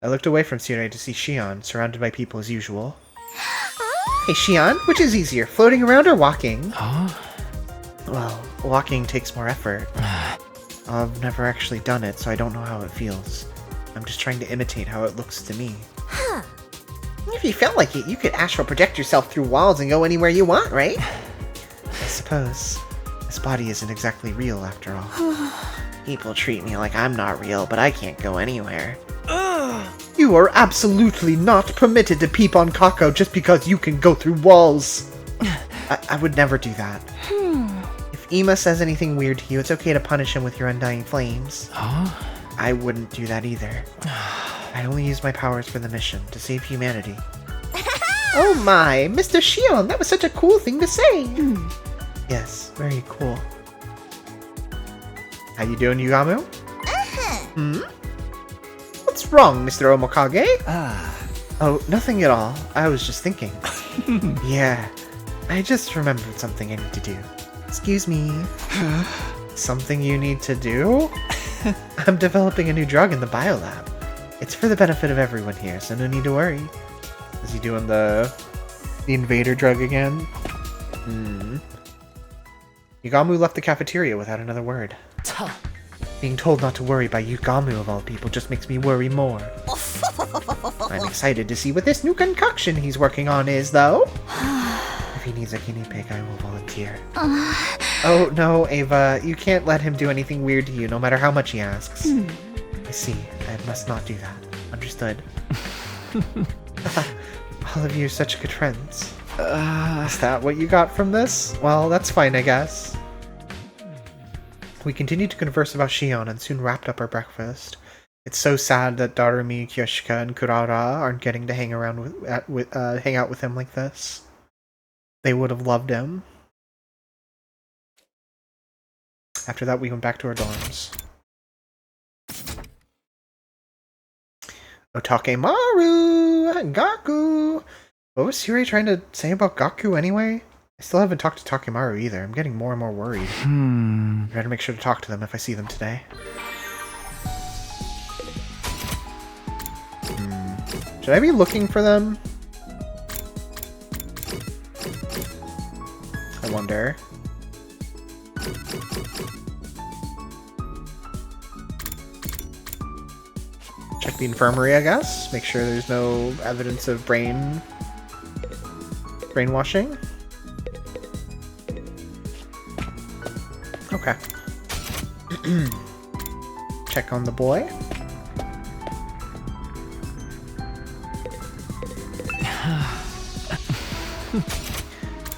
I looked away from Sirei to see Shion, surrounded by people as usual. Hey Shion, which is easier, floating around or walking? Well, walking takes more effort. I've never actually done it, so I don't know how it feels. I'm just trying to imitate how it looks to me. If you felt like it, you could astral project yourself through walls and go anywhere you want, right? I suppose. This body isn't exactly real, after all. People treat me like I'm not real, but I can't go anywhere. You are absolutely not permitted to peep on Kako just because you can go through walls. I would never do that. If Ima says anything weird to you, it's okay to punish him with your undying flames. I wouldn't do that either. I only use my powers for the mission, to save humanity. Oh my, Mr. Shion, that was such a cool thing to say! Yes, very cool. How you doing, Yugamu? What's wrong, Mr. Omokage? Oh, nothing at all. I was just thinking. Yeah, I just remembered something I need to do. Excuse me. Something you need to do? I'm developing a new drug in the biolab. It's for the benefit of everyone here, so no need to worry. Is he doing the invader drug again? Yugamu left the cafeteria without another word. Being told not to worry by Yugamu of all people just makes me worry more. I'm excited to see what this new concoction he's working on is, though. If he needs a guinea pig, I will volunteer. Oh, no, Ava. You can't let him do anything weird to you, no matter how much he asks. I see. I must not do that. Understood. All of you are such good friends. Is that what you got from this? Well, that's fine, I guess. We continued to converse about Shion and soon wrapped up our breakfast. It's so sad that Darumi, Kyoshika, and Kurara aren't getting to hang out with him like this. They would have loved him. After that, we went back to our dorms. Otake-maru! Gaku! What was Sirei trying to say about Gaku anyway? I still haven't talked to Takemaru either. I'm getting more and more worried. Better make sure to talk to them if I see them today. Should I be looking for them? I wonder. Check the infirmary, I guess. Make sure there's no evidence of brainwashing. Okay. Check on the boy.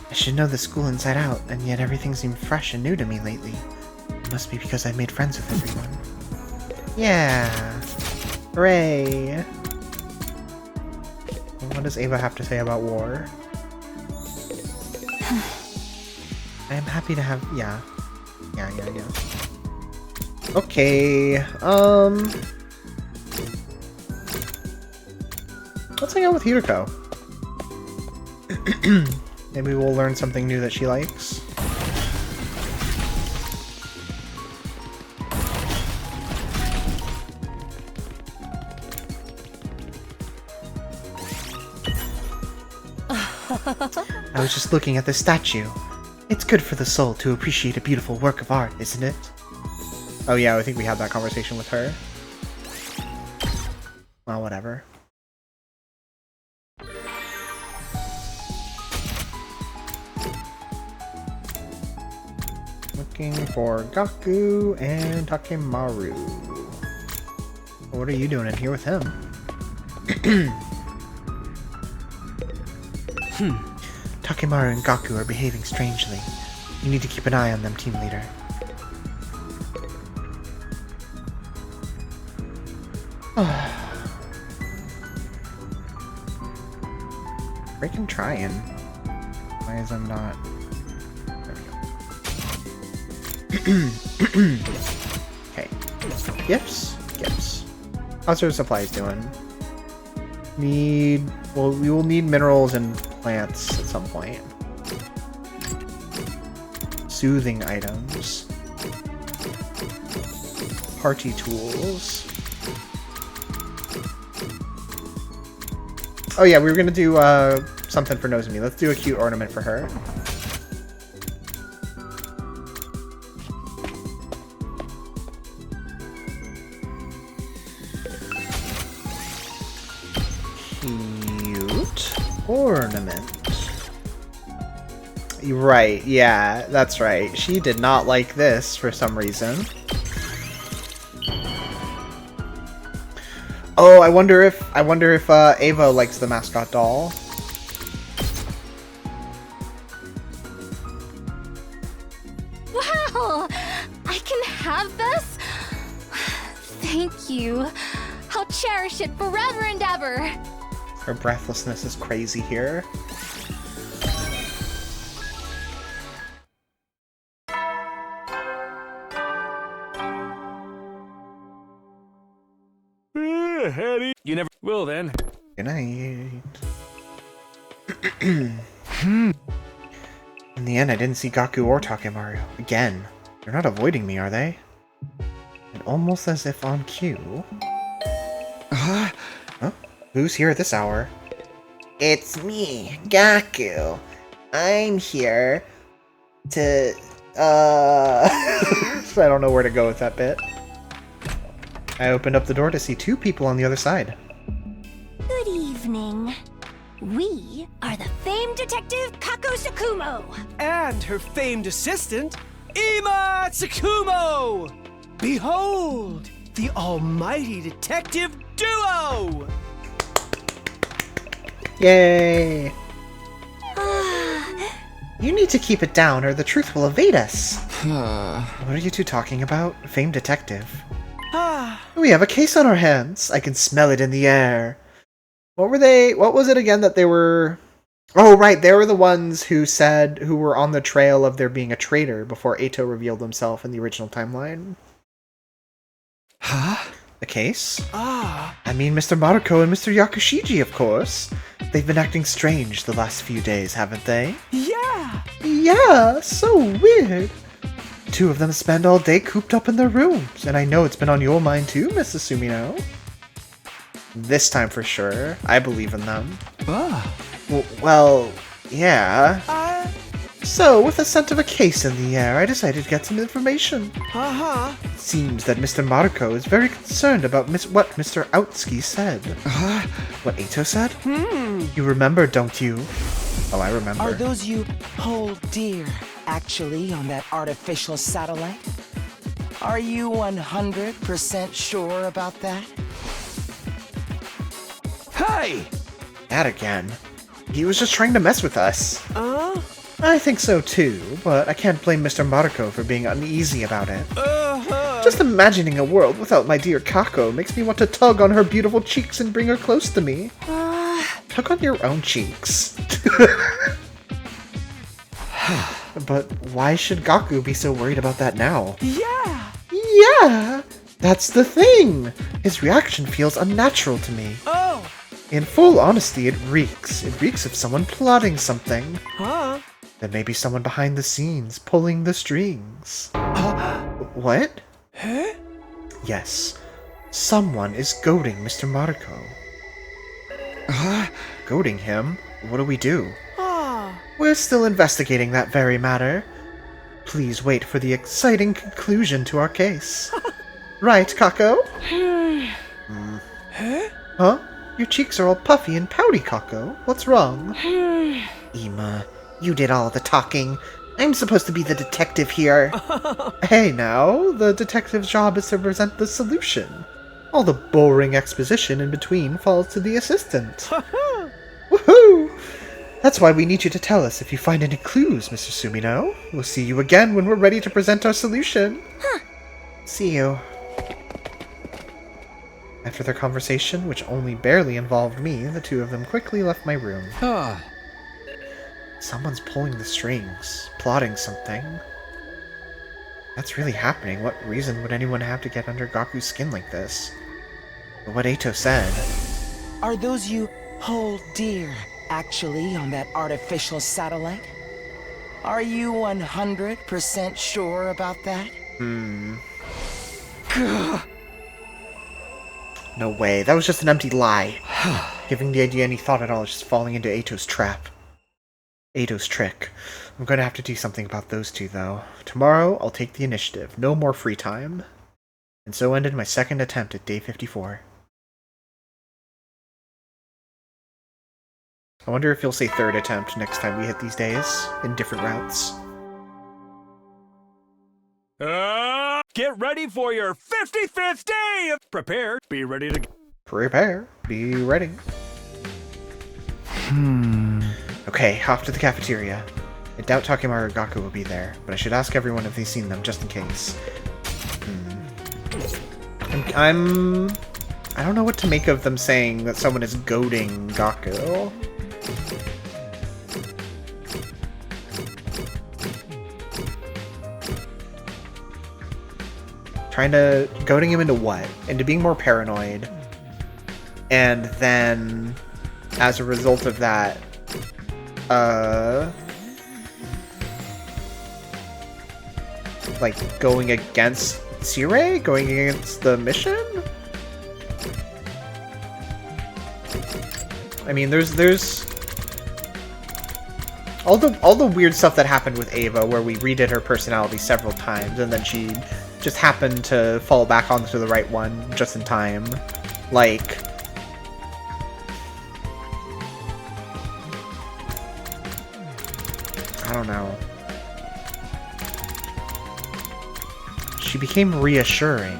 I should know the school inside out, and yet everything seemed fresh and new to me lately. It must be because I've made friends with everyone. Yeah! Hooray! What does Ava have to say about war? I am happy to have... Yeah. Okay, let's hang out with Hiroko. Maybe we'll learn something new that she likes. I was just looking at this statue. It's good for the soul to appreciate a beautiful work of art, isn't it? Oh yeah, I think we had that conversation with her. Well, whatever. Looking for Gaku and Takemaru. What are you doing in here with him? Takemaru and Gaku are behaving strangely. You need to keep an eye on them, team leader. Freaking trying. Why is I'm not? There we go. Okay. Gifts? Gifts. How's our supplies doing? We will need minerals and plants at some point. Soothing items. Party tools. Oh yeah, we were gonna do something for Nozomi. Let's do a cute ornament for her. Cute ornament. Right, yeah, that's right. She did not like this for some reason. Oh, I wonder if Ava likes the mascot doll. Wow! I can have this? Thank you. I'll cherish it forever and ever. Her breathlessness is crazy here. Eddie. You never will then. Good night. In the end, I didn't see Gaku or Takemaru. Again. They're not avoiding me, are they? And almost as if on cue... Huh? Who's here at this hour? It's me, Gaku. I'm here to, I don't know where to go with that bit. I opened up the door to see two people on the other side. Good evening. We are the famed detective Kako Sakumo. And her famed assistant, Ima Tsukumo! Behold, the almighty detective duo! Yay! You need to keep it down or the truth will evade us. What are you two talking about? Famed detective. We have a case on our hands. I can smell it in the air. What was it again that they were... Oh, right, they were the ones who were on the trail of there being a traitor before Eito revealed himself in the original timeline. Huh? The case? Ah. I mean Mr. Maruko and Mr. Yakushiji, of course. They've been acting strange the last few days, haven't they? Yeah! Yeah, so weird. Two of them spend all day cooped up in their rooms, and I know it's been on your mind too, Mrs. Sumino. This time for sure. I believe in them. Well, yeah. So, with the scent of a case in the air, I decided to get some information. It seems that Mr. Maruko is very concerned about what Mr. Outski said. What Eito said? You remember, don't you? Oh, I remember. Are those you hold dear actually on that artificial satellite? Are you 100% sure about that? Hey! That again. He was just trying to mess with us. I think so too, but I can't blame Mr. Maruko for being uneasy about it. Just imagining a world without my dear Kako makes me want to tug on her beautiful cheeks and bring her close to me. Tug on your own cheeks. But why should Gaku be so worried about that now? Yeah! That's the thing! His reaction feels unnatural to me. In full honesty, it reeks. It reeks of someone plotting something. There may be someone behind the scenes, pulling the strings. What? Yes. Someone is goading Mr. Maruko. Goading him? What do we do? We're still investigating that very matter. Please wait for the exciting conclusion to our case. Right, Kako? Huh? Your cheeks are all puffy and pouty, Kako. What's wrong? Ima, you did all the talking. I'm supposed to be the detective here. Hey now, the detective's job is to present the solution. All the boring exposition in between falls to the assistant. Woohoo! That's why we need you to tell us if you find any clues, Mr. Sumino. We'll see you again when we're ready to present our solution. See you. After their conversation, which only barely involved me, the two of them quickly left my room. Someone's pulling the strings, plotting something. That's really happening. What reason would anyone have to get under Gaku's skin like this? But what Eito said... Are those you hold dear actually on that artificial satellite? Are you 100% sure about that? No way, that was just an empty lie. Giving the idea any thought at all is just falling into Eito's trap. Eito's trick. I'm going to have to do something about those two, though. Tomorrow, I'll take the initiative. No more free time. And so ended my second attempt at day 54. I wonder if you'll say third attempt next time we hit these days, in different routes. Get ready for your 55th day of prepare. Be ready to... Prepare. Be ready. Okay, off to the cafeteria. I doubt Takemaru Gaku will be there, but I should ask everyone if they've seen them, just in case. I don't know what to make of them saying that someone is goading Gaku. Goading him into what? Into being more paranoid. And then, as a result of that, like, going against Sirei? Going against the mission? I mean, there's all the weird stuff that happened with Ava, where we redid her personality several times, and then she just happened to fall back onto the right one just in time. Like, I don't know. She became reassuring.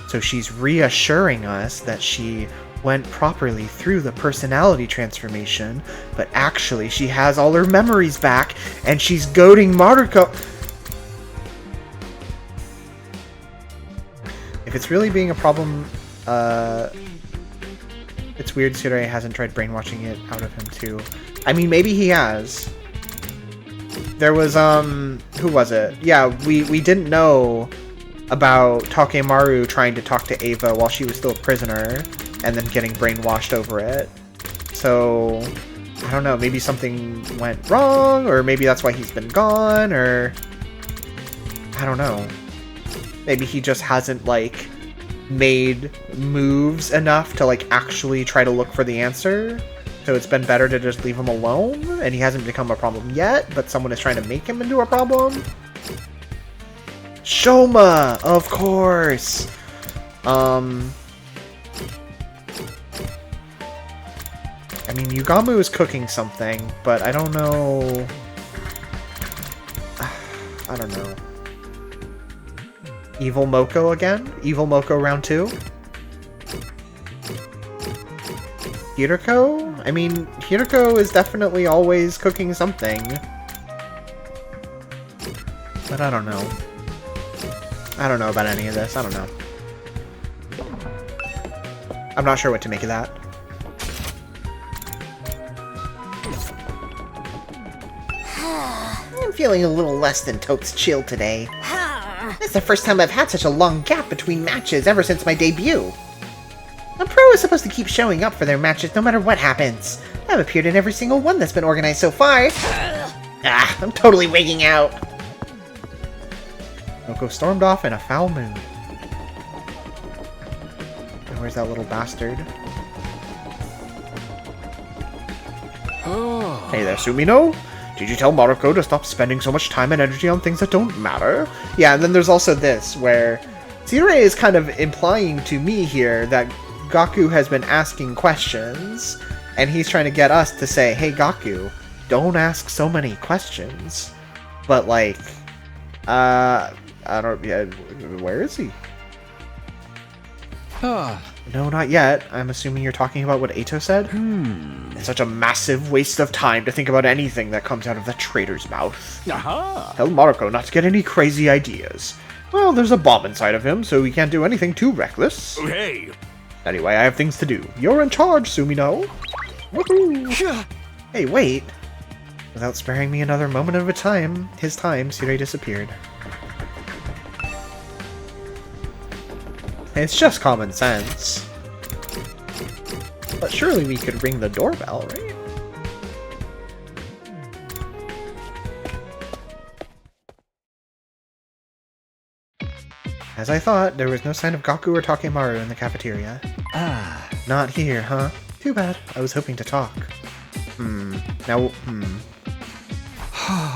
So she's reassuring us that she went properly through the personality transformation, but actually she has all her memories back, and she's goading Maruko. If it's really being a problem, it's weird Tsure hasn't tried brainwashing it out of him too. I mean, maybe he has. There was, who was it? Yeah, we didn't know about Takemaru trying to talk to Ava while she was still a prisoner, and then getting brainwashed over it. So, I don't know, maybe something went wrong, or maybe that's why he's been gone, or I don't know. Maybe he just hasn't, like, made moves enough to, like, actually try to look for the answer. So it's been better to just leave him alone, and he hasn't become a problem yet, but someone is trying to make him into a problem. Shoma, of course. I mean, Yugamu is cooking something, but I don't know. I don't know. Evil Moko again? Evil Moko round 2? Hiroko? I mean, Hiroko is definitely always cooking something. But I don't know. I don't know about any of this. I don't know. I'm not sure what to make of that. I'm feeling a little less than totes chill today. It's the first time I've had such a long gap between matches ever since my debut. A pro is supposed to keep showing up for their matches no matter what happens. I've appeared in every single one that's been organized so far. I'm totally wigging out. Moko stormed off in a foul mood. And where's that little bastard? Hey there, Sumino. Did you tell Maruko to stop spending so much time and energy on things that don't matter? Yeah, and then there's also this, where Tsure is kind of implying to me here that Gaku has been asking questions, and he's trying to get us to say, hey Gaku, don't ask so many questions. But like, I don't, yeah, where is he? No, not yet. I'm assuming you're talking about what Eito said? It's such a massive waste of time to think about anything that comes out of the traitor's mouth. Aha! Tell Maruko not to get any crazy ideas. Well, there's a bomb inside of him, so he can't do anything too reckless. Hey! Anyway, I have things to do. You're in charge, Sumino. Woohoo! Hey, wait. Without sparing me another moment of his time, Tsure disappeared. It's just common sense. But surely we could ring the doorbell, right? As I thought, there was no sign of Gaku or Takemaru in the cafeteria. Not here, huh? Too bad. I was hoping to talk.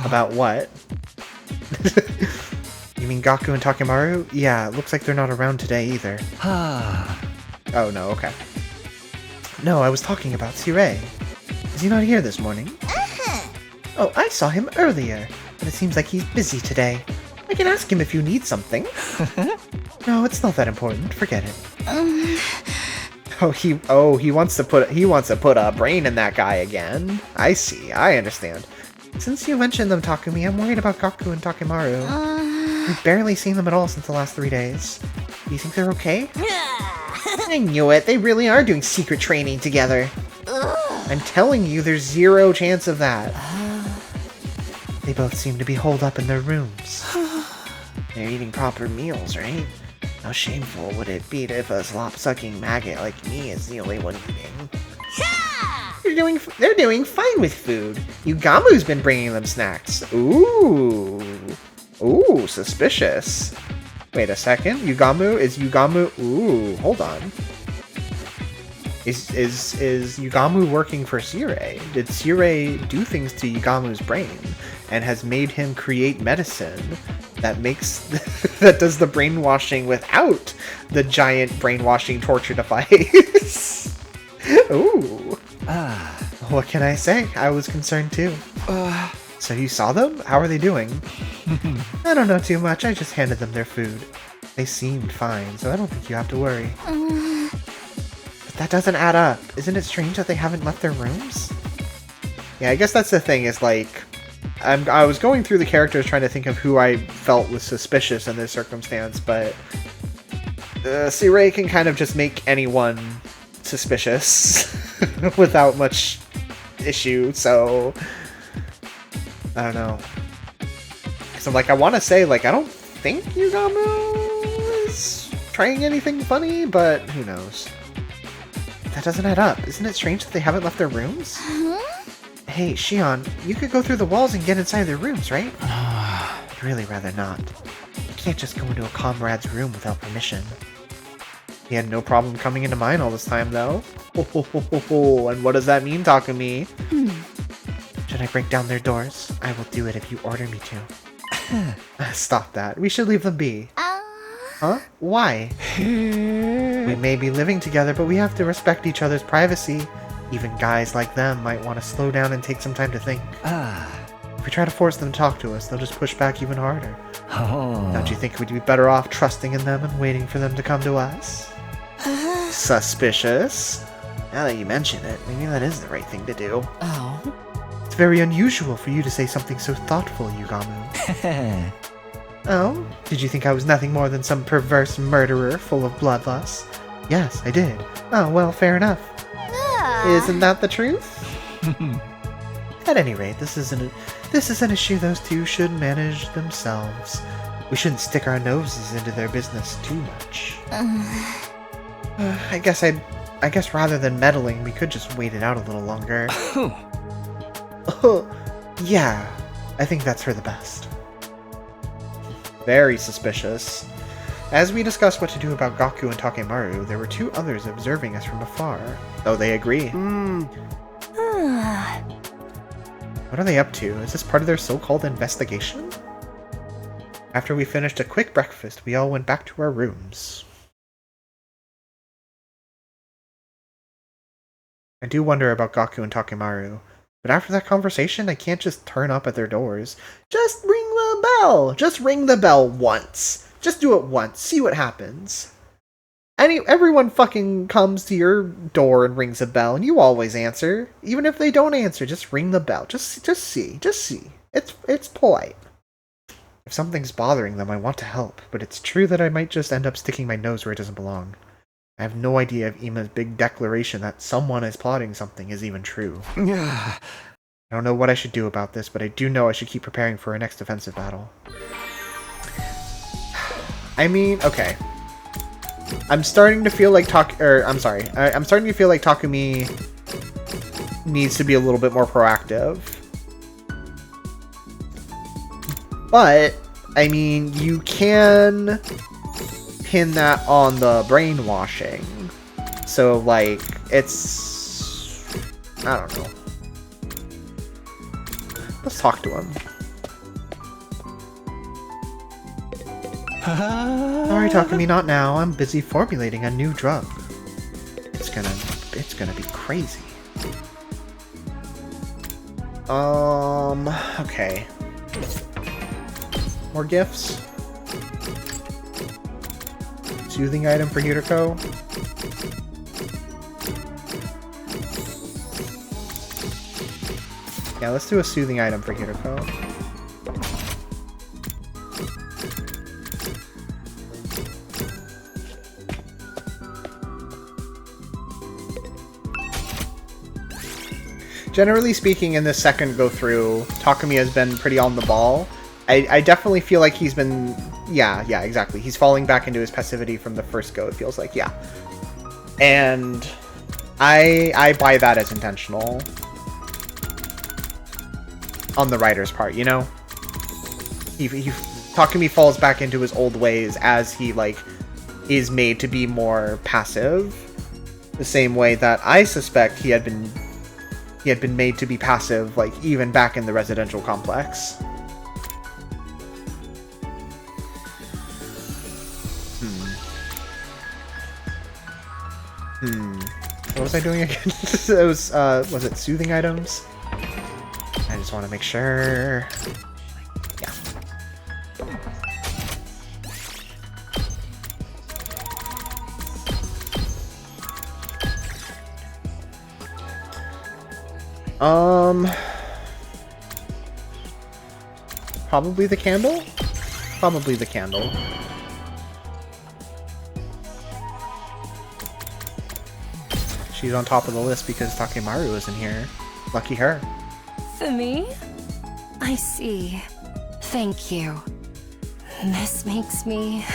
About what? You mean Gaku and Takemaru? Yeah, looks like they're not around today either. Oh no, okay. No, I was talking about Tsure. Is he not here this morning? Oh, I saw him earlier, but it seems like he's busy today. I can ask him if you need something. No, it's not that important. Forget it. He wants to put a brain in that guy again. I see. I understand. Since you mentioned them, Takumi, I'm worried about Gaku and Takemaru. We've barely seen them at all since the last 3 days. Do you think they're okay? I knew it. They really are doing secret training together. I'm telling you, there's zero chance of that. They both seem to be holed up in their rooms. They're eating proper meals, right? How shameful would it be if a slop-sucking maggot like me is the only one eating? They're doing fine with food. Yugamu's been bringing them snacks. Ooh, suspicious. Wait a second. Yugamu? Ooh, hold on. Is Yugamu working for Sirei? Did Sirei do things to Yugamu's brain and has made him create medicine that makes that does the brainwashing without the giant brainwashing torture device? Ooh. What can I say? I was concerned too. So you saw them? How are they doing? I don't know too much. I just handed them their food. They seemed fine, so I don't think you have to worry. But that doesn't add up. Isn't it strange that they haven't left their rooms? Yeah, I guess that's the thing, is like, I was going through the characters trying to think of who I felt was suspicious in this circumstance, but Sirei can kind of just make anyone suspicious without much issue, so I don't know. So like, I want to say, like, I don't think Yugamu is trying anything funny, but who knows. That doesn't add up. Isn't it strange that they haven't left their rooms? Hey, Shion, you could go through the walls and get inside their rooms, right? I'd really rather not. You can't just go into a comrade's room without permission. He had no problem coming into mine all this time, though. And what does that mean, Takumi? Should I break down their doors? I will do it if you order me to. Stop that. We should leave them be. Huh? Why? We may be living together, but we have to respect each other's privacy. Even guys like them might want to slow down and take some time to think. If we try to force them to talk to us, they'll just push back even harder. Don't you think we'd be better off trusting in them and waiting for them to come to us? Suspicious. Now that you mention it, maybe that is the right thing to do. It's very unusual for you to say something so thoughtful, Yugamu. Oh? Did you think I was nothing more than some perverse murderer full of bloodlust? Yes, I did. Oh, well, fair enough. Isn't that the truth? At any rate, this is an issue those two should manage themselves. We shouldn't stick our noses into their business too much. I guess rather than meddling, we could just wait it out a little longer. Yeah, I think that's for the best. Very suspicious. As we discussed what to do about Gaku and Takemaru, there were two others observing us from afar. Oh, they agree. What are they up to? Is this part of their so-called investigation? After we finished a quick breakfast, we all went back to our rooms. I do wonder about Gaku and Takemaru, but after that conversation, I can't just turn up at their doors. Just ring the bell! Just ring the bell once! Just do it once, see what happens. Everyone fucking comes to your door and rings a bell, and you always answer. Even if they don't answer, just ring the bell. Just see. It's polite. If something's bothering them, I want to help, but it's true that I might just end up sticking my nose where it doesn't belong. I have no idea if Ima's big declaration that someone is plotting something is even true. I don't know what I should do about this, but I do know I should keep preparing for our next offensive battle. I mean, okay. I'm starting to feel like I'm starting to feel like Takumi needs to be a little bit more proactive. But, I mean, you can pin that on the brainwashing. So, like, it's... I don't know. Let's talk to him. Sorry, Takumi, not now. I'm busy formulating a new drug. It's gonna be crazy. Okay. More gifts. Soothing item for Hiriko. Yeah, let's do a soothing item for Hiriko. Generally speaking, in this second go-through, Takumi has been pretty on the ball. I definitely feel like he's been... Yeah, exactly. He's falling back into his passivity from the first go, it feels like, yeah. And I buy that as intentional. On the writer's part, you know? Takumi falls back into his old ways as he, like, is made to be more passive. The same way that I suspect he had been made to be passive, like, even back in the residential complex. What was I doing again? It was it soothing items? I just want to make sure. Yeah. Probably the candle? Probably the candle. She's on top of the list because Takemaru isn't here. Lucky her. For me? I see. Thank you. This makes me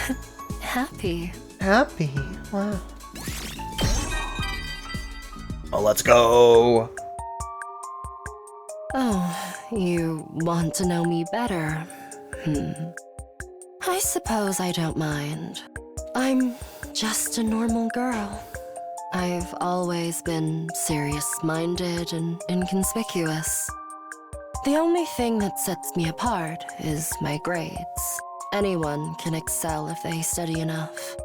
happy. Happy? Wow. Oh, let's go! Oh, you want to know me better? I suppose I don't mind. I'm just a normal girl. I've always been serious-minded and inconspicuous. The only thing that sets me apart is my grades. Anyone can excel if they study enough.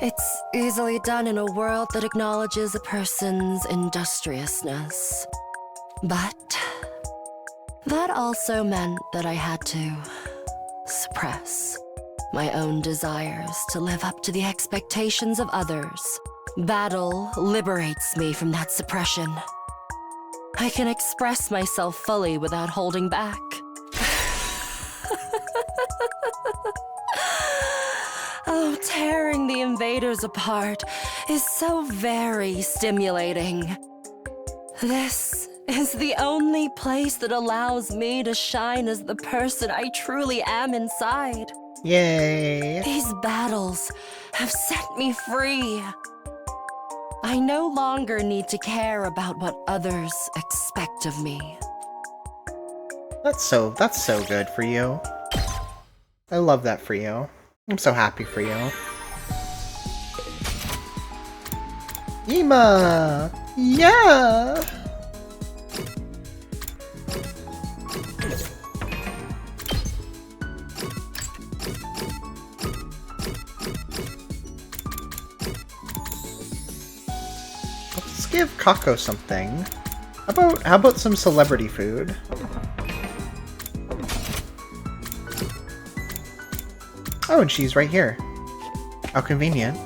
It's easily done in a world that acknowledges a person's industriousness. But that also meant that I had to suppress my own desires to live up to the expectations of others. Battle liberates me from that suppression. I can express myself fully without holding back. Oh, tearing the invaders apart is so very stimulating. This is the only place that allows me to shine as the person I truly am inside. Yay! These battles have set me free. I no longer need to care about what others expect of me. That's so good for you. I love that for you. I'm so happy for you. Ima! Yeah! Let's give Kako something. How about some celebrity food? Oh, and she's right here. How convenient.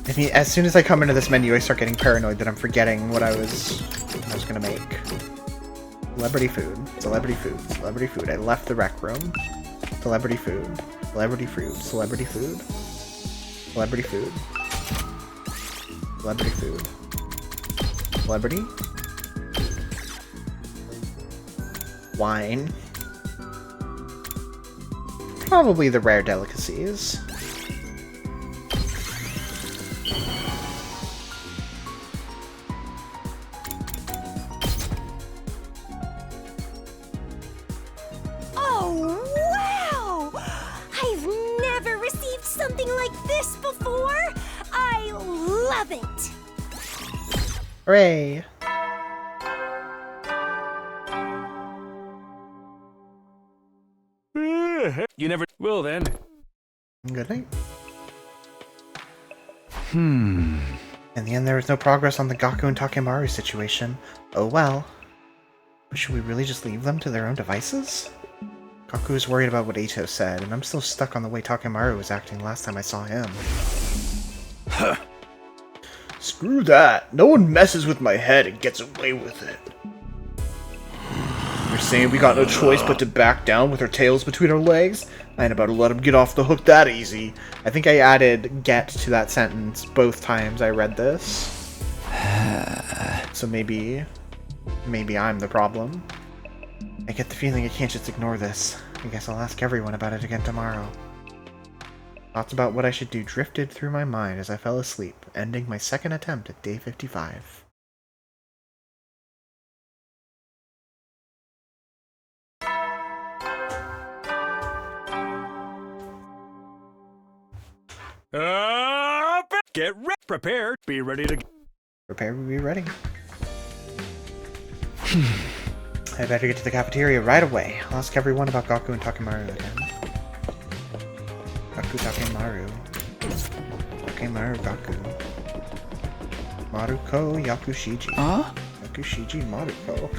I mean, as soon as I come into this menu, I start getting paranoid that I'm forgetting what I was gonna make. Celebrity food, celebrity food, celebrity food. I left the rec room. Celebrity food, celebrity food, celebrity food, celebrity food, celebrity food, celebrity, wine. Probably the rare delicacies. Hooray! You never will then. Good night. In the end, there was no progress on the Gaku and Takemaru situation. Oh well. But should we really just leave them to their own devices? Gaku is worried about what Eito said, and I'm still stuck on the way Takemaru was acting last time I saw him. Huh. Screw that. No one messes with my head and gets away with it. You're saying we got no choice but to back down with our tails between our legs? I ain't about to let him get off the hook that easy. I think I added get to that sentence both times I read this. So maybe I'm the problem. I get the feeling I can't just ignore this. I guess I'll ask everyone about it again tomorrow. Thoughts about what I should do drifted through my mind as I fell asleep, ending my second attempt at day 55. Get prepared. Be ready to... Prepare to be ready. I better get to the cafeteria right away. I'll ask everyone about Gaku and Takemaru again. Gaku, Takemaru. Takemaru, Gaku. Maruko, Yakushiji. Huh? Yakushiji, Maruko.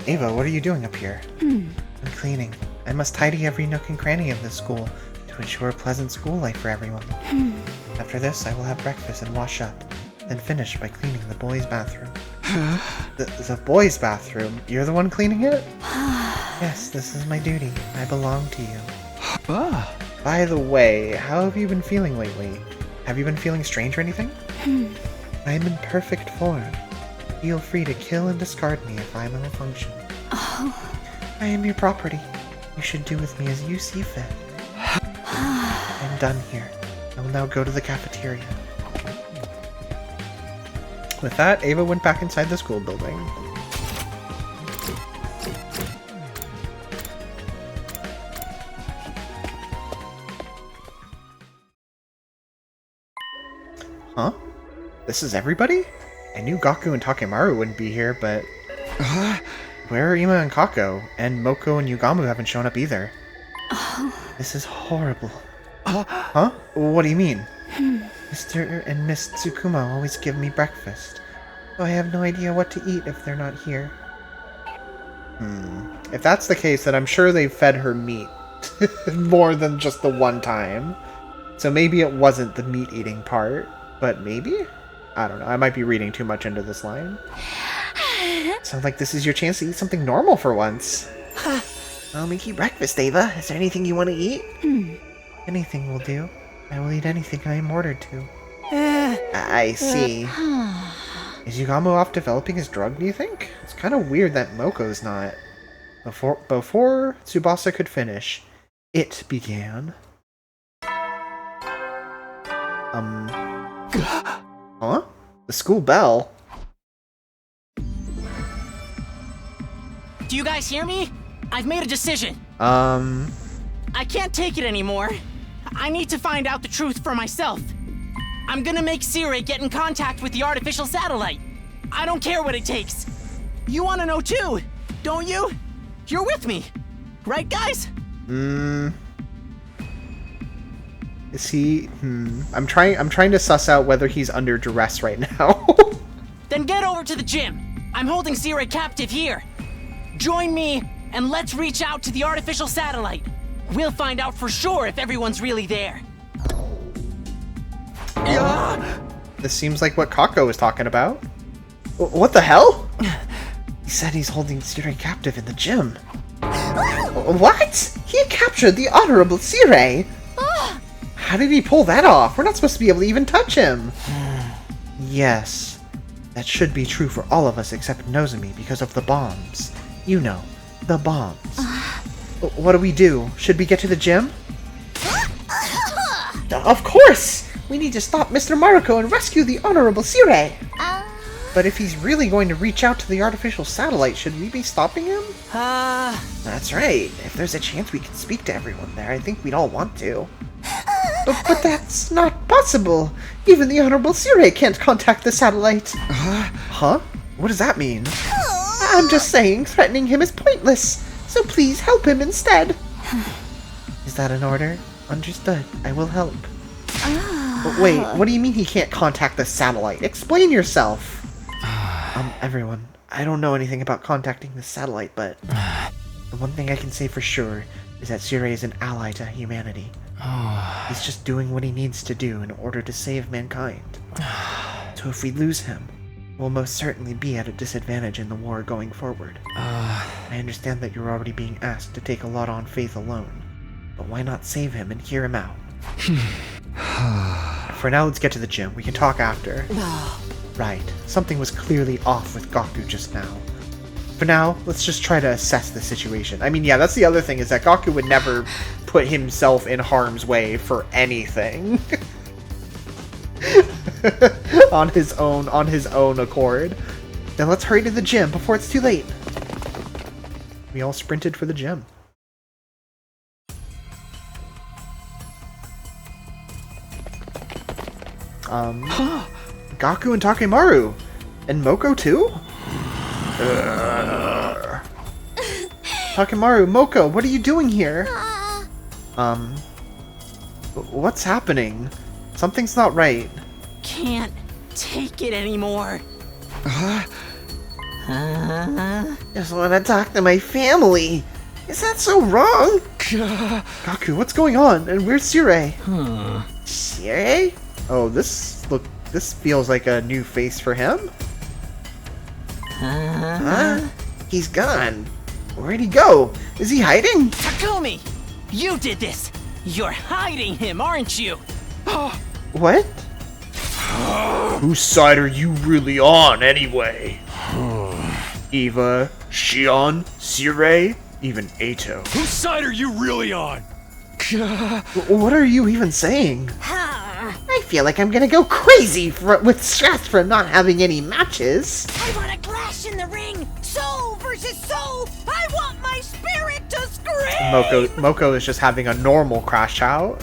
Ava, what are you doing up here? I'm cleaning. I must tidy every nook and cranny of this school to ensure a pleasant school life for everyone. After this, I will have breakfast and wash up, then finish by cleaning the boys' bathroom. The boys' bathroom? You're the one cleaning it? Yes, this is my duty. I belong to you. By the way, how have you been feeling lately? Have you been feeling strange or anything? I am in perfect form. Feel free to kill and discard me if I malfunction. I am your property. You should do with me as you see fit. I'm done here. I will now go to the cafeteria. With that, Ava went back inside the school building. Huh? This is everybody? I knew Gaku and Takemaru wouldn't be here, but... Where are Ima and Kako? And Moko and Yugamu haven't shown up either. This is horrible. Huh? What do you mean? Mr. and Miss Tsukuma always give me breakfast, so I have no idea what to eat if they're not here. If that's the case, then I'm sure they fed her meat more than just the one time. So maybe it wasn't the meat-eating part, but maybe? I don't know, I might be reading too much into this line. Sounds like this is your chance to eat something normal for once. I'll make you breakfast, Ava. Is there anything you want to eat? Anything will do. I will eat anything I am ordered to. I see. Is Yugamu off developing his drug, do you think? It's kind of weird that Moko's not. Before Tsubasa could finish, it began. Huh? The school bell? Do you guys hear me? I've made a decision. I can't take it anymore. I need to find out the truth for myself. I'm gonna make Sire get in contact with the artificial satellite. I don't care what it takes. You wanna know too, don't you? You're with me, right guys? Is he? I'm trying to suss out whether he's under duress right now. Then get over to the gym. I'm holding Sire captive here. Join me and let's reach out to the artificial satellite. We'll find out for sure if everyone's really there. This seems like what Kako was talking about. What the hell? He said he's holding Sire captive in the gym. What? He captured the Honorable Sire! How did he pull that off? We're not supposed to be able to even touch him. Yes, that should be true for all of us except Nozomi because of the bombs. You know, the bombs. What do we do? Should we get to the gym? Of course! We need to stop Mr. Maruko and rescue the Honorable Sire! But if he's really going to reach out to the artificial satellite, should we be stopping him? That's right. If there's a chance we can speak to everyone there, I think we'd all want to. But that's not possible! Even the Honorable Sire can't contact the satellite! Huh? What does that mean? I'm just saying, threatening him is pointless, so please help him instead! Is that an order? Understood. I will help. But wait, what do you mean he can't contact the satellite? Explain yourself! Everyone, I don't know anything about contacting the satellite, but the one thing I can say for sure is that Sire is an ally to humanity. He's just doing what he needs to do in order to save mankind. So if we lose him, we'll most certainly be at a disadvantage in the war going forward. I understand that you're already being asked to take a lot on faith alone, but why not save him and hear him out? For now, let's get to the gym. We can talk after. Right, something was clearly off with Gaku just now. For now, let's just try to assess the situation. I mean, yeah, that's the other thing, is that Gaku would never put himself in harm's way for anything. on his own accord. Then let's hurry to the gym before it's too late. We all sprinted for the gym. Gaku and Takemaru. And Moko too? Takemaru, Moko, what are you doing here? What's happening? Something's not right. Can't take it anymore. Just want to talk to my family. Is that so wrong? Gaku, what's going on? And where's Sirei? Sirei? Oh, this feels like a new face for him. Huh? He's gone. Where'd he go? Is he hiding? Takumi! You did this! You're hiding him, aren't you? What? Whose side are you really on, anyway? Eva, Shion, Sirei, even Eito. Whose side are you really on? What are you even saying? I feel like I'm gonna go crazy with stress for not having any matches. I want a clash in the ring! Soul versus soul! I want my spirit to scream! Moko is just having a normal crash out.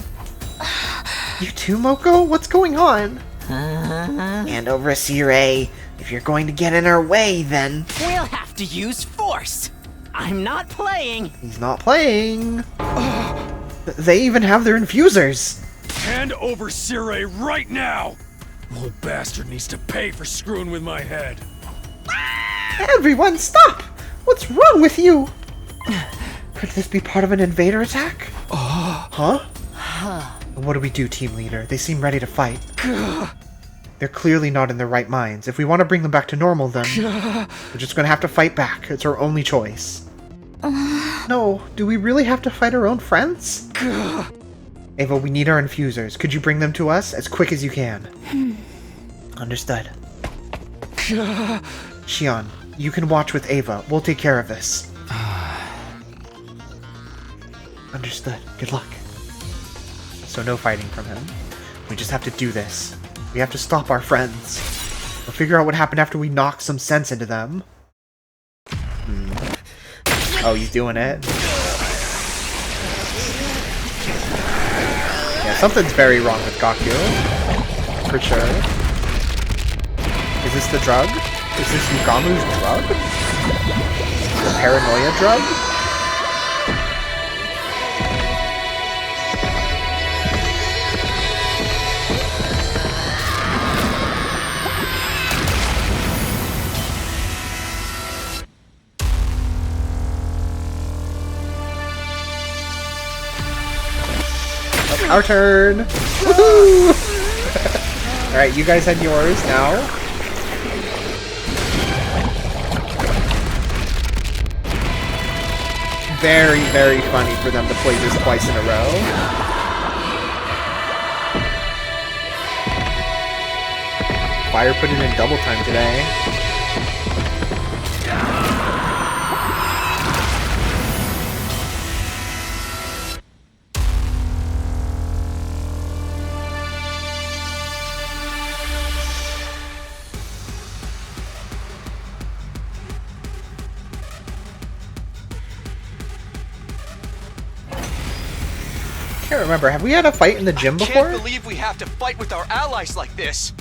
You too, Moko? What's going on? Hand over Sirei. If you're going to get in our way, then... We'll have to use force! I'm not playing! He's not playing! They even have their infusers! Hand over Sirei right now! Little bastard needs to pay for screwing with my head. Everyone, stop! What's wrong with you? Could this be part of an invader attack? Huh? What do we do, team leader? They seem ready to fight. They're clearly not in their right minds. If we want to bring them back to normal, then we're just gonna have to fight back. It's our only choice. No, do we really have to fight our own friends? Ava, we need our infusers. Could you bring them to us as quick as you can? Understood. Shion, you can watch with Ava. We'll take care of this. Understood. Good luck. So no fighting from him. We just have to do this. We have to stop our friends. We'll figure out what happened after we knock some sense into them. Oh, he's doing it. Yeah, something's very wrong with Gaku. For sure. Is this the drug? Is this Yugamu's drug? The paranoia drug? Our turn! Woohoo! Alright, you guys had yours now. Very, very funny for them to play this twice in a row. Fire put it in double time today. I can't remember. Have we had a fight in the gym before? I can't believe we have to fight with our allies like this.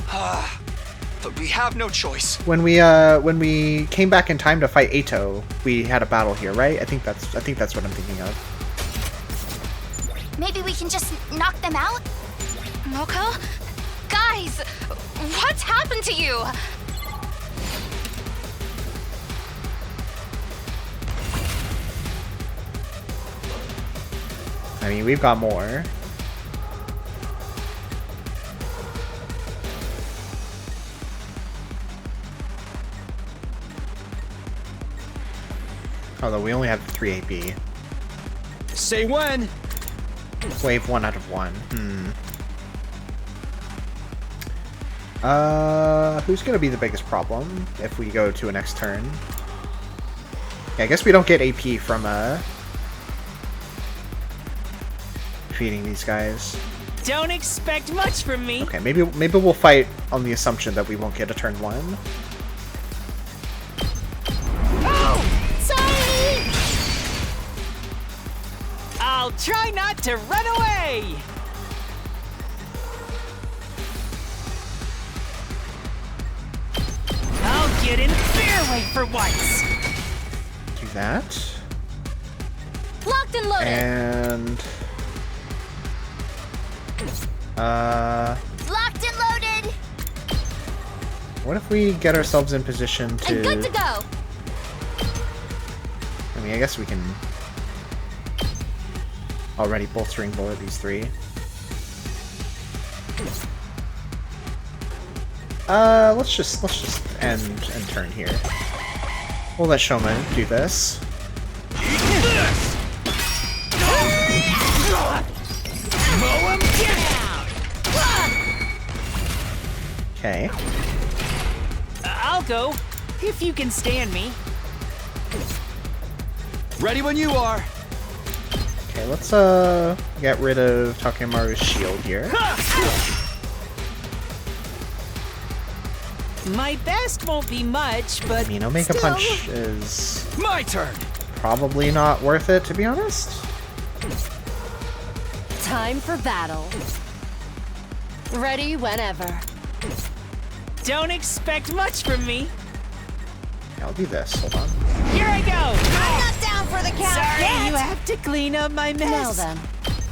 But we have no choice. When we came back in time to fight Eito, we had a battle here, right? I think that's what I'm thinking of. Maybe we can just knock them out? Moko? Guys, what's happened to you? I mean, we've got more. Although we only have 3 AP. Say when. Wave 1 out of 1. Who's gonna be the biggest problem if we go to a next turn? Yeah, I guess we don't get AP from defeating these guys. Don't expect much from me. Okay, maybe we'll fight on the assumption that we won't get a turn 1. Oh! Sorry! I'll try not to run away! it in fair way for once. Do that. Locked and loaded. And Locked and loaded. what if we get ourselves in position to? And good to go. I mean, I guess we can already bolstering bullet these three. Let's just end turn here. We'll let Shoma do this. Mow him down. Okay. I'll go if you can stand me. Ready when you are. Okay, let's get rid of Takemaru's shield here. My best won't be much, but I mean, Omega still. Punch is My turn. probably not worth it, to be honest. Time for battle. Ready whenever. Don't expect much from me. Okay, I'll do this. Hold on. Here I go. I'm not down for the count Sorry, yet. you have to clean up my mess. Now then,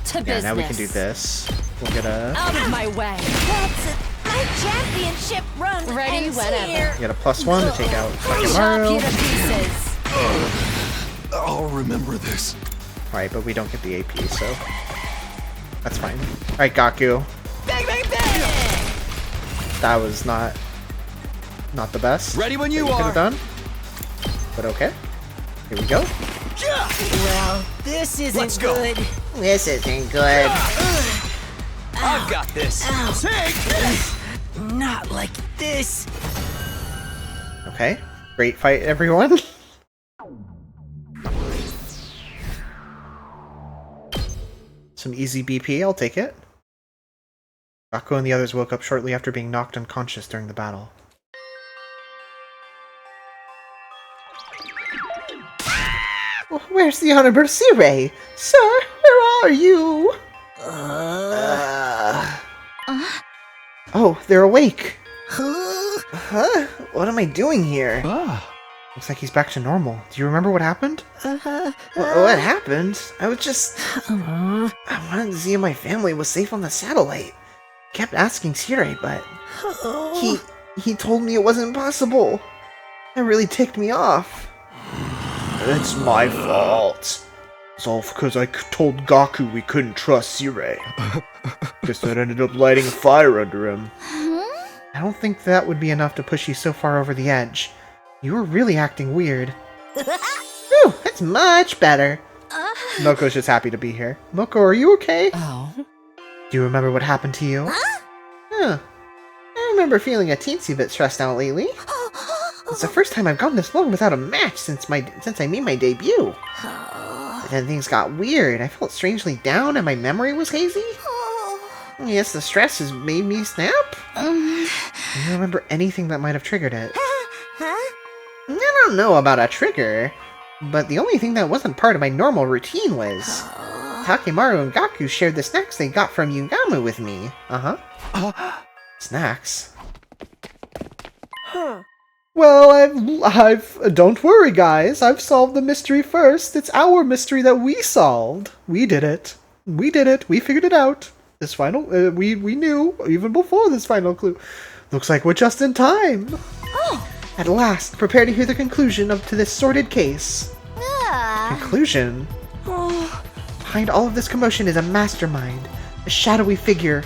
to Yeah, business. now we can do this. We'll get a Out of my way. That's it. My championship run Ready ends whenever. here. get a +1 to take out Chop you Takemaru. to pieces. I'll remember this. Right, but we don't get the AP, so that's fine. All right, Gaku. Bang, bang, bang. That was not the best. Ready when that you we could are. have done, but okay. Here we go. Well, this isn't Let's go. good. This isn't good. I've got this. Take this. Not like this. Okay, great fight, everyone. Some easy BP, I'll take it. Gaku and the others woke up shortly after being knocked unconscious during the battle. Where's the Honorable Sirei? Sir, where are you? Oh, they're awake. Huh? What am I doing here? Looks like he's back to normal. Do you remember what happened? What happened? I was just... I wanted to see if my family was safe on the satellite. Kept asking Sirei, but... He told me it wasn't possible. That really ticked me off. It's my fault. It's all because I told Gaku we couldn't trust Sirei. Guess that ended up lighting a fire under him. I don't think that would be enough to push you so far over the edge. You were really acting weird. Whew, that's much better. Moko's just happy to be here. Moko, are you okay? Oh. Do you remember what happened to you? Huh. I remember feeling a teensy bit stressed out lately. It's the first time I've gone this long without a match since I made my debut. But then things got weird. I felt strangely down and my memory was hazy. Yes, the stress has made me snap. Do you remember anything that might have triggered it? I don't know about a trigger, but the only thing that wasn't part of my normal routine was... Takemaru and Gaku shared the snacks they got from Yugamu with me. Snacks? Well, I've... Don't worry, guys. I've solved the mystery first. It's our mystery that we solved. We did it. We did it. We figured it out. This final... we knew, even before this final clue. Looks like we're just in time. At last, prepare to hear the conclusion to this sordid case. Conclusion? Behind all of this commotion is a mastermind. A shadow figure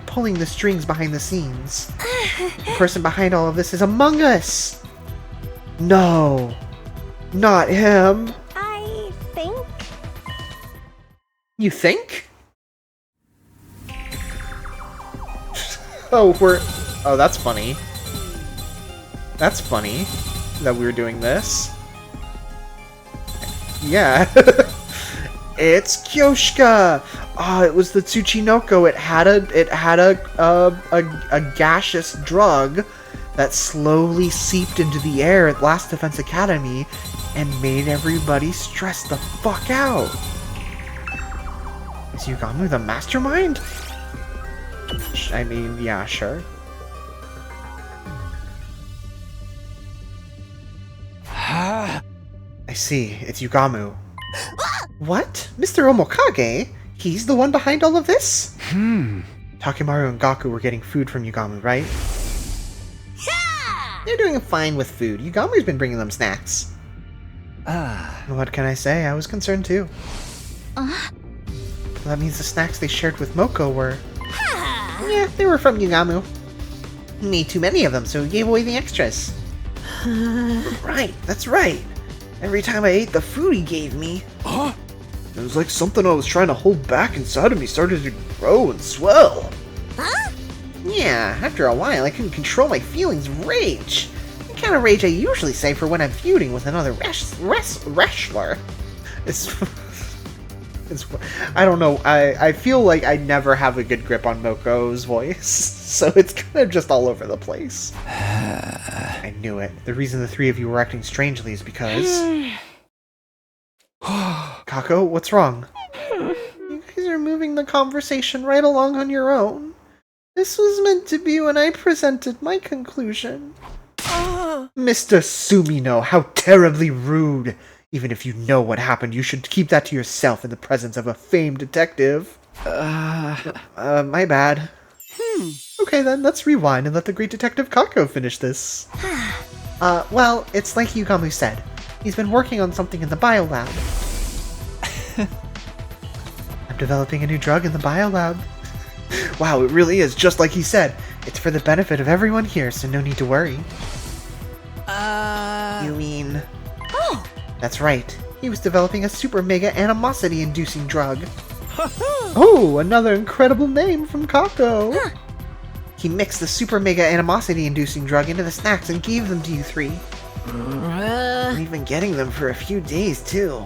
pulling the strings behind the scenes. The person behind all of this is Among Us! No! Not him! I think. You think? Oh, that's funny. That's funny that we were doing this. Yeah. It's Kyoshka! Oh, it was the Tsuchinoko. It had a gaseous drug that slowly seeped into the air at Last Defense Academy and made everybody stress the fuck out. Is Yugamu the mastermind? I mean, yeah, sure. I see. It's Yugamu. What? Mr. Omokage? He's the one behind all of this? Takimaru and Gaku were getting food from Yugamu, right? Yeah! They're doing fine with food. Yugamu's been bringing them snacks. What can I say? I was concerned too. That means the snacks they shared with Moko were... Yeah, they were from Yugamu. He made too many of them, so he gave away the extras. Right, that's right. Every time I ate the food he gave me... It was like something I was trying to hold back inside of me started to grow and swell. Yeah, after a while I couldn't control my feelings of rage. The kind of rage I usually say for when I'm feuding with another wrestler. I don't know. I feel like I never have a good grip on Moko's voice, so it's kind of just all over the place. I knew it. The reason the three of you were acting strangely is because... Kako, what's wrong? You guys are moving the conversation right along on your own. This was meant to be when I presented my conclusion. Mr. Sumino, how terribly rude! Even if you know what happened, you should keep that to yourself in the presence of a famed detective. My bad. Okay then, let's rewind and let the great detective Kako finish this. Well, it's like Yugamu said. He's been working on something in the biolab. I'm developing a new drug in the biolab. Wow, it really is just like he said. It's for the benefit of everyone here, so no need to worry. You mean... That's right. He was developing a super mega animosity-inducing drug. Oh, another incredible name from Kako. He mixed the super mega animosity-inducing drug into the snacks and gave them to you three. We've been getting them for a few days, too.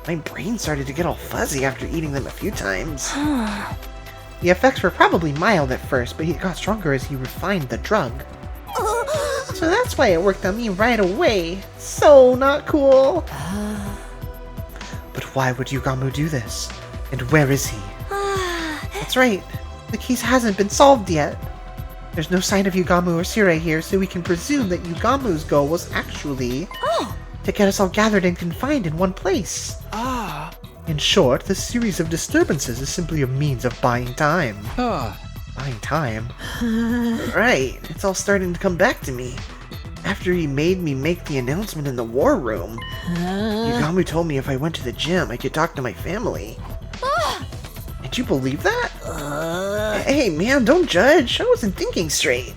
My brain started to get all fuzzy after eating them a few times. The effects were probably mild at first, but it got stronger as he refined the drug. So that's why it worked on me right away. So not cool. But why would Yugamu do this? And where is he? That's right. The case hasn't been solved yet. There's no sign of Yugamu or Sirei here, so we can presume that Yugamu's goal was actually to get us all gathered and confined in one place. In short, this series of disturbances is simply a means of buying time. Buying time? Right, it's all starting to come back to me. After he made me make the announcement in the war room, Yugamu told me if I went to the gym, I could talk to my family. Did you believe that? Hey man, don't judge. I wasn't thinking straight.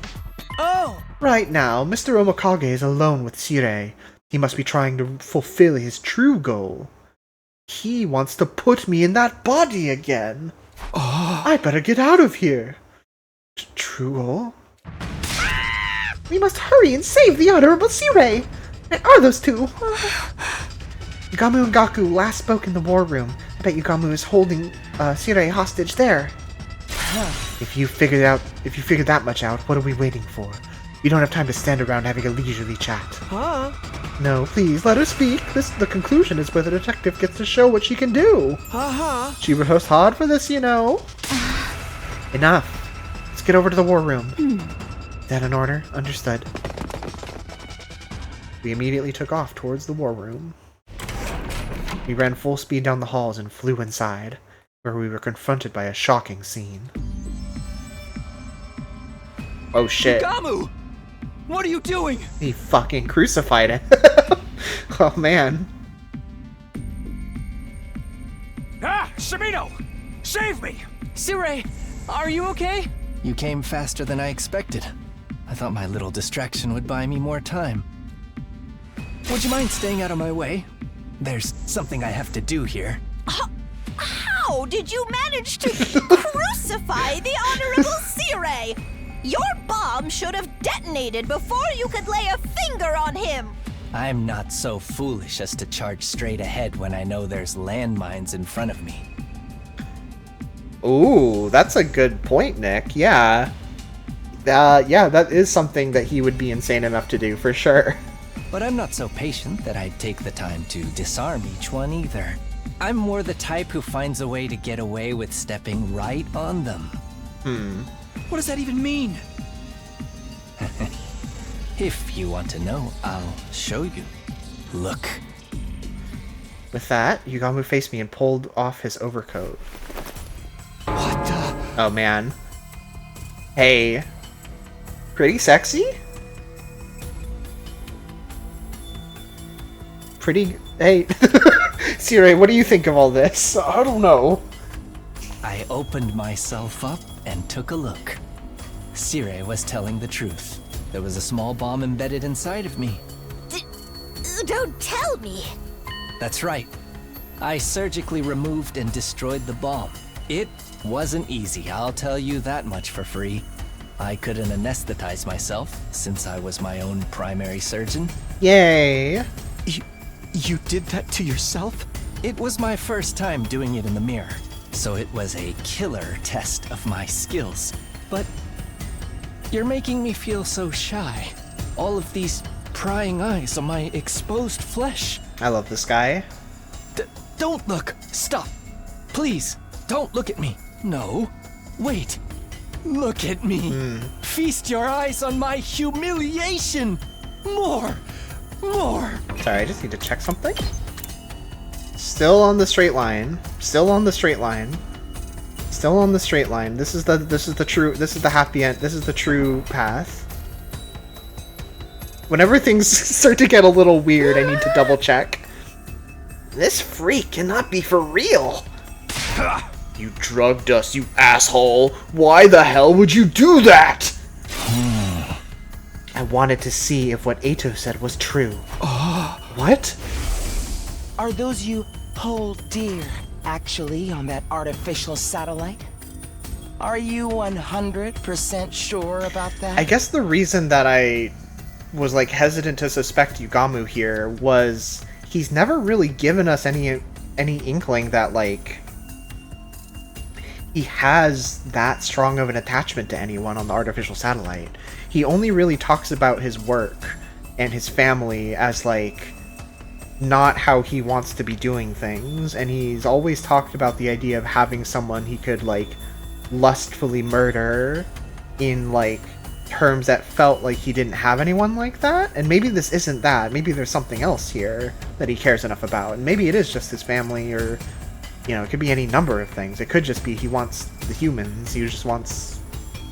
Right now, Mr. Omokage is alone with Sirei. He must be trying to fulfill his true goal. He wants to put me in that body again. I better get out of here. True goal? We must hurry and save the Honorable Sirei! Where are those two? Yugamu and Gaku last spoke in the war room. I bet Yugamu is holding Sirei hostage there. If you figured that much out, what are we waiting for? You don't have time to stand around having a leisurely chat. No, please, let her speak. The conclusion is where the detective gets to show what she can do. She rehearsed hard for this, you know. Enough. Let's get over to the war room. Is that an order? Understood. We immediately took off towards the war room. We ran full speed down the halls and flew inside, where we were confronted by a shocking scene. Oh shit. Yugamu! What are you doing? He fucking crucified him. Oh man. Sumino! Save me! Sirei, are you okay? You came faster than I expected. I thought my little distraction would buy me more time. Would you mind staying out of my way? There's something I have to do here. How did you manage to crucify the Honorable Sirei? Your bomb should have detonated before you could lay a finger on him! I'm not so foolish as to charge straight ahead when I know there's landmines in front of me. Ooh, that's a good point, Nick. Yeah. Yeah, that is something that he would be insane enough to do, for sure. But I'm not so patient that I'd take the time to disarm each one either. I'm more the type who finds a way to get away with stepping right on them. What does that even mean? If you want to know, I'll show you. Look. With that, Yugamu faced me and pulled off his overcoat. What the? Oh man. Hey. Pretty sexy? Pretty... Hey. Sirei, what do you think of all this? I don't know. I opened myself up and took a look. Sirei was telling the truth. There was a small bomb embedded inside of me. Don't tell me. That's right. I surgically removed and destroyed the bomb. It wasn't easy, I'll tell you that much for free. I couldn't anesthetize myself, since I was my own primary surgeon. Yay! You did that to yourself? It was my first time doing it in the mirror, so it was a killer test of my skills. But you're making me feel so shy. All of these prying eyes on my exposed flesh. I love this guy. Don't look! Stop! Please, don't look at me. No. Wait. Look at me. Feast your eyes on my humiliation. More. More. Sorry, I just need to check something. Still on the straight line. Still on the straight line. Still on the straight line. This is the happy end. This is the true path. Whenever things start to get a little weird, I need to double check. This freak cannot be for real. You drugged us, you asshole. Why the hell would you do that? I wanted to see if what Eito said was true. What? Are those you hold dear actually on that artificial satellite? Are you 100% sure about that? I guess the reason that I was like hesitant to suspect Yugamu here was he's never really given us any inkling that like he has that strong of an attachment to anyone on the artificial satellite. He only really talks about his work and his family as like not how he wants to be doing things, and he's always talked about the idea of having someone he could like lustfully murder in like terms that felt like he didn't have anyone like that. And maybe this isn't that. Maybe there's something else here that he cares enough about, and maybe it is just his family, or you know, it could be any number of things. It could just be he wants the humans. He just wants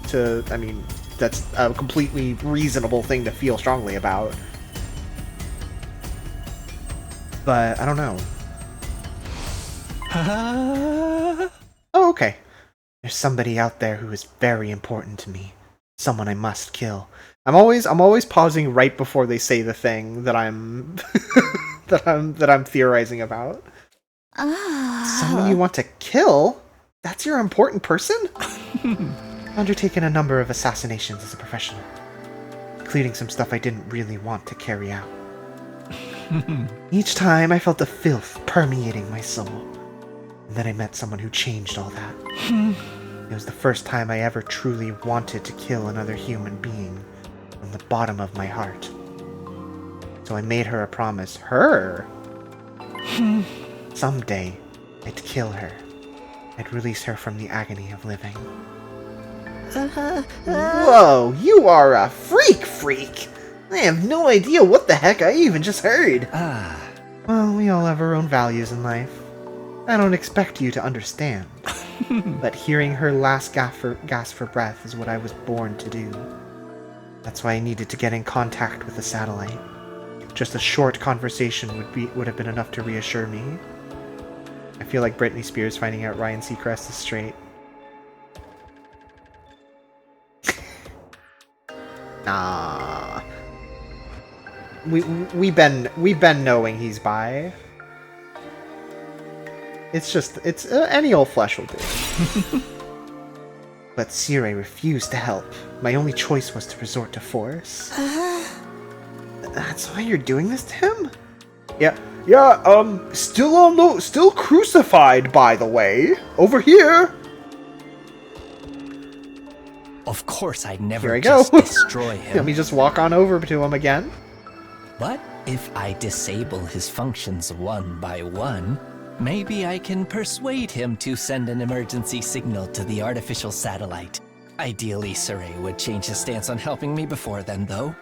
to, I mean, that's a completely reasonable thing to feel strongly about. But I don't know. Oh, okay. There's somebody out there who is very important to me. Someone I must kill. I'm always pausing right before they say the thing that I'm that I'm theorizing about. Someone you want to kill? That's your important person? I've undertaken a number of assassinations as a professional, including some stuff I didn't really want to carry out. Each time I felt the filth permeating my soul, and then I met someone who changed all that. It was the first time I ever truly wanted to kill another human being from the bottom of my heart. So I made her a promise. Her? Someday, I'd kill her. I'd release her from the agony of living. Whoa, you are a freak! I have no idea what the heck I even just heard. Well, we all have our own values in life. I don't expect you to understand. But hearing her last gasp for breath is what I was born to do. That's why I needed to get in contact with the satellite. Just a short conversation would have been enough to reassure me. I feel like Britney Spears finding out Ryan Seacrest is straight. Nah. We've been knowing he's bi. It's any old flesh will do. But Sirei refused to help. My only choice was to resort to force. That's why you're doing this to him? Yeah, still crucified, by the way. Over here. Of course I'd never Here I just go. destroy him. Let me just walk on over to him again. But if I disable his functions one by one, maybe I can persuade him to send an emergency signal to the artificial satellite. Ideally, Sirei would change his stance on helping me before then, though.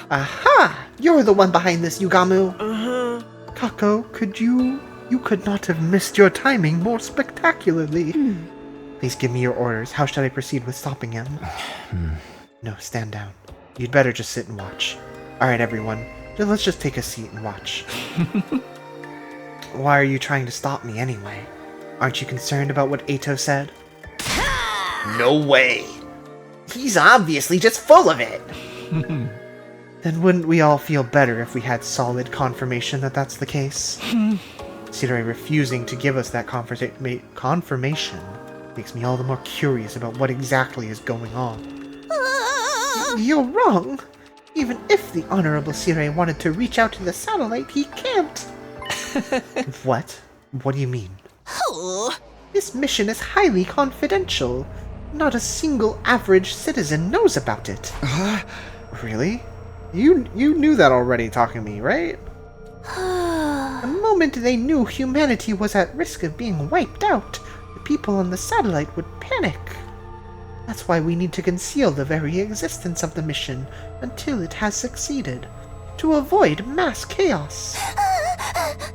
Aha! You're the one behind this, Yugamu. Kako, you could not have missed your timing more spectacularly. Please give me your orders. How should I proceed with stopping him? No, stand down. You'd better just sit and watch. Alright, everyone. Let's just take a seat and watch. Why are you trying to stop me anyway? Aren't you concerned about what Eito said? No way! He's obviously just full of it! Then wouldn't we all feel better if we had solid confirmation that that's the case? Sirui refusing to give us that confirmation makes me all the more curious about what exactly is going on. You're wrong! Even if the Honorable Sirui wanted to reach out to the satellite, he can't! What? What do you mean? This mission is highly confidential. Not a single average citizen knows about it. Really? You knew that already talking to me, right? The moment they knew humanity was at risk of being wiped out, the people on the satellite would panic. That's why we need to conceal the very existence of the mission until it has succeeded, to avoid mass chaos.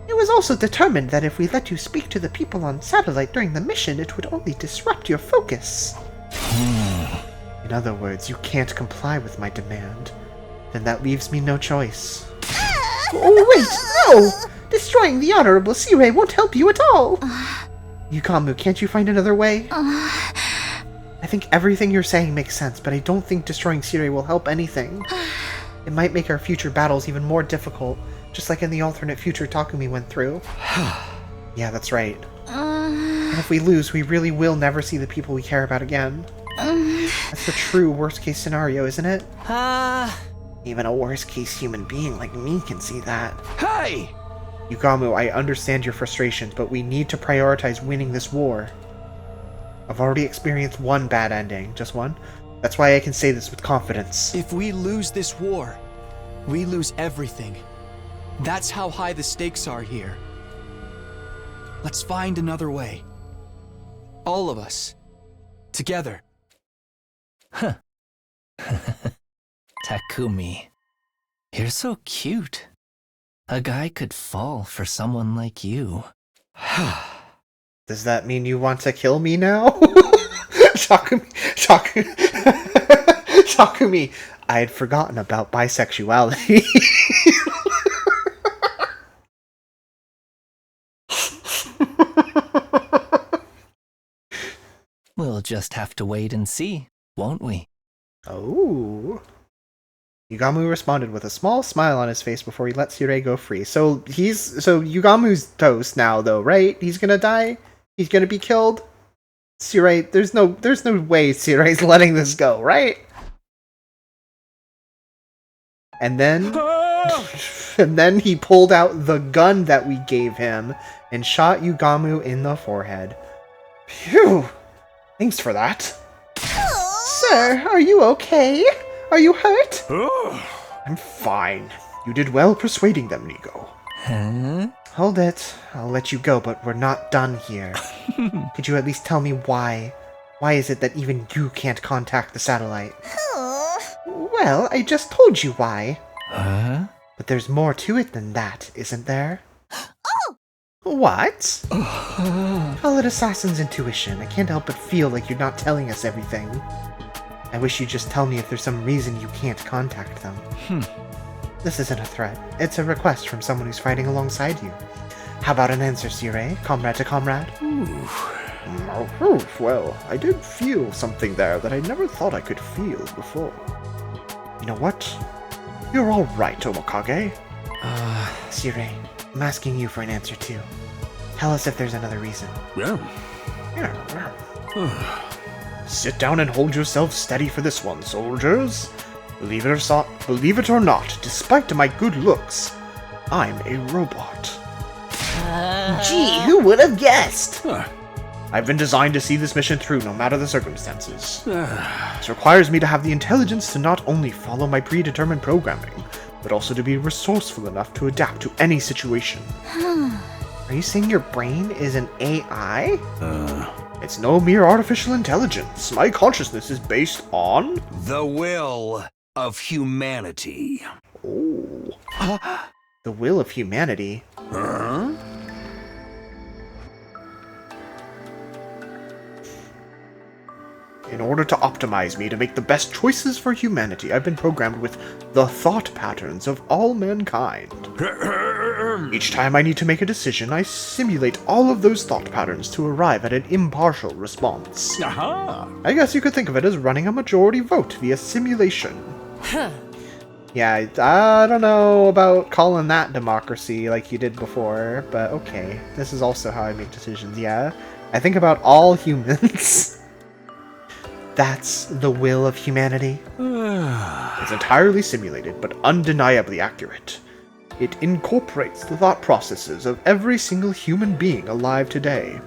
It was also determined that if we let you speak to the people on satellite during the mission, it would only disrupt your focus. In other words, you can't comply with my demand. Then that leaves me no choice. Oh wait, no! Destroying the Honorable Sirui won't help you at all! Yugamu, can't you find another way? I think everything you're saying makes sense, but I don't think destroying Sirui will help anything. It might make our future battles even more difficult, just like in the alternate future Takumi went through. Yeah, that's right. And if we lose, we really will never see the people we care about again. That's the true worst-case scenario, isn't it? Even a worst-case human being like me can see that. Hey! Yugamu, I understand your frustrations, but we need to prioritize winning this war. I've already experienced one bad ending. Just one. That's why I can say this with confidence. If we lose this war, we lose everything. That's how high the stakes are here. Let's find another way. All of us. Together. Huh. Takumi, you're so cute. A guy could fall for someone like you. Does that mean you want to kill me now? Takumi, I had forgotten about bisexuality. We'll just have to wait and see, won't we? Oh. Yugamu responded with a small smile on his face before he let Sirui go free. So Yugamu's toast now, though, right? He's gonna die? He's gonna be killed? Sirui, there's no way Sirei's letting this go, right? And then he pulled out the gun that we gave him and shot Yugamu in the forehead. Phew! Thanks for that. Sir, are you okay? Are you hurt? I'm fine. You did well persuading them, Nico. Huh? Hold it. I'll let you go, but we're not done here. Could you at least tell me why? Why is it that even you can't contact the satellite? Well, I just told you why. Huh? But there's more to it than that, isn't there? What? Call it assassin's intuition. I can't help but feel like you're not telling us everything. I wish you'd just tell me if there's some reason you can't contact them. This isn't a threat. It's a request from someone who's fighting alongside you. How about an answer, Sirui? Comrade to comrade? Well, I did feel something there that I never thought I could feel before. You know what? You're all right, Omokage. Sirui, I'm asking you for an answer too. Tell us if there's another reason. Sit down and hold yourselves steady for this one, soldiers. Believe it or not, despite my good looks, I'm a robot. Gee, who would have guessed? I've been designed to see this mission through no matter the circumstances. This requires me to have the intelligence to not only follow my predetermined programming, but also to be resourceful enough to adapt to any situation. Are you saying your brain is an AI? It's no mere artificial intelligence. My consciousness is based on... the will of humanity. Oh. The will of humanity. Huh? In order to optimize me to make the best choices for humanity, I've been programmed with the thought patterns of all mankind. Each time I need to make a decision, I simulate all of those thought patterns to arrive at an impartial response. Aha! I guess you could think of it as running a majority vote via simulation. Yeah, I don't know about calling that democracy like you did before, but okay. This is also how I make decisions, yeah. I think about all humans. That's the will of humanity. It's entirely simulated, but undeniably accurate. It incorporates the thought processes of every single human being alive today.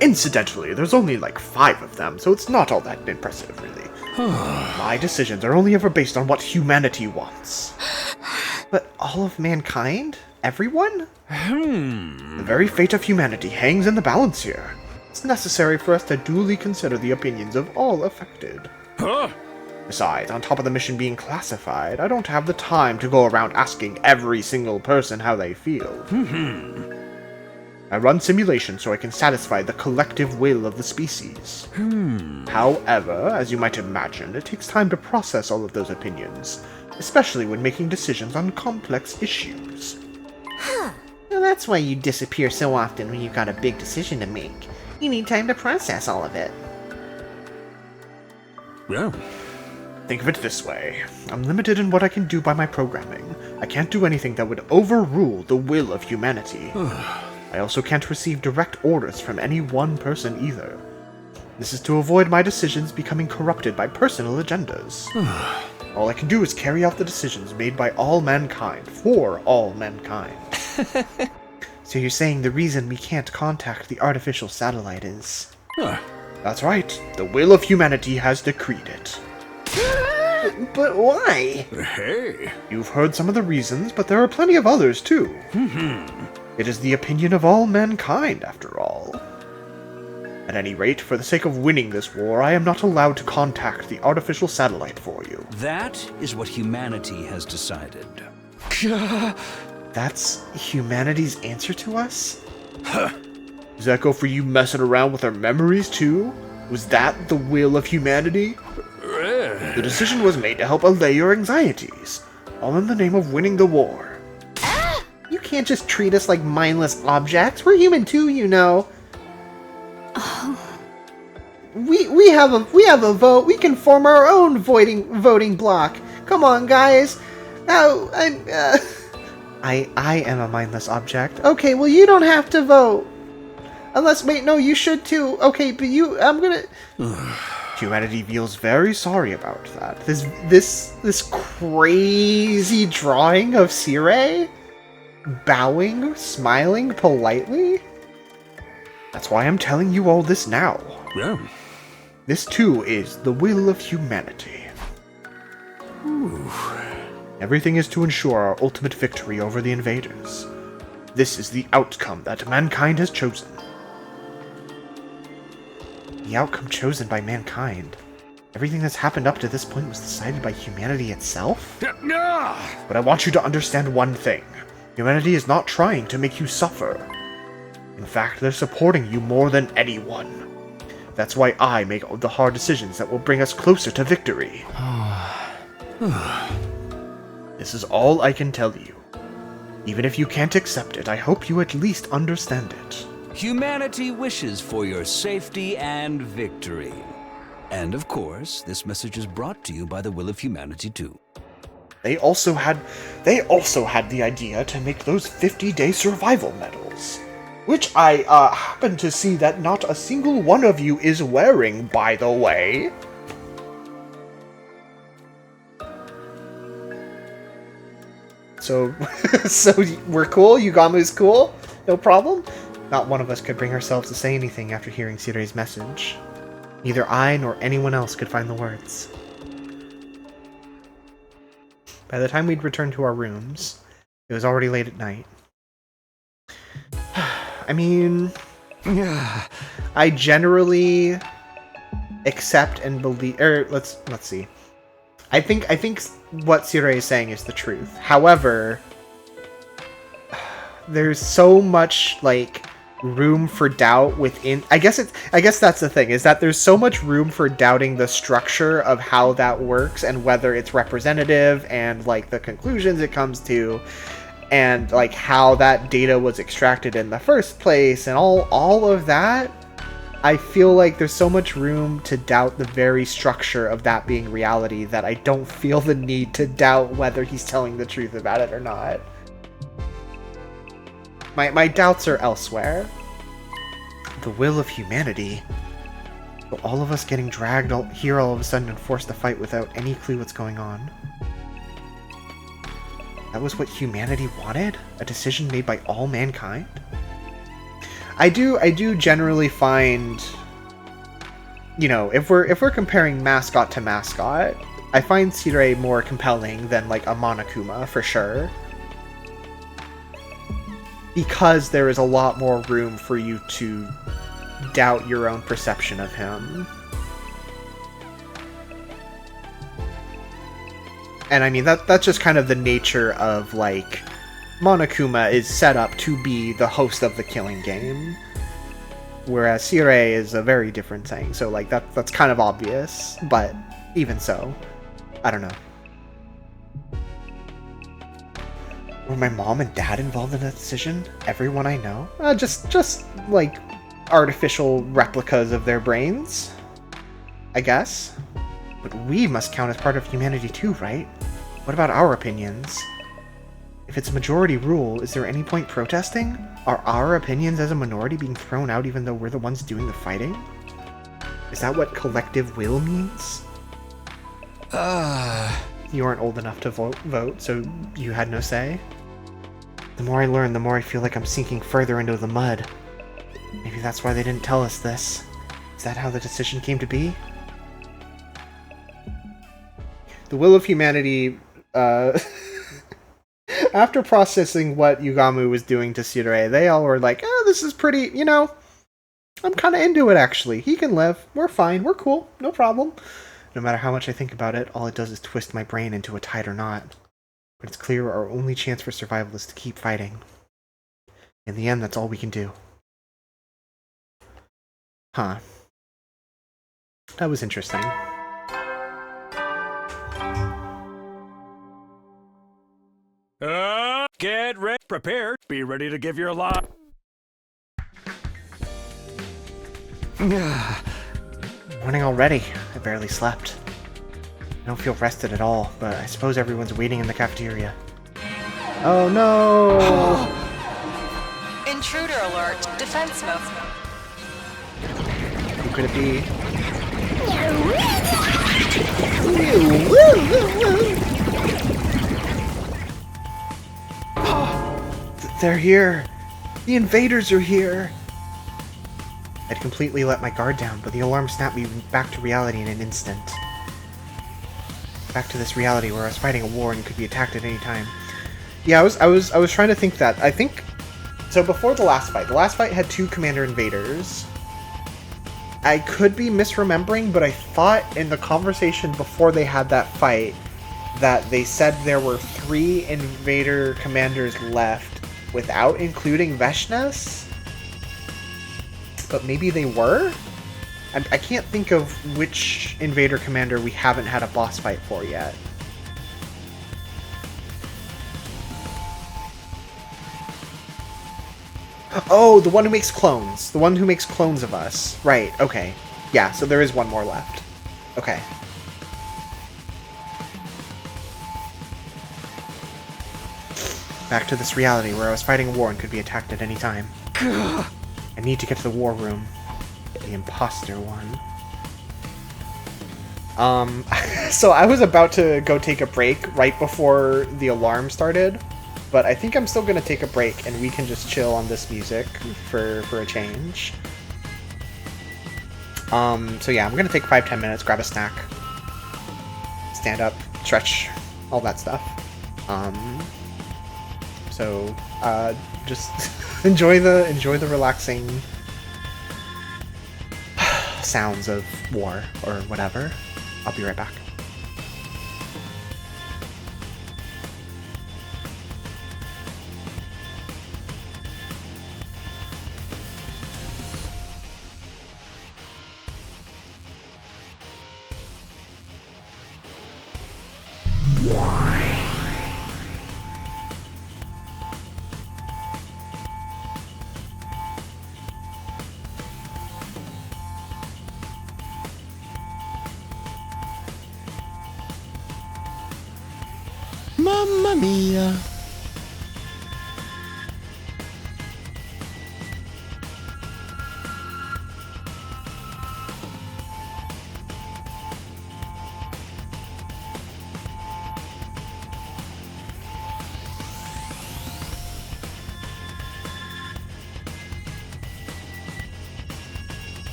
Incidentally, there's only like 5 of them, so it's not all that impressive, really. My decisions are only ever based on what humanity wants. But all of mankind? Everyone? The very fate of humanity hangs in the balance here. It's necessary for us to duly consider the opinions of all affected. Besides, on top of the mission being classified, I don't have the time to go around asking every single person how they feel. I run simulations so I can satisfy the collective will of the species. However, as you might imagine, it takes time to process all of those opinions, especially when making decisions on complex issues. Well, that's why you disappear so often when you've got a big decision to make. You need time to process all of it. Yeah. Think of it this way. I'm limited in what I can do by my programming. I can't do anything that would overrule the will of humanity. I also can't receive direct orders from any one person either. This is to avoid my decisions becoming corrupted by personal agendas. All I can do is carry out the decisions made by all mankind, for all mankind. So you're saying the reason we can't contact the artificial satellite is... That's right. The will of humanity has decreed it. But why? Hey. You've heard some of the reasons, but there are plenty of others, too. It is the opinion of all mankind, after all. At any rate, for the sake of winning this war, I am not allowed to contact the artificial satellite for you. That is what humanity has decided. That's humanity's answer to us? Does that go for you messing around with our memories, too? Was that the will of humanity? The decision was made to help allay your anxieties, all in the name of winning the war. You can't just treat us like mindless objects. We're human too, you know. We have a vote. We can form our own voting block. Come on, guys. Now, I am a mindless object. Okay, well you don't have to vote. Unless, wait, no, you should too. Okay, but I'm gonna... Humanity feels very sorry about that. This crazy drawing of Circe? Bowing, smiling politely? That's why I'm telling you all this now. Yeah. This too is the will of humanity. Everything is to ensure our ultimate victory over the invaders. This is the outcome that mankind has chosen. The outcome chosen by mankind? Everything that's happened up to this point was decided by humanity itself? But I want you to understand one thing. Humanity is not trying to make you suffer. In fact, they're supporting you more than anyone. That's why I make the hard decisions that will bring us closer to victory. This is all I can tell you. Even if you can't accept it, I hope you at least understand it. Humanity wishes for your safety and victory. And of course, this message is brought to you by the will of humanity too. They also had the idea to make those 50-day survival medals. Which I happen to see that not a single one of you is wearing, by the way. So we're cool? Yugamu's cool? No problem? Not one of us could bring ourselves to say anything after hearing Cire's message. Neither I nor anyone else could find the words. By the time we'd returned to our rooms, it was already late at night. I mean, I generally accept and believe. Let's see. I think what Sirei is saying is the truth. However, there's so much like room for doubt within. I guess that's the thing, is that there's so much room for doubting the structure of how that works and whether it's representative and like the conclusions it comes to and like how that data was extracted in the first place and all of that. I feel like there's so much room to doubt the very structure of that being reality that I don't feel the need to doubt whether he's telling the truth about it or not. My doubts are elsewhere. The will of humanity. So all of us getting dragged here all of a sudden and forced to fight without any clue what's going on. That was what humanity wanted? A decision made by all mankind? I do generally find, you know, if we're comparing mascot to mascot, I find Sirei more compelling than like a Monokuma for sure. Because there is a lot more room for you to doubt your own perception of him. And I mean, that's just kind of the nature of, like, Monokuma is set up to be the host of the killing game. Whereas Sirei is a very different thing. So, like, that's kind of obvious. But even so, I don't know. Were my mom and dad involved in that decision? Everyone I know? Just like artificial replicas of their brains, I guess. But we must count as part of humanity too, right? What about our opinions? If it's a majority rule, is there any point protesting? Are our opinions as a minority being thrown out even though we're the ones doing the fighting? Is that what collective will means? You aren't old enough to vote, so you had no say? The more I learn, the more I feel like I'm sinking further into the mud. Maybe that's why they didn't tell us this. Is that how the decision came to be? The will of humanity, after processing what Yugamu was doing to Sirei, they all were like, oh, this is pretty, you know, I'm kind of into it, actually. He can live. We're fine. We're cool. No problem. No matter how much I think about it, all it does is twist my brain into a tighter knot. But it's clear our only chance for survival is to keep fighting. In the end, that's all we can do. Huh. That was interesting. Get ready, prepared, be ready to give your lot. Morning already. I barely slept. I don't feel rested at all, but I suppose everyone's waiting in the cafeteria. Oh no! Intruder alert. Defense mode. Who could it be? They're here! The invaders are here! I'd completely let my guard down, but the alarm snapped me back to reality in an instant. Back to this reality where I was fighting a war and could be attacked at any time. Yeah, I was trying to think that. I think so. Before the last fight had 2 commander invaders. I could be misremembering, but I thought in the conversation before they had that fight that they said there were 3 invader commanders left without including Veshnes. But maybe they were? I can't think of which invader commander we haven't had a boss fight for yet. Oh, the one who makes clones. The one who makes clones of us. Right, okay. Yeah, so there is one more left. Okay. Back to this reality where I was fighting a war and could be attacked at any time. I need to get to the war room. The imposter one. So I was about to go take a break right before the alarm started, but I think I'm still gonna take a break and we can just chill on this music for a change. So yeah, I'm gonna take 5-10 minutes, grab a snack, stand up, stretch, all that stuff. So just enjoy the relaxing sounds of war or whatever. I'll be right back. Mamma mia.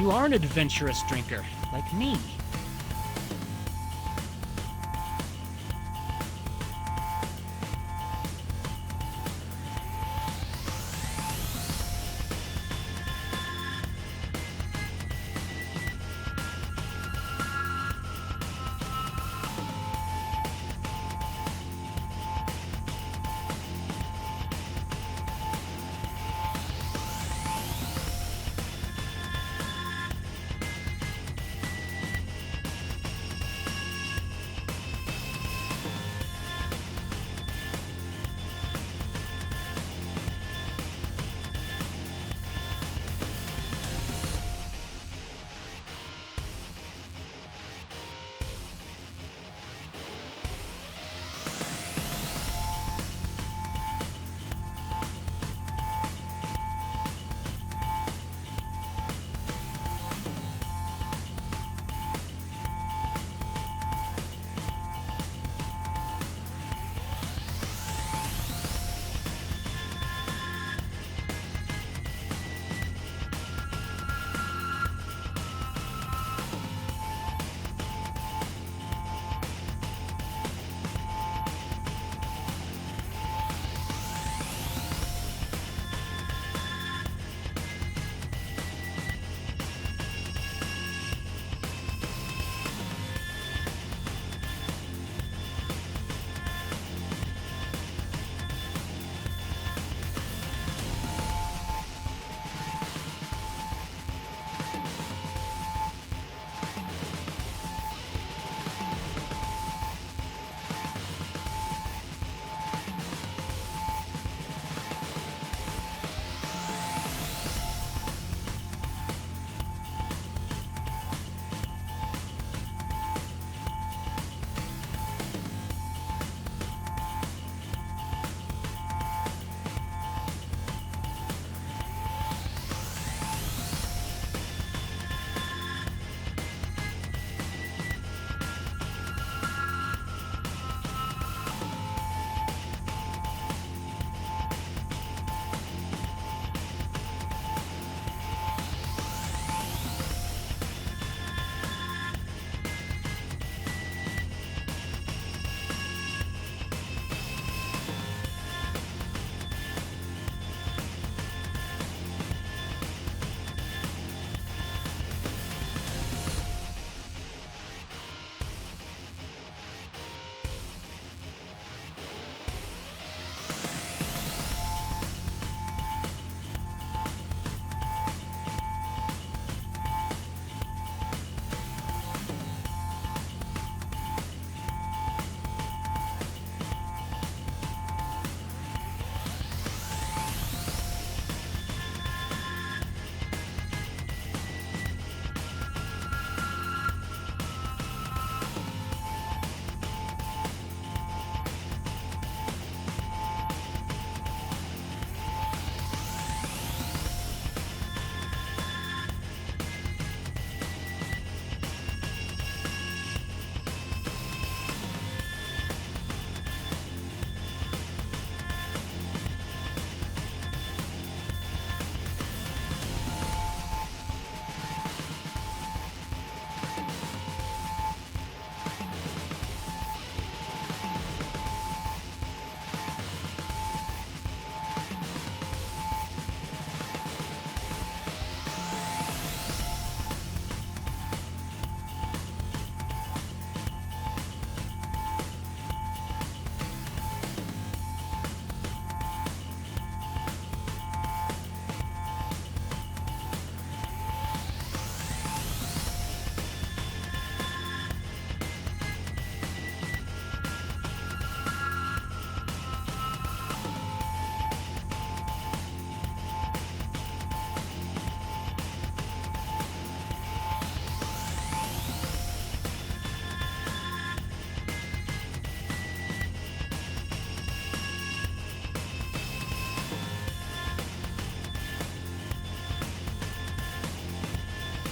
You are an adventurous drinker, like me.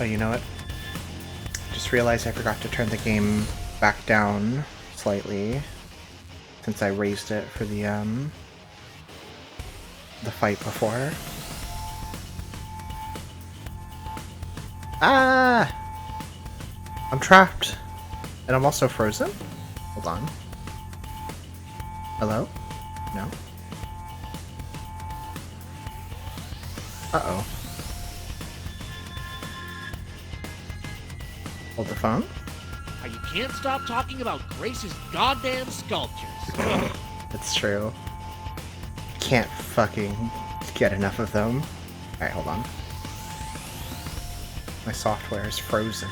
Oh, you know what? Just realized I forgot to turn the game back down slightly since I raised it for the fight before. Ah! I'm trapped. And I'm also frozen? Hold on. Hello? No? Uh-oh. Hold the phone? You can't stop talking about Grace's goddamn sculptures. That's true. Can't fucking get enough of them. Alright, hold on. My software is frozen.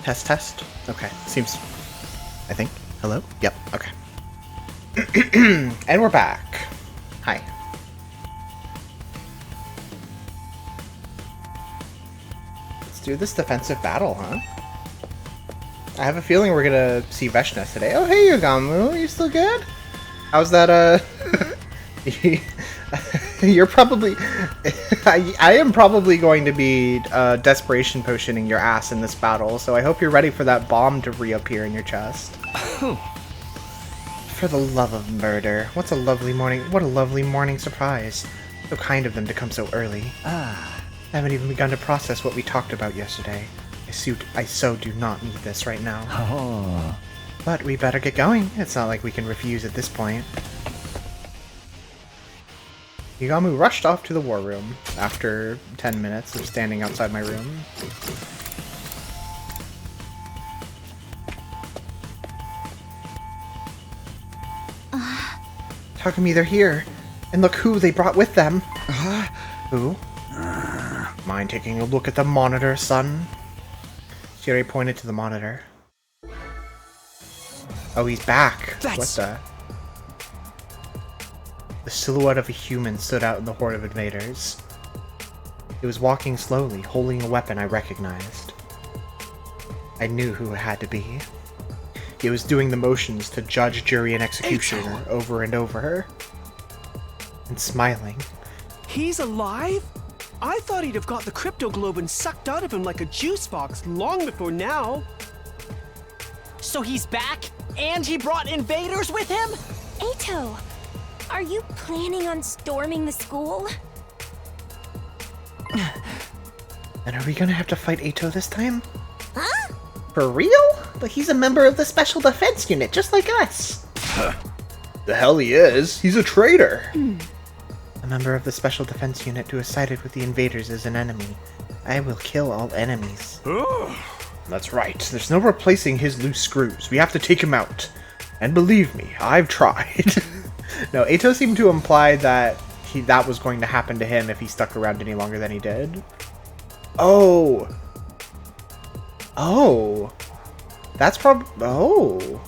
Test, test. Okay, seems... I think. Hello? Yep, okay. And we're back. Hi. Let's do this defensive battle, huh? I have a feeling we're gonna see Veshna today. Oh, hey, Yugamu, you still good? How's that, You're probably... I am probably going to be desperation potioning your ass in this battle, so I hope you're ready for that bomb to reappear in your chest. For the love of murder. What a lovely morning surprise. So kind of them to come so early. I haven't even begun to process what we talked about yesterday. I so do not need this right now. Oh. But we better get going. It's not like we can refuse at this point. Yugamu rushed off to the war room after 10 minutes of standing outside my room. Takumi, they're here. And look who they brought with them. Who? Mind taking a look at the monitor, son? Shirei pointed to the monitor. Oh, he's back. What the? The silhouette of a human stood out in the horde of invaders. It was walking slowly, holding a weapon I recognized. I knew who it had to be. It was doing the motions to judge, jury, and executioner over and over. And smiling. He's alive? I thought he'd have got the cryptoglobin sucked out of him like a juice box long before now. So he's back, and he brought invaders with him? Eito, are you planning on storming the school? And are we gonna have to fight Eito this time? Huh? For real? But he's a member of the Special Defense Unit, just like us. The hell he is? He's a traitor. A member of the Special Defense Unit who has sided with the invaders as an enemy. I will kill all enemies. That's right. There's no replacing his loose screws. We have to take him out. And believe me, I've tried. No, Eito seemed to imply that that was going to happen to him if he stuck around any longer than he did. Oh. Oh. That's oh.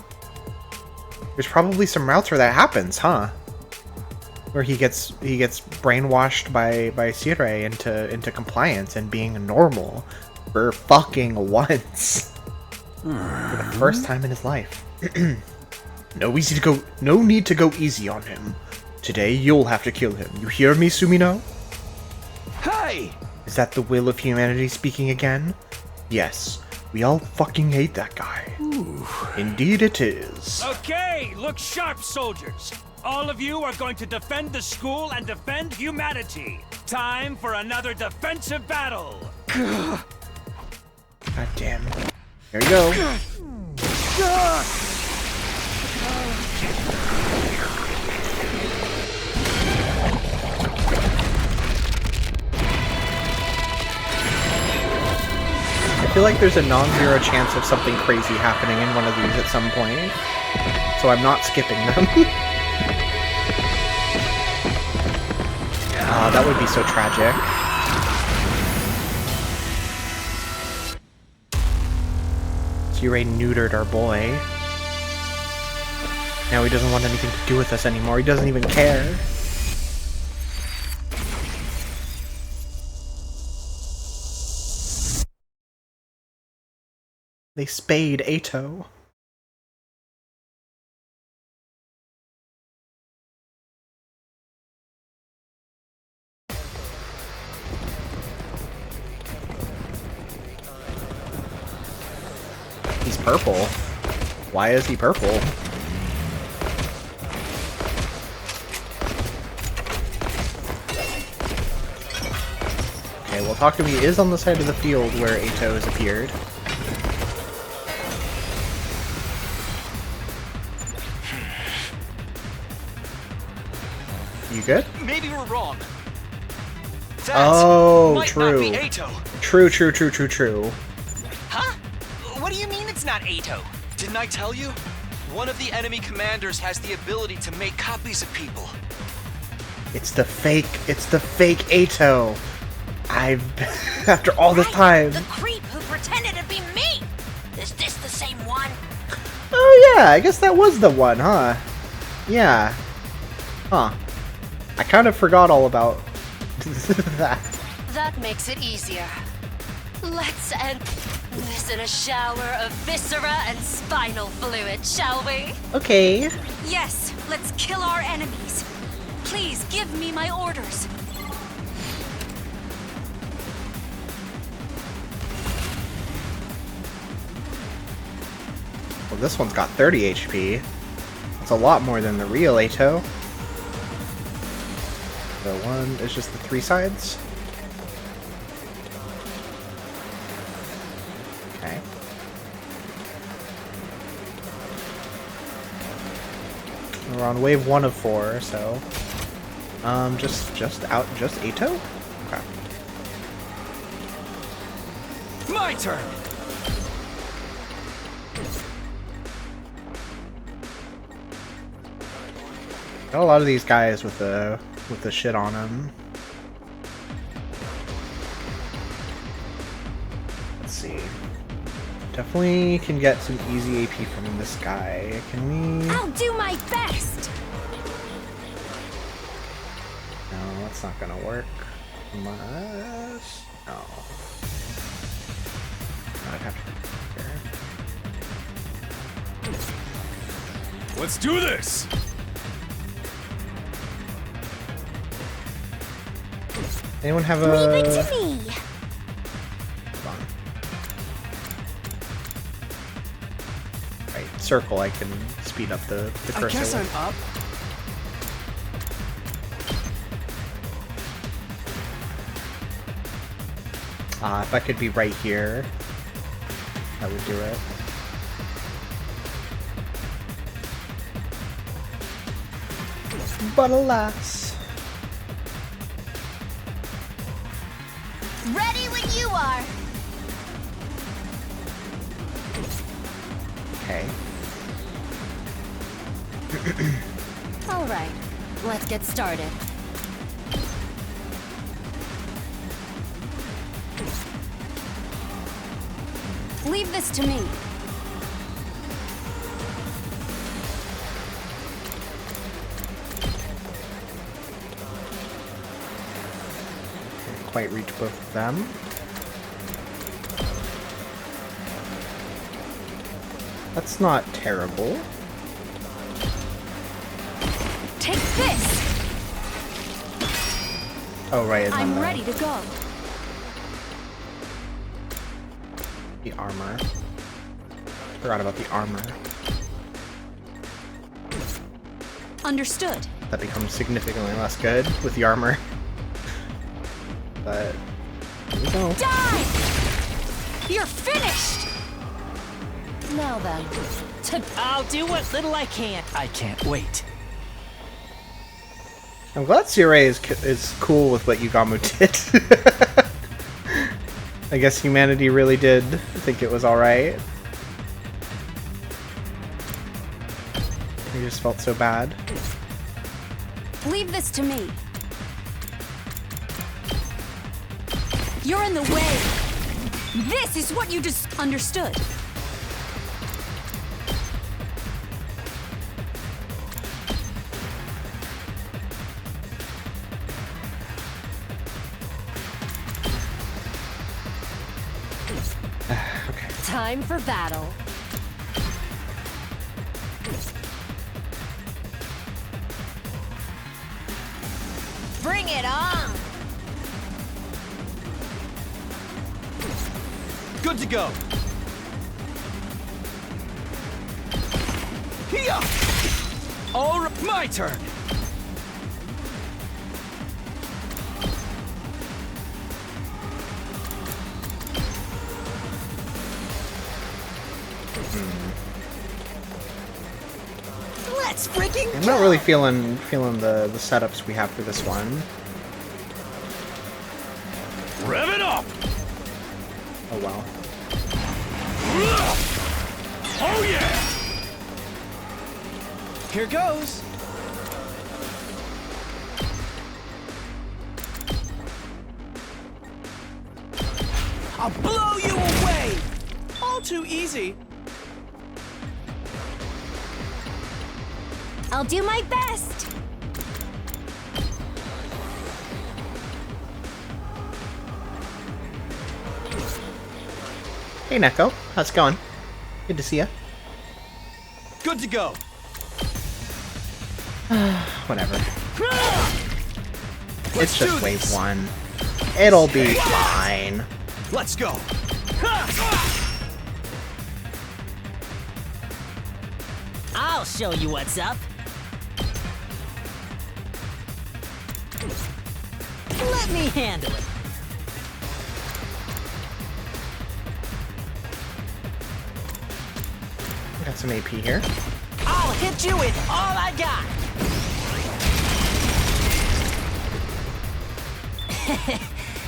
There's probably some routes where that happens, huh? Where he gets brainwashed by Shirei into compliance and being normal for fucking once. For the first time in his life. No need to go easy on him. Today you'll have to kill him. You hear me, Sumino? Hey! Is that the will of humanity speaking again? Yes. We all fucking hate that guy. Ooh. Indeed it is. Okay, look sharp, soldiers. All of you are going to defend the school and defend humanity. Time for another defensive battle. God damn. Here we go. I feel like there's a non-zero chance of something crazy happening in one of these at some point, so I'm not skipping them. That would be so tragic. Sirei neutered our boy. Now he doesn't want anything to do with us anymore. He doesn't even care. They spayed Ato. He's purple. Why is he purple? Okay, well, Takumi is on the side of the field where Ato has appeared. You good? Maybe we're wrong. That Oh, might true. not be Ato. True. Huh? What do you mean it's not Ato? Didn't I tell you? One of the enemy commanders has the ability to make copies of people. It's the fake Ato. After all this time. The creep who pretended to be me! Is this the same one? Oh yeah, I guess that was the one, huh? Yeah. Huh. I kind of forgot all about that. That makes it easier. Let's end this in a shower of viscera and spinal fluid, shall we? Okay. Yes, let's kill our enemies. Please give me my orders. Well, this one's got 30 HP. That's a lot more than the real Ato. The one is just the 3 sides. Okay. We're on wave 1 of 4, so just Ato? Okay. My turn. Got a lot of these guys with the shit on them. Let's see. Definitely can get some easy AP from this guy. Can we? I'll do my best. No, that's not gonna work. Unless no. I'd have to here. Let's do this. Anyone have a? Leave it to me. Hold on. Right, circle. I can speed up the cursor. I guess I'm up. If I could be right here, I would do it. But alas. Ready when you are. Okay. All right, let's get started. Leave this to me. Can't quite reach both of them. That's not terrible. Take this. Oh right, and then I'm ready to go. the armor. Forgot about the armor. Understood. That becomes significantly less good with the armor. But here we go. Die! You're finished! Now then. I'll do what little I can. I can't wait. I'm glad Sirei is cool with what Yugamu did. I guess humanity really did think it was alright. He just felt so bad. Leave this to me. You're in the way. This is what you just understood. Time for battle. Bring it on! Good to go. Here. All right, my turn. Let's freaking I'm not really feeling the setups we have for this one. Rev it up! Oh well. Oh yeah! Here goes. I'll blow you away. All too easy. I'll do my best. Hey Neko, how's it going? Good to see ya. Good to go. Whatever. Let's It's just do wave this. 1. It'll be fine. Let's go. I'll show you what's up. Let me handle it. Got some AP here. I'll hit you with all I got.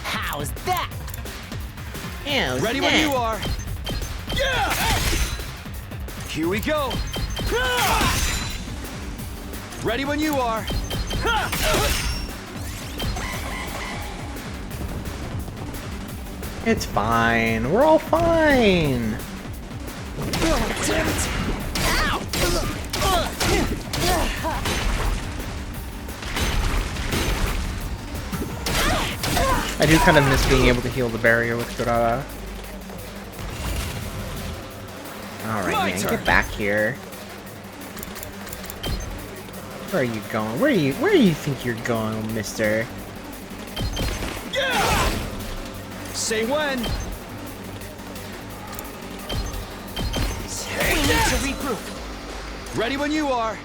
How's that? Ready when you are. Yeah! Here we go. Ready when you are. It's fine. We're all fine. Damn it. I do kind of miss being able to heal the barrier with Kurara. Alright, man, get back here. Where are you going? Where do you think you're going, mister? Yeah! Say when. We need to regroup. Ready when you are.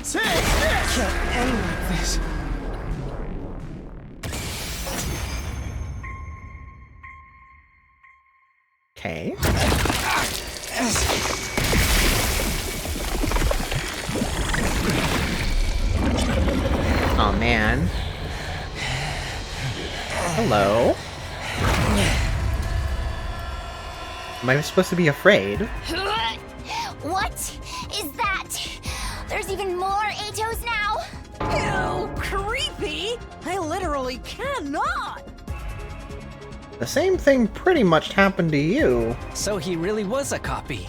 Take this! Can't end like this. Okay. Oh man. Hello. Am I supposed to be afraid? What is that? There's even more Atos now? Ew, creepy! I literally cannot! The same thing pretty much happened to you. So he really was a copy.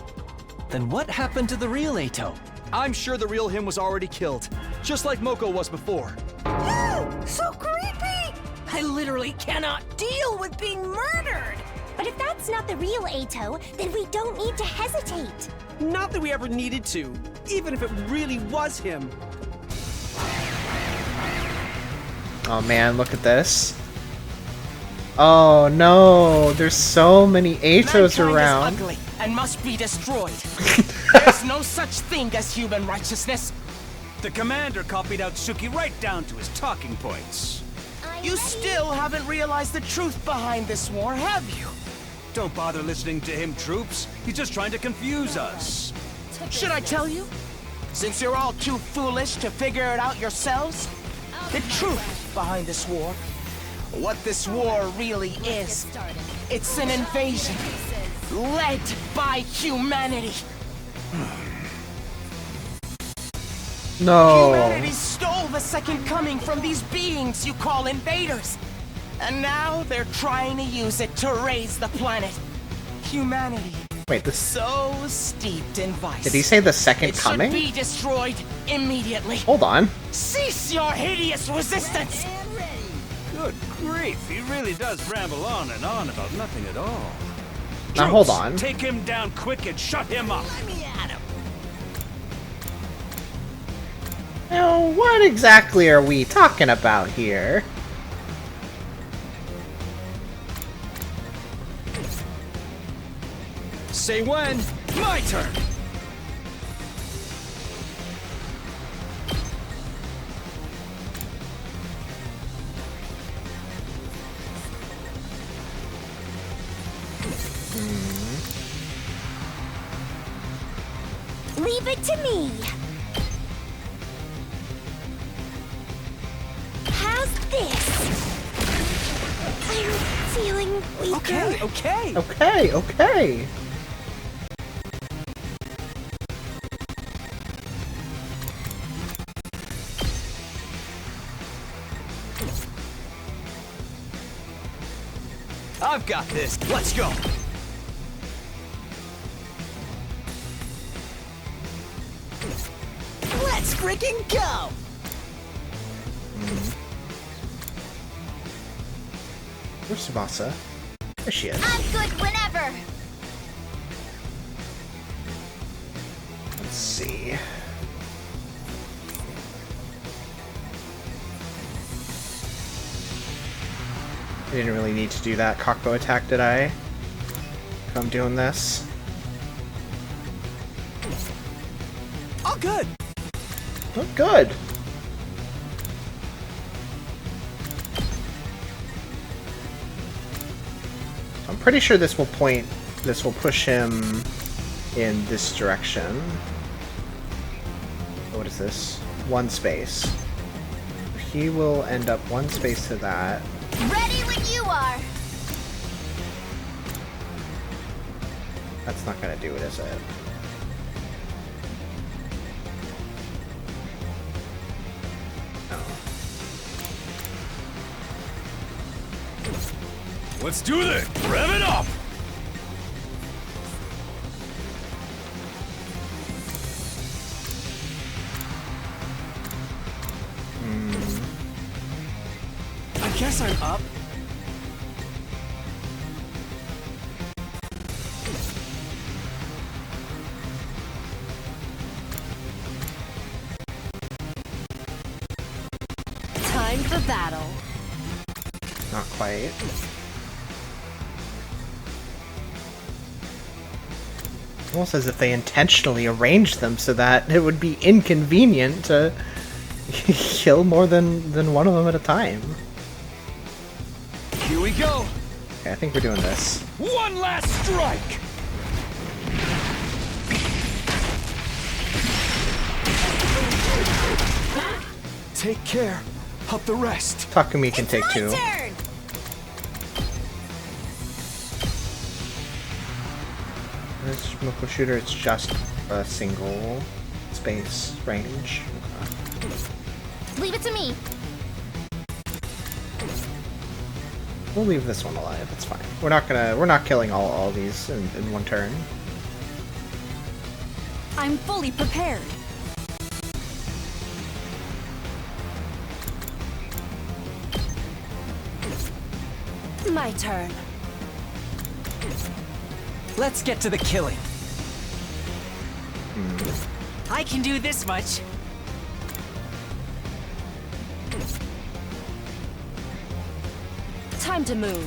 Then what happened to the real Ato? I'm sure the real him was already killed, just like Moko was before. Ew, so creepy! I literally cannot deal with being murdered! But if that's not the real Ato, then we don't need to hesitate. Not that we ever needed to, even if it really was him. Oh man, look at this. Oh no, there's so many Atos Mankind around. is ugly and must be destroyed. There's no such thing as human righteousness. The commander copied out Suki right down to his talking points. You still haven't realized the truth behind this war, have you? Don't bother listening to him, troops. He's just trying to confuse us. Should I tell you? Since you're all too foolish to figure it out yourselves, the truth behind this war, what this war really is, it's an invasion led by humanity. No. Humanity stole the second coming from these beings you call invaders. And now they're trying to use it to raise the planet. Humanity. Wait, this. So steeped in vice. Did he say the second it coming? should be destroyed immediately. Hold on. Cease your hideous resistance! Good grief, he really does ramble on and on about nothing at all. Now hold on. Take him down quick and shut him up. Let me at him. Now, what exactly are we talking about here? Say when. My turn. Leave it to me. How's this? I'm feeling weaker. Okay. Okay. I've got this. Let's go. Let's freaking go! Where's Tsubasa? There she is. I'm good whenever. Let's see. I didn't really need to do that Kakbo attack, did I? If I'm doing this. Oh, good. Oh, good. I'm pretty sure this will push him in this direction. What is this? One space. He will end up one space to that. Ready when you are. That's not gonna do it, is it? Let's do this! Rev it up! I guess I'm up. Time for battle. Not quite. Almost as if they intentionally arranged them so that it would be inconvenient to kill more than one of them at a time. Here we go. Okay, I think we're doing this. One last strike! Take care of the rest. Takumi can take two. Turn. This Shimoko shooter, it's just a single space range. Okay. Leave it to me. We'll leave this one alive. It's fine. We're not killing all these in one turn. I'm fully prepared. My turn. Let's get to the killing. I can do this much. Time to move.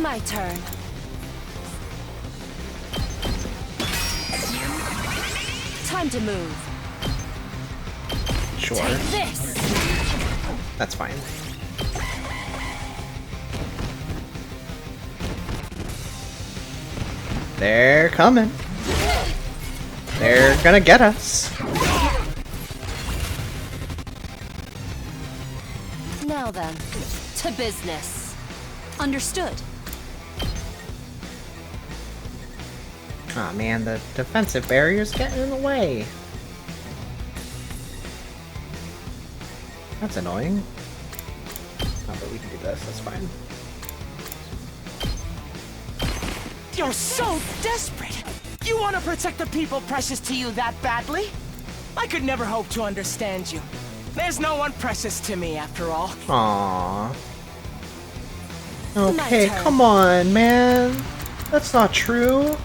My turn. Time to move. Sure. Take this. That's fine. They're coming. They're gonna get us. Now then, to business. Understood. Aw, man, the defensive barrier's getting in the way. That's annoying. Oh, but we can do this, that's fine. You're so desperate! You want to protect the people precious to you that badly? I could never hope to understand you. There's no one precious to me after all. Aww. Okay, come on, man. That's not true.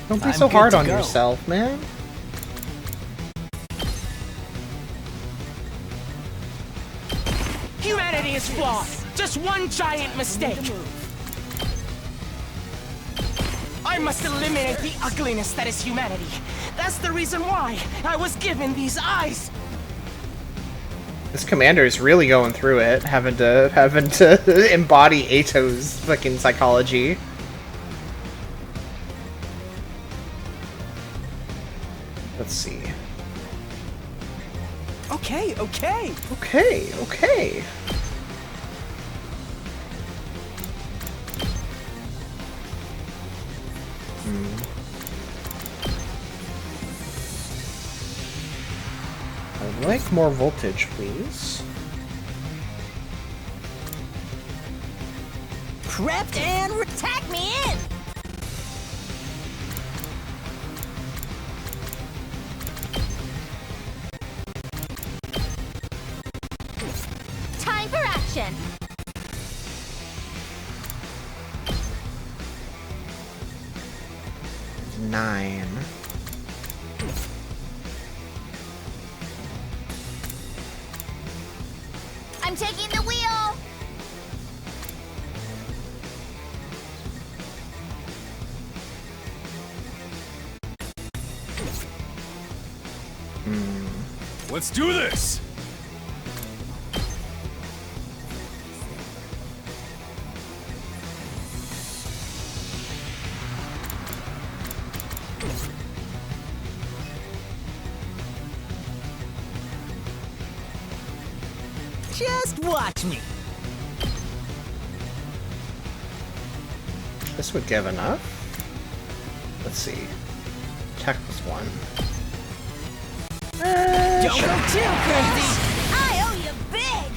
Don't be so hard on yourself, man. Humanity is flawed. Just one giant mistake. I must eliminate the ugliness that is humanity. That's the reason why I was given these eyes. This commander is really going through it, having to embody Ato's fucking psychology. Let's see. Okay. Okay. I'd like more voltage, please. Prepped and tack me in! Time for action! Nine. I'm taking the wheel! Let's do this! Just watch me. This would give enough. Let's see. Tech was 1. Don't go too crazy! I owe you big!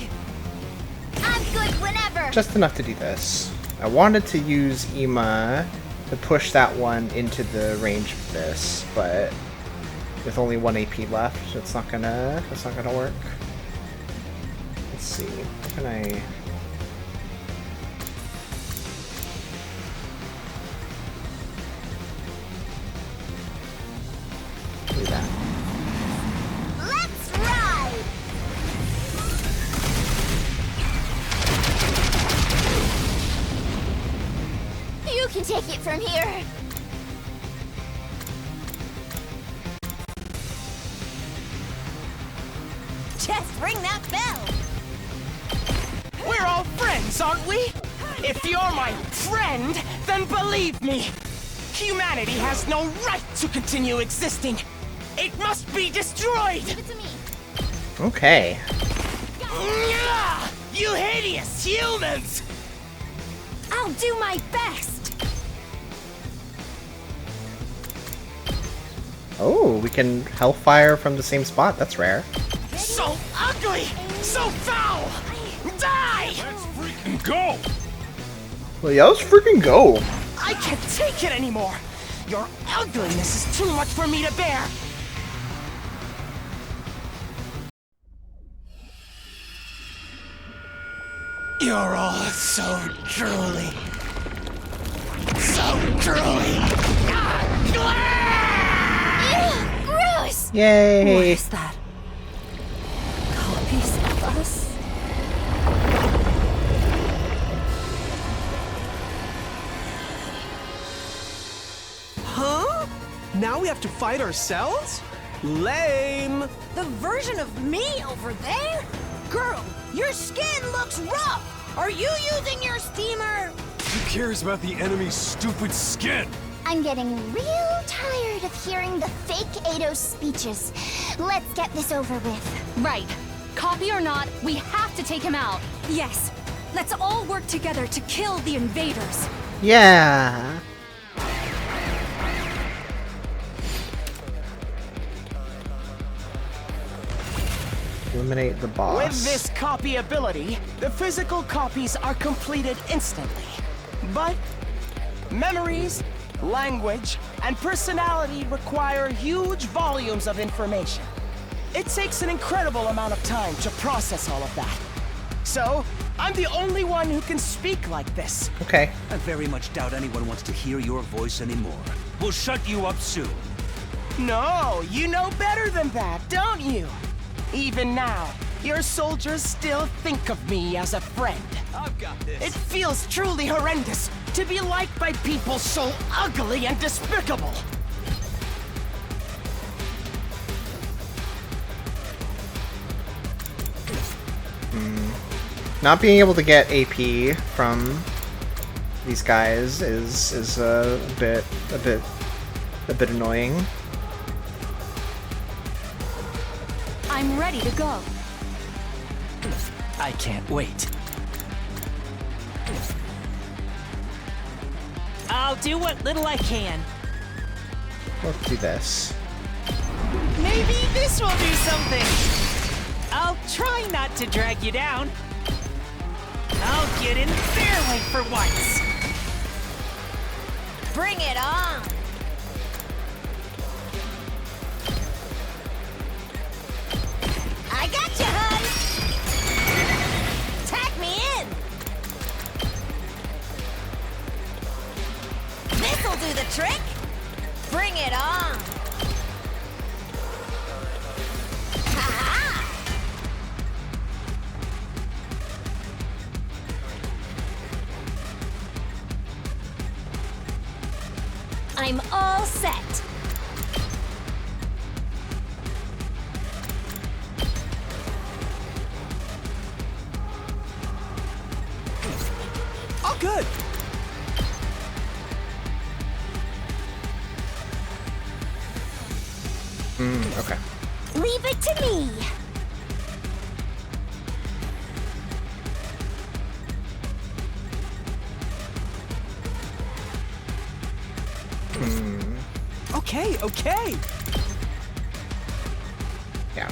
I'm good whenever! Just enough to do this. I wanted to use Ima to push that one into the range of this, but with only 1 AP left, it's not gonna work. Let's see. What can I... do that. Let's ride! You can take it from here. Just ring that bell! We're all friends, aren't we? If you're my friend, then believe me, humanity has no right to continue existing. It must be destroyed! Give it to me. Okay. You hideous humans! I'll do my best! Oh, we can Hellfire from the same spot. That's rare. So ugly! So foul! Die! Let's freaking go! Well, yeah, let's freaking go. I can't take it anymore! Your ugliness is too much for me to bear! You're all so drooly. So drooly. Ew, gross! Yay! What is that? Copies of us? Huh? Now we have to fight ourselves? Lame! The version of me over there? Girl, your skin looks rough! Are you using your steamer? Who cares about the enemy's stupid skin? I'm getting real tired of hearing the fake Eidos speeches. Let's get this over with. Right. Copy or not, we have to take him out. Yes. Let's all work together to kill the invaders. Yeah. Eliminate the boss. With this copy ability, the physical copies are completed instantly. But memories, language, and personality require huge volumes of information. It takes an incredible amount of time to process all of that. So, I'm the only one who can speak like this. Okay. I very much doubt anyone wants to hear your voice anymore. We'll shut you up soon. No, you know better than that, don't you? Even now, your soldiers still think of me as a friend. I've got this. It feels truly horrendous to be liked by people so ugly and despicable. Not being able to get AP from these guys is a bit annoying. I'm ready to go. I can't wait. I'll do what little I can. Let's do this. Maybe this will do something. I'll try not to drag you down. I'll get in their way for once. Bring it on. I got you, hun. Tag me in. This'll do the trick. Bring it on. I'm all set. Oh, good. Okay. Leave it to me. Okay. Yeah.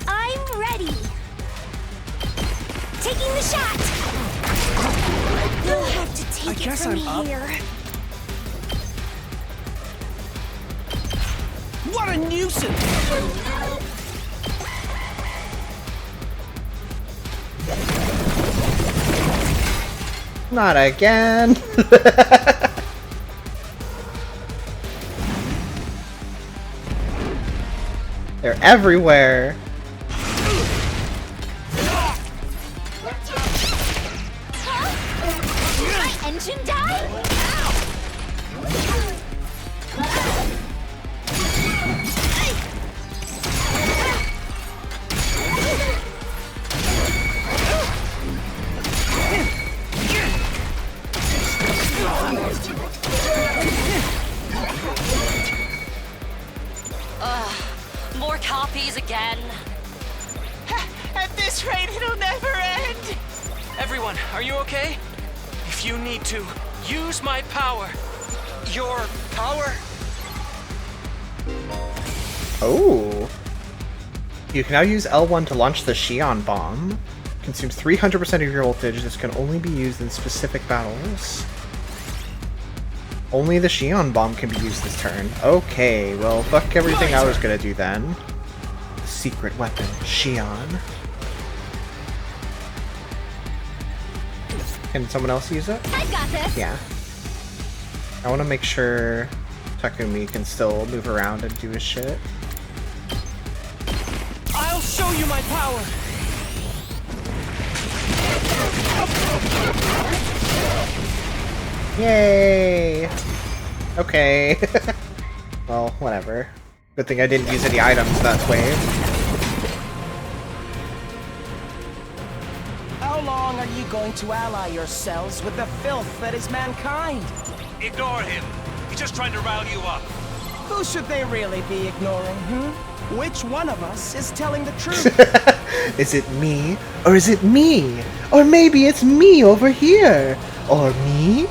I'm ready. Taking the shot. You'll have to take it from here. What a nuisance! Not again. They're everywhere. My engine died? More copies again. At this rate, it'll never end. Everyone, are you okay? If you need to, use my power. Your power? Oh. You can now use L1 to launch the Xion bomb. Consumes 300% of your voltage. This can only be used in specific battles. Only the Xion bomb can be used this turn. Okay, well, fuck everything I was gonna do then. Secret weapon, Xion. Can someone else use it? I got this. Yeah. I want to make sure Takumi can still move around and do his shit. I'll show you my power. Yay! Okay. Well, whatever. Good thing I didn't use any items that wave. How long are you going to ally yourselves with the filth that is mankind? Ignore him. He's just trying to rile you up. Who should they really be ignoring, Which one of us is telling the truth? Is it me? Or is it me? Or maybe it's me over here? Or me?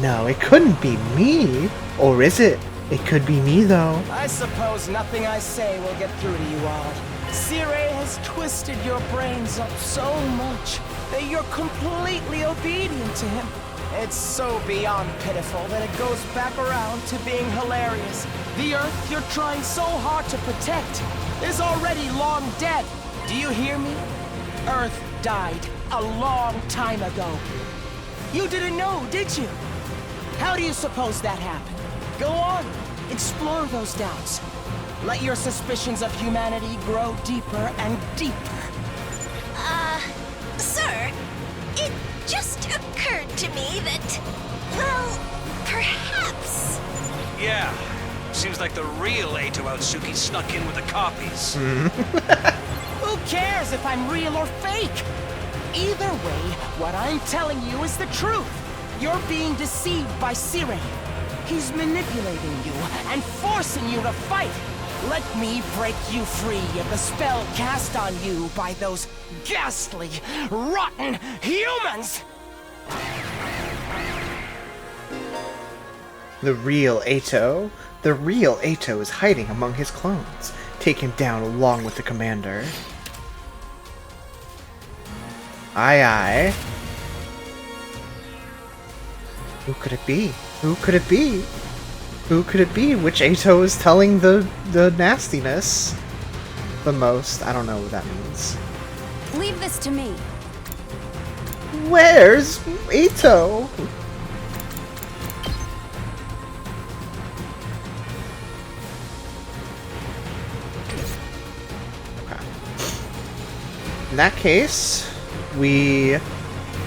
No, it couldn't be me. Or is it? It could be me, though. I suppose nothing I say will get through to you all. Circe has twisted your brains up so much that you're completely obedient to him. It's so beyond pitiful that it goes back around to being hilarious. The Earth you're trying so hard to protect is already long dead. Do you hear me? Earth died a long time ago. You didn't know, did you? How do you suppose that happened? Go on, explore those doubts. Let your suspicions of humanity grow deeper and deeper. Sir, it just occurred to me that, well, perhaps... Yeah, seems like the real Eito Atsuki snuck in with the copies. Who cares if I'm real or fake? Either way, what I'm telling you is the truth. You're being deceived by Sirei. He's manipulating you and forcing you to fight. Let me break you free of the spell cast on you by those ghastly, rotten humans! The real Eito? The real Eito is hiding among his clones. Take him down along with the commander. Aye aye. Who could it be? Who could it be? Who could it be? Which Eito is telling the nastiness the most? I don't know what that means. Leave this to me. Where's Eito? Okay. In that case, we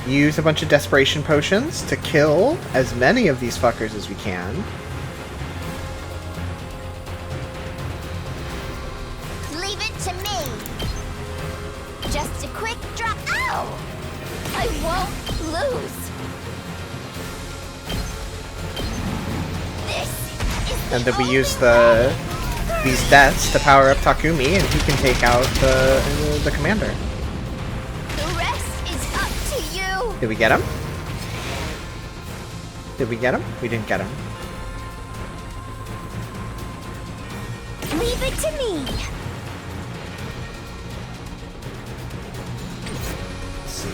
use a bunch of desperation potions to kill as many of these fuckers as we can. Leave it to me. Just a quick drop. Ow! I won't lose. This is And then we use these deaths to power up Takumi, and he can take out the commander. the rest is up to you. Did we get him? Did we get him? We didn't get him. Leave it to me.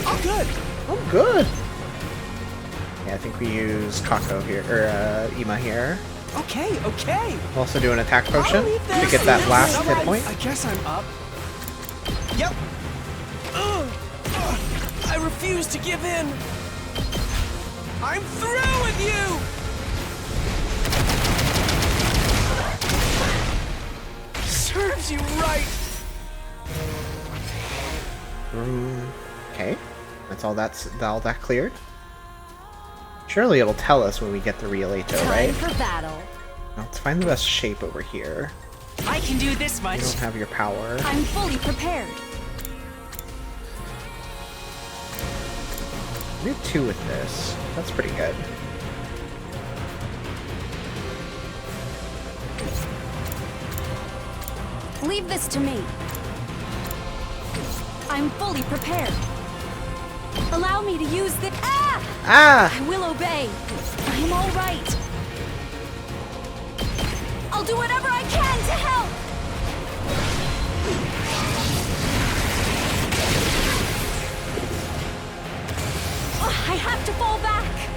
Oh, good. Oh, good. Yeah, I think we use Kako here, or Ima here. Okay, okay. We'll also do an attack potion to get that last hit point. I guess I'm up. Yep. I refuse to give in. I'm through with you. Serves you right. Okay, that's all that cleared. Surely it'll tell us when we get the real Eito, right? Time for battle. Now, let's find the best shape over here. I can do this much. You don't have your power. I'm fully prepared. We do 2 with this. That's pretty good. Leave this to me. I'm fully prepared. Allow me to use the— Ah! Ah! I will obey. I'm all right. I'll do whatever I can to help. Oh, I have to fall back.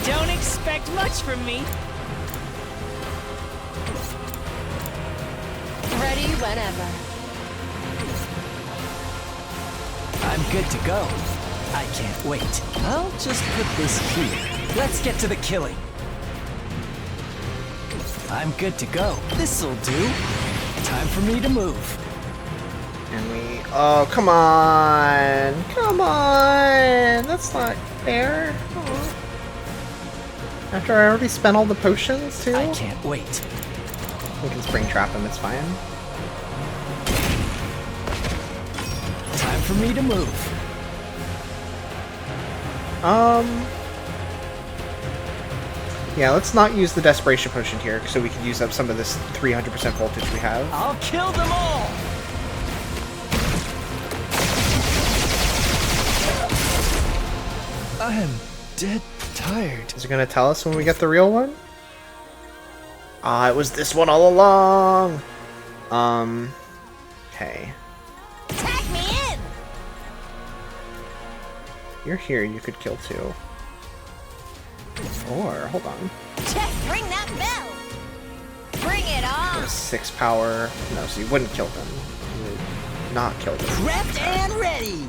Don't expect much from me. Ready whenever. I'm good to go. I can't wait. I'll just put this here. Let's get to the killing. I'm good to go. This'll do. Time for me to move. And we... Oh, come on! Come on! That's not fair. Oh. After I already spent all the potions, too? I can't wait. We can spring trap him, it's fine. Time for me to move. Yeah, let's not use the Desperation Potion here, so we can use up some of this 300% voltage we have. I'll kill them all! I am dead tired. Is it gonna tell us when we get the real one? Ah, it was this one all along! Okay. Tag me in! You're here, you could kill 2. Or, hold on. Just ring that bell! Bring it on! 6 power. No, so you wouldn't kill them. You would not kill them. Prepped and ready!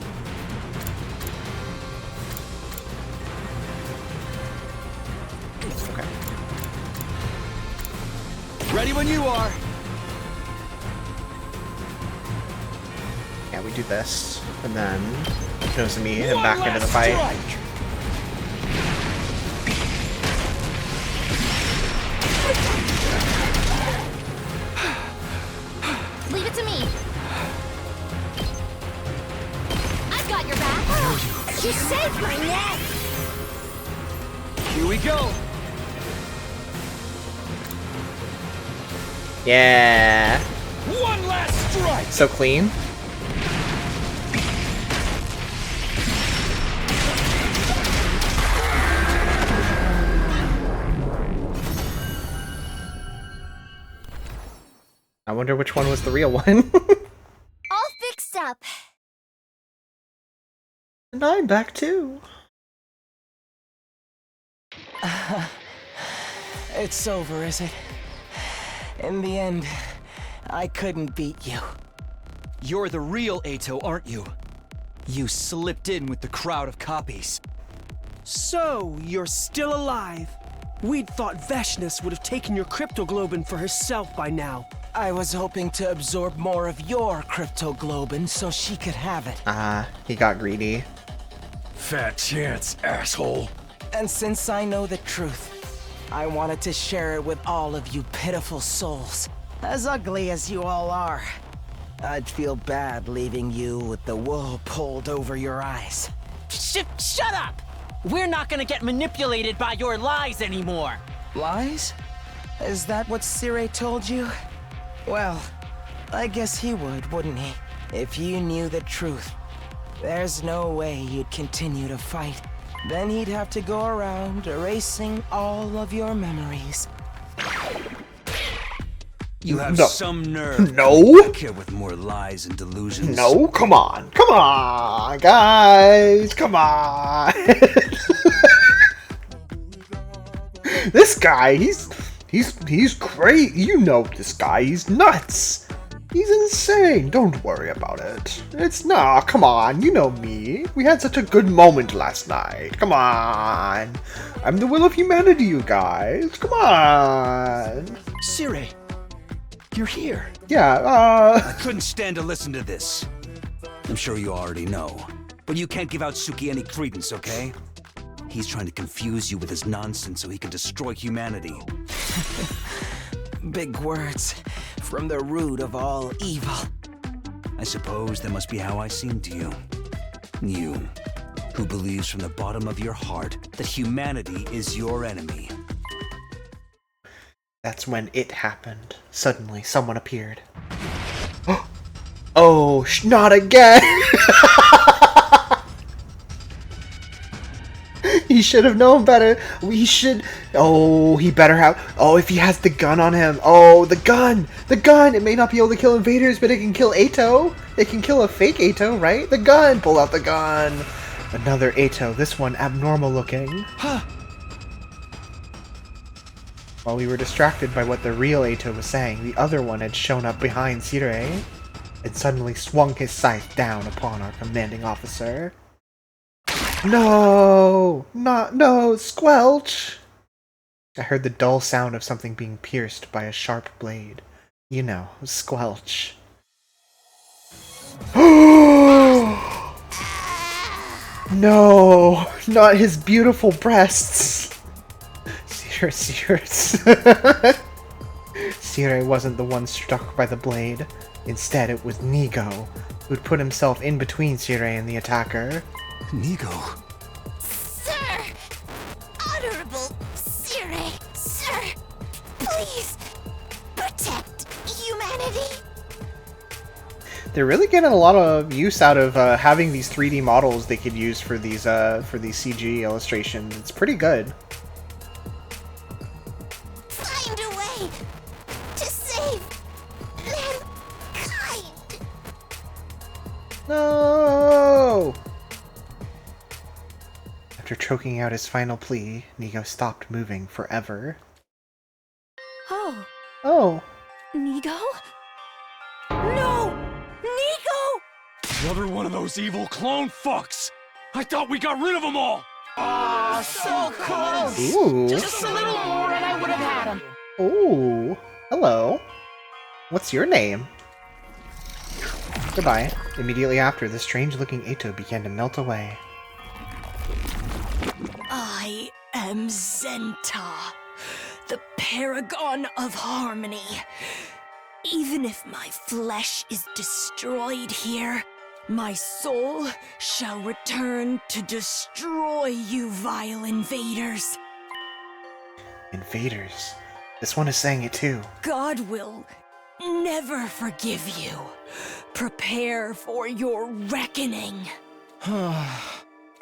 Okay. Ready when you are! Yeah, we do this, and then Nozomi him back into the fight. Leave it to me. I've got your back. You saved my neck! Here we go! Yeah. One last strike. So clean. I wonder which one was the real one. All fixed up. And I'm back too. It's over, is it? In the end, I couldn't beat you. You're the real Ato, aren't you? You slipped in with the crowd of copies. So, you're still alive. We'd thought Veshnis would have taken your cryptoglobin for herself by now. I was hoping to absorb more of your cryptoglobin so she could have it. He got greedy. Fat chance, asshole. And since I know the truth, I wanted to share it with all of you pitiful souls. As ugly as you all are, I'd feel bad leaving you with the wool pulled over your eyes. Shut up! We're not gonna get manipulated by your lies anymore! Lies? Is that what Sire told you? Well, I guess he would, wouldn't he? If you knew the truth. There's no way you'd continue to fight. Then he'd have to go around erasing all of your memories. You have No. some nerve. No. Care with more lies and delusions. No, come on. Come on, guys. Come on. This guy, he's great. You know this guy. He's nuts. He's insane. Don't worry about it. Come on. You know me. We had such a good moment last night. Come on. I'm the will of humanity, you guys. Come on. Sire, you're here. Yeah, I couldn't stand to listen to this. I'm sure you already know. But you can't give Aotsuki any credence, okay? He's trying to confuse you with his nonsense so he can destroy humanity. Big words from the root of all evil. I suppose that must be how I seem to you. You, who believes from the bottom of your heart that humanity is your enemy. That's when it happened. Suddenly, someone appeared. Oh, not again! He should have known better. We should... Oh, he better have... Oh, if he has the gun on him. Oh, the gun! The gun! It may not be able to kill invaders, but it can kill Ato. It can kill a fake Ato, right? The gun! Pull out the gun! Another Ato. This one abnormal looking. Huh. While we were distracted by what the real Ato was saying, the other one had shown up behind Sire and suddenly swung his scythe down upon our commanding officer. No! No! Squelch! I heard the dull sound of something being pierced by a sharp blade. You know, squelch. No! Not his beautiful breasts! Sire wasn't the one struck by the blade. Instead, it was Nigo, who'd put himself in between Sire and the attacker. Nigo? Sir! Honorable Sire! Sir! Please! Protect humanity! They're really getting a lot of use out of having these 3D models they could use for these CG illustrations. It's pretty good. Find a way to save mankind! No! After choking out his final plea, Nigo stopped moving forever. Oh. Oh. Nigo? No! Nigo! Another one of those evil clone fucks! I thought we got rid of them all! Oh, so close! Ooh. Just a little more and I would have had him. Ooh. Hello. What's your name? Goodbye. Immediately after, the strange-looking Eito began to melt away. I am Zenta, the paragon of harmony. Even if my flesh is destroyed here, my soul shall return to destroy you vile invaders. Invaders? This one is saying it too. God will never forgive you. Prepare for your reckoning.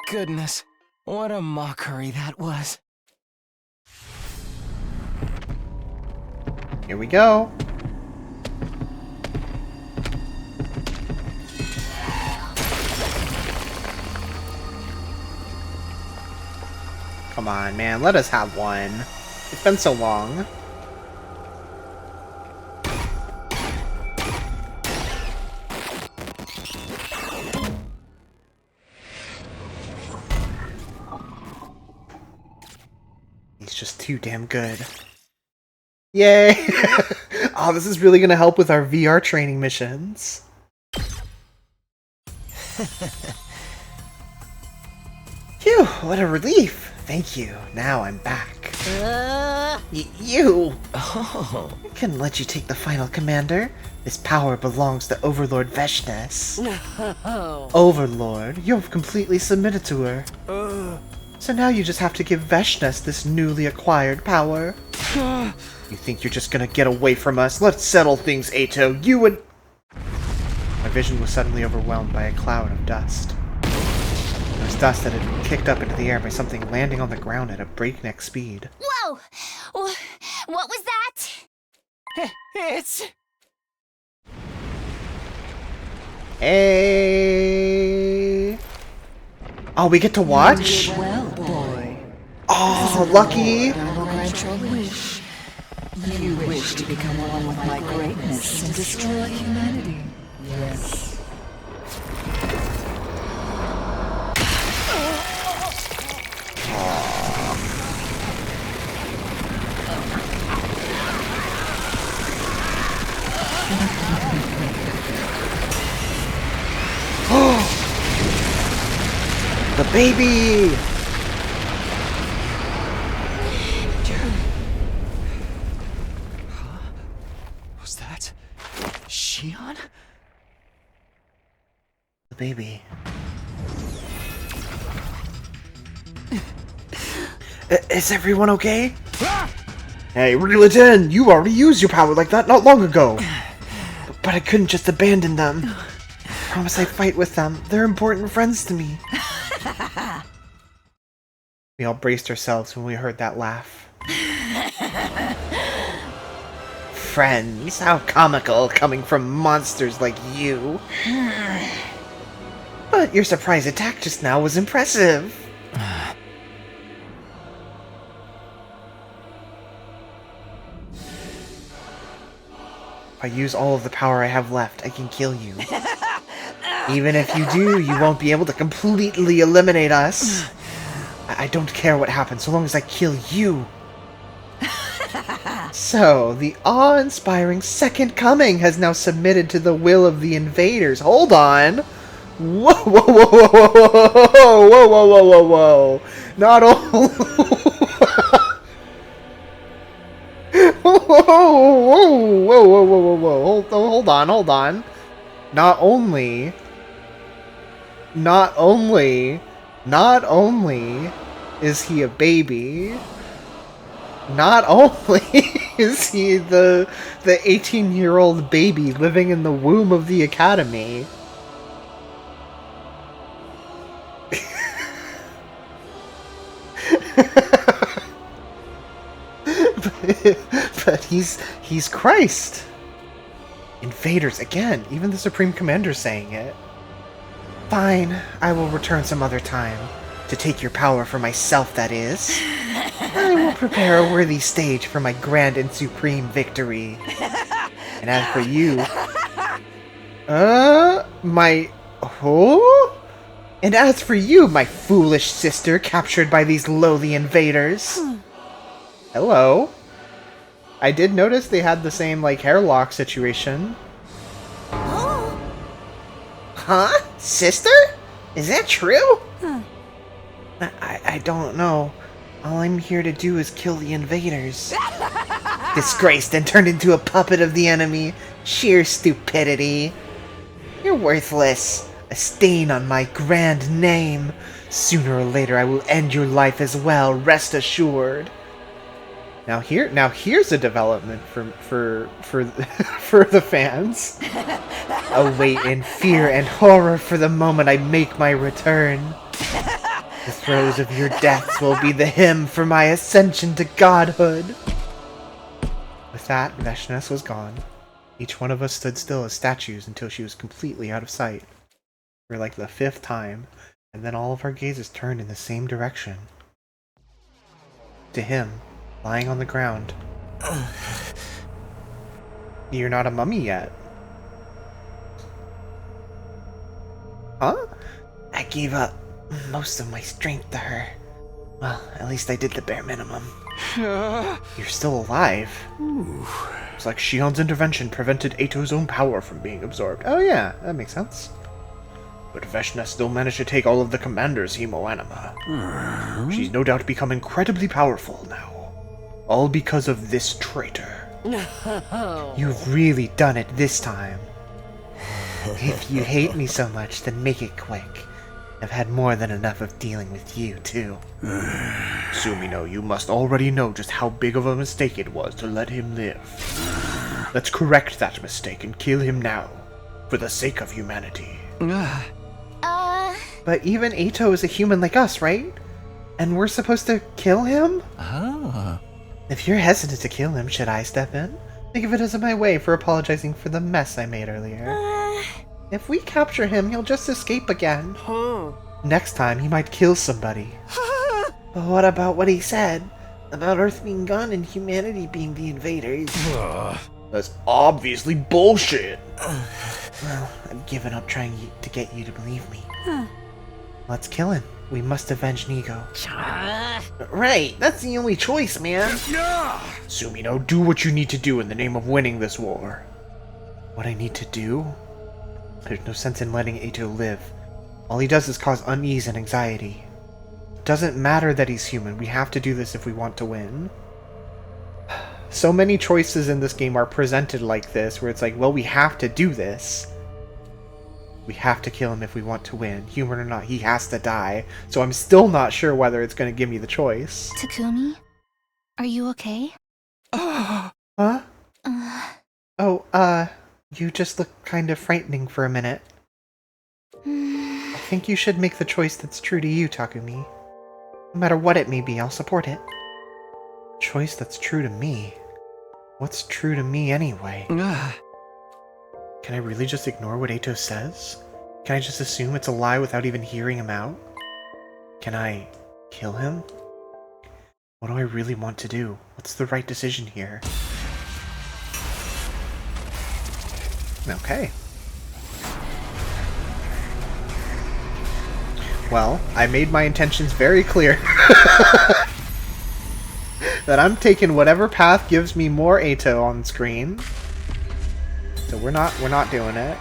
Goodness, what a mockery that was. Here we go. Come on, man, let us have one. It's been so long. He's just too damn good. Yay! Oh, this is really gonna help with our VR training missions. Phew, what a relief! Thank you. Now I'm back. You! Oh. I couldn't let you take the final commander. This power belongs to Overlord Veshness. No. Overlord, you have completely submitted to her. So now you just have to give Veshness this newly acquired power. You think you're just gonna get away from us? Let's settle things, Eito. You and... My vision was suddenly overwhelmed by a cloud of dust. It was dust that had been kicked up into the air by something landing on the ground at a breakneck speed. Whoa! What was that? It's... Hey! Oh, we get to watch? Well, boy. Oh, lucky! I will grant your wish. You wish to become one with my greatness and destroy humanity. Yes. The baby! Was that Shion? The baby. Is everyone okay? Hey, reel it in! You already used your power like that not long ago! But I couldn't just abandon them. I promise I'd fight with them. They're important friends to me. We all braced ourselves when we heard that laugh. Friends, how comical coming from monsters like you. But your surprise attack just now was impressive. If I use all of the power I have left, I can kill you. Even if you do, you won't be able to completely eliminate us. I don't care what happens, so long as I kill you. So, the awe-inspiring Second Coming has now submitted to the will of the invaders. Hold on! Whoa, whoa, whoa, whoa, whoa, whoa, whoa, whoa, whoa, whoa, whoa! Not only... Whoa, whoa, whoa, whoa, whoa, whoa, hold on. Not only is he a baby, not only is he the 18-year-old baby living in the womb of the Academy, but he's Christ. Invaders again, even the Supreme Commander's saying it. Fine, I will return some other time. To take your power for myself, that is. I will prepare a worthy stage for my grand and supreme victory. And as for you... And as for you, my foolish sister captured by these lowly invaders. Hello. I did notice they had the same, like, hair lock situation. Huh? Sister? Is that true? I don't know. All I'm here to do is kill the invaders. Disgraced and turned into a puppet of the enemy. Sheer stupidity. You're worthless. A stain on my grand name. Sooner or later I will end your life as well, rest assured. Now here's a development for the fans. Await in fear and horror for the moment I make my return. The throes of your deaths will be the hymn for my ascension to godhood. With that, Veshnes was gone. Each one of us stood still as statues until she was completely out of sight. For like the 5th time, and then all of our gazes turned in the same direction. To him, lying on the ground. You're not a mummy yet. Huh? I gave up most of my strength to her. Well, at least I did the bare minimum. You're still alive. It's like Shion's intervention prevented Eito's own power from being absorbed. Oh yeah, that makes sense. But Veshnes still managed to take all of the commander's hemoanima. She's no doubt become incredibly powerful now. All because of this traitor. You've really done it this time. If you hate me so much, then make it quick. I've had more than enough of dealing with you, too. Sumino, you must already know just how big of a mistake it was to let him live. Let's correct that mistake and kill him now, for the sake of humanity. But even Eito is a human like us, right? And we're supposed to kill him? If you're hesitant to kill him, should I step in? Think of it as my way for apologizing for the mess I made earlier. If we capture him, he'll just escape again. Next time, he might kill somebody. But what about what he said? About Earth being gone and humanity being the invaders? That's obviously bullshit. Well, I've given up trying to get you to believe me. Let's kill him. We must avenge Nigo. Right, that's the only choice, man. Sumino, do what you need to do in the name of winning this war. What I need to do? There's no sense in letting Eito live. All he does is cause unease and anxiety. It doesn't matter that he's human. We have to do this if we want to win. So many choices in this game are presented like this, where it's like, well, we have to do this. We have to kill him if we want to win. Human or not, he has to die. So I'm still not sure whether it's going to give me the choice. Takumi? Are you okay? Huh? You just look kind of frightening for a minute. I think you should make the choice that's true to you, Takumi. No matter what it may be, I'll support it. Choice that's true to me? What's true to me anyway? Can I really just ignore what Eito says? Can I just assume it's a lie without even hearing him out? Can I kill him? What do I really want to do? What's the right decision here? Okay. Well, I made my intentions very clear. That I'm taking whatever path gives me more Eito on screen. So we're not doing it.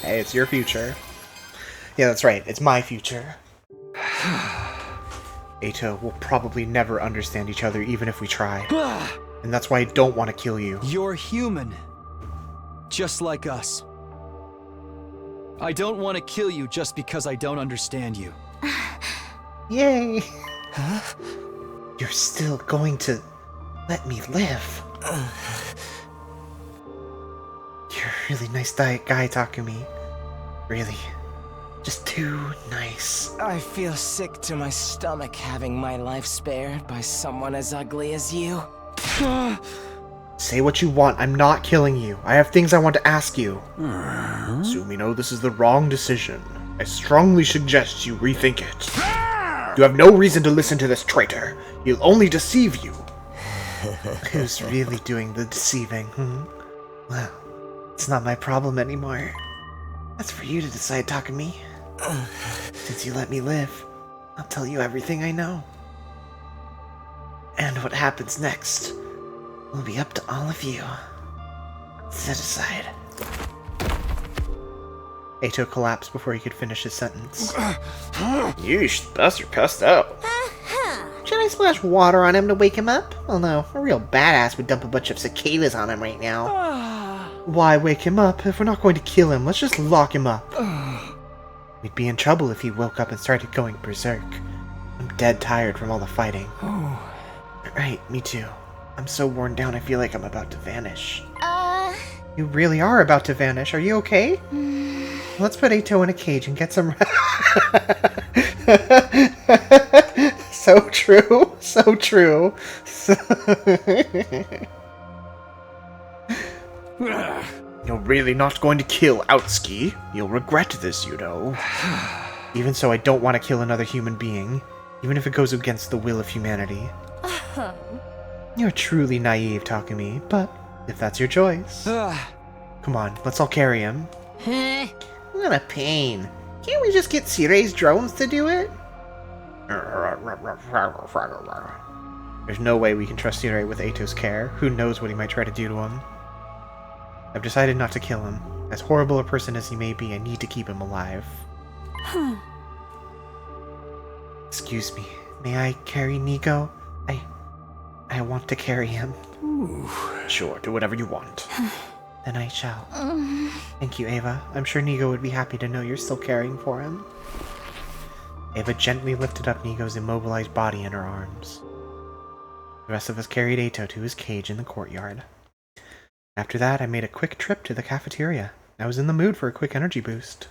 Hey, it's your future. Yeah, that's right. It's my future. Eito will probably never understand each other even if we try. And that's why I don't want to kill you. You're human. Just like us. I don't want to kill you just because I don't understand you. Yay! Huh? You're still going to let me live. You're a really nice guy, Takumi. Really. Just too nice. I feel sick to my stomach having my life spared by someone as ugly as you. Say what you want. I'm not killing you. I have things I want to ask you. Sumino, this is the wrong decision. I strongly suggest you rethink it. You have no reason to listen to this traitor. He'll only deceive you. Who's really doing the deceiving? Well, it's not my problem anymore. That's for you to decide, Takumi. Since you let me live, I'll tell you everything I know. And what happens next will be up to all of you to decide. Eito collapsed before he could finish his sentence. Yeesh, Buster cussed out. Should I splash water on him to wake him up? Oh no, a real badass would dump a bunch of cicadas on him right now. Why wake him up? If we're not going to kill him, let's just lock him up. We'd be in trouble if he woke up and started going berserk. I'm dead tired from all the fighting. Right, me too. I'm so worn down I feel like I'm about to vanish. You really are about to vanish. Are you okay? Let's put Eito in a cage and get some... So true. So true. You're really not going to kill Outski. You'll regret this, you know. Even so, I don't want to kill another human being, even if it goes against the will of humanity. You're truly naive, Takumi, but if that's your choice. Come on, let's all carry him. What a pain. Can't we just get Sirei's drones to do it? There's no way we can trust Sirei with Eito's care. Who knows what he might try to do to him. I've decided not to kill him. As horrible a person as he may be, I need to keep him alive. Excuse me, may I carry Nico? I want to carry him. Sure, do whatever you want. Then I shall. Thank you, Ava. I'm sure Nigo would be happy to know you're still caring for him. Ava gently lifted up Nigo's immobilized body in her arms. The rest of us carried Eito to his cage in the courtyard. After that, I made a quick trip to the cafeteria. I was in the mood for a quick energy boost.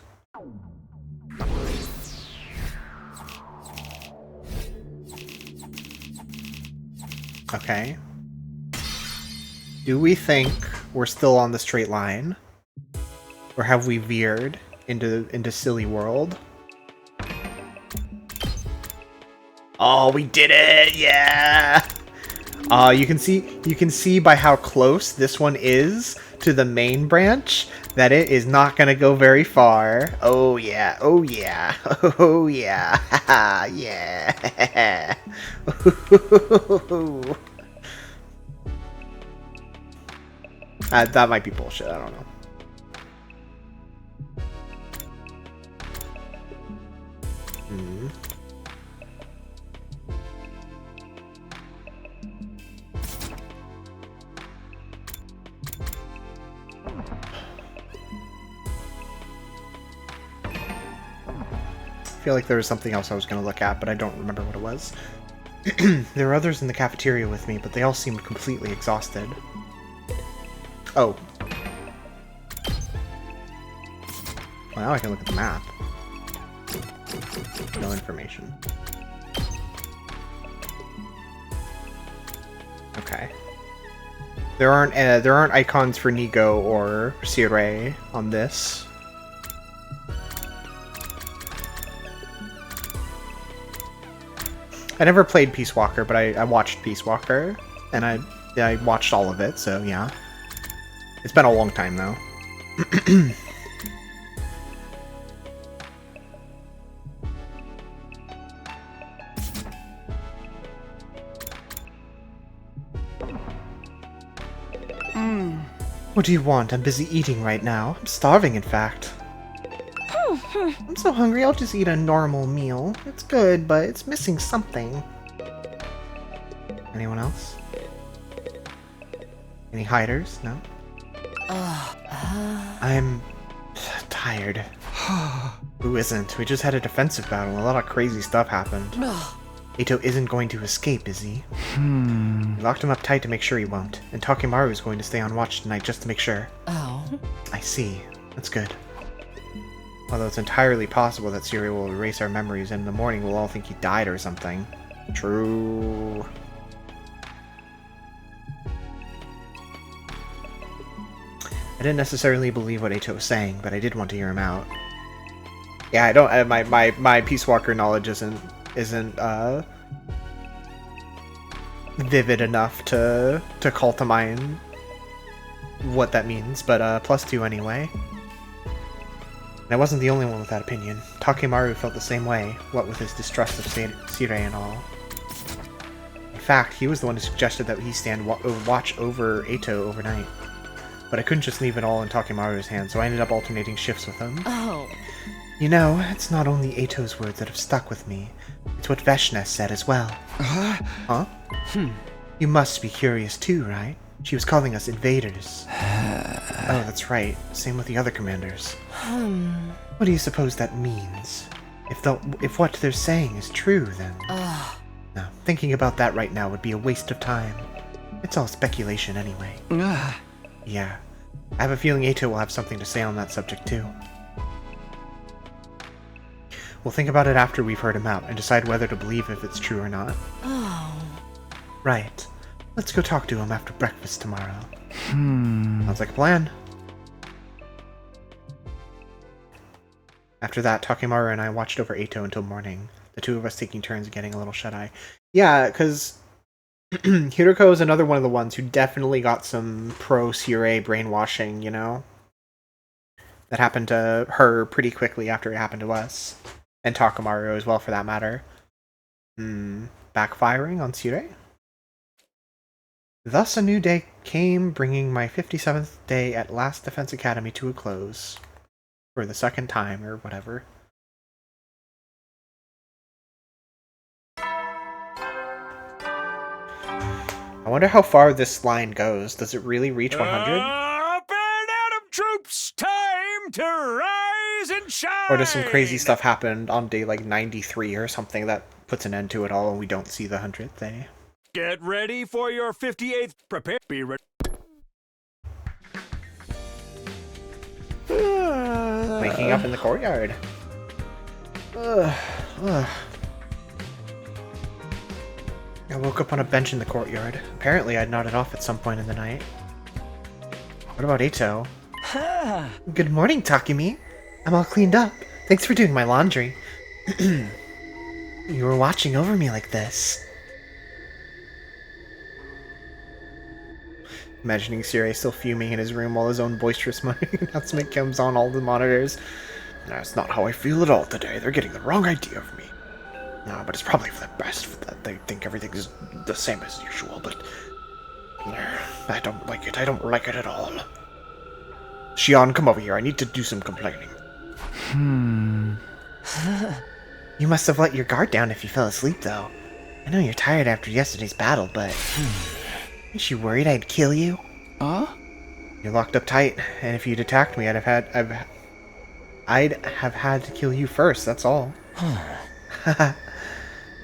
Okay. Do we think we're still on the straight line? Or have we veered into silly world? Oh, we did it! Yeah! You can see by how close this one is to the main branch that it is not gonna go very far. Oh yeah, oh yeah, oh yeah, haha, yeah. That might be bullshit, I don't know. I feel like there was something else I was going to look at, but I don't remember what it was. There were others in the cafeteria with me, but they all seemed completely exhausted. Oh. Well, now I can look at the map. No information. Okay. There aren't icons for Nigo or Sirei on this. I never played Peace Walker, but I watched Peace Walker, and I watched all of it, so yeah. It's been a long time, though. What do you want? I'm busy eating right now. I'm starving, in fact. I'm so hungry, I'll just eat a normal meal. It's good, but it's missing something. Anyone else? Any hiders? No? I'm tired. Who isn't? We just had a defensive battle. A lot of crazy stuff happened. Eito isn't going to escape, is he? We locked him up tight to make sure he won't. And Takimaru is going to stay on watch tonight just to make sure. Oh. I see. That's good. Although it's entirely possible that Siri will erase our memories and in the morning we'll all think he died or something. True. I didn't necessarily believe what Eito was saying, but I did want to hear him out. Yeah, I don't. My Peace Walker knowledge isn't vivid enough to call to mind what that means, but +2 anyway. And I wasn't the only one with that opinion. Takemaru felt the same way, what with his distrust of Sirei and all. In fact, he was the one who suggested that he stand watch over Eito overnight. But I couldn't just leave it all in Takemaru's hands, so I ended up alternating shifts with him. Oh. You know, it's not only Eito's words that have stuck with me. It's what Veshna said as well. Huh? You must be curious too, right? She was calling us invaders. Oh, that's right. Same with the other commanders. What do you suppose that means? If what they're saying is true, then... No, thinking about that right now would be a waste of time. It's all speculation anyway. Yeah. I have a feeling Eito will have something to say on that subject too. We'll think about it after we've heard him out and decide whether to believe if it's true or not. Oh. Right. Let's go talk to him after breakfast tomorrow. Sounds like a plan. After that, Takemaru and I watched over Eito until morning, the two of us taking turns getting a little shut-eye. Yeah, because Hiroko is another one of the ones who definitely got some pro-Sirei brainwashing, you know? That happened to her pretty quickly after it happened to us. And Takemaru as well, for that matter. Backfiring on Sirei? Thus a new day came, bringing my 57th day at Last Defense Academy to a close. For the second time, or whatever. I wonder how far this line goes. Does it really reach 100? Up and Atom troops, time to rise and shine! Or does some crazy stuff happen on day like 93 or something that puts an end to it all and we don't see the 100th day? Get ready for your 58th. Prepare. Be ready. Waking up in the courtyard. I woke up on a bench in the courtyard. Apparently I'd nodded off at some point in the night. What about Eito? Good morning, Takumi. I'm all cleaned up. Thanks for doing my laundry. You were watching over me like this. Imagining Sirei still fuming in his room while his own boisterous announcement comes on all the monitors. That's not how I feel at all today. They're getting the wrong idea of me. No, but it's probably for the best that they think everything's the same as usual, but... I don't like it. I don't like it at all. Shion, come over here. I need to do some complaining. You must have let your guard down if you fell asleep, though. I know you're tired after yesterday's battle, but... Is she worried I'd kill you? You're locked up tight, and if you'd attacked me, I'd have had to kill you first, that's all.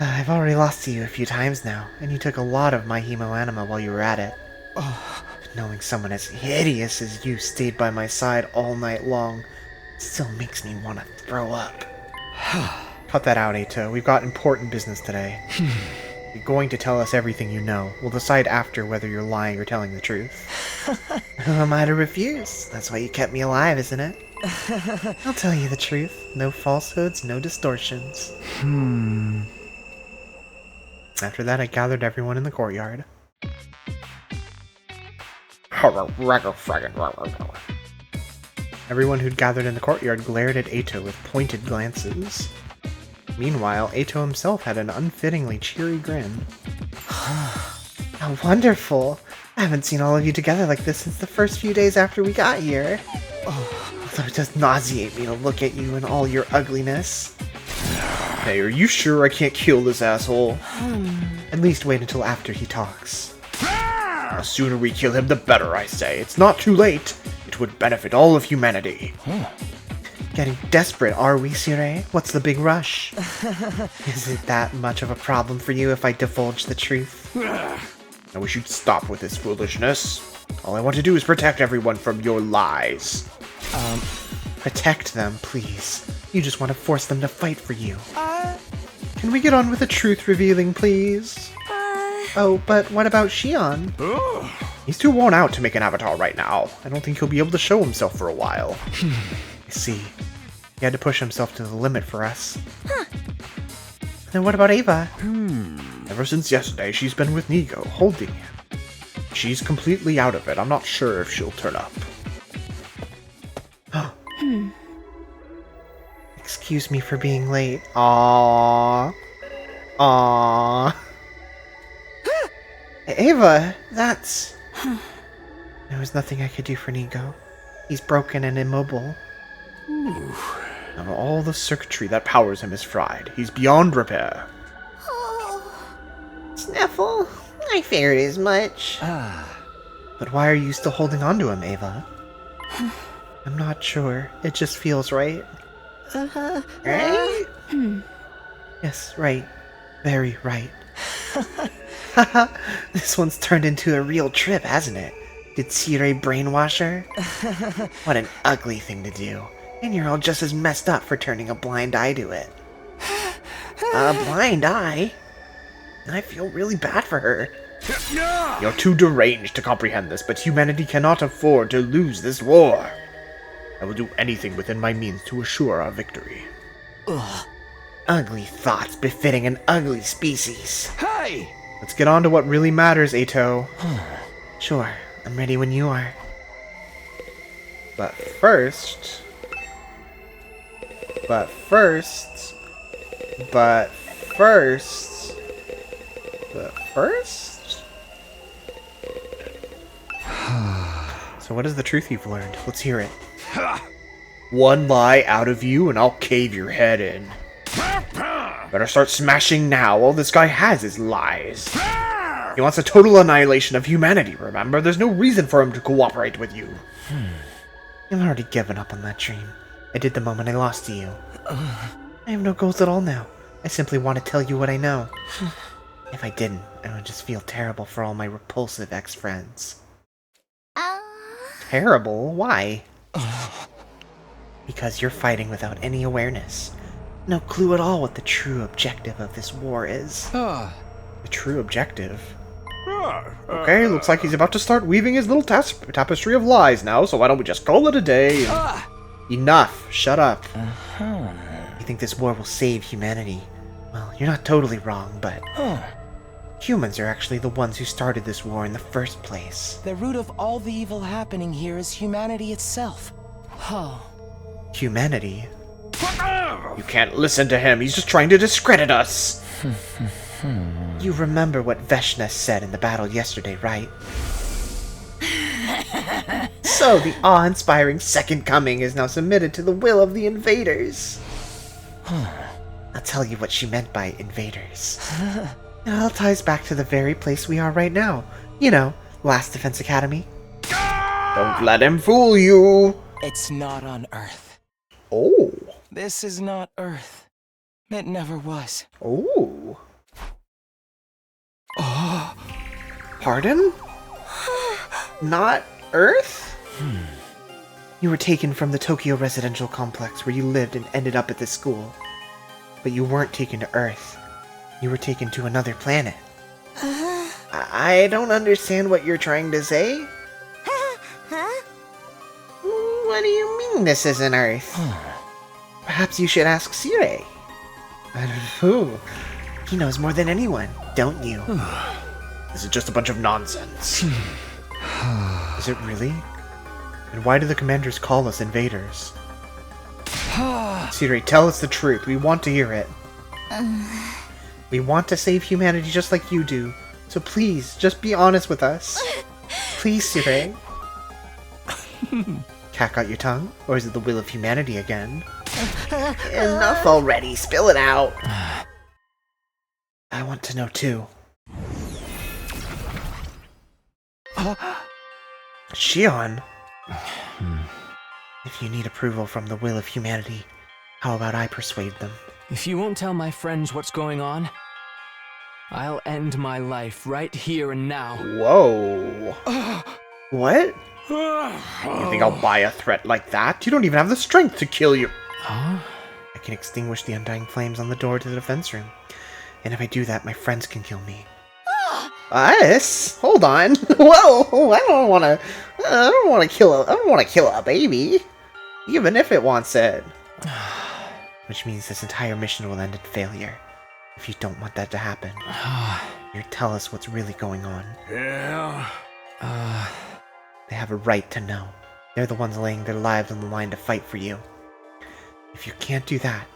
I've already lost to you a few times now, and you took a lot of my hemoanima while you were at it. But knowing someone as hideous as you stayed by my side all night long still makes me want to throw up. Cut that out, Eito. We've got important business today. You're going to tell us everything you know. We'll decide after whether you're lying or telling the truth. Who am I to refuse? That's why you kept me alive, isn't it? I'll tell you the truth. No falsehoods, no distortions. After that, I gathered everyone in the courtyard. Everyone who'd gathered in the courtyard glared at Eito with pointed glances. Meanwhile, Eito himself had an unfittingly cheery grin. How wonderful! I haven't seen all of you together like this since the first few days after we got here. Although it does nauseate me to look at you in all your ugliness. Hey, are you sure I can't kill this asshole? At least wait until after he talks. The sooner we kill him, the better, I say. It's not too late. It would benefit all of humanity. Getting desperate, are we, Sirei? What's the big rush? Is it that much of a problem for you if I divulge the truth? I wish you'd stop with this foolishness. All I want to do is protect everyone from your lies. Protect them, please. You just want to force them to fight for you. Can we get on with the truth revealing, please? Oh, but what about Shion? He's too worn out to make an avatar right now. I don't think he'll be able to show himself for a while. I see. He had to push himself to the limit for us. Then what about Ava? Ever since yesterday, she's been with Nico, holding him. She's completely out of it. I'm not sure if she'll turn up. Excuse me for being late. Aww. Ava, that's... There was nothing I could do for Nico. He's broken and immobile. Now all the circuitry that powers him is fried. He's beyond repair. Sniffle, I feared as much. But why are you still holding on to him, Ava? I'm not sure. It just feels right. Right? Yes, right. Very right. This one's turned into a real trip, hasn't it? Did Cirei brainwash her? What an ugly thing to do. And you're all just as messed up for turning a blind eye to it. A blind eye? I feel really bad for her. You're too deranged to comprehend this, but humanity cannot afford to lose this war. I will do anything within my means to assure our victory. Ugly thoughts befitting an ugly species. Hey! Let's get on to what really matters, Ato. Sure, I'm ready when you are. But first... So what is the truth you've learned? Let's hear it. One lie out of you and I'll cave your head in. Better start smashing now. All this guy has is lies. He wants a total annihilation of humanity, remember? There's no reason for him to cooperate with you. I've already given up on that dream. I did the moment I lost to you. I have no goals at all now. I simply want to tell you what I know. If I didn't, I would just feel terrible for all my repulsive ex-friends. Terrible? Why? Because you're fighting without any awareness. No clue at all what the true objective of this war is. The true objective? Okay, looks like he's about to start weaving his little tapestry of lies now, so why don't we just call it a day? Enough! Shut up. You think this war will save humanity? Well, you're not totally wrong, but... Humans are actually the ones who started this war in the first place. The root of all the evil happening here is humanity itself. Humanity? You can't listen to him, he's just trying to discredit us! You remember what Veshna said in the battle yesterday, right? So the awe-inspiring Second Coming is now submitted to the will of the invaders. I'll tell you what she meant by invaders. It all ties back to the very place we are right now. You know, Last Defense Academy. Don't let him fool you! It's not on Earth. Oh. This is not Earth. It never was. Oh. Pardon? Not Earth? You were taken from the Tokyo residential complex where you lived and ended up at this school. But you weren't taken to Earth. You were taken to another planet. I don't understand what you're trying to say. What do you mean this isn't Earth? Perhaps you should ask Cirei. Who? He knows more than anyone, don't you? This is just a bunch of nonsense. Is it really? And why do the commanders call us invaders? Cirei, tell us the truth. We want to hear it. We want to save humanity just like you do. So please, just be honest with us. Please, Cirei. Cat got your tongue? Or is it the will of humanity again? Enough already, spill it out. I want to know too. Shion! If you need approval from the will of humanity, how about I persuade them? If you won't tell my friends what's going on, I'll end my life right here and now. Whoa. What? You think I'll buy a threat like that? You don't even have the strength to kill you. I can extinguish the undying flames on the door to the defense room. And if I do that, my friends can kill me. Us? Hold on. Whoa! I don't want to kill a baby, even if it wants it. Which means this entire mission will end in failure. If you don't want that to happen, you tell us what's really going on. Yeah. They have a right to know. They're the ones laying their lives on the line to fight for you. If you can't do that,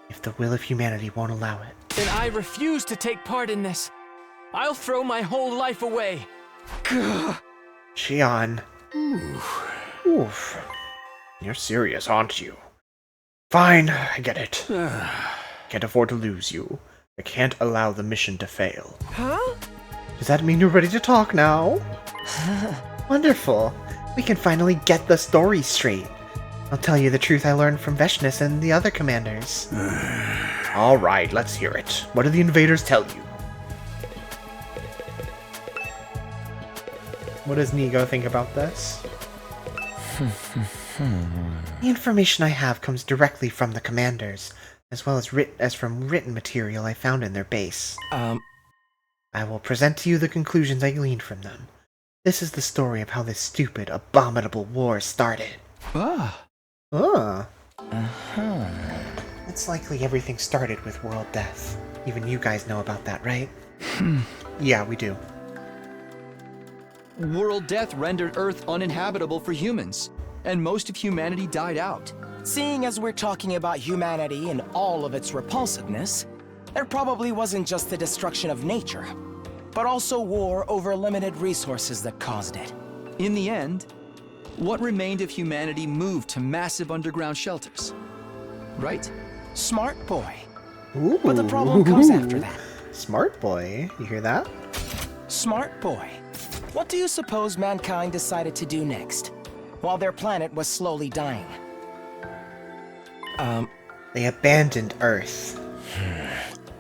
if the will of humanity won't allow it, then I refuse to take part in this. I'll throw my whole life away. Shion. Oof. You're serious, aren't you? Fine, I get it. Can't afford to lose you. I can't allow the mission to fail. Huh? Does that mean you're ready to talk now? Wonderful. We can finally get the story straight. I'll tell you the truth I learned from Veshness and the other commanders. Alright, let's hear it. What did the invaders tell you? What does Nigo think about this? The information I have comes directly from the commanders, as well as from written material I found in their base. I will present to you the conclusions I gleaned from them. This is the story of how this stupid, abominable war started. It's likely everything started with world death. Even you guys know about that, right? Yeah, we do. World death rendered Earth uninhabitable for humans, and most of humanity died out. Seeing as we're talking about humanity and all of its repulsiveness, there probably wasn't just the destruction of nature, but also war over limited resources that caused it. In the end, what remained of humanity moved to massive underground shelters. Right? Smart boy. Ooh. But the problem comes after that. Smart boy, you hear that? Smart boy. What do you suppose mankind decided to do next, while their planet was slowly dying? They abandoned Earth.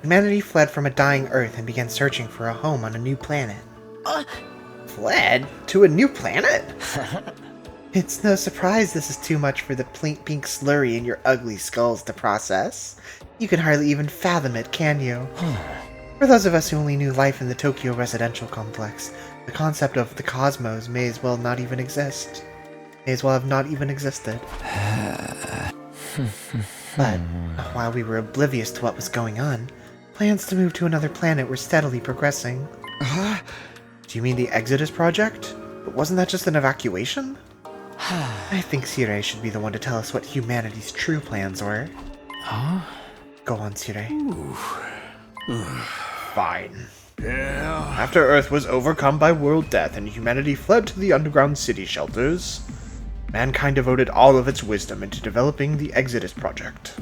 Humanity fled from a dying Earth and began searching for a home on a new planet. Fled? To a new planet? It's no surprise this is too much for the pink slurry in your ugly skulls to process. You can hardly even fathom it, can you? For those of us who only knew life in the Tokyo residential complex, the concept of the cosmos may as well not even exist. May as well have not even existed. But, while we were oblivious to what was going on, plans to move to another planet were steadily progressing. Do you mean the Exodus project? But wasn't that just an evacuation? I think Sirei should be the one to tell us what humanity's true plans were. Go on, Sirei. Fine. After Earth was overcome by world death and humanity fled to the underground city shelters, mankind devoted all of its wisdom into developing the Exodus project.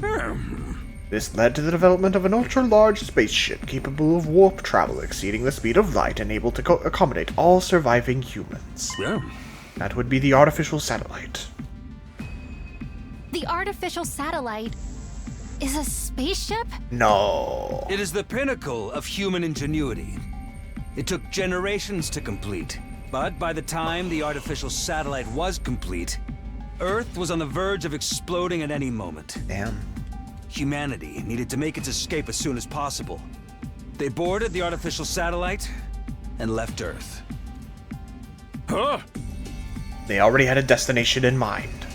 This led to the development of an ultra-large spaceship capable of warp travel exceeding the speed of light and able to accommodate all surviving humans. That would be the artificial satellite. The artificial satellite is a spaceship? No. It is the pinnacle of human ingenuity. It took generations to complete, but by the time the artificial satellite was complete, Earth was on the verge of exploding at any moment. Damn. Humanity needed to make its escape as soon as possible. They boarded the artificial satellite and left Earth. They already had a destination in mind.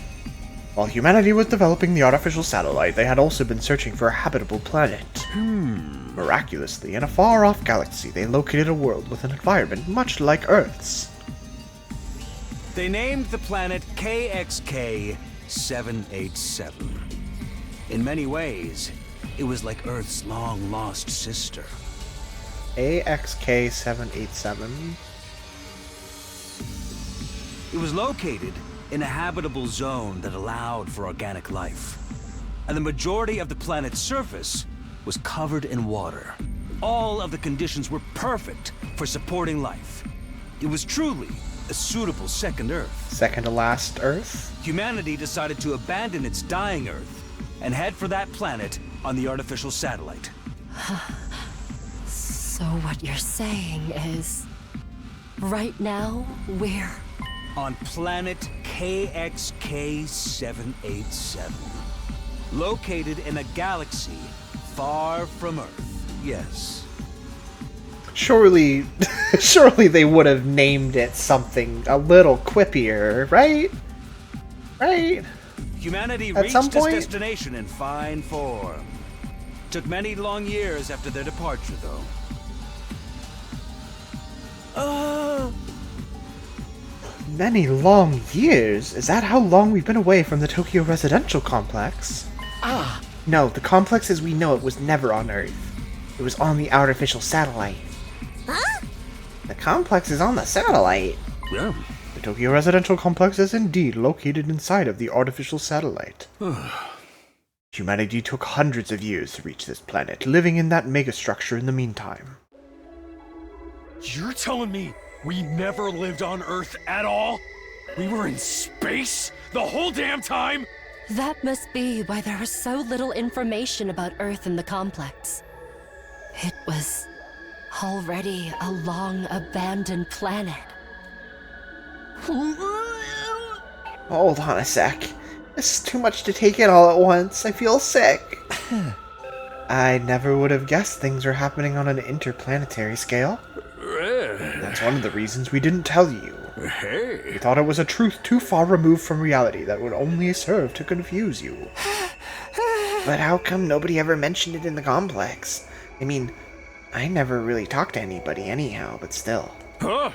While humanity was developing the artificial satellite, they had also been searching for a habitable planet. Miraculously, in a far-off galaxy, they located a world with an environment much like Earth's. They named the planet KXK-787. In many ways, it was like Earth's long-lost sister. AXK-787. It was located in a habitable zone that allowed for organic life. And the majority of the planet's surface was covered in water. All of the conditions were perfect for supporting life. It was truly a suitable second Earth. Second to last Earth? Humanity decided to abandon its dying Earth and head for that planet on the artificial satellite. So what you're saying is, right now, we're on planet KXK-787, located in a galaxy far from Earth. Yes. Surely, surely they would have named it something a little quippier, right? Right? Humanity At reached some its point? destination in fine form. Took many long years after their departure, though. Many long years? Is that how long we've been away from the Tokyo residential complex? Ah, No, the complex as we know it was never on Earth. It was on the artificial satellite. huh? The complex is on the satellite. Yeah. The Tokyo residential complex is indeed located inside of the artificial satellite. Humanity took hundreds of years to reach this planet, living in that megastructure in the meantime. You're telling me we never lived on Earth at all? We were in space the whole damn time? That must be why there was so little information about Earth in the complex. It was already a long abandoned planet. Hold on a sec. This is too much to take in all at once. I feel sick. I never would have guessed things were happening on an interplanetary scale. That's one of the reasons we didn't tell you. We thought it was a truth too far removed from reality that would only serve to confuse you. But how come nobody ever mentioned it in the complex? I mean, I never really talked to anybody anyhow, but still. Huh?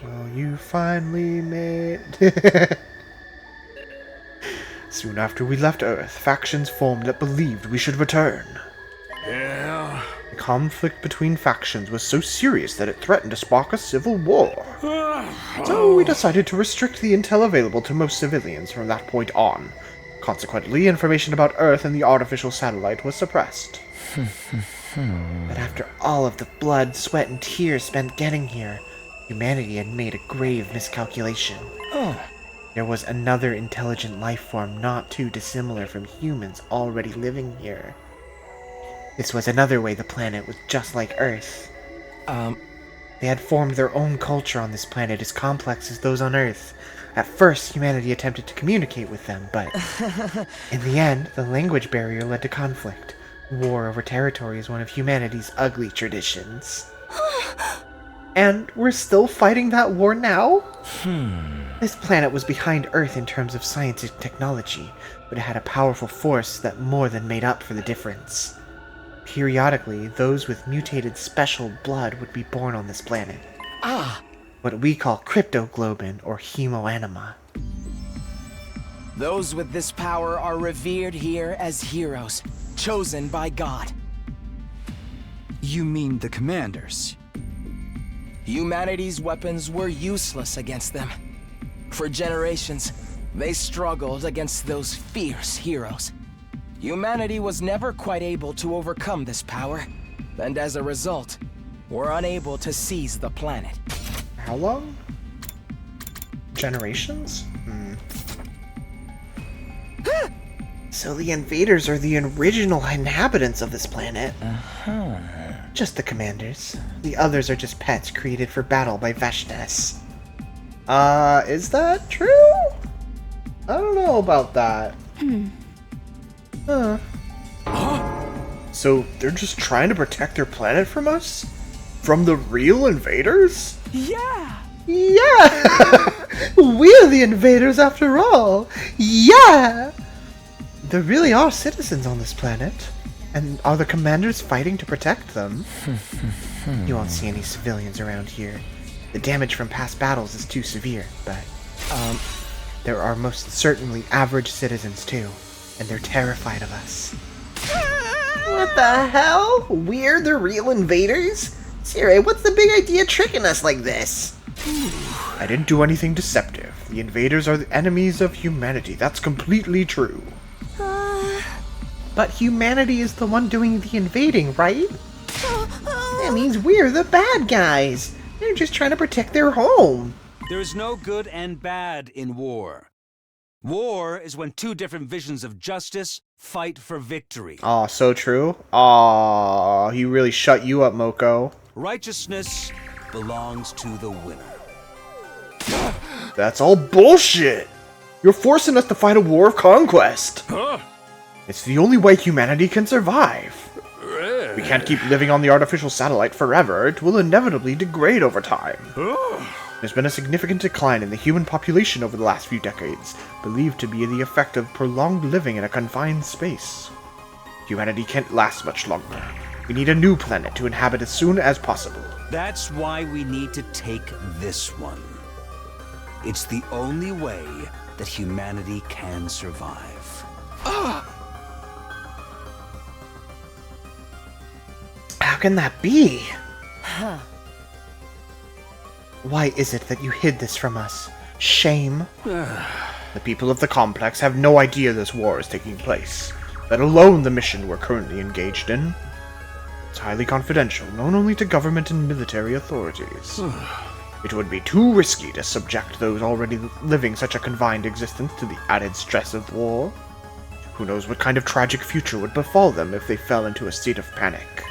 Well, you finally made... Soon after we left Earth, factions formed that believed we should return. Yeah. The conflict between factions was so serious that it threatened to spark a civil war. So we decided to restrict the intel available to most civilians from that point on. Consequently, information about Earth and the artificial satellite was suppressed. But after all of the blood, sweat, and tears spent getting here, humanity had made a grave miscalculation. There was another intelligent life form not too dissimilar from humans already living here. This was another way the planet was just like Earth. They had formed their own culture on this planet as complex as those on Earth. At first, humanity attempted to communicate with them, but in the end, the language barrier led to conflict. War over territory is one of humanity's ugly traditions. And we're still fighting that war now? This planet was behind Earth in terms of science and technology, but it had a powerful force that more than made up for the difference. Periodically, those with mutated special blood would be born on this planet. What we call cryptoglobin or hemoanima. Those with this power are revered here as heroes, chosen by God. You mean the commanders? Humanity's weapons were useless against them. For generations, they struggled against those fierce heroes. Humanity was never quite able to overcome this power, and as a result, were unable to seize the planet. How long? Generations? So the invaders are the original inhabitants of this planet. Just the commanders. The others are just pets created for battle by Veshnes. Is that true? I don't know about that. So they're just trying to protect their planet from us? From the real invaders? Yeah! Yeah! We're the invaders after all! Yeah! There really are citizens on this planet. And are the commanders fighting to protect them? You won't see any civilians around here. The damage from past battles is too severe, but... there are most certainly average citizens too. And they're terrified of us. What the hell? We're the real invaders? Siri, what's the big idea tricking us like this? I didn't do anything deceptive. The invaders are the enemies of humanity. That's completely true. But humanity is the one doing the invading, right? That means we're the bad guys. They're just trying to protect their home. There is no good and bad in war. War is when two different visions of justice fight for victory. Aw, so true. Aw, he really shut you up, Moko. Righteousness belongs to the winner. That's all bullshit! You're forcing us to fight a war of conquest! It's the only way humanity can survive! We can't keep living on the artificial satellite forever. It will inevitably degrade over time. There's been a significant decline in the human population over the last few decades, believed to be the effect of prolonged living in a confined space. Humanity can't last much longer. We need a new planet to inhabit as soon as possible. That's why we need to take this one. It's the only way that humanity can survive. How can that be? Huh. Why is it that you hid this from us? Shame. The people of the complex have no idea this war is taking place, let alone the mission we're currently engaged in. It's highly confidential, known only to government and military authorities. It would be too risky to subject those already living such a confined existence to the added stress of war. Who knows what kind of tragic future would befall them if they fell into a state of panic.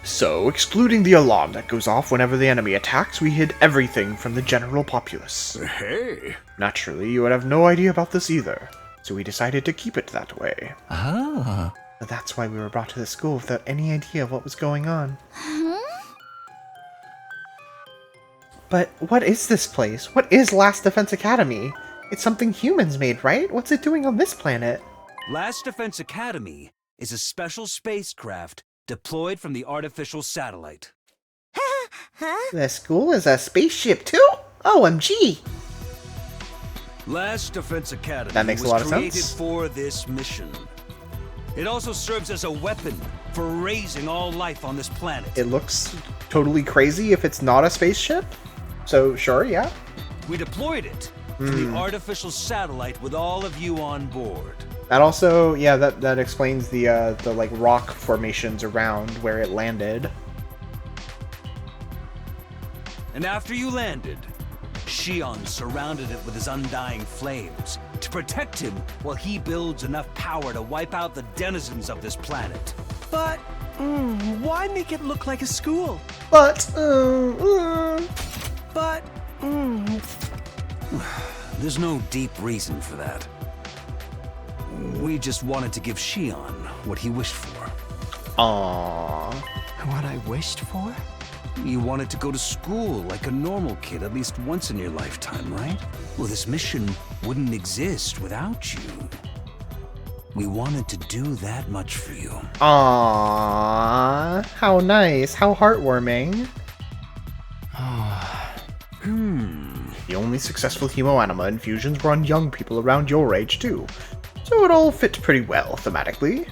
So, excluding the alarm that goes off whenever the enemy attacks, we hid everything from the general populace. Hey. Naturally, you would have no idea about this either, so we decided to keep it that way. But that's why we were brought to the school without any idea of what was going on. But what is this place? What is Last Defense Academy? It's something humans made, right? What's it doing on this planet? Last Defense Academy is a special spacecraft deployed from the artificial satellite. The school is a spaceship too? OMG! Last Defense Academy That makes a was lot of created sense. for this mission. It also serves as a weapon for raising all life on this planet. It looks totally crazy if it's not a spaceship. So, sure, yeah. We deployed it from the artificial satellite with all of you on board. That also, yeah, that explains the like rock formations around where it landed. And after you landed, Shion surrounded it with his undying flames to protect him while he builds enough power to wipe out the denizens of this planet. But, why make it look like a school? But, There's no deep reason for that. We just wanted to give Shion what he wished for. Aww. What I wished for? You wanted to go to school like a normal kid at least once in your lifetime, right? Well, this mission wouldn't exist without you. We wanted to do that much for you. Aww. How nice. How heartwarming. The only successful hemoanima infusions were on young people around your age, too. So it all fit pretty well, thematically.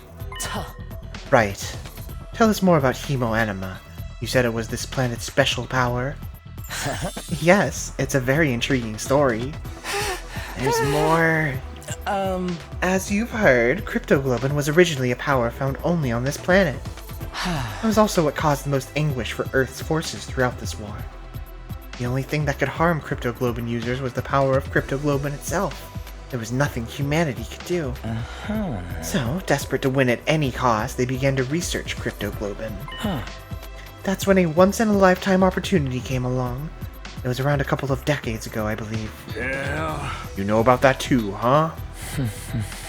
Right. Tell us more about hemoanima. You said it was this planet's special power. Yes, it's a very intriguing story. There's more. As you've heard, cryptoglobin was originally a power found only on this planet. It was also what caused the most anguish for Earth's forces throughout this war. The only thing that could harm cryptoglobin users was the power of cryptoglobin itself. There was nothing humanity could do. So, desperate to win at any cost, they began to research cryptoglobin. That's when a once-in-a-lifetime opportunity came along. It was around a couple of decades ago, I believe. Yeah. You know about that too, huh?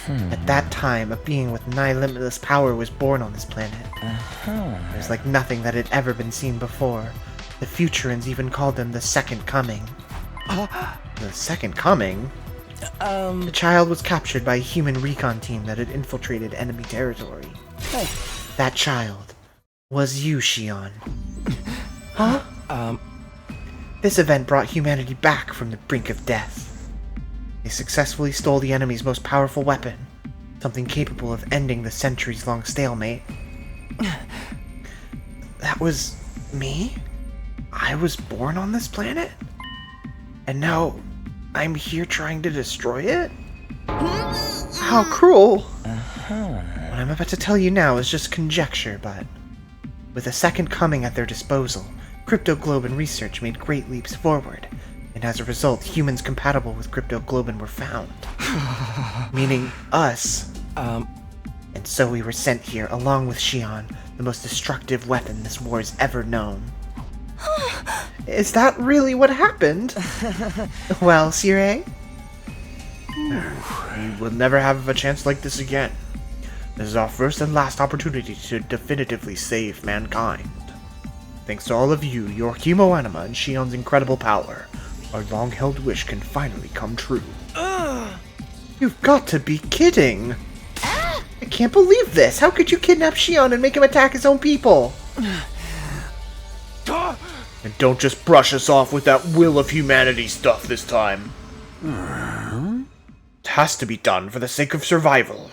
At that time, a being with nigh limitless power was born on this planet. It was like nothing that had ever been seen before. The Futurans even called them the Second Coming. The Second Coming? The child was captured by a human recon team that had infiltrated enemy territory. That child was you, Shion. Huh? This event brought humanity back from the brink of death. They successfully stole the enemy's most powerful weapon, something capable of ending the centuries-long stalemate. That was me? I was born on this planet? And now I'm here trying to destroy it? How cruel! What I'm about to tell you now is just conjecture, but with a second coming at their disposal, cryptoglobin research made great leaps forward, and as a result, humans compatible with cryptoglobin were found. Meaning us. And so we were sent here, along with Shion, the most destructive weapon this war's ever known. Is that really what happened? Well, Sirei? We will never have a chance like this again. This is our first and last opportunity to definitively save mankind. Thanks to all of you, your chemoanima, and Shion's incredible power, our long-held wish can finally come true. You've got to be kidding! I can't believe this! How could you kidnap Shion and make him attack his own people? And don't just brush us off with that will of humanity stuff this time. It has to be done for the sake of survival.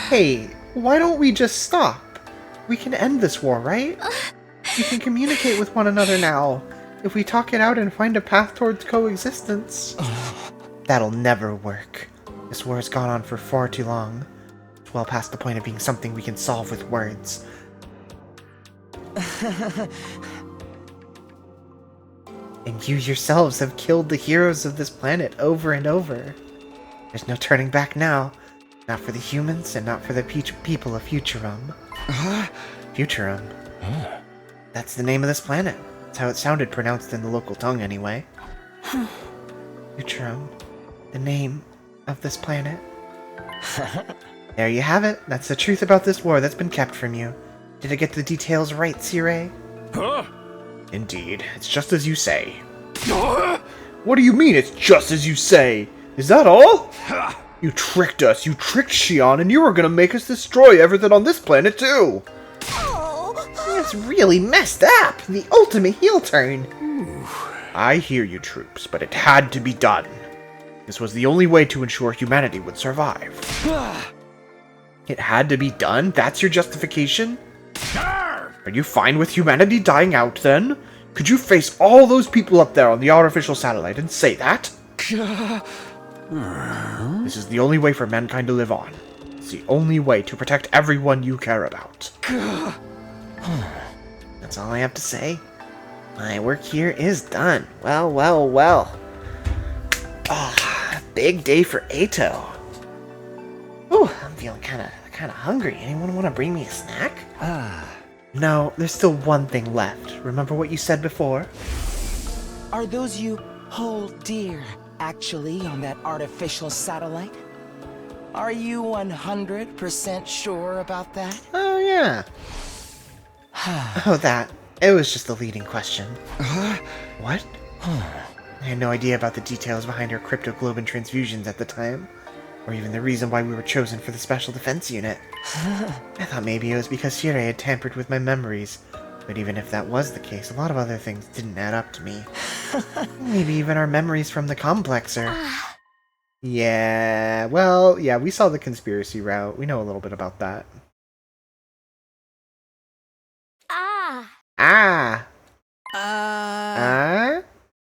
Hey, why don't we just stop? We can end this war, right? We can communicate with one another now. If we talk it out and find a path towards coexistence. That'll never work. This war has gone on for far too long. It's well past the point of being something we can solve with words. And you yourselves have killed the heroes of this planet over and over. There's no turning back now. Not for the humans, and not for the people of Futurum. Futurum? That's the name of this planet. That's how it sounded pronounced in the local tongue, anyway. Futurum. The name of this planet. There you have it. That's the truth about this war that's been kept from you. Did I get the details right, Sirei? Huh? Indeed. It's just as you say. What do you mean, it's just as you say? Is that all? You tricked us. You tricked Shion, and you were gonna make us destroy everything on this planet, too. That's really messed up. The ultimate heel turn. I hear you, troops, but it had to be done. This was the only way to ensure humanity would survive. It had to be done? That's your justification? Are you fine with humanity dying out, then? Could you face all those people up there on the artificial satellite and say that? This is the only way for mankind to live on. It's the only way to protect everyone you care about. That's all I have to say. My work here is done. Well, well, well. Big day for Eito. Ooh, I'm feeling kind of hungry. Anyone want to bring me a snack? No, there's still one thing left. Remember what you said before? Are those you hold dear actually on that artificial satellite? Are you 100% sure about that? Oh, yeah. Oh, that. It was just a leading question. What? I had no idea about the details behind her cryptoglobin transfusions at the time, or even the reason why we were chosen for the Special Defense Unit. I thought maybe it was because Sirei had tampered with my memories, but even if that was the case, a lot of other things didn't add up to me. Maybe even our memories from the Complexer. Yeah, well, yeah, we saw the conspiracy route. We know a little bit about that.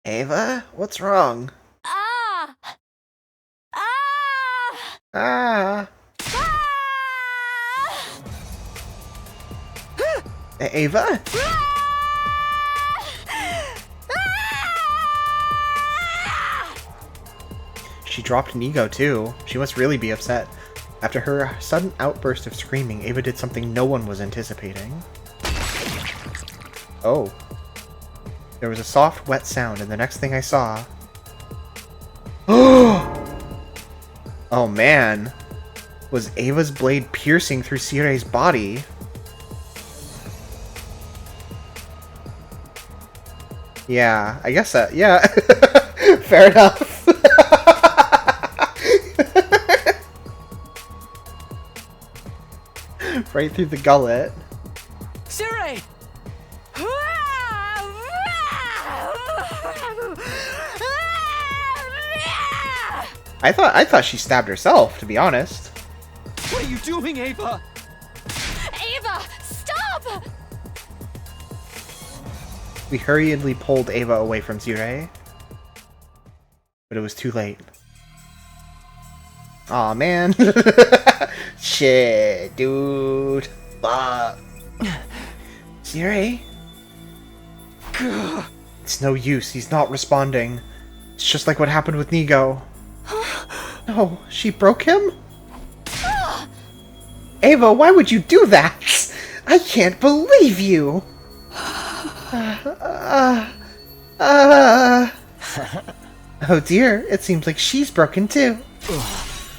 Ava? What's wrong? Ava? She dropped Nigo too. She must really be upset. After her sudden outburst of screaming, Ava did something no one was anticipating. Oh. There was a soft, wet sound, and the next thing I saw... Oh man! Was Ava's blade piercing through Sirei's body? Yeah, I guess that, yeah. Fair enough. Right through the gullet. Sirei! I thought she stabbed herself, to be honest. What are you doing, Ava? Ava, stop! We hurriedly pulled Ava away from Sirei, but it was too late. Aw, man. Shit, dude. Fuck. Sirei? It's no use, he's not responding. It's just like what happened with Nigo. No, she broke him? Ava, why would you do that? I can't believe you! Oh dear, it seems like she's broken too.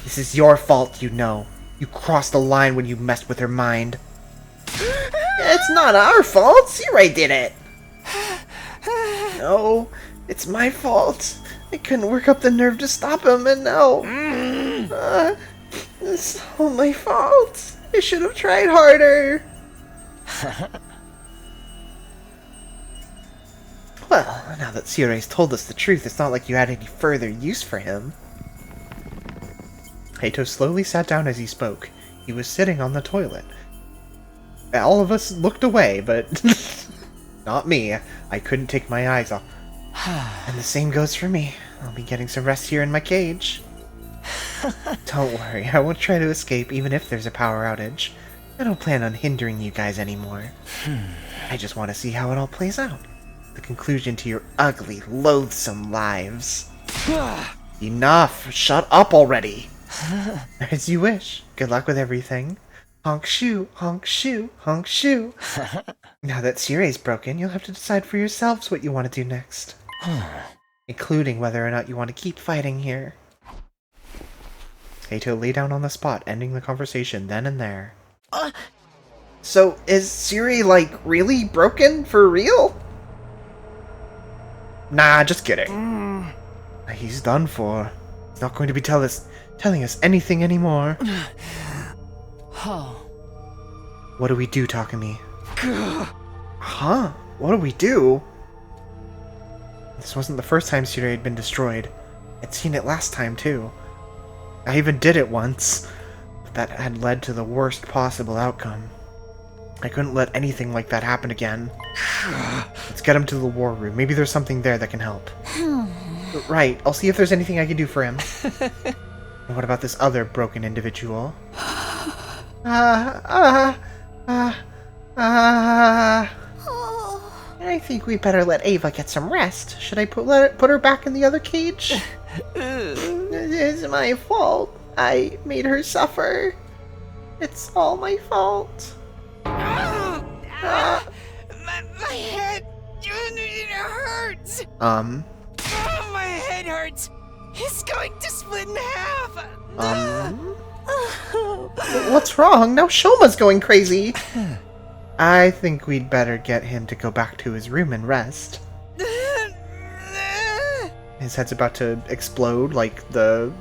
This is your fault, you know. You crossed the line when you messed with her mind. It's not our fault. Siray did it. No, it's my fault. I couldn't work up the nerve to stop him, and now... it's all my fault. I should have tried harder. Well, now that Siray's told us the truth, it's not like you had any further use for him. Heito slowly sat down as he spoke. He was sitting on the toilet. All of us looked away, but not me. I couldn't take my eyes off. And the same goes for me. I'll be getting some rest here in my cage. Don't worry, I won't try to escape even if there's a power outage. I don't plan on hindering you guys anymore. I just want to see how it all plays out. The conclusion to your ugly, loathsome lives. Enough! Shut up already! As you wish. Good luck with everything. Honk shoe, honk shoe, honk shoe. Now that Siray's broken, you'll have to decide for yourselves what you want to do next. Including whether or not you want to keep fighting here. Heito lay down on the spot, ending the conversation then and there. So, is Siray, like, really broken? For real? Nah, just kidding. He's done for. He's not going to be telling us anything anymore. What do we do, Takumi? Huh? What do we do? This wasn't the first time Siray had been destroyed. I'd seen it last time, too. I even did it once, but that had led to the worst possible outcome. I couldn't let anything like that happen again. Let's get him to the war room. Maybe there's something there that can help. Right, I'll see if there's anything I can do for him. And what about this other broken individual? I think we better let Ava get some rest. Should I put her back in the other cage? It's my fault. I made her suffer. It's all my fault. My head! It hurts! Oh, my head hurts! He's going to split in half! What's wrong? Now Shoma's going crazy. I think we'd better get him to go back to his room and rest. His head's about to explode like the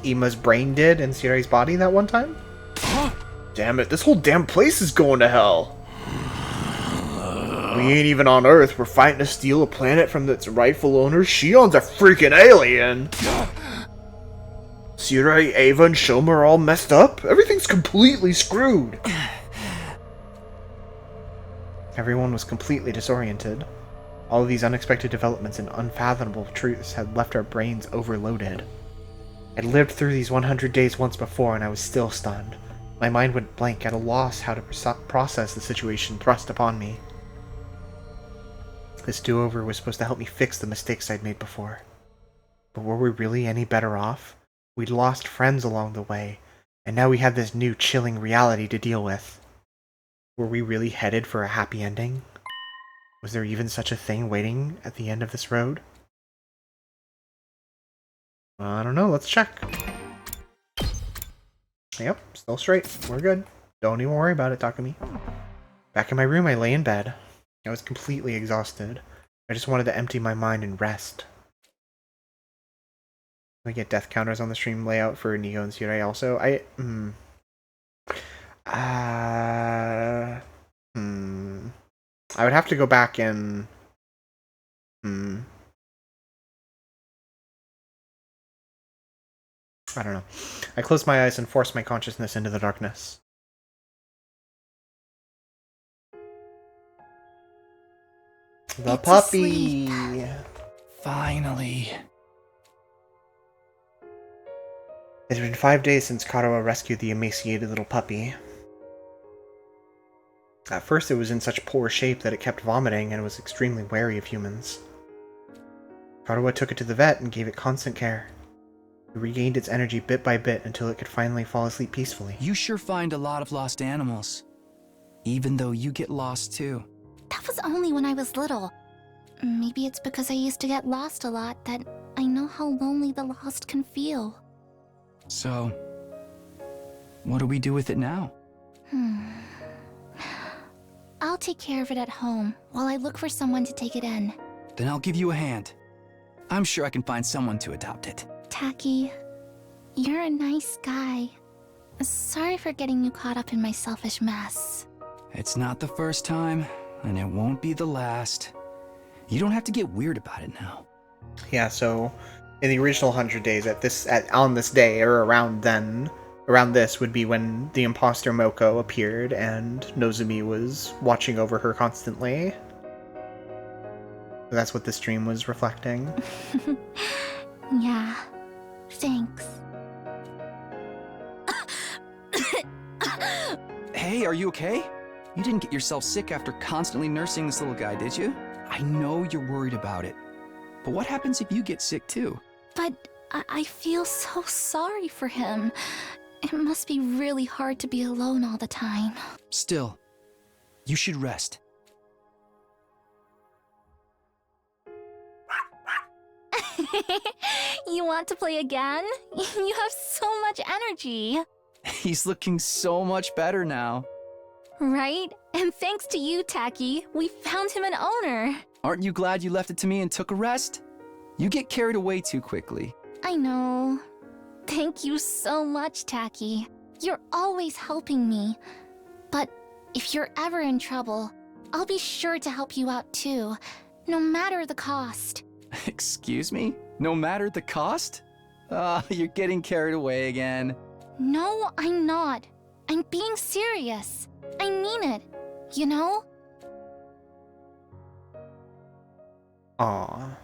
Ima's brain did in Siray's body that one time. Damn it, this whole damn place is going to hell. We ain't even on Earth. We're fighting to steal a planet from its rightful owner. Shion's a freaking alien. Siray, Ava, and Shoma are all messed up. Everything's completely screwed. Everyone was completely disoriented. All of these unexpected developments and unfathomable truths had left our brains overloaded. I'd lived through these 100 days once before and I was still stunned. My mind went blank, at a loss how to process the situation thrust upon me. This do-over was supposed to help me fix the mistakes I'd made before. But were we really any better off? We'd lost friends along the way, and now we had this new chilling reality to deal with. Were we really headed for a happy ending? Was there even such a thing waiting at the end of this road? I don't know, let's check. Yep, still straight. We're good. Don't even worry about it, Takumi. Back in my room, I lay in bed. I was completely exhausted. I just wanted to empty my mind and rest. We get death counters on the stream layout for Nigo and Siray also. I would have to go back and... I don't know. I closed my eyes and forced my consciousness into the darkness. The puppy! Finally. It had been 5 days since Karawa rescued the emaciated little puppy. At first it was in such poor shape that it kept vomiting and was extremely wary of humans. Karawa took it to the vet and gave it constant care. It regained its energy bit by bit until it could finally fall asleep peacefully. You sure find a lot of lost animals. Even though you get lost too. That was only when I was little. Maybe it's because I used to get lost a lot that I know how lonely the lost can feel. So, What do we do with it now? I'll take care of it at home while I look for someone to take it in. Then I'll give you a hand. I'm sure I can find someone to adopt it. Taki, you're a nice guy. Sorry for getting you caught up in my selfish mess. It's not the first time, and it won't be the last. You don't have to get weird about it now. Yeah, so in the original 100 days, on this day, or around this would be when the imposter Moko appeared and Nozomi was watching over her constantly. So that's what this dream was reflecting. Yeah, thanks. Hey, are you okay? You didn't get yourself sick after constantly nursing this little guy, did you? I know you're worried about it. But what happens if you get sick too? But I feel so sorry for him. It must be really hard to be alone all the time. Still, you should rest. You want to play again? You have so much energy. He's looking so much better now. Right? And thanks to you, Taki, we found him an owner. Aren't you glad you left it to me and took a rest? You get carried away too quickly. I know. Thank you so much, Taki. You're always helping me. But if you're ever in trouble, I'll be sure to help you out too, no matter the cost. Excuse me? No matter the cost? You're getting carried away again. No, I'm not. I'm being serious. I mean it, you know? Aww.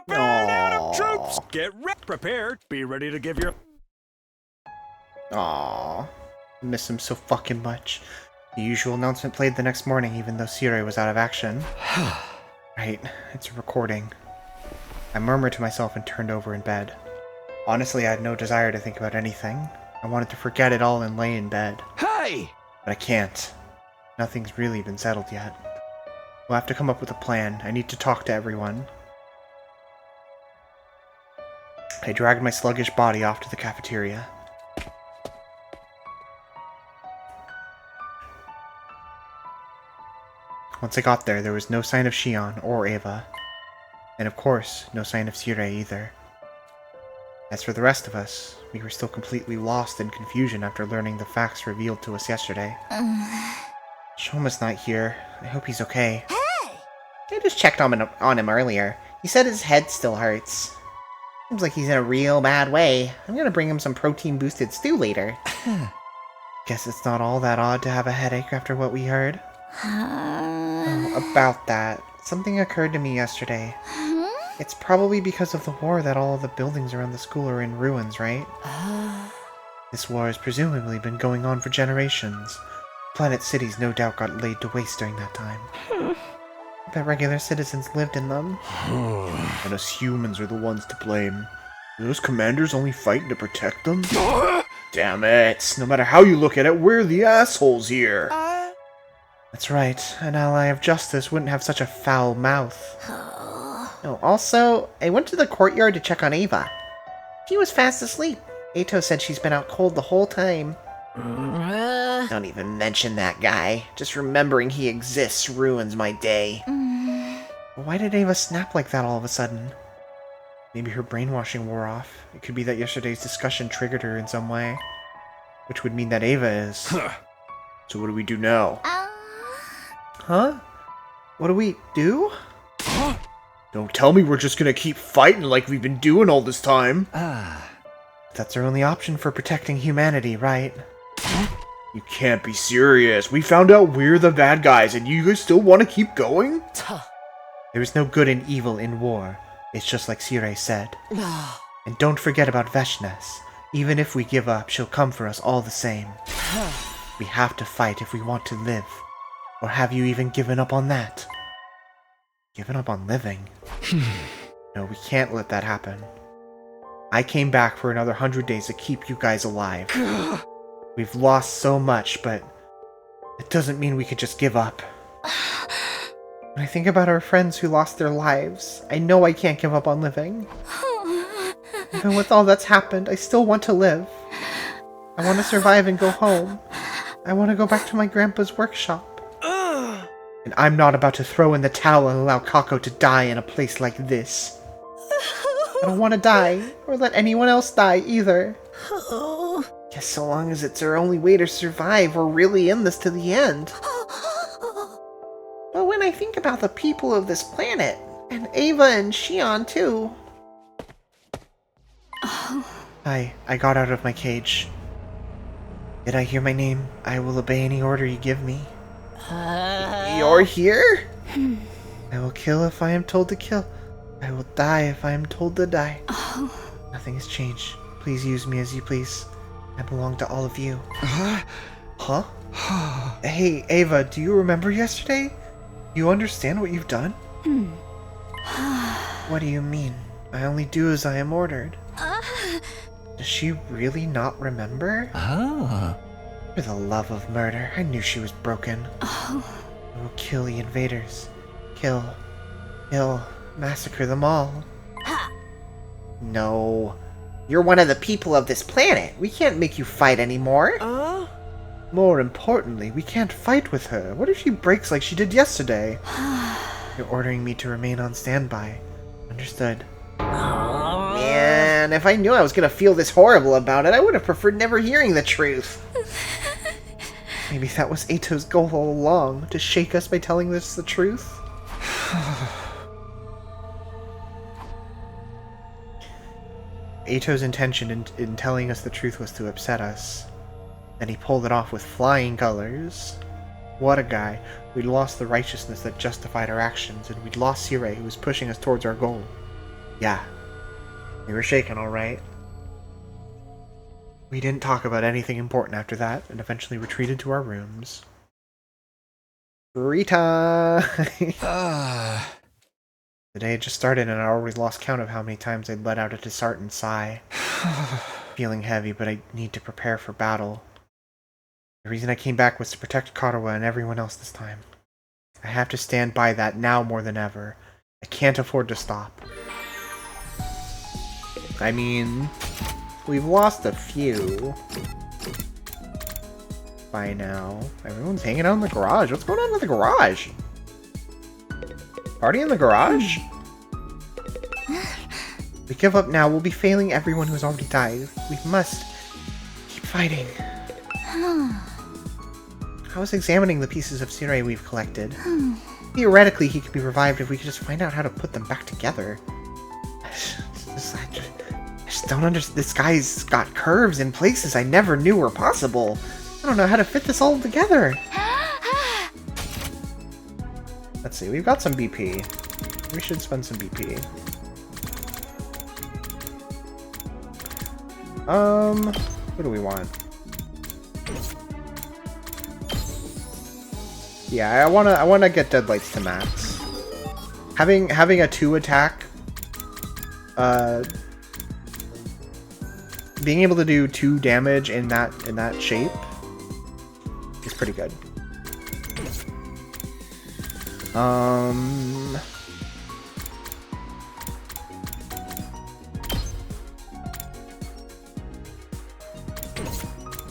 Burn troops! Get prepared. Be ready to give your... Aww. Miss him so fucking much. The usual announcement played the next morning, even though Sirei was out of action. Right, it's a recording. I murmured to myself and turned over in bed. Honestly, I had no desire to think about anything. I wanted to forget it all and lay in bed. Hey! But I can't. Nothing's really been settled yet. We'll have to come up with a plan. I need to talk to everyone. I dragged my sluggish body off to the cafeteria. Once I got there was no sign of Shion or Ava. And of course, no sign of Sirei either. As for the rest of us, we were still completely lost in confusion after learning the facts revealed to us yesterday. Shoma's not here. I hope he's okay. Hey! I just checked on him earlier. He said his head still hurts. Seems like he's in a real bad way. I'm gonna bring him some protein-boosted stew later. Guess it's not all that odd to have a headache after what we heard. Oh, about that. Something occurred to me yesterday. It's probably because of the war that all of the buildings around the school are in ruins, right? This war has presumably been going on for generations. Planet cities no doubt got laid to waste during that time. I bet regular citizens lived in them. And us humans are the ones to blame. Are those commanders only fighting to protect them? Damn it! No matter how you look at it, we're the assholes here! That's right. An ally of justice wouldn't have such a foul mouth. Oh, also, I went to the courtyard to check on Ava. She was fast asleep. Eito said she's been out cold the whole time. Don't even mention that guy. Just remembering he exists ruins my day. Why did Ava snap like that all of a sudden? Maybe her brainwashing wore off. It could be that yesterday's discussion triggered her in some way. Which would mean that Ava is... So what do we do now? Huh? What do we do? Don't tell me we're just gonna keep fighting like we've been doing all this time. That's our only option for protecting humanity, right? You can't be serious. We found out we're the bad guys and you guys still want to keep going? There is no good and evil in war. It's just like Sirei said. And don't forget about Veshnes. Even if we give up, she'll come for us all the same. We have to fight if we want to live. Or have you even given up on that? Given up on living? No, we can't let that happen. I came back for another 100 days to keep you guys alive. We've lost so much, but it doesn't mean we could just give up. When I think about our friends who lost their lives, I know I can't give up on living. Even with all that's happened, I still want to live. I want to survive and go home. I want to go back to my grandpa's workshop. And I'm not about to throw in the towel and allow Kako to die in a place like this. I don't want to die, or let anyone else die either. Guess so long as it's our only way to survive, we're really in this to the end. But when I think about the people of this planet, and Ava and Shion too... I got out of my cage. Did I hear my name? I will obey any order you give me. You're here? I will kill if I am told to kill. I will die if I am told to die. Nothing has changed. Please use me as you please. I belong to all of you. Huh? Hey, Ava, do you remember yesterday? You understand what you've done? What do you mean? I only do as I am ordered. Does she really not remember? For the love of murder, I knew she was broken. I will kill the invaders. Kill, massacre them all. No. You're one of the people of this planet. We can't make you fight anymore. More importantly, we can't fight with her. What if she breaks like she did yesterday? You're ordering me to remain on standby. Understood. Man, if I knew I was gonna feel this horrible about it, I would have preferred never hearing the truth. Maybe that was Ato's goal all along, to shake us by telling us the truth? Ato's intention in telling us the truth was to upset us. And he pulled it off with flying colors. What a guy. We'd lost the righteousness that justified our actions, and we'd lost Sirei, who was pushing us towards our goal. Yeah. We were shaken, alright. We didn't talk about anything important after that, and eventually retreated to our rooms. Free time! The day had just started, and I already lost count of how many times I'd let out a disheartened sigh. Feeling heavy, but I need to prepare for battle. The reason I came back was to protect Karawa and everyone else this time. I have to stand by that now more than ever. I can't afford to stop. I mean, we've lost a few by now. Everyone's hanging out in the garage. What's going on with the garage? Party in the garage? If we give up now, we'll be failing everyone who's already died. We must keep fighting. I was examining the pieces of Sirei we've collected. Theoretically, he could be revived if we could just find out how to put them back together. I just don't understand. This guy's got curves in places I never knew were possible. I don't know how to fit this all together. Let's see, we've got some BP. We should spend some BP. What do we want? Yeah, I wanna get Deadlights to max. Having a 2 attack, being able to do 2 damage in that shape is pretty good.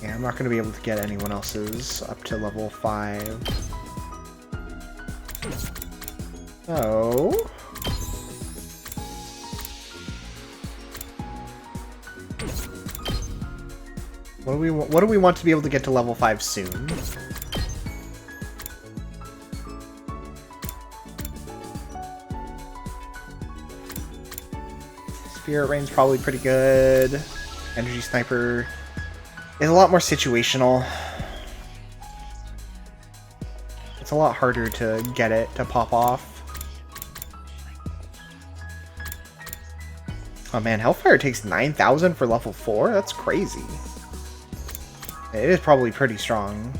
Yeah, I'm not gonna be able to get anyone else's up to level 5. So what do we want to be able to get to level 5 soon? Spirit Rain's probably pretty good. Energy Sniper is a lot more situational. It's a lot harder to get it to pop off. Oh man, Hellfire takes 9,000 for level 4? That's crazy. It is probably pretty strong.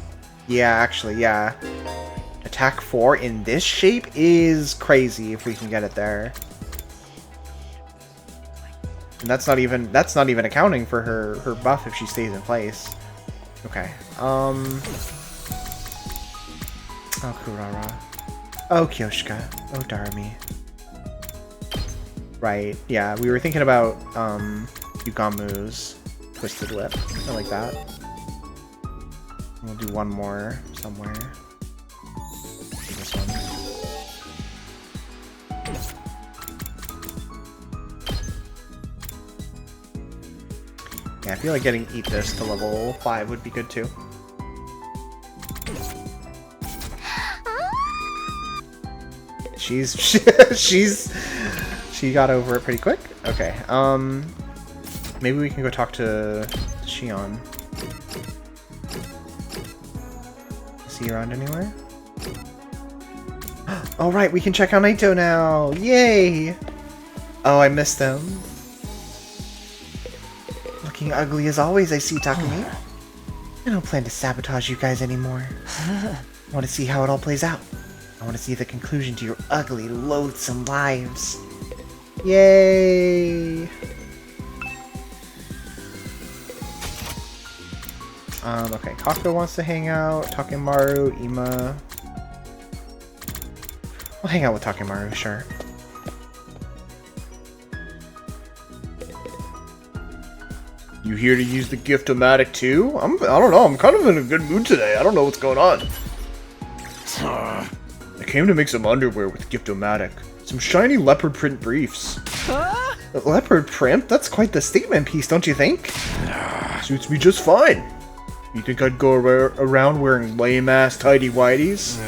Yeah, actually, yeah. Attack 4 in this shape is crazy if we can get it there. And that's not even accounting for her buff if she stays in place. Okay. Oh, Kurara. Oh, Kyoshika. Oh, Darami. Right, yeah, we were thinking about, Yugamu's Twisted Whip. I like that. We'll do one more somewhere. Do this one. Yeah, I feel like getting Eat This to level 5 would be good too. She got over it pretty quick. Okay, maybe we can go talk to Shion. Is he around anywhere? Oh right, we can check on Naito now! Yay! Oh, I missed them. Looking ugly as always, I see, Takumi. I don't plan to sabotage you guys anymore. I want to see how it all plays out. I want to see the conclusion to your ugly, loathsome lives. Yay! Okay, Kako wants to hang out, Takemaru, Ima. We'll hang out with Takemaru, sure. You here to use the Gift-O-Matic too? I don't know, I'm kind of in a good mood today. I don't know what's going on. I came to make some underwear with Gift-O-Matic. Some shiny leopard print briefs. Huh? Leopard print? That's quite the statement piece, don't you think? Suits me just fine. You think I'd go around wearing lame-ass tighty-whities?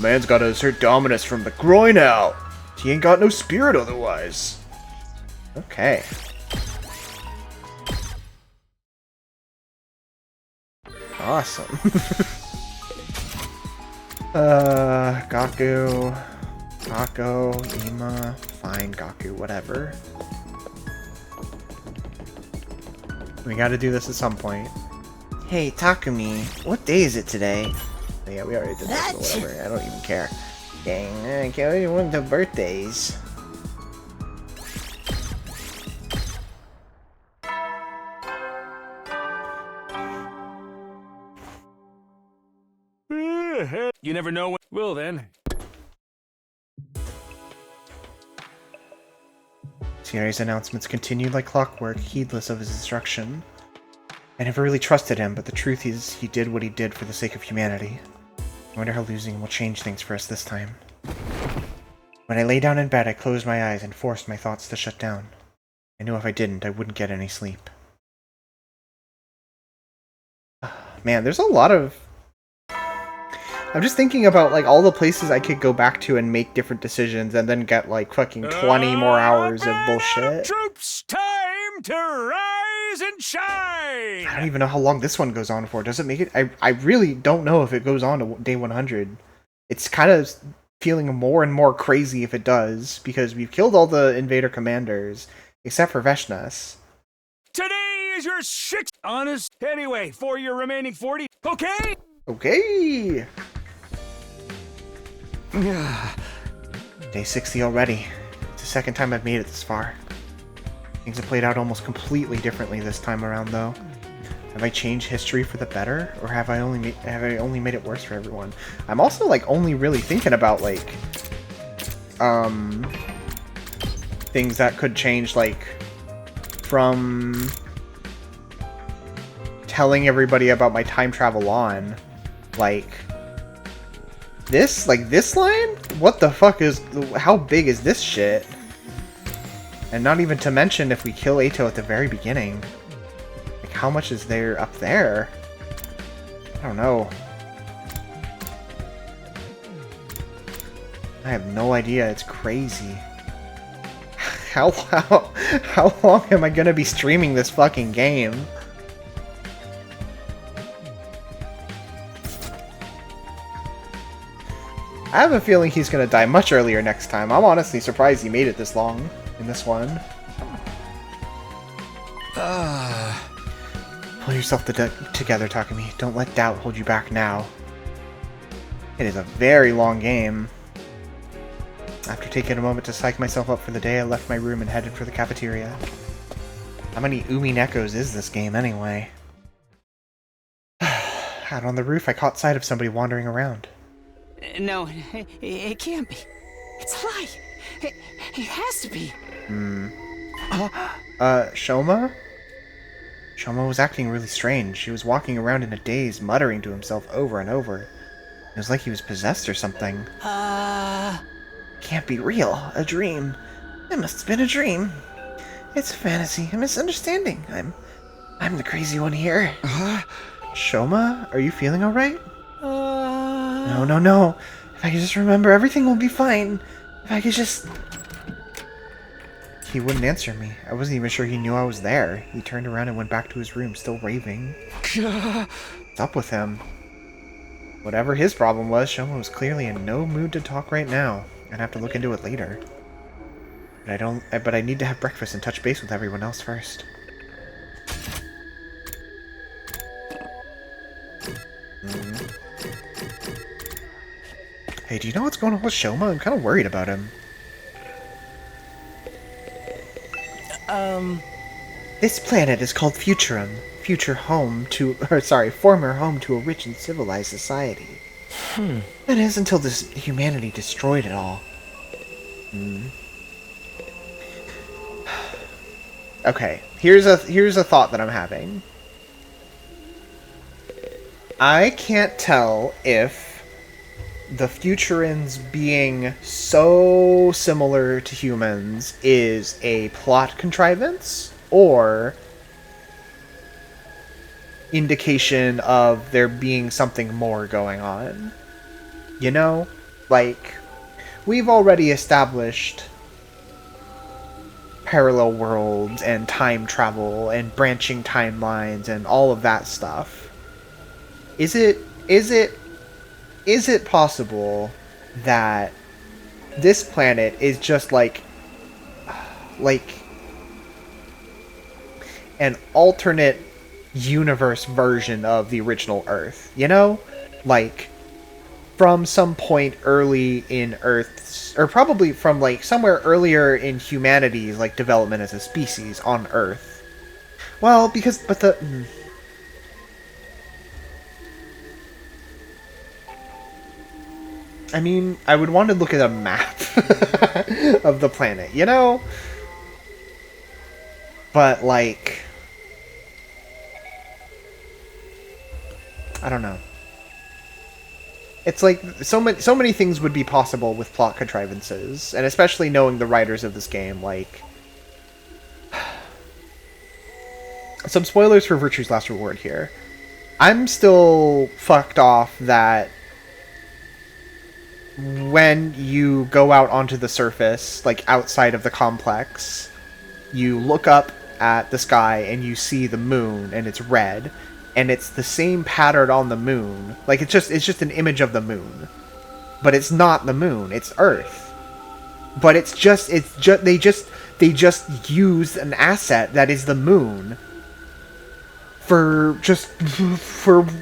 Man's gotta assert dominance from the groin out. He ain't got no spirit otherwise. Okay. Awesome. Gaku, Kako, Ima, fine, Gaku, whatever. We gotta do this at some point. Hey, Takumi, what day is it today? Yeah, we already did this, but whatever, I don't even care. Dang, I can't even win the birthdays. You never know when. Well then. Sierra's announcements continued like clockwork, heedless of his instruction. I never really trusted him, but the truth is, he did what he did for the sake of humanity. I wonder how losing will change things for us this time. When I lay down in bed, I closed my eyes and forced my thoughts to shut down. I knew if I didn't, I wouldn't get any sleep. Man, there's a lot of... I'm just thinking about, like, all the places I could go back to and make different decisions and then get, like, fucking 20 more hours of bullshit. Troops, time to rise and shine! I don't even know how long this one goes on for. Does it make it? I really don't know if it goes on to day 100. It's kind of feeling more and more crazy if it does, because we've killed all the Invader commanders, except for Veshnas. Today is your 6th honest. Anyway, for your remaining 40, okay? Okay! Day 60 already. It's the second time I've made it this far. Things have played out almost completely differently this time around, though. Have I changed history for the better, or have I only made it worse for everyone? I'm also like only really thinking about like things that could change, like from telling everybody about my time travel on, like this line? What the fuck is, how big is this shit? And not even to mention if we kill Eito at the very beginning. Like, how much is there up there? I don't know. I have no idea. It's crazy. How long am I gonna be streaming this fucking game? I have a feeling he's gonna die much earlier next time. I'm honestly surprised he made it this long in this one. Pull yourself together, Takumi. Don't let doubt hold you back now. It is a very long game. After taking a moment to psych myself up for the day, I left my room and headed for the cafeteria. How many Umi Nekos is this game, anyway? Out on the roof, I caught sight of somebody wandering around. No, it can't be. It's a lie. It has to be. Shoma? Shoma was acting really strange. She was walking around in a daze, muttering to himself over and over. It was like he was possessed or something. Can't be real. A dream. It must have been a dream. It's a fantasy, a misunderstanding. I'm the crazy one here. Shoma, are you feeling alright? No. If I could just remember, everything will be fine. If I could just... He wouldn't answer me. I wasn't even sure he knew I was there. He turned around and went back to his room, still raving. What's up with him? Whatever his problem was, Shoma was clearly in no mood to talk right now. I'd have to look into it later. But I need to have breakfast and touch base with everyone else first. Hey, do you know what's going on with Shoma? I'm kind of worried about him. This planet is called Futurum. Former home to a rich and civilized society. That is, until this humanity destroyed it all. Okay, here's a thought that I'm having. I can't tell if the Futurans being so similar to humans is a plot contrivance or indication of there being something more going on. You know? Like, we've already established parallel worlds and time travel and branching timelines and all of that stuff. Is it possible that this planet is just like an alternate universe version of the original Earth, you know? Like, from some point early in Earth's, or probably from like somewhere earlier in humanity's like development as a species on Earth. Well, I mean, I would want to look at a map of the planet, you know? But, like... I don't know. It's like, so many things would be possible with plot contrivances, and especially knowing the writers of this game, like... Some spoilers for Virtue's Last Reward here. I'm still fucked off that when you go out onto the surface, like outside of the complex, you look up at the sky and you see the moon and it's red, and it's the same pattern on the moon. Like it's just an image of the moon. But it's not the moon, it's Earth. But they just used an asset that is the moon for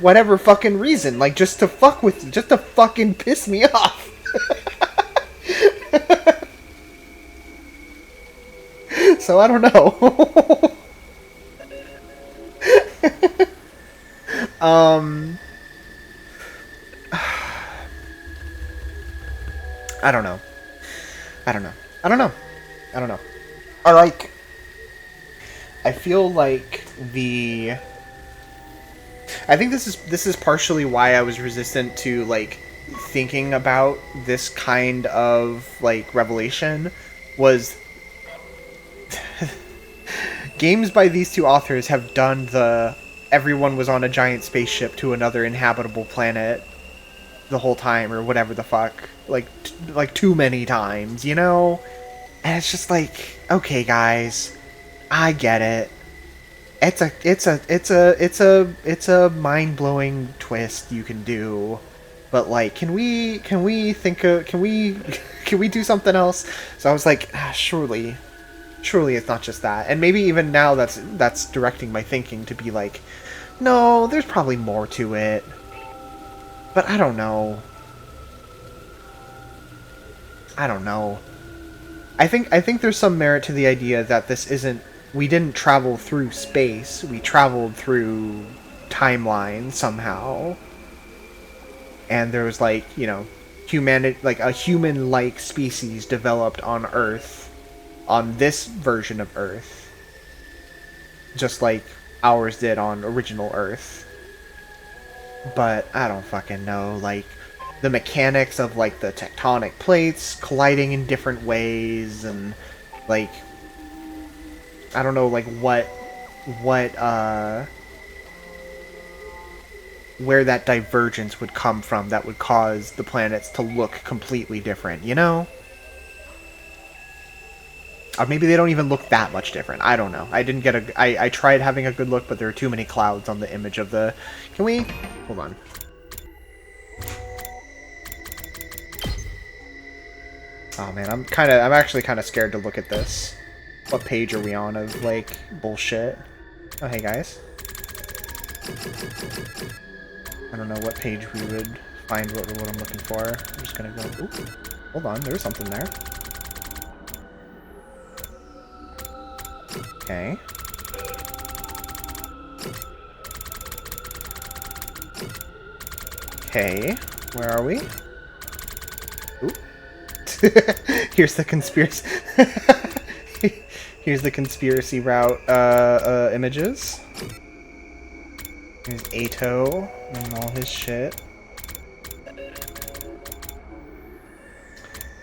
whatever fucking reason, like just to fuck with you, just to fucking piss me off. So I don't know. I don't know. Or like, I feel like I think this is partially why I was resistant to like thinking about this kind of like revelation, was games by these two authors have done the everyone was on a giant spaceship to another inhabitable planet the whole time, or whatever the fuck, like too many times, you know? And it's just like, okay guys, I get it. It's a mind-blowing twist you can do, but like, can we do something else? So I was like, surely it's not just that. And maybe even now that's directing my thinking to be like, no, there's probably more to it. But I don't know. I think there's some merit to the idea that this isn't, we didn't travel through space, we traveled through timeline somehow. And there was like, you know, like a human-like species developed on Earth, on this version of Earth, just like ours did on original Earth. But I don't fucking know, like, the mechanics of, like, the tectonic plates colliding in different ways, and, like, I don't know, like, where that divergence would come from that would cause the planets to look completely different, you know? Or maybe they don't even look that much different. I don't know. I didn't get I tried having a good look, but there were too many clouds on the image of the... Can we... Hold on. Oh man, I'm actually kind of scared to look at this. What page are we on of, like, bullshit? Oh, hey guys. I don't know what page we would find what I'm looking for. I'm just gonna go... Ooh, hold on, there's something there. Okay. Okay, where are we? Ooh. Here's the conspiracy... Here's the conspiracy route images. Here's Ato and all his shit.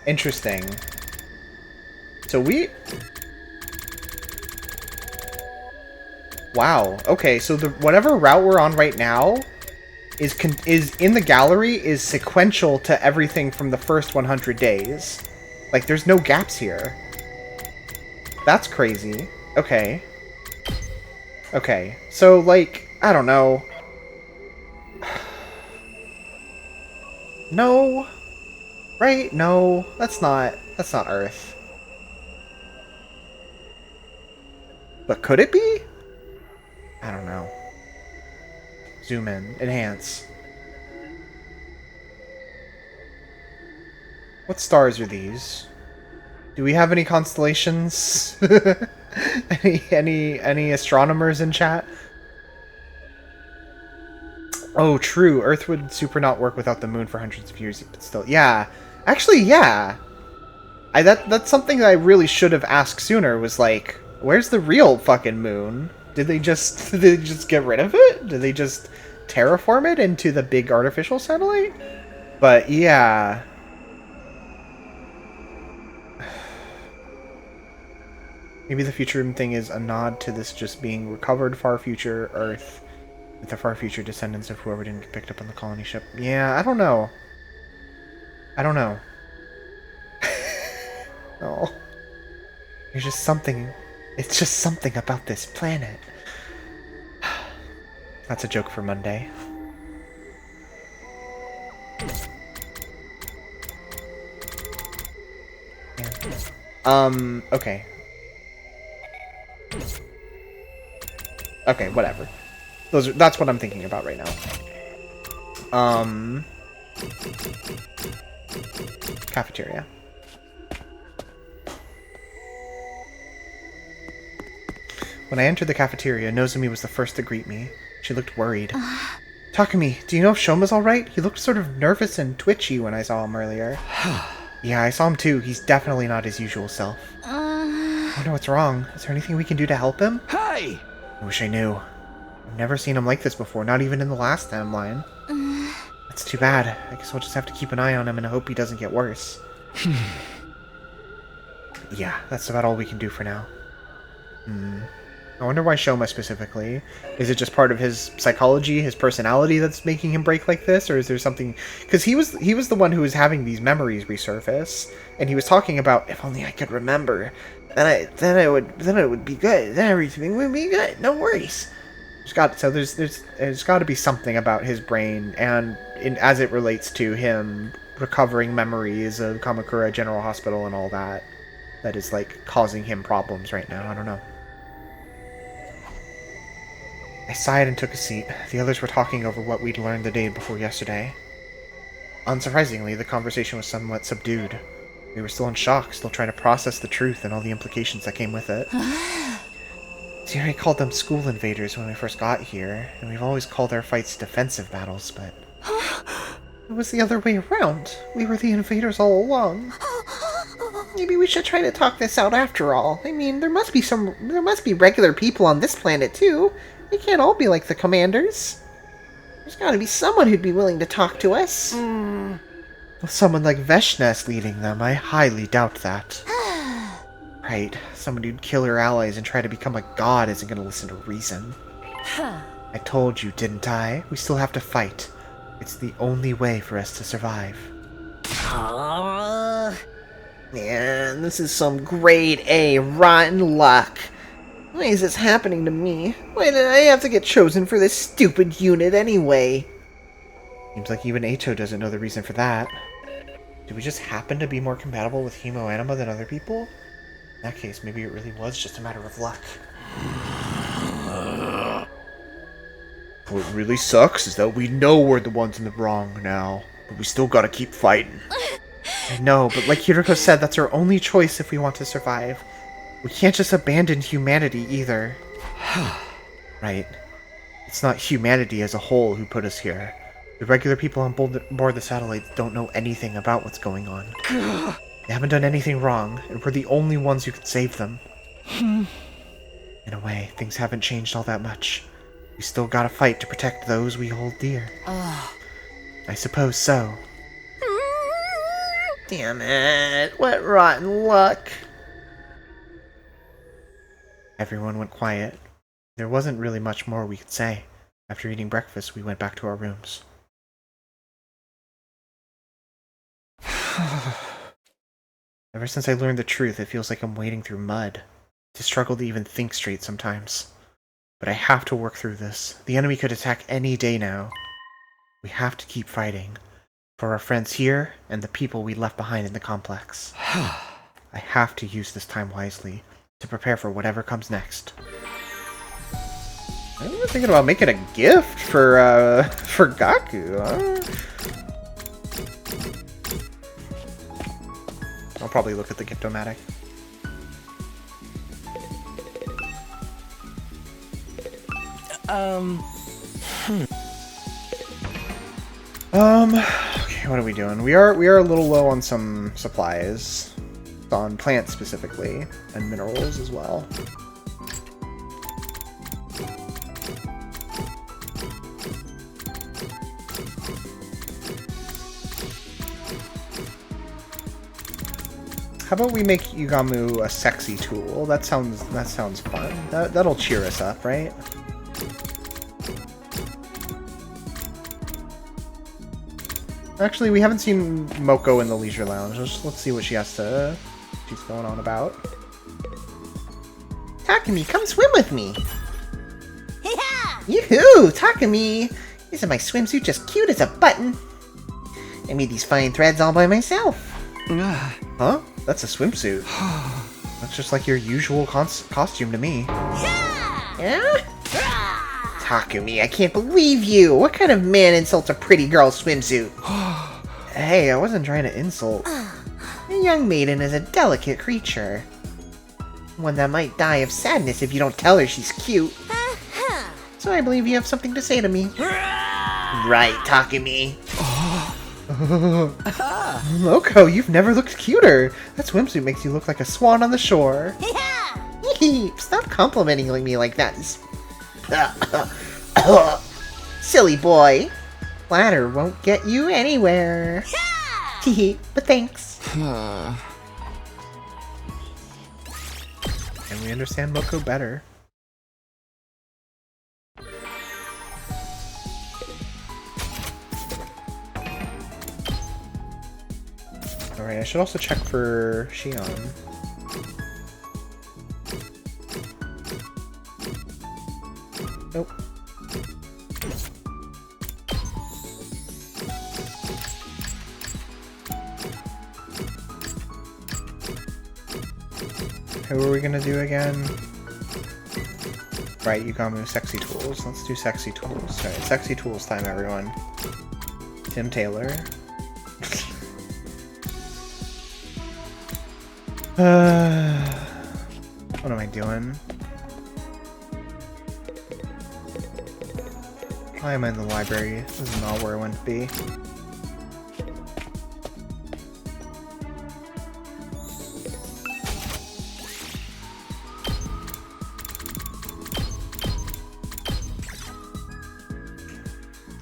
Interesting. So we... Wow. Okay, so the whatever route we're on right now is in the gallery is sequential to everything from the first 100 days. Like, there's no gaps here. That's crazy. Okay. Okay. So, like, I don't know. No. Right? No. That's not Earth. But could it be? I don't know. Zoom in. Enhance. What stars are these? Do we have any constellations? any astronomers in chat? Oh, true. Earth would super not work without the moon for hundreds of years, but still, yeah. Actually, yeah. That's something that I really should have asked sooner. Was like, where's the real fucking moon? Did they just get rid of it? Did they just terraform it into the big artificial satellite? But yeah. Maybe the future thing is a nod to this just being recovered far future Earth with the far future descendants of whoever didn't get picked up on the colony ship. Yeah, I don't know. I don't know. Oh. There's just something... It's just something about this planet. That's a joke for Monday. Yeah. Okay. Okay, whatever. That's what I'm thinking about right now. Cafeteria. When I entered the cafeteria, Nozomi was the first to greet me. She looked worried. Takumi, do you know if Shoma's alright? He looked sort of nervous and twitchy when I saw him earlier. Yeah, I saw him too. He's definitely not his usual self. I wonder what's wrong. Is there anything we can do to help him? Hey! I wish I knew. I've never seen him like this before, not even in the last timeline. That's too bad. I guess we'll just have to keep an eye on him and hope he doesn't get worse. Yeah, that's about all we can do for now. I wonder why Shoma specifically. Is it just part of his psychology, his personality that's making him break like this, or is there something? Because he was the one who was having these memories resurface, and he was talking about, if only I could remember, then it would be good. Then everything would be good. No worries. There's got to be something about his brain, and as it relates to him recovering memories of Kamakura General Hospital and all that, that is like causing him problems right now. I don't know. I sighed and took a seat. The others were talking over what we'd learned the day before yesterday. Unsurprisingly, the conversation was somewhat subdued. We were still in shock, still trying to process the truth and all the implications that came with it. Ziri called them school invaders when we first got here, and we've always called our fights defensive battles, but... It was the other way around. We were the invaders all along. Maybe we should try to talk this out after all. I mean, there must be regular people on this planet too. We can't all be like the commanders. There's gotta be someone who'd be willing to talk to us. With someone like Veshnes leading them, I highly doubt that. Right, someone who'd kill her allies and try to become a god isn't gonna listen to reason. I told you, didn't I? We still have to fight. It's the only way for us to survive. Man, this is some grade A rotten luck. Why is this happening to me? Why did I have to get chosen for this stupid unit anyway? Seems like even Ato doesn't know the reason for that. Did we just happen to be more compatible with Hemo Anima than other people? In that case, maybe it really was just a matter of luck. What really sucks is that we know we're the ones in the wrong now, but we still gotta keep fighting. I know, but like Hiriko said, that's our only choice if we want to survive. We can't just abandon humanity either. Right. It's not humanity as a whole who put us here. The regular people on board the satellites don't know anything about what's going on. They haven't done anything wrong, and we're the only ones who can save them. In a way, things haven't changed all that much. We still gotta fight to protect those we hold dear. I suppose so. Damn it, what rotten luck. Everyone went quiet. There wasn't really much more we could say. After eating breakfast, we went back to our rooms. Ever since I learned the truth, it feels like I'm wading through mud. To struggle to even think straight sometimes. But I have to work through this. The enemy could attack any day now. We have to keep fighting. For our friends here, and the people we left behind in the complex. I have to use this time wisely, to prepare for whatever comes next. I was thinking about making a gift for Gaku. I'll probably look at the Gift-O-Matic. Okay, what are we doing? We are a little low on some supplies. On plants specifically, and minerals as well. How about we make Yugamu a sexy tool? That sounds fun. That'll cheer us up, right? Actually, we haven't seen Moko in the Leisure Lounge. Let's see what she's going on about. Takumi, come swim with me! Yoo-hoo! Takumi! Isn't my swimsuit just cute as a button? I made these fine threads all by myself. Huh? That's a swimsuit. That's just like your usual costume to me. Yeah? Takumi, I can't believe you! What kind of man insults a pretty girl's swimsuit? Hey, I wasn't trying to insult. A young maiden is a delicate creature. One that might die of sadness if you don't tell her she's cute. So I believe you have something to say to me. Right, Takumi. Moko, you've never looked cuter. That swimsuit makes you look like a swan on the shore. Stop complimenting me like that. Silly boy. Flatter won't get you anywhere. But thanks. And we understand Moko better. Alright, I should also check for Shion. Nope. Who are we gonna do again? Right, Yugamu, sexy tools. Let's do sexy tools. Alright, sexy tools time, everyone. Tim Taylor. What am I doing? Why am I in the library? This is not where I want to be.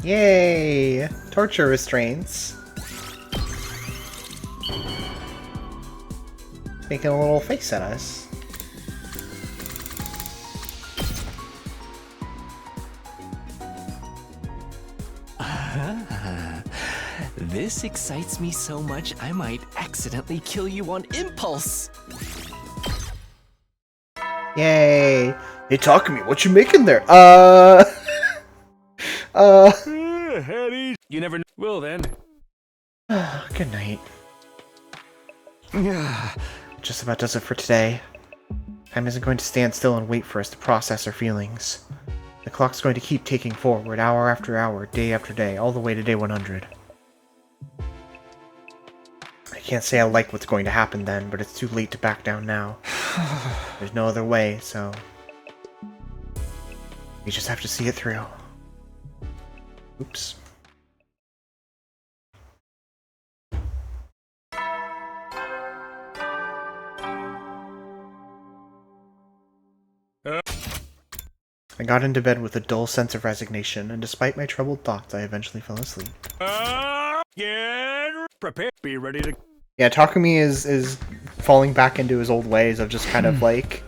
Yay! Torture restraints. Making a little face at us. This excites me so much I might accidentally kill you on impulse. Yay! Hey, Takumi, what you making there? Eddie, you never know. Well then. Good night. Just about does it for today. Time isn't going to stand still and wait for us to process our feelings. The clock's going to keep ticking forward, hour after hour, day after day, all the way to day 100. I can't say I like what's going to happen then, but it's too late to back down now. There's no other way, so... we just have to see it through. Oops. I got into bed with a dull sense of resignation, and despite my troubled thoughts, I eventually fell asleep. Get prepared. Be ready to... Yeah, Takumi is falling back into his old ways of just kind of like,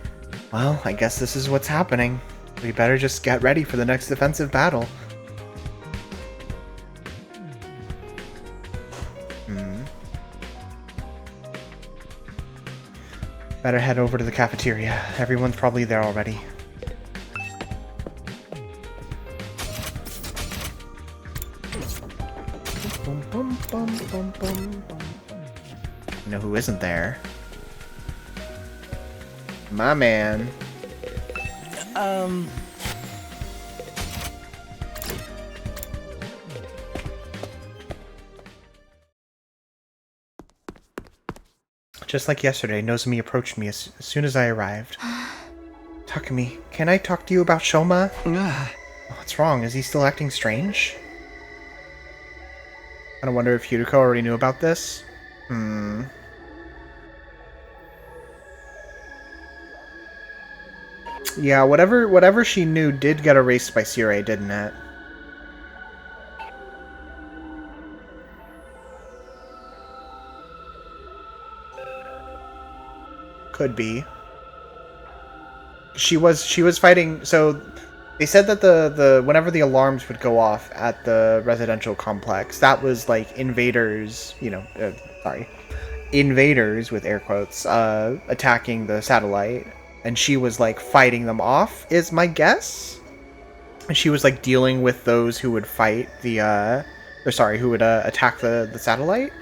well, I guess this is what's happening. We better just get ready for the next defensive battle. Better head over to the cafeteria. Everyone's probably there already. You know who isn't there? My man. Just like yesterday, Nozomi approached me as soon as I arrived. Takumi, can I talk to you about Shoma? What's wrong? Is he still acting strange? I wonder if Yuriko already knew about this. Yeah, whatever she knew did get erased by Sirei, didn't it? Could be. She was fighting, so they said that the whenever the alarms would go off at the residential complex, that was like invaders, invaders with air quotes, attacking the satellite, and she was like fighting them off, is my guess. And she was like dealing with those who would fight the who would attack the satellite,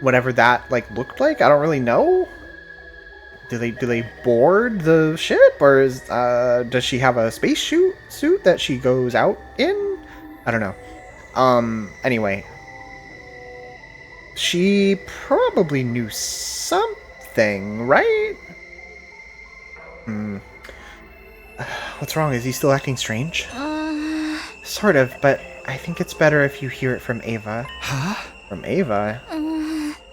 whatever that like looked like. I don't really know. Do they board the ship, or does she have a space suit that she goes out in? I don't know. Anyway, she probably knew something, right? What's wrong? Is he still acting strange? Sort of, but I think it's better if you hear it from Ava. Huh? From Ava?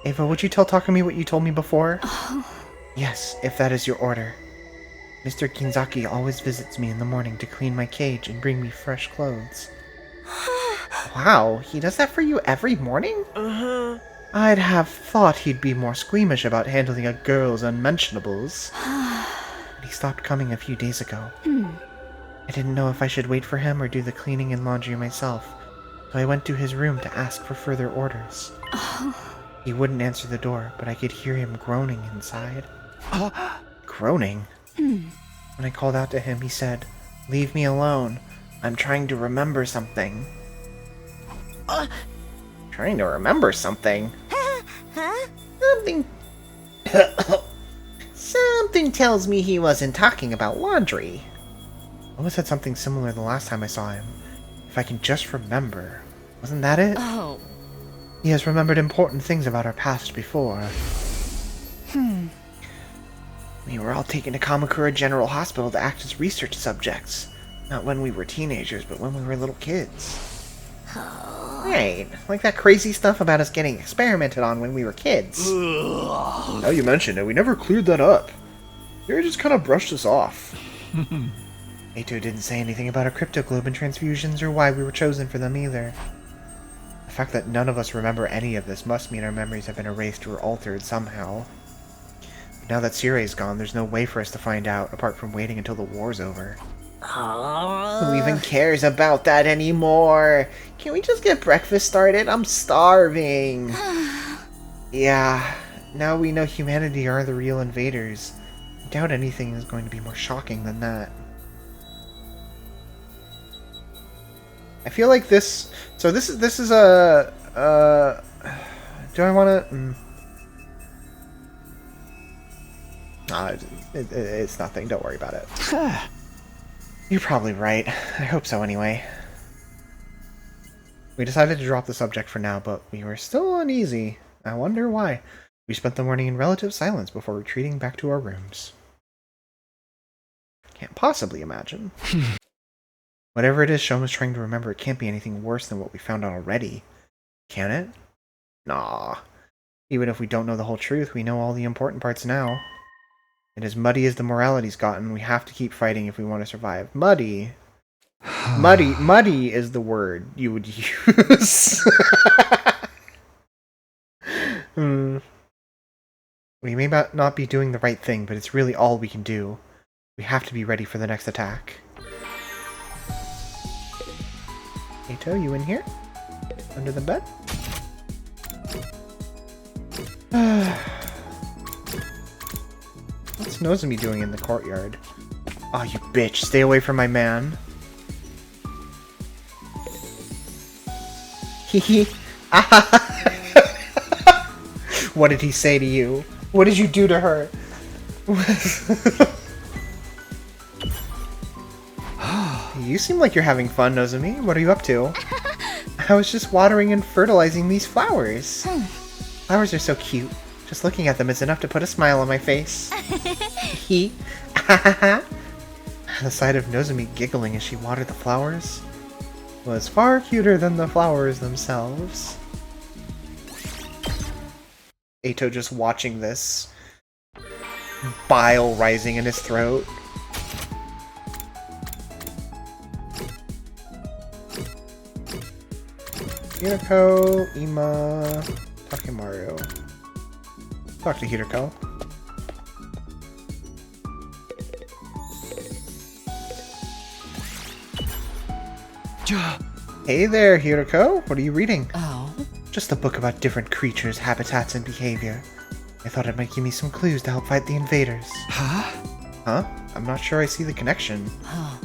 Ava, would you tell Takumi what you told me before? Yes, if that is your order. Mr. Kinzaki always visits me in the morning to clean my cage and bring me fresh clothes. Wow, he does that for you every morning? I'd have thought he'd be more squeamish about handling a girl's unmentionables. But he stopped coming a few days ago. I didn't know if I should wait for him or do the cleaning and laundry myself, so I went to his room to ask for further orders. He wouldn't answer the door, but I could hear him groaning inside. Groaning? When I called out to him, he said, "Leave me alone. I'm trying to remember something." Trying to remember something? Something... Something tells me he wasn't talking about laundry. I always said something similar the last time I saw him. If I can just remember. Wasn't that it? Oh. He has remembered important things about our past before. We were all taken to Kamakura General Hospital to act as research subjects. Not when we were teenagers, but when we were little kids. Right, like that crazy stuff about us getting experimented on when we were kids. Now you mention it, we never cleared that up. You just kind of brushed us off. Eito didn't say anything about our cryptoglobin transfusions or why we were chosen for them either. The fact that none of us remember any of this must mean our memories have been erased or altered somehow. But now that Sirei's gone, there's no way for us to find out, apart from waiting until the war's over. Who even cares about that anymore? Can we just get breakfast started? I'm starving. Yeah, now we know humanity are the real invaders. I doubt anything is going to be more shocking than that. I feel like this... So this is a... do I want to... Nah, it's nothing. Don't worry about it. You're probably right. I hope so anyway. We decided to drop the subject for now, but we were still uneasy. I wonder why. We spent the morning in relative silence before retreating back to our rooms. Can't possibly imagine. Whatever it is Shoma's trying to remember, it can't be anything worse than what we found out already. Can it? Nah. Even if we don't know the whole truth, we know all the important parts now. And as muddy as the morality's gotten, we have to keep fighting if we want to survive. Muddy? Muddy is the word you would use. We may not be doing the right thing, but it's really all we can do. We have to be ready for the next attack. Eito, you in here? Under the bed? What's Nozomi doing in the courtyard? Oh, you bitch. Stay away from my man. Hehe. What did he say to you? What did you do to her? You seem like you're having fun, Nozomi. What are you up to? I was just watering and fertilizing these flowers. Flowers are so cute. Just looking at them is enough to put a smile on my face. The sight of Nozomi giggling as she watered the flowers was far cuter than the flowers themselves. Eito just watching this, bile rising in his throat. Hirako, Ima, Takemaru. Talk to Hirako. Hey there, Hirako. What are you reading? Oh? Just a book about different creatures, habitats, and behavior. I thought it might give me some clues to help fight the invaders. Huh? I'm not sure I see the connection. Huh.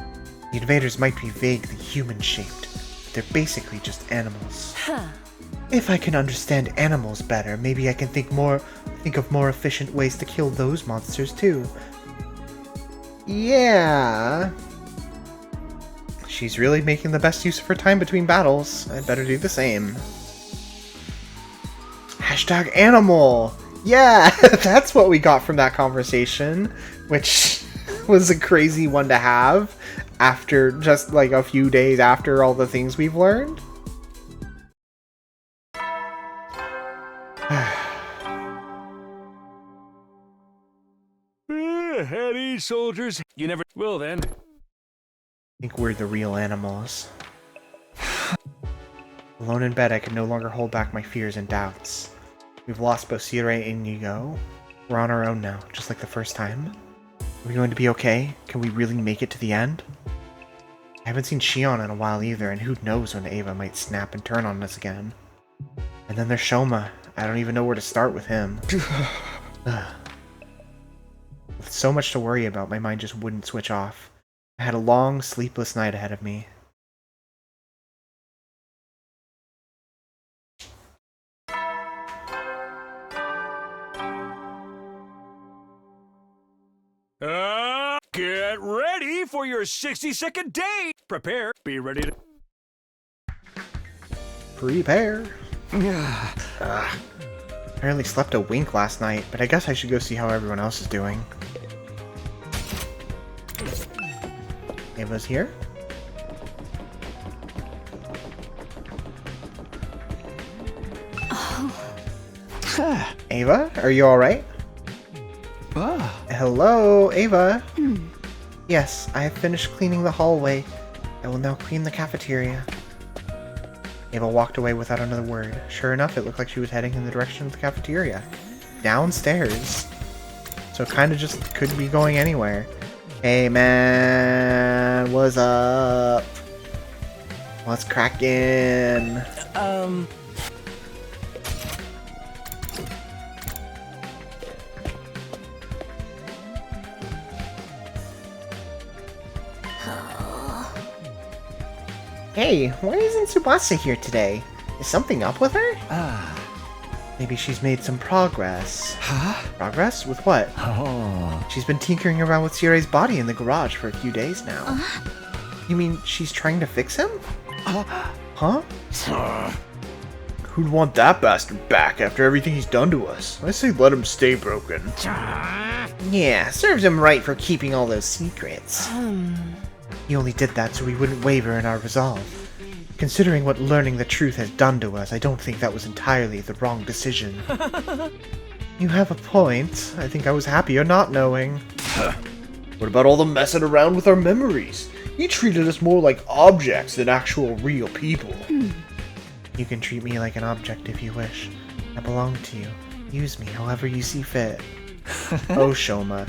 The invaders might be vaguely human-shaped, but they're basically just animals. Huh. If I can understand animals better, maybe I can think of more efficient ways to kill those monsters too. Yeah. She's really making the best use of her time between battles. I'd better do the same. Hashtag animal! Yeah, that's what we got from that conversation, which was a crazy one to have after just like a few days after all the things we've learned. Eddie, soldiers. You never will then. I think we're the real animals. Alone in bed, I can no longer hold back my fears and doubts. We've lost both Sirei and Inigo. We're on our own now, just like the first time. Are we going to be okay? Can we really make it to the end? I haven't seen Shion in a while either, and who knows when Eva might snap and turn on us again. And then there's Shoma. I don't even know where to start with him. With so much to worry about, my mind just wouldn't switch off. I had a long, sleepless night ahead of me. Get ready for your 60-second date. Prepare. Be ready to... Prepare. I barely slept a wink last night, but I guess I should go see how everyone else is doing. Eva's here. Ava, are you alright? Hello, Ava. Yes, I have finished cleaning the hallway. I will now clean the cafeteria. Ava walked away without another word. Sure enough, it looked like she was heading in the direction of the cafeteria. Downstairs. So it kind of just could be going anywhere. Hey man, what's up? What's cracking? Hey, why isn't Tsubasa here today? Is something up with her? Maybe she's made some progress. Huh? Progress? With what? Oh. She's been tinkering around with Sire's body in the garage for a few days now. You mean she's trying to fix him? Huh? Who'd want that bastard back after everything he's done to us? I say let him stay broken. Yeah, serves him right for keeping all those secrets. He only did that so we wouldn't waver in our resolve. Considering what learning the truth has done to us, I don't think that was entirely the wrong decision. You have a point. I think I was happier not knowing. What about all the messing around with our memories? He treated us more like objects than actual real people. You can treat me like an object if you wish. I belong to you. Use me however you see fit. Oh, Shoma.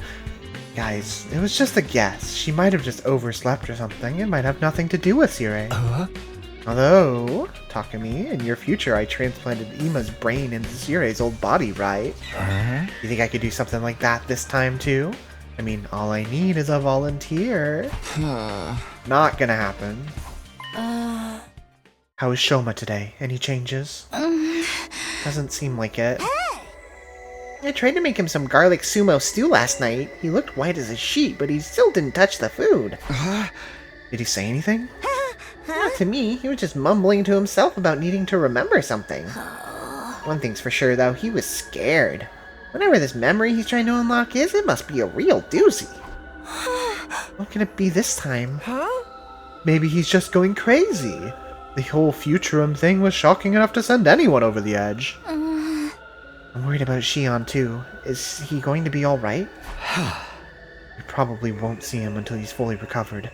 Guys, it was just a guess. She might have just overslept or something. It might have nothing to do with Sire. Although, Takumi, in your future I transplanted Ima's brain into Sire's old body, right? You think I could do something like that this time too? I mean, all I need is a volunteer. Not gonna happen. How is Shoma today? Any changes? Doesn't seem like it. I tried to make him some garlic sumo stew last night. He looked white as a sheet, but he still didn't touch the food. Did he say anything? Not to me, he was just mumbling to himself about needing to remember something. One thing's for sure, though, he was scared. Whatever this memory he's trying to unlock is, it must be a real doozy. What can it be this time? Maybe he's just going crazy. The whole Futurum thing was shocking enough to send anyone over the edge. I'm worried about Shion too. Is he going to be alright? We probably won't see him until he's fully recovered.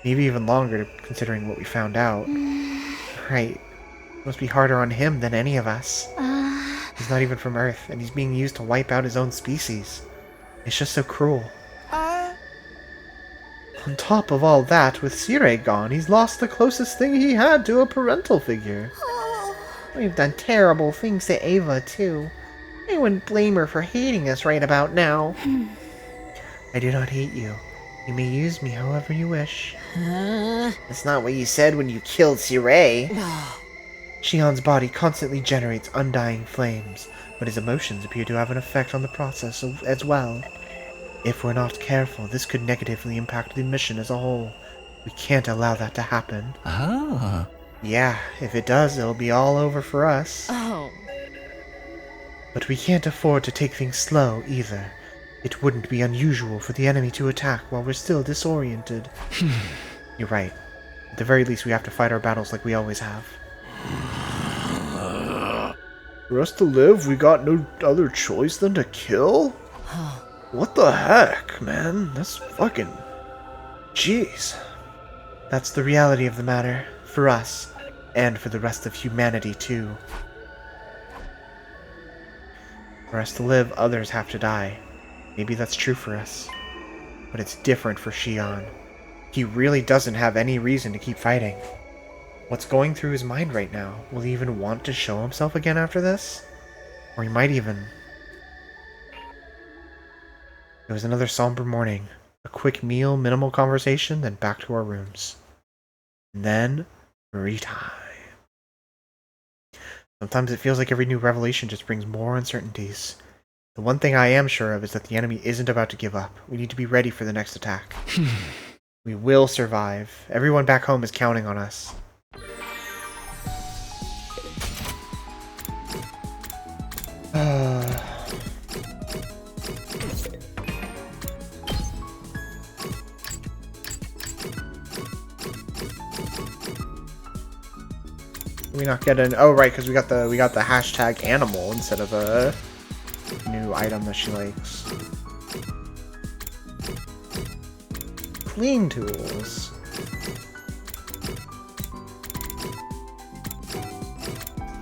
Maybe even longer, considering what we found out. Right. It must be harder on him than any of us. He's not even from Earth, and he's being used to wipe out his own species. It's just so cruel. On top of all that, with Sire gone, he's lost the closest thing he had to a parental figure. We've done terrible things to Ava, too. I wouldn't blame her for hating us right about now. I do not hate you. You may use me however you wish. That's not what you said when you killed Sire. Shion's body constantly generates undying flames, but his emotions appear to have an effect on the process as well. If we're not careful, this could negatively impact the mission as a whole. We can't allow that to happen. Yeah, if it does, it'll be all over for us. But we can't afford to take things slow, either. It wouldn't be unusual for the enemy to attack while we're still disoriented. You're right. At the very least, we have to fight our battles like we always have. For us to live, we got no other choice than to kill? What the heck, man? That's fucking... Jeez. That's the reality of the matter, for us, and for the rest of humanity, too. For us to live, others have to die. Maybe that's true for us. But it's different for Shion. He really doesn't have any reason to keep fighting. What's going through his mind right now? Will he even want to show himself again after this? Or he might even... It was another somber morning. A quick meal, minimal conversation, then back to our rooms. And then, free time. Sometimes it feels like every new revelation just brings more uncertainties. The one thing I am sure of is that the enemy isn't about to give up. We need to be ready for the next attack. We will survive. Everyone back home is counting on us. We not get an... Oh, right, because we got the hashtag animal instead of a new item that she likes. Clean tools.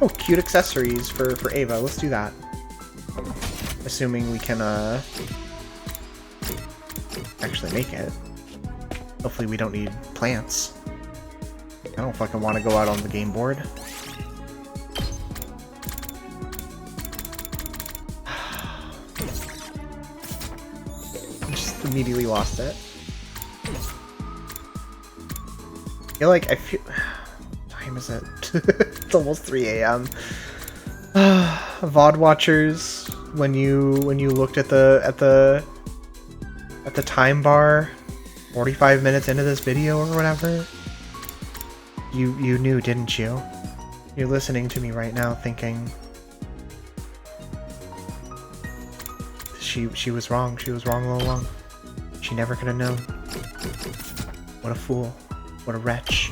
Oh, cute accessories for Ava. Let's do that. Assuming we can, actually make it. Hopefully we don't need plants. I don't fucking want to go out on the game board. Just immediately lost it. I feel... What time is it? It's almost 3 a.m. VOD watchers, when you looked at the time bar 45 minutes into this video or whatever, you knew, didn't you? You're listening to me right now thinking she was wrong. She was wrong all along. She never could have known. What a fool. What a wretch.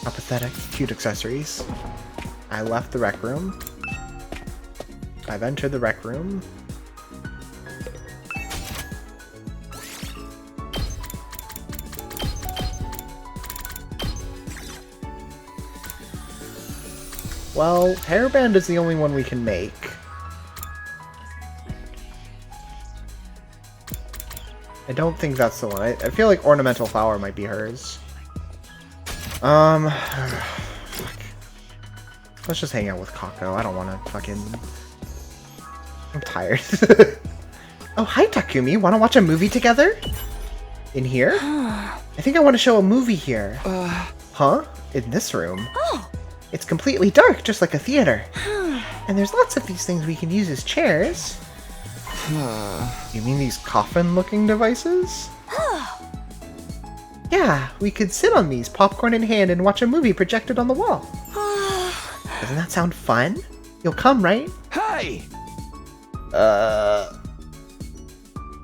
How pathetic. Cute accessories. I left the rec room. I've entered the rec room. Well, hairband is the only one we can make. I don't think that's the one. I feel like ornamental flower might be hers. Fuck. Let's just hang out with Kako. I don't want to fucking... I'm tired. Oh, hi Takumi. Want to watch a movie together? In here? I think I want to show a movie here. Huh? In this room? Oh. It's completely dark, just like a theater. And there's lots of these things we can use as chairs. You mean these coffin-looking devices? Yeah, we could sit on these, popcorn in hand, and watch a movie projected on the wall. Doesn't that sound fun? You'll come, right? Hey!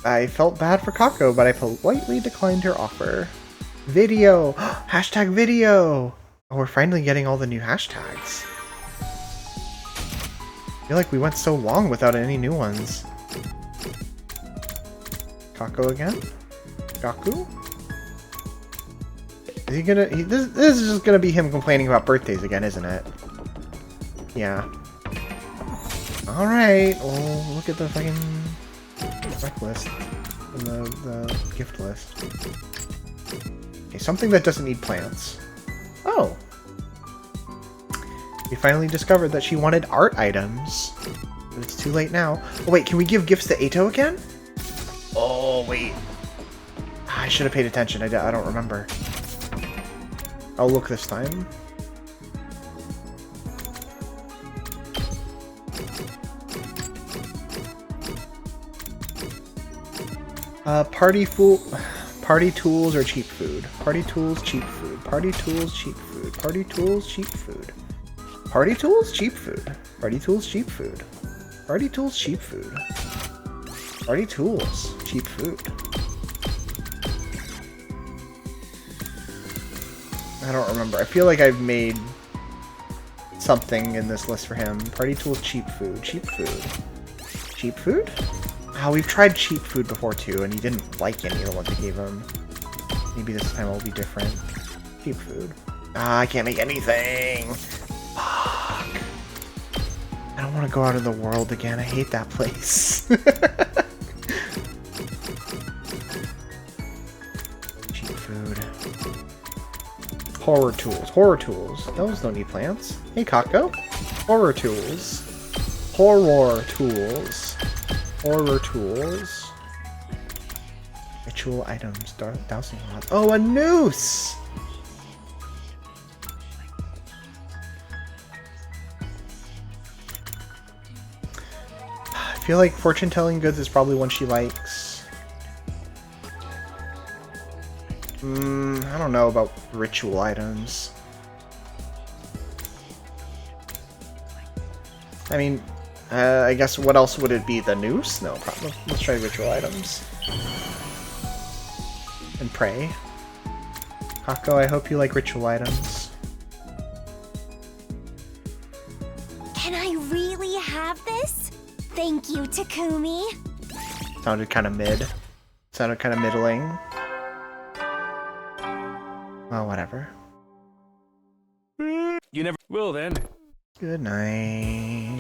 I felt bad for Kako, but I politely declined her offer. Video! Hashtag video! Oh, we're finally getting all the new hashtags. I feel like we went so long without any new ones. Kako again? Gaku? Is he gonna... this is just gonna be him complaining about birthdays again, isn't it? Yeah. Alright, well, look at the fucking... rec list. And the gift list. Okay, something that doesn't need plants. Oh! We finally discovered that she wanted art items. But it's too late now. Oh wait, can we give gifts to Eito again? Oh, wait. I should have paid attention. I don't remember. I'll look this time. Party tools or cheap food. Party tools, cheap food. Party tools, cheap food. Party tools, cheap food. Party tools, cheap food. Party tools, cheap food. Party tools, cheap food. Party tools, cheap food. I don't remember. I feel like I've made something in this list for him. Party tools, cheap food. Cheap food. Cheap food? Oh, we've tried cheap food before too, and he didn't like any of the ones we gave him. Maybe this time will be different. Cheap food. Ah, I can't make anything! Fuck. I don't want to go out in the world again. I hate that place. Cheap food. Horror tools. Horror tools. Those don't need plants. Hey, Kako. Horror tools. Horror tools. Horror tools. Ritual items. Dowsing rods. Oh, a noose! I feel like fortune telling goods is probably one she likes. I don't know about ritual items. I mean, I guess what else would it be? The noose? No, probably. Let's try ritual items. And pray. Kako, I hope you like ritual items. Can I really have this? Thank you, Takumi. Sounded kind of mid. Sounded kind of middling. Well, whatever. You never will then. Good night.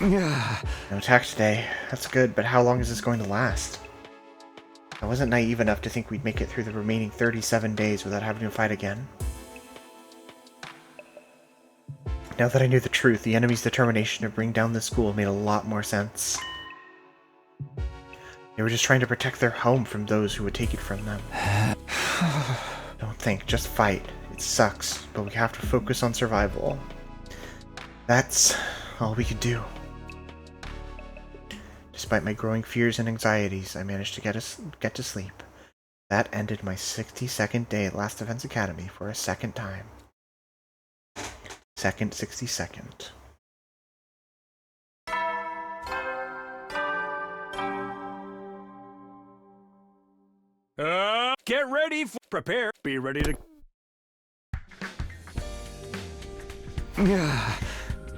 No attack today. That's good, but how long is this going to last? I wasn't naive enough to think we'd make it through the remaining 37 days without having to fight again. Now that I knew the truth, the enemy's determination to bring down the school made a lot more sense. They were just trying to protect their home from those who would take it from them. Don't think, just fight. It sucks, but we have to focus on survival. That's all we could do. Despite my growing fears and anxieties, I managed to get to sleep. That ended my 62nd day at Last Defense Academy for a second time. Second 62nd. Get ready for prepare. Be ready to.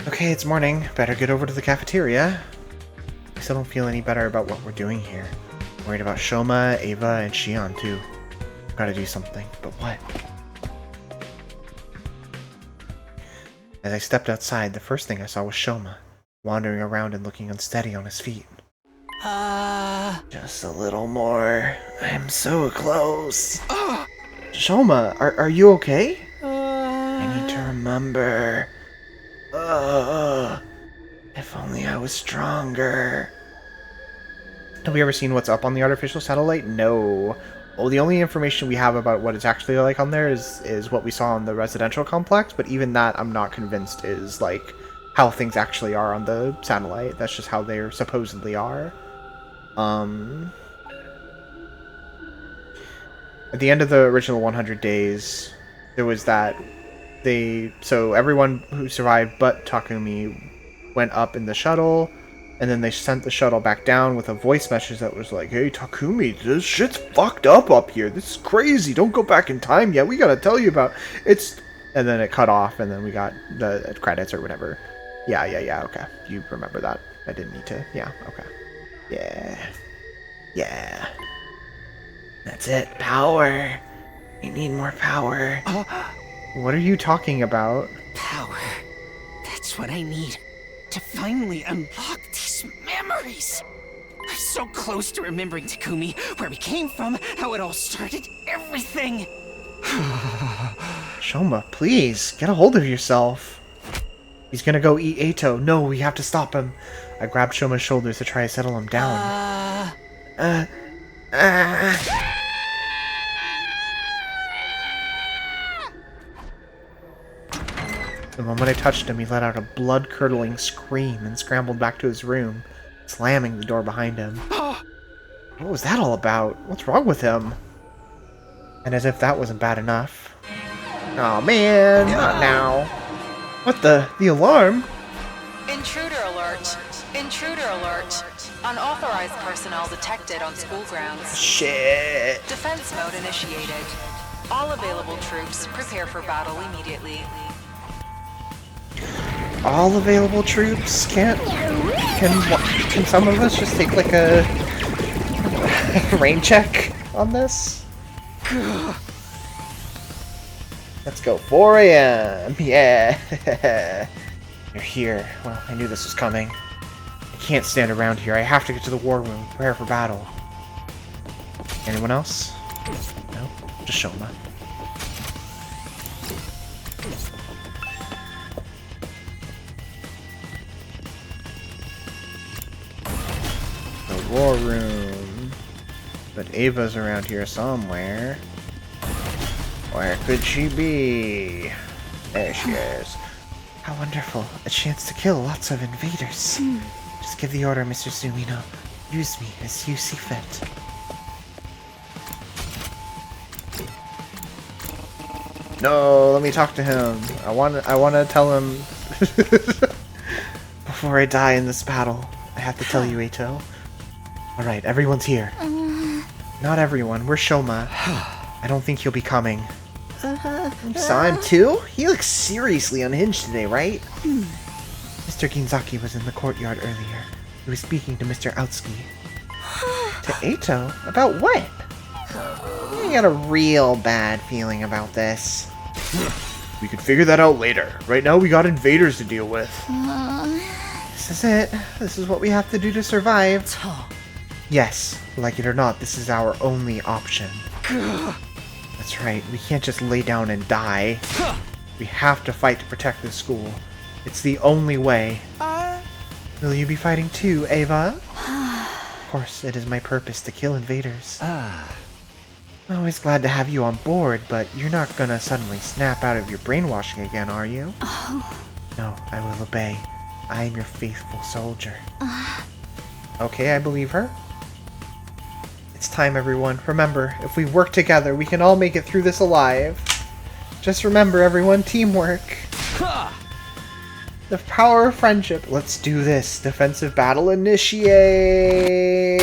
Okay, it's morning. Better get over to the cafeteria. I still don't feel any better about what we're doing here. I'm worried about Shoma, Ava, and Shion too. Gotta do something, but what? As I stepped outside, the first thing I saw was Shoma, wandering around and looking unsteady on his feet. Just a little more. I'm so close. Shoma, are you okay? I need to remember. If only I was stronger. Have we ever seen what's up on the artificial satellite? No. Well, the only information we have about what it's actually like on there is what we saw on the residential complex, but even that I'm not convinced is, like, how things actually are on the satellite. That's just how they supposedly are. At the end of the original 100 days, there was that so everyone who survived but Takumi went up in the shuttle, and then they sent the shuttle back down with a voice message that was like, "Hey Takumi, this shit's fucked up here. This is crazy. Don't go back in time yet. We gotta tell you about it's." And then it cut off, and then we got the credits or whatever. Yeah. Okay, you remember that? I didn't need to. Yeah. Okay. Yeah. That's it. Power. We need more power. What are you talking about? Power. That's what I need to finally unlock these memories. I'm so close to remembering Takumi, where we came from, how it all started, everything. Shoma, please, get a hold of yourself. He's gonna go eat Eito. No, we have to stop him. I grabbed Shoma's shoulders to try to settle him down. The moment I touched him, he let out a blood-curdling scream and scrambled back to his room, slamming the door behind him. What was that all about? What's wrong with him? And as if that wasn't bad enough. Oh man, not now. What the alarm? Intruder alert. Intruder alert. Unauthorized personnel detected on school grounds. Shit. Defense mode initiated. All available troops prepare for battle immediately. All available troops? Can some of us just take like a rain check on this? Let's go. 4 AM. Yeah. You're here. Well, I knew this was coming. I can't stand around here. I have to get to the war room, prepare for battle. Anyone else? No? Just Shoma. The war room. But Ava's around here somewhere. Where could she be? There she is. How wonderful. A chance to kill lots of invaders. Just give the order, Mr. Sumino. Use me as you see fit. No, let me talk to him. I want to tell him before I die in this battle. I have to tell you, Eito. Alright, everyone's here. Not everyone. We're Shoma. I don't think he'll be coming. You saw him too? He looks seriously unhinged today, right? Mr. Ginzaki was in the courtyard earlier. He was speaking to Mr. Aotsuki. To Eito? About what? I got a real bad feeling about this. We could figure that out later. Right now we got invaders to deal with. This is it. This is what we have to do to survive. Yes, like it or not, this is our only option. That's right, we can't just lay down and die. We have to fight to protect this school. It's the only way. Will you be fighting too, Ava? Of course, it is my purpose to kill invaders. I'm always glad to have you on board, but you're not gonna suddenly snap out of your brainwashing again, are you? No, I will obey. I am your faithful soldier. Okay, I believe her. It's time, everyone. Remember, if we work together, we can all make it through this alive. Just remember, everyone, teamwork. The power of friendship. Let's do this. Defensive battle initiate.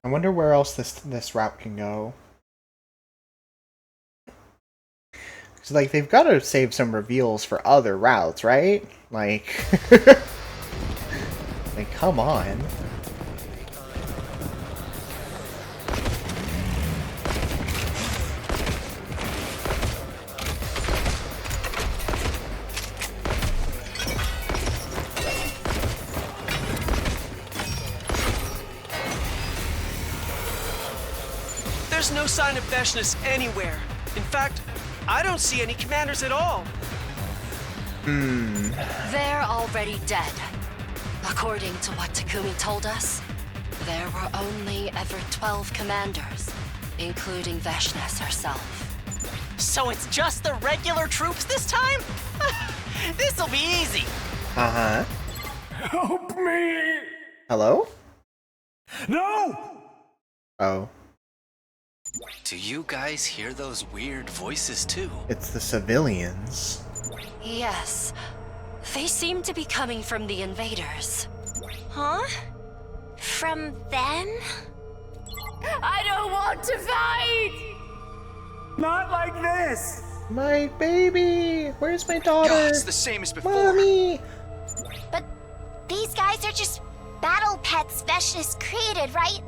I wonder where else this route can go. Cause like they've got to save some reveals for other routes, right? Like, like come on. There's no sign of Veshness anywhere. In fact, I don't see any commanders at all. They're already dead. According to what Takumi told us, there were only ever 12 commanders, including Veshness herself. So it's just the regular troops this time? This'll be easy. Uh-huh. Help me! Hello? No! Oh. Do you guys hear those weird voices too? It's the civilians. Yes. They seem to be coming from the invaders. Huh? From them? I don't want to fight! Not like this! My baby! Where's my daughter? It's the same as before. Mommy! But these guys are just battle pets Veshness created, right?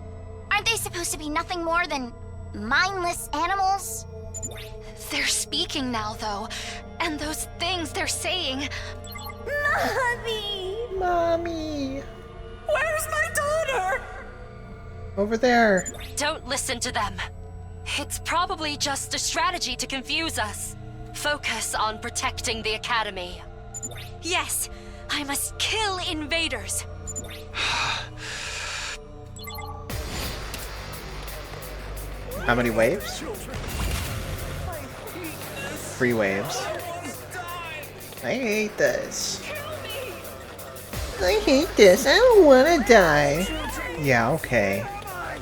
Aren't they supposed to be nothing more than mindless animals? They're speaking now, though. And those things they're saying... Mommy! Mommy! Where's my daughter? Over there. Don't listen to them. It's probably just a strategy to confuse us. Focus on protecting the Academy. Yes, I must kill invaders. How many waves? 3 waves. I hate this. I hate this. I don't want to die. Yeah, okay.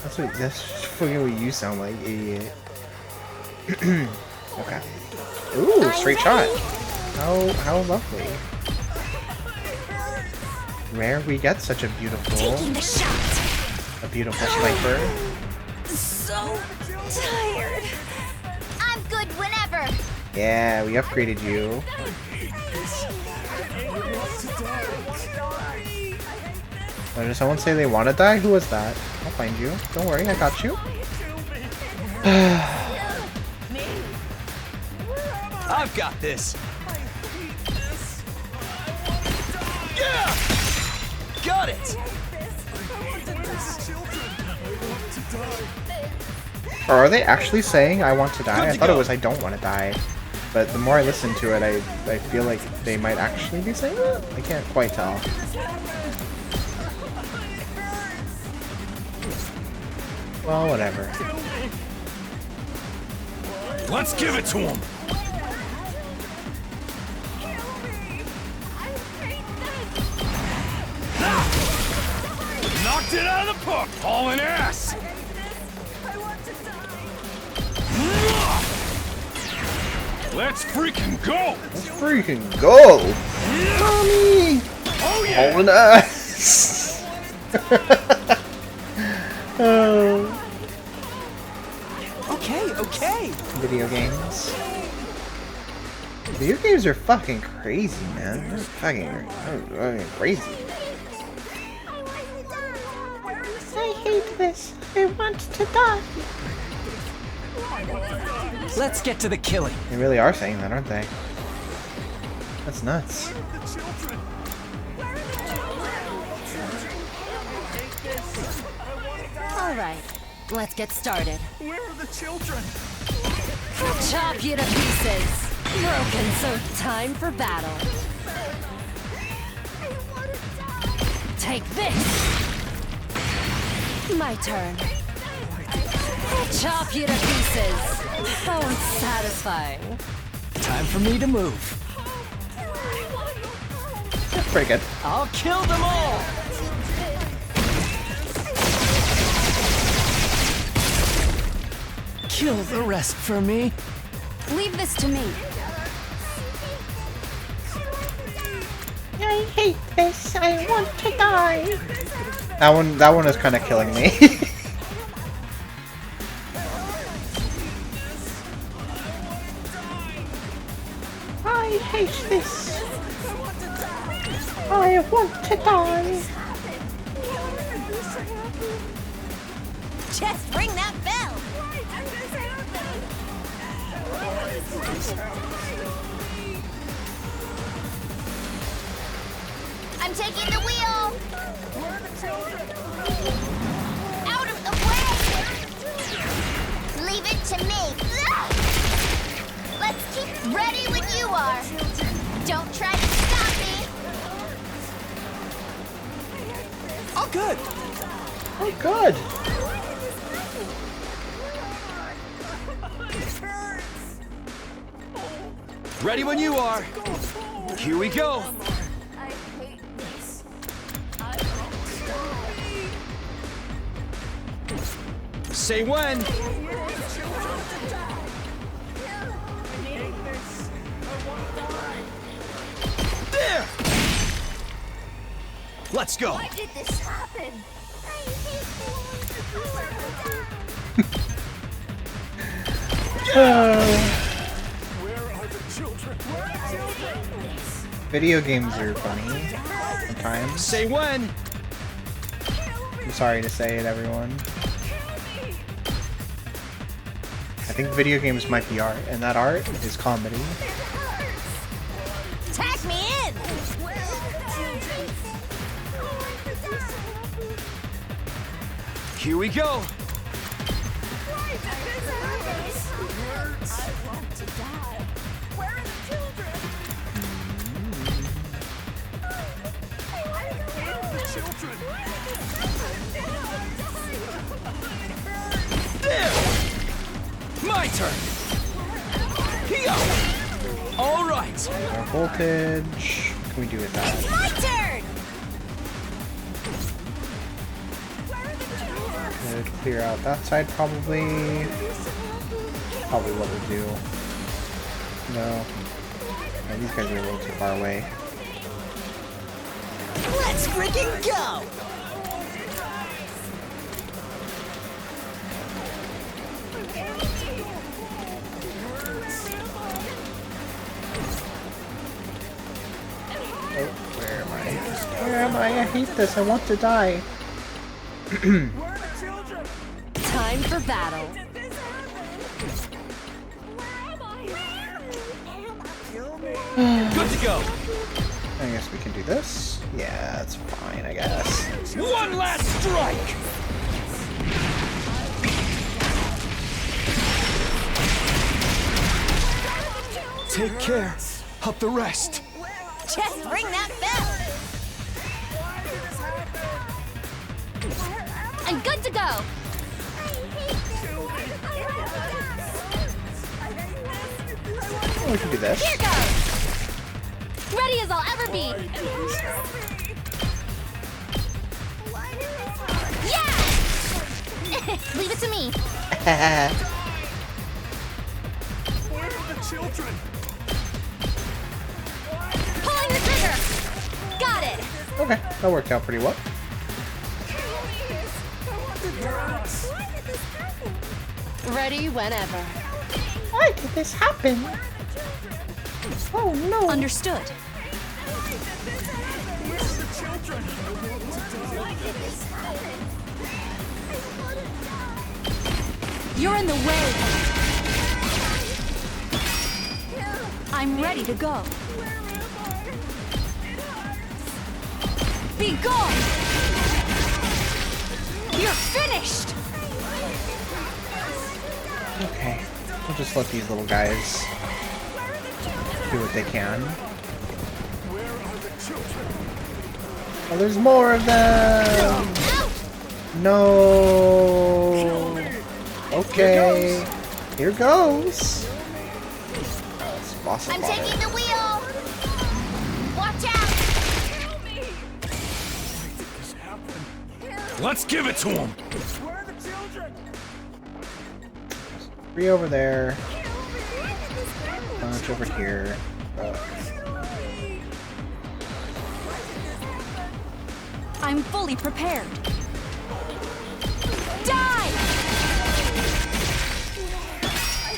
That's fucking what you sound like, idiot. Okay. Ooh, straight shot. How lovely. Rare we get such a beautiful sniper. So tired. I'm good whenever. Yeah, we upgraded you. Oh, did someone say they want to die? Who was that? I'll find you. Don't worry, I got you. I've got this. Yeah! Got it! Or are they actually saying I want to die? I thought it was I don't want to die. But the more I listen to it, I feel like they might actually be saying that. I can't quite tell. Well, whatever. Let's give it to him! Knocked it out of the park! Hauling ass! Let's freaking go! Let's freaking go! Mommy! Oh yeah! Hauling ass! Oh. Okay. Video games. Video games are fucking crazy, man. They're fucking crazy. I hate this. I want to die. Let's get to the killing. They really are saying that, aren't they? That's nuts. All right, let's get started. Where are the children? Chop you to pieces. Broken, so time for battle. Take this. My turn. Chop you to pieces. How unsatisfying. Time for me to move. That's pretty good. I'll kill them all. Kill the rest for me. Leave this to me. I hate this. I want to die. That one is kind of killing me. I hate this. I want to die. Just ring that bell. I'm taking the wheel! Out of the way! Leave it to me! Let's keep ready when you are! Don't try to stop me! Oh, good. Oh, good. Ready when you are. Here we go. Say when. There. Let's go. Why did this happen? Video games are funny sometimes. Say when. I'm sorry to say it, everyone. I think video games might be art, and that art is comedy. Tag me in. Here we go. There! My turn! Here! All right! Our voltage. What can we do with that? My turn! Would clear out that side probably. Probably what we'll do. No. No, these guys are a little too far away. Let's freaking go! Oh, where am I? Where am I? I hate this. I want to die. Time for battle. Good to go. I guess we can do this. Yeah, that's fine, I guess. One last strike! Take care of the rest. Just ring that bell. I'm good to go. We can do this. Here goes! Ready as I'll ever be! Yeah! Leave it to me. Where are the children? Pulling the trigger! Got it! Okay, that worked out pretty well. Ready whenever. Why did this happen? Oh no. Understood. Where's the children? You're in the way. I'm ready to go. Be gone! You're finished! Okay, we'll just let these little guys do what they can. Oh, there's more of them! No! Okay, here goes! I'm taking the wheel! Watch out! Let's give it to him! 3 over there. Bunch over here. I'm fully prepared. Die!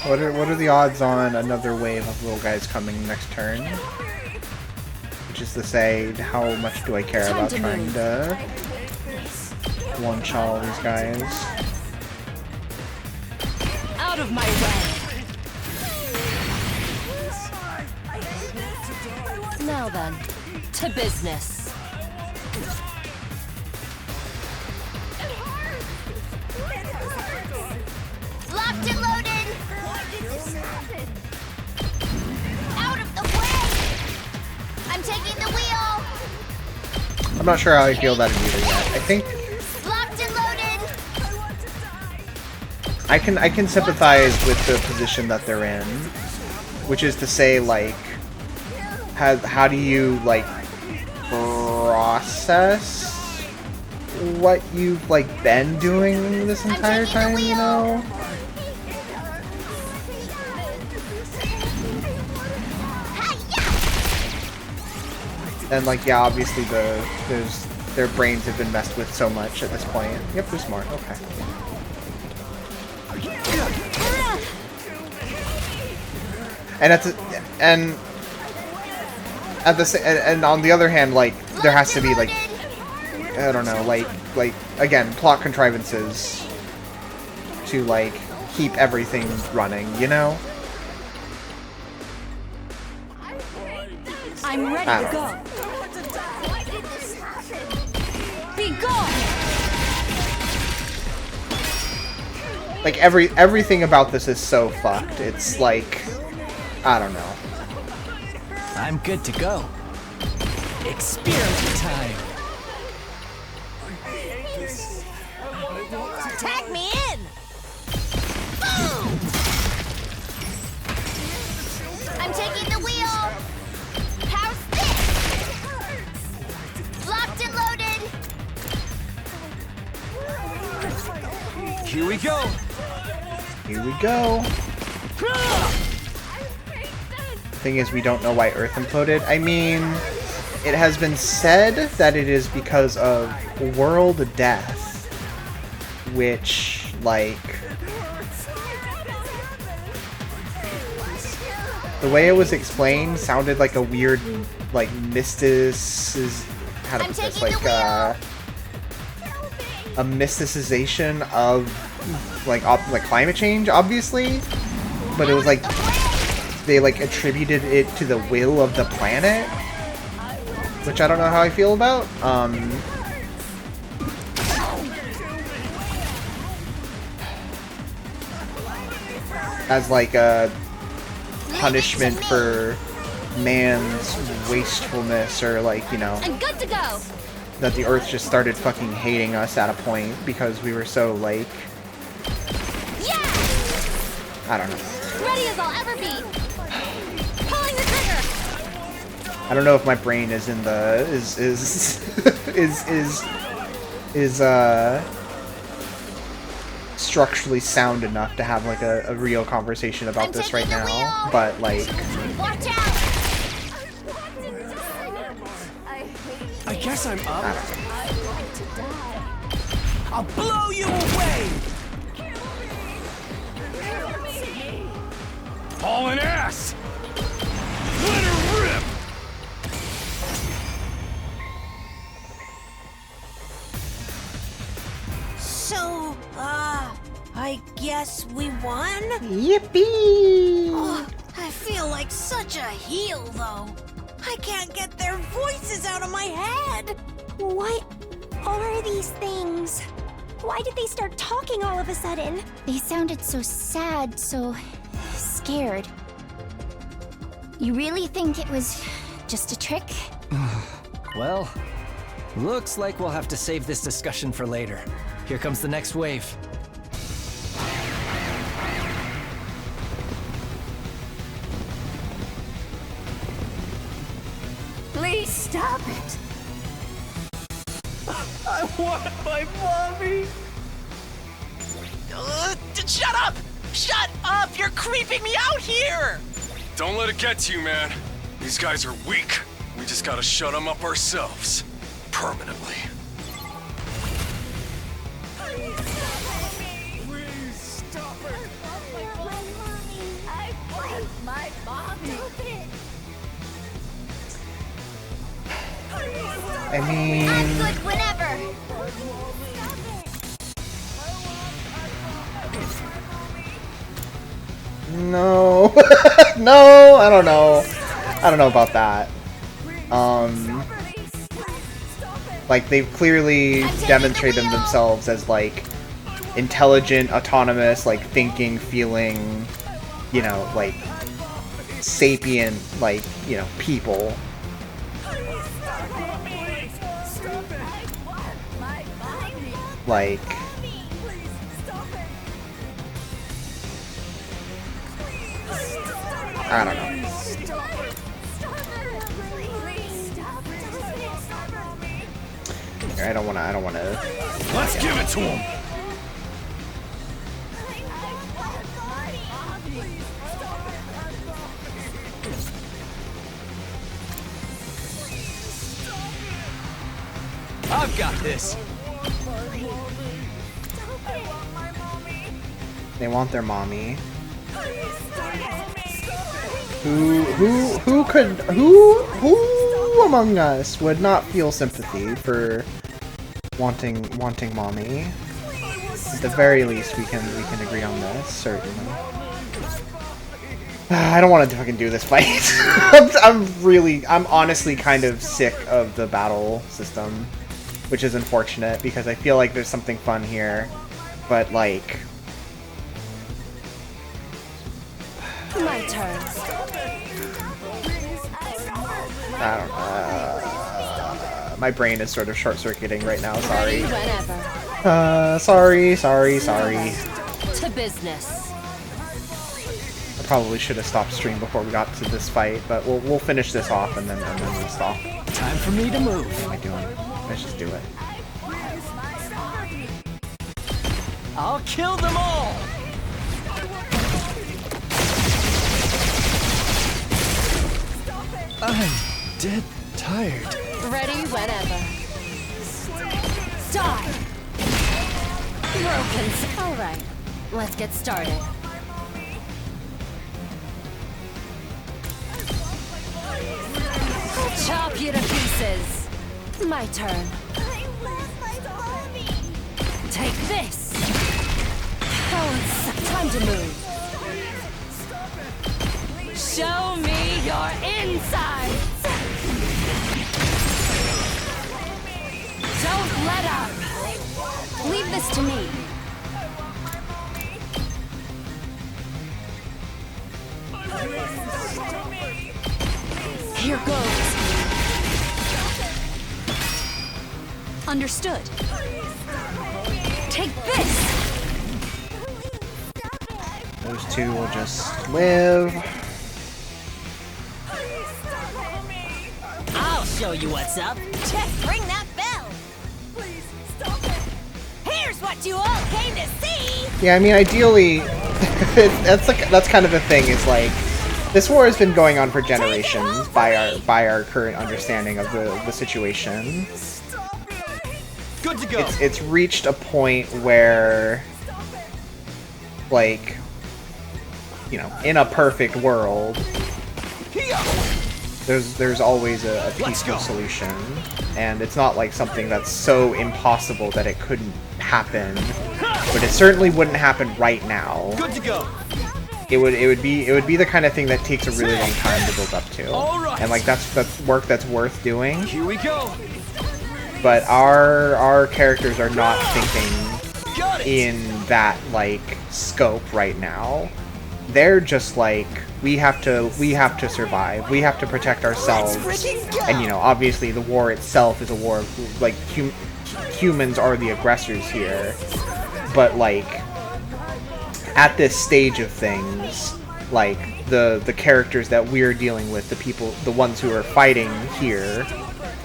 What are the odds on another wave of little guys coming next turn? Which is to say, how much do I care about trying to one-shot all these guys? Out of my way! Now then, to business. Locked and loaded! Why did this happen? Out of the way! I'm taking the wheel! I'm not sure how I feel about it either yet. I think Locked and loaded! I can sympathize with the position that they're in, which is to say, like, how do you like process what you've like been doing this entire time, you know? And like, yeah, obviously their brains have been messed with so much at this point. Yep, they're smart. Okay. And on the other hand, like, there has to be like, I don't know, like again, plot contrivances to like keep everything running, you know? I'm ready to go. Be gone! Like everything about this is so fucked. It's like, I don't know. I'm good to go. Experiment time. Tag me in! Boom! I'm taking the wheel! How's this? Locked and loaded! Here we go! Here we go. Thing is, we don't know why Earth imploded. I mean, it has been said that it is because of world death, which, like, the way it was explained sounded like a weird, like, how to put this, like, a mysticization of, like climate change, obviously, but it was like they like attributed it to the will of the planet, which I don't know how I feel about. As like a punishment for man's wastefulness, or like, you know, I'm good to go. that the Earth just started fucking hating us at a point because we were so like, Yeah! I don't know. Ready as I'll ever be. I don't know if my brain is in the is structurally sound enough to have like a real conversation about this right now, but like Watch out! I guess I'm up. I'll blow you away! Hauling ass! Let her rip! So, I guess we won? Yippee! Oh, I feel like such a heel, though. I can't get their voices out of my head. What are these things? Why did they start talking all of a sudden? They sounded so sad, so scared. You really think it was just a trick? Well, looks like we'll have to save this discussion for later. Here comes the next wave. Please stop it. I want my mommy! Shut up! Shut up! You're creeping me out here! Don't let it get to you, man. These guys are weak. We just gotta shut them up ourselves. Permanently. Please stop it. I want my mommy. I mean, I'm good whenever. no, no, I don't know. I don't know about that. Like they've clearly demonstrated themselves as like intelligent, autonomous, like thinking, feeling, you know, like sapient, like, you know, people. Like, I don't know. I don't wanna. Let's give it to him! I've got this. They want their mommy. Who among us would not feel sympathy for wanting mommy? At the very least, we can agree on this, certainly. I don't want to fucking do this fight. I'm honestly kind of sick of the battle system, which is unfortunate because I feel like there's something fun here, but like. My turn. I don't know. My brain is sort of short-circuiting right now, sorry. Whenever. Sorry. To business. I probably should have stopped stream before we got to this fight, but we'll finish this off and then we'll stop. Time for me to move. What am I doing? Let's just do it. I'll kill them all! I'm dead tired. Ready whenever. Die! Broken. Alright, let's get started. I'll chop you to pieces. My turn. Take this. Oh, it's time to move. Show me your insides! Don't let up! Leave this to me. Here goes. Understood. Take this! Those two will just live. show you what's up. Just ring that bell. Please, stop it. Here's what you all came to see. Yeah, I mean, ideally, that's kind of the thing. Is like, this war has been going on for generations by our current understanding of the situation. Good to go. It's reached a point where, like, you know, in a perfect world, there's always a peaceful solution, and it's not like something that's so impossible that it couldn't happen, but it certainly wouldn't happen right now. Good to go. It would be the kind of thing that takes a really long time to build up to, and like that's work that's worth doing. Here we go. But our characters are not thinking in that like scope right now. They're just like, we have to survive. We have to protect ourselves. And you know, obviously the war itself is a war of, like, humans are the aggressors here. But like, at this stage of things, like the characters that we're dealing with, the ones who are fighting here,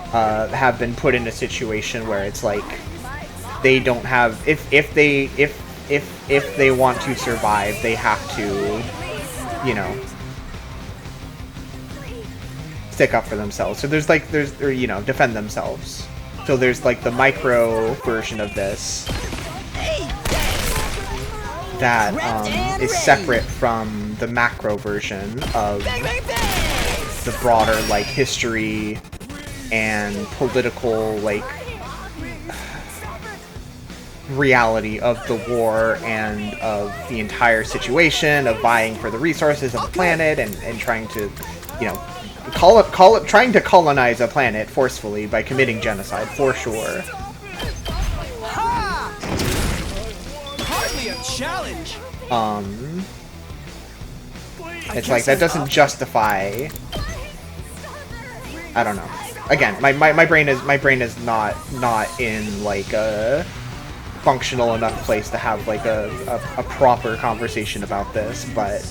have been put in a situation where it's like they don't have, if they want to survive, they have to, you know, stick up for themselves. So there's you know, defend themselves. So there's like the micro version of this that is separate from the macro version of the broader like history and political like reality of the war and of the entire situation of vying for the resources of the planet and trying to, you know, trying to colonize a planet forcefully by committing genocide, for sure. Ha! Hardly a challenge. It's like that doesn't justify. I don't know. Again, my brain is not in like a functional enough place to have like a proper conversation about this, but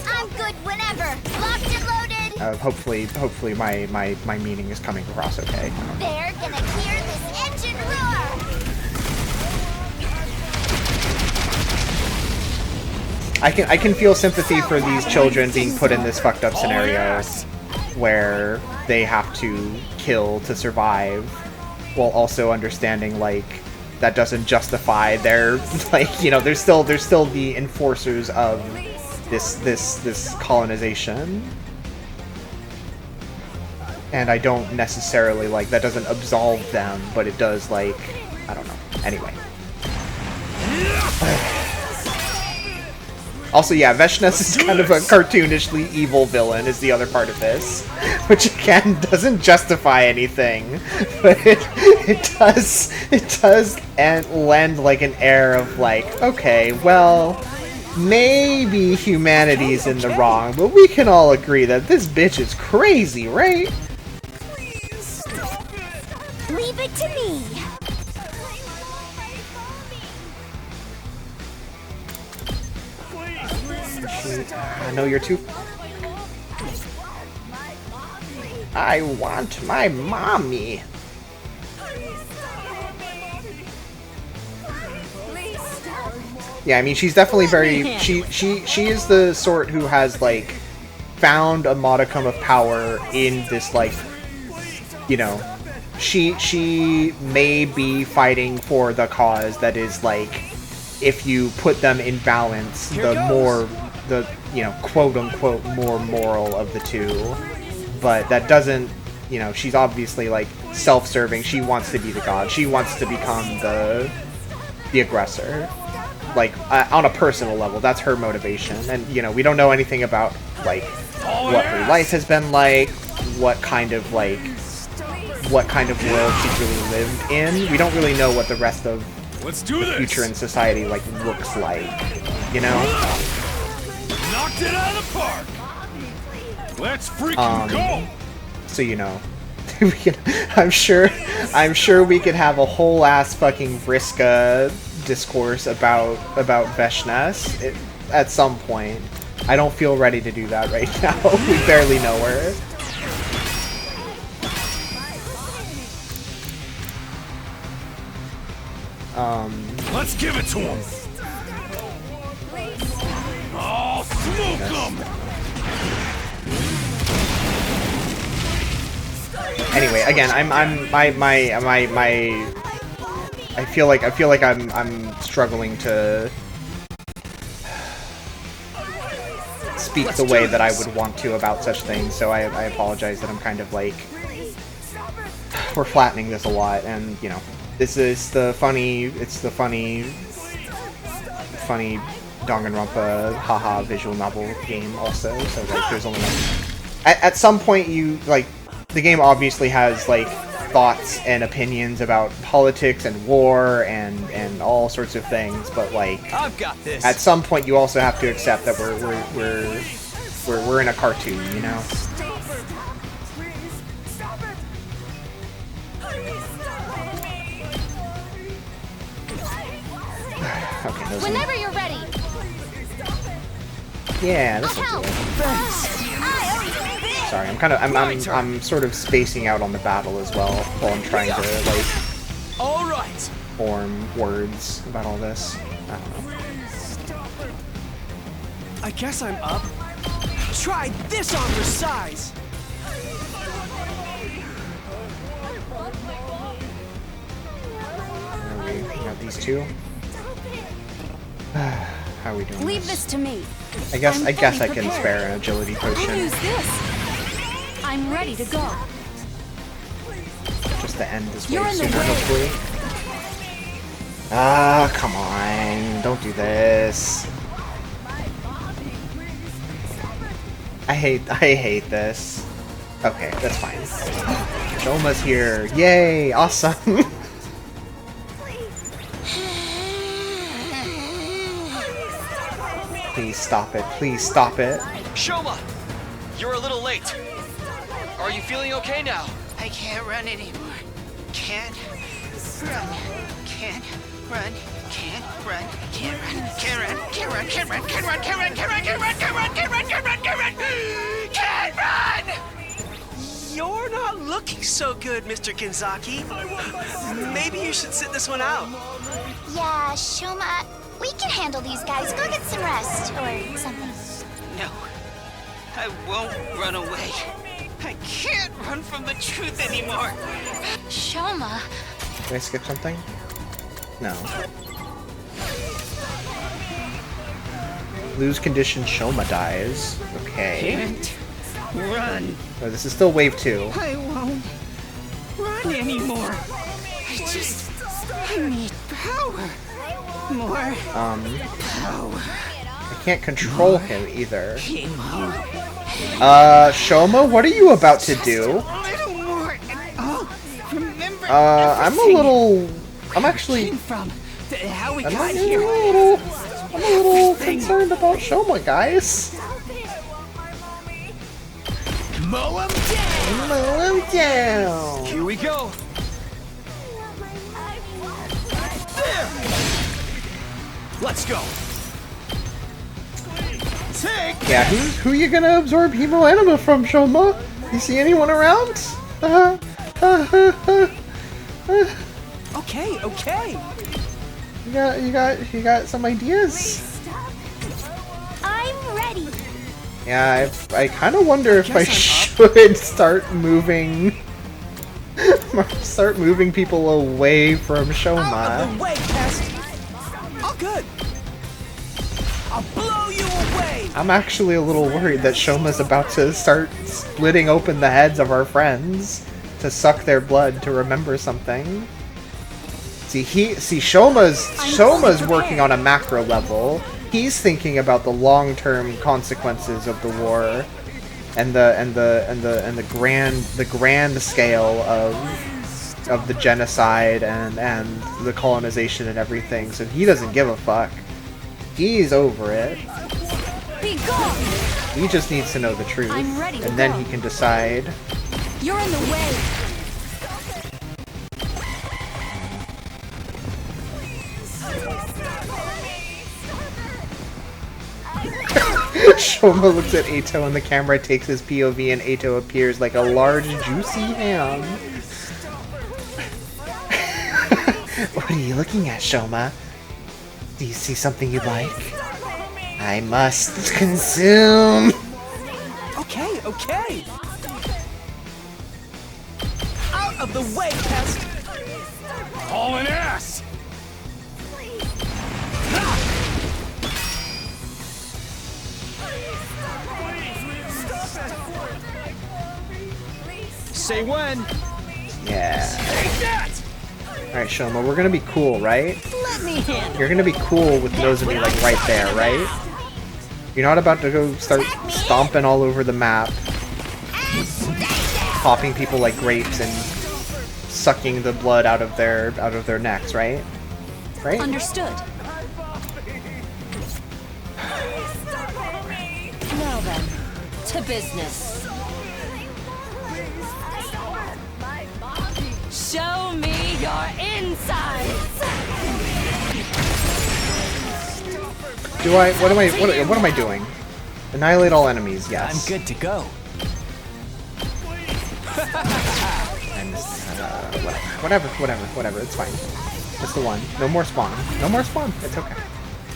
I'm good whenever. Locked and loaded. Hopefully my meaning is coming across okay. They're gonna hear this engine roar. I can feel sympathy for these children being put in this fucked up scenario where they have to kill to survive, while also understanding like that doesn't justify their, like, you know, they're still the enforcers of this colonization. And I don't necessarily, like, that doesn't absolve them, but it does, like, I don't know. Anyway. Also, yeah, Veshnes is kind of a cartoonishly evil villain is the other part of this, which again doesn't justify anything, but it does lend like an air of like, okay, well, maybe humanity's in the wrong, but we can all agree that this bitch is crazy, right? Leave it to me. I know you're too. I want my mommy. Yeah, I mean, she's definitely very. She is the sort who has like found a modicum of power in this, like, you know, she may be fighting for the cause that is like, if you put them in balance, the you know, quote unquote more moral of the two, but that doesn't, you know, she's obviously like self-serving. She wants to be the god. She wants to become the aggressor, like on a personal level. That's her motivation. And you know, we don't know anything about like what her life has been like, what kind of world she's really lived in. We don't really know what the rest of the future in society like looks like, you know. Knocked it out of the park. Let's freaking go. So you know, I'm sure we could have a whole ass fucking Vriska discourse about Veshnes at some point. I don't feel ready to do that right now. We barely know her. Let's give it to him. Oh, smoke him! Anyway, again, I feel like I'm struggling to speak the way that I would want to about such things, so I apologize that I'm kind of like, we're flattening this a lot, and you know, this is the funny Danganronpa haha visual novel game also, so like there's only at some point you like, the game obviously has like thoughts and opinions about politics and war and all sorts of things, but like I've got this. At some point you also have to accept that we're in a cartoon, you know. Okay, those Whenever you're ready. Yeah, this one's good. Sorry, I'm sort of spacing out on the battle as well while I'm trying to like form words about all this. I don't know. I guess I'm up. Try this on your size. We got these two. How are we doing? Leave this to me. I guess I can spare an agility I'll potion. use this. I'm ready to go. Just to end this You're wave in the sooner, way. hopefully. Ah, come on. Don't do this. I hate this. Okay, that's fine. Shoma's here. Yay! Awesome! Please stop it. Please stop it. Shoma, you're a little late. Are you feeling okay now? I can't run anymore. Can't run. Can't run. Can't run. Can't run. Can't run. Can't run. Can't run. Can't run. Can't run. Can't run. Can't run. Can't run. Can't run. Can't run. Can't run. Can't run. You're not looking so good, Mr. Kinzaki. Maybe you should sit this one out. Yeah, Shoma, we can handle these guys. Go get some rest or something. No, I won't run away. I can't run from the truth anymore. Shoma. Did I skip something? No. Lose condition, Shoma dies. Okay. Can't run. Oh, this is still wave 2. I won't run anymore. I need power. More power. I can't control him either. Shoma, what are you about to do? I'm a little... I'm actually... I'm a little concerned about Shoma, guys. Mow him down! Mow him down! Here we go! There! Let's go! Take! Yeah, who you gonna absorb Hemo Anima from, Shoma? You see anyone around? Okay, okay. You got some ideas? I'm ready. Yeah, I kind of wonder if I should start moving people away from Shoma. Out of the way, pest. All good. I'll blow you away. I'm actually a little worried that Shoma's about to start splitting open the heads of our friends to suck their blood to remember something. See, Shoma's working on a macro level. He's thinking about the long-term consequences of the war and the grand scale of the genocide and the colonization and everything. So he doesn't give a fuck. He's over it. Be gone. He just needs to know the truth, I'm ready to and then go. he can decide. You're in the way. Shoma looks at Eito and the camera takes his POV and Eito appears like a large juicy ham. What are you looking at, Shoma? Do you see something you'd like? I must consume! Okay, okay! Out of the way, pest! Hauling ass! Say when. Yeah. Alright, Shoma, we're gonna be cool, right? Let me handle. You're gonna be cool with Nozomi, like, right there, right? You're not about to go start stomping all over the map, popping people like grapes and sucking the blood out of their necks, right? Right? Understood. Now then, to business. Show me your insides! What am I doing? Annihilate all enemies, yes. I'm good to go. And, whatever, it's fine. Just the one. No more spawn. No more spawn. It's okay.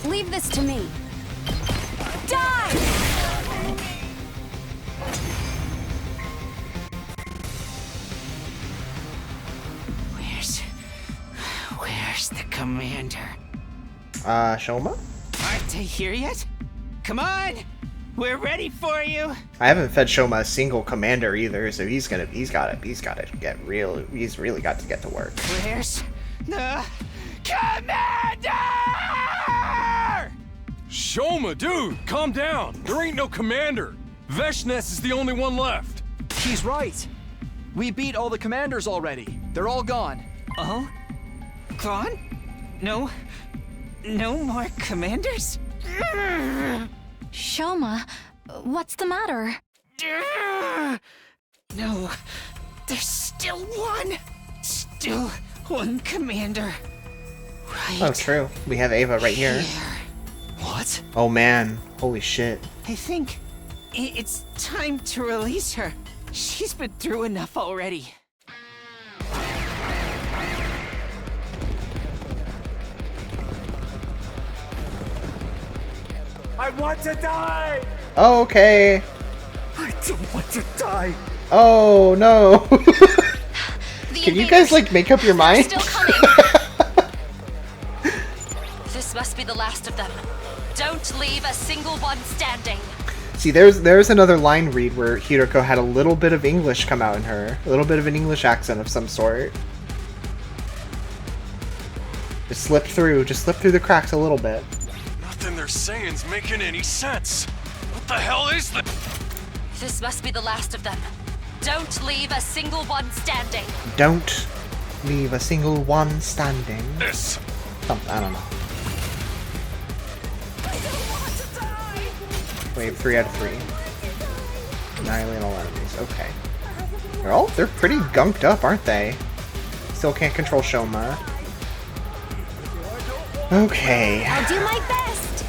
Leave this to me. Die! Where's the commander? Shoma? Aren't they here yet? Come on! We're ready for you! I haven't fed Shoma a single commander either, so he's really got to get to work. Where's the commander? Shoma, dude, calm down. There ain't no commander. Veshness is the only one left. He's right. We beat all the commanders already. They're all gone. Oh? Gone? No more commanders? Shoma, what's the matter? No, there's still one. Still one commander. Right. Oh, true. We have Ava right here. What? Oh man, holy shit. I think it's time to release her. She's been through enough already. I want to die! Oh, okay. I don't want to die! Oh no. Can you guys like make up your mind? Still coming. This must be the last of them. Don't leave a single one standing. See, there's another line read where Hiroko had a little bit of English come out in her. A little bit of an English accent of some sort. Just slipped through the cracks a little bit. Nothing they're saying's making any sense. What the hell is this? This must be the last of them. Don't leave a single one standing. Don't leave a single one standing. This. Something, I don't know. Wave 3 out of 3. Annihilate all enemies. Okay. They're pretty gunked up, aren't they? Still can't control Shoma. Okay. I'll do my best.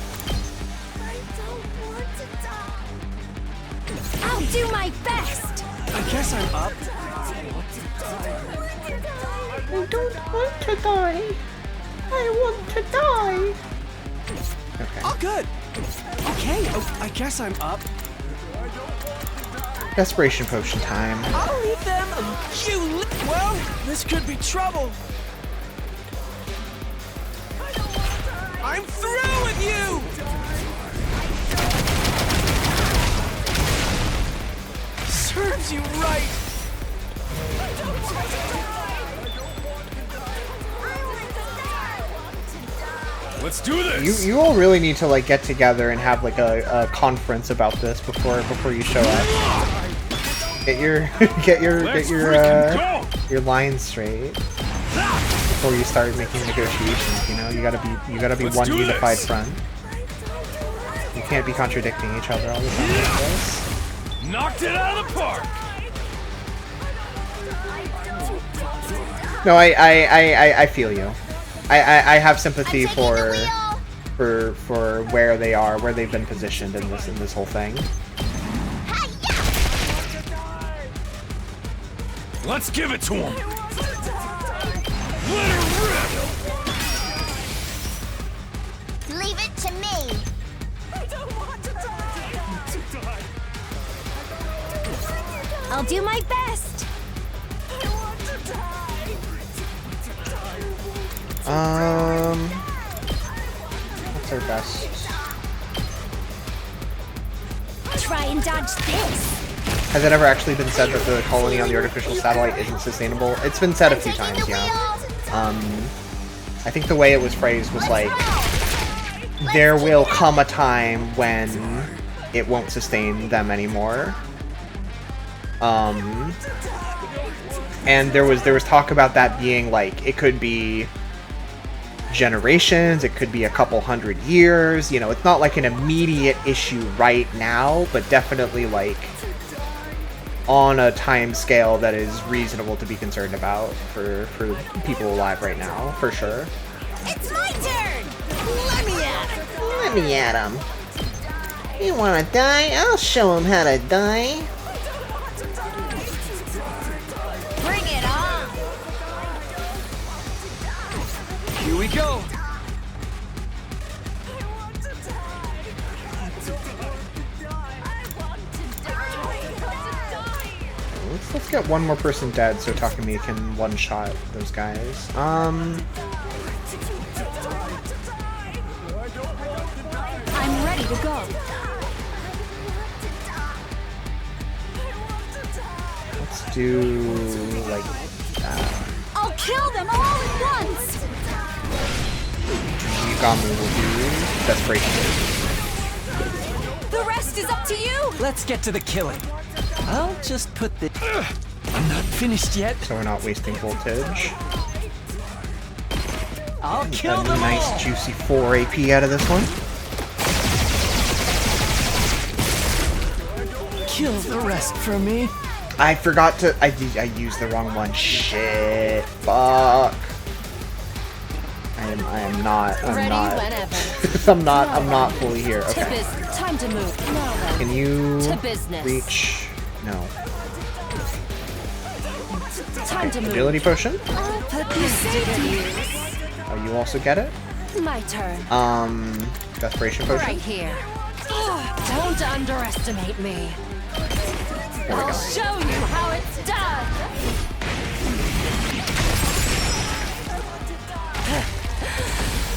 I'll do my best. I guess I'm up. I don't want to die. I want to die. Okay. Oh, good. Okay, I guess I'm up. Desperation potion time. I'll leave them. Well, this could be trouble. I'm through with you! Serves you right! Let's do this! You all really need to like get together and have like a conference about this before you show up. Get your lines straight before you start making negotiations. You know, you gotta be Let's one do unified this. front. You can't be contradicting each other all the time like this. Knocked it out of the park! No, I feel you. I have sympathy for where they are, where they've been positioned in this whole thing. Let's give it to him! Let her rip! do my best. What's our best? Try and dodge this. Has it ever actually been said that the colony on the artificial satellite isn't sustainable? It's been said a few times, yeah. I think the way it was phrased was like, there will come a time when it won't sustain them anymore. And there was talk about that being like, it could be generations, it could be a couple hundred years, you know, it's not like an immediate issue right now, but definitely like on a time scale that is reasonable to be concerned about for people alive right now, for sure. It's my turn! Let me at him! Let me at him. You wanna die? I'll show him how to die. Bring it on! Here we go. Let's get one more person dead so Takumi can one-shot those guys. I'm ready to go. Let's do like that. I'll kill them all at once. Yugami will do Desperation. The rest is up to you. Let's get to the killing. I'll just put the... I'm not finished yet. So we're not wasting voltage. I'll kill a them nice all. juicy 4 AP out of this one. Kill the rest for me. I forgot to... I used the wrong one. Shit. Fuck. I'm not I'm not fully here. Okay. Time to move. Now then. Can you To business. reach? No. Time to move. Agility potion? I'll put this to good use. Oh, you also get it? My turn. Desperation potion? Right here. Don't underestimate me. There we I'll go. show you how it's done.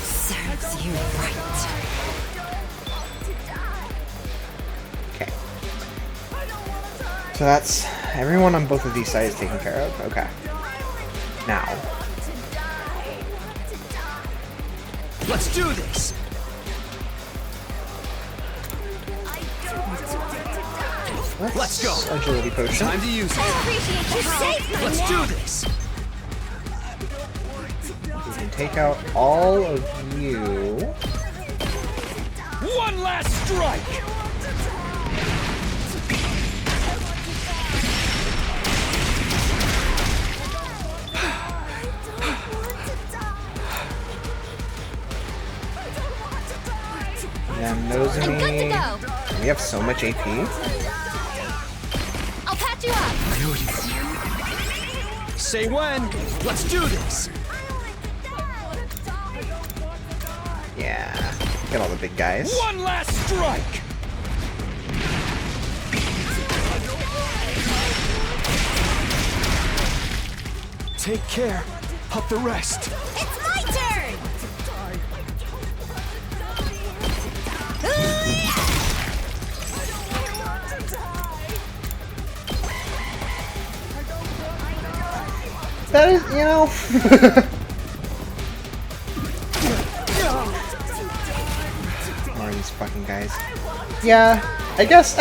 Serves you right. Okay. So that's everyone on both of these sides taken care of. Okay. Now. Let's do this. Let's go. Agility potion. Time to use it. Let's do this. We can take out all of you. One last strike! And Nozomi. Good to go. We have so much AP. I'll patch you up. Say when. Let's do this. Yeah. Get all the big guys. One last strike! Take care of the rest. It's my turn! That is, you know. More of these fucking guys. Yeah, I guess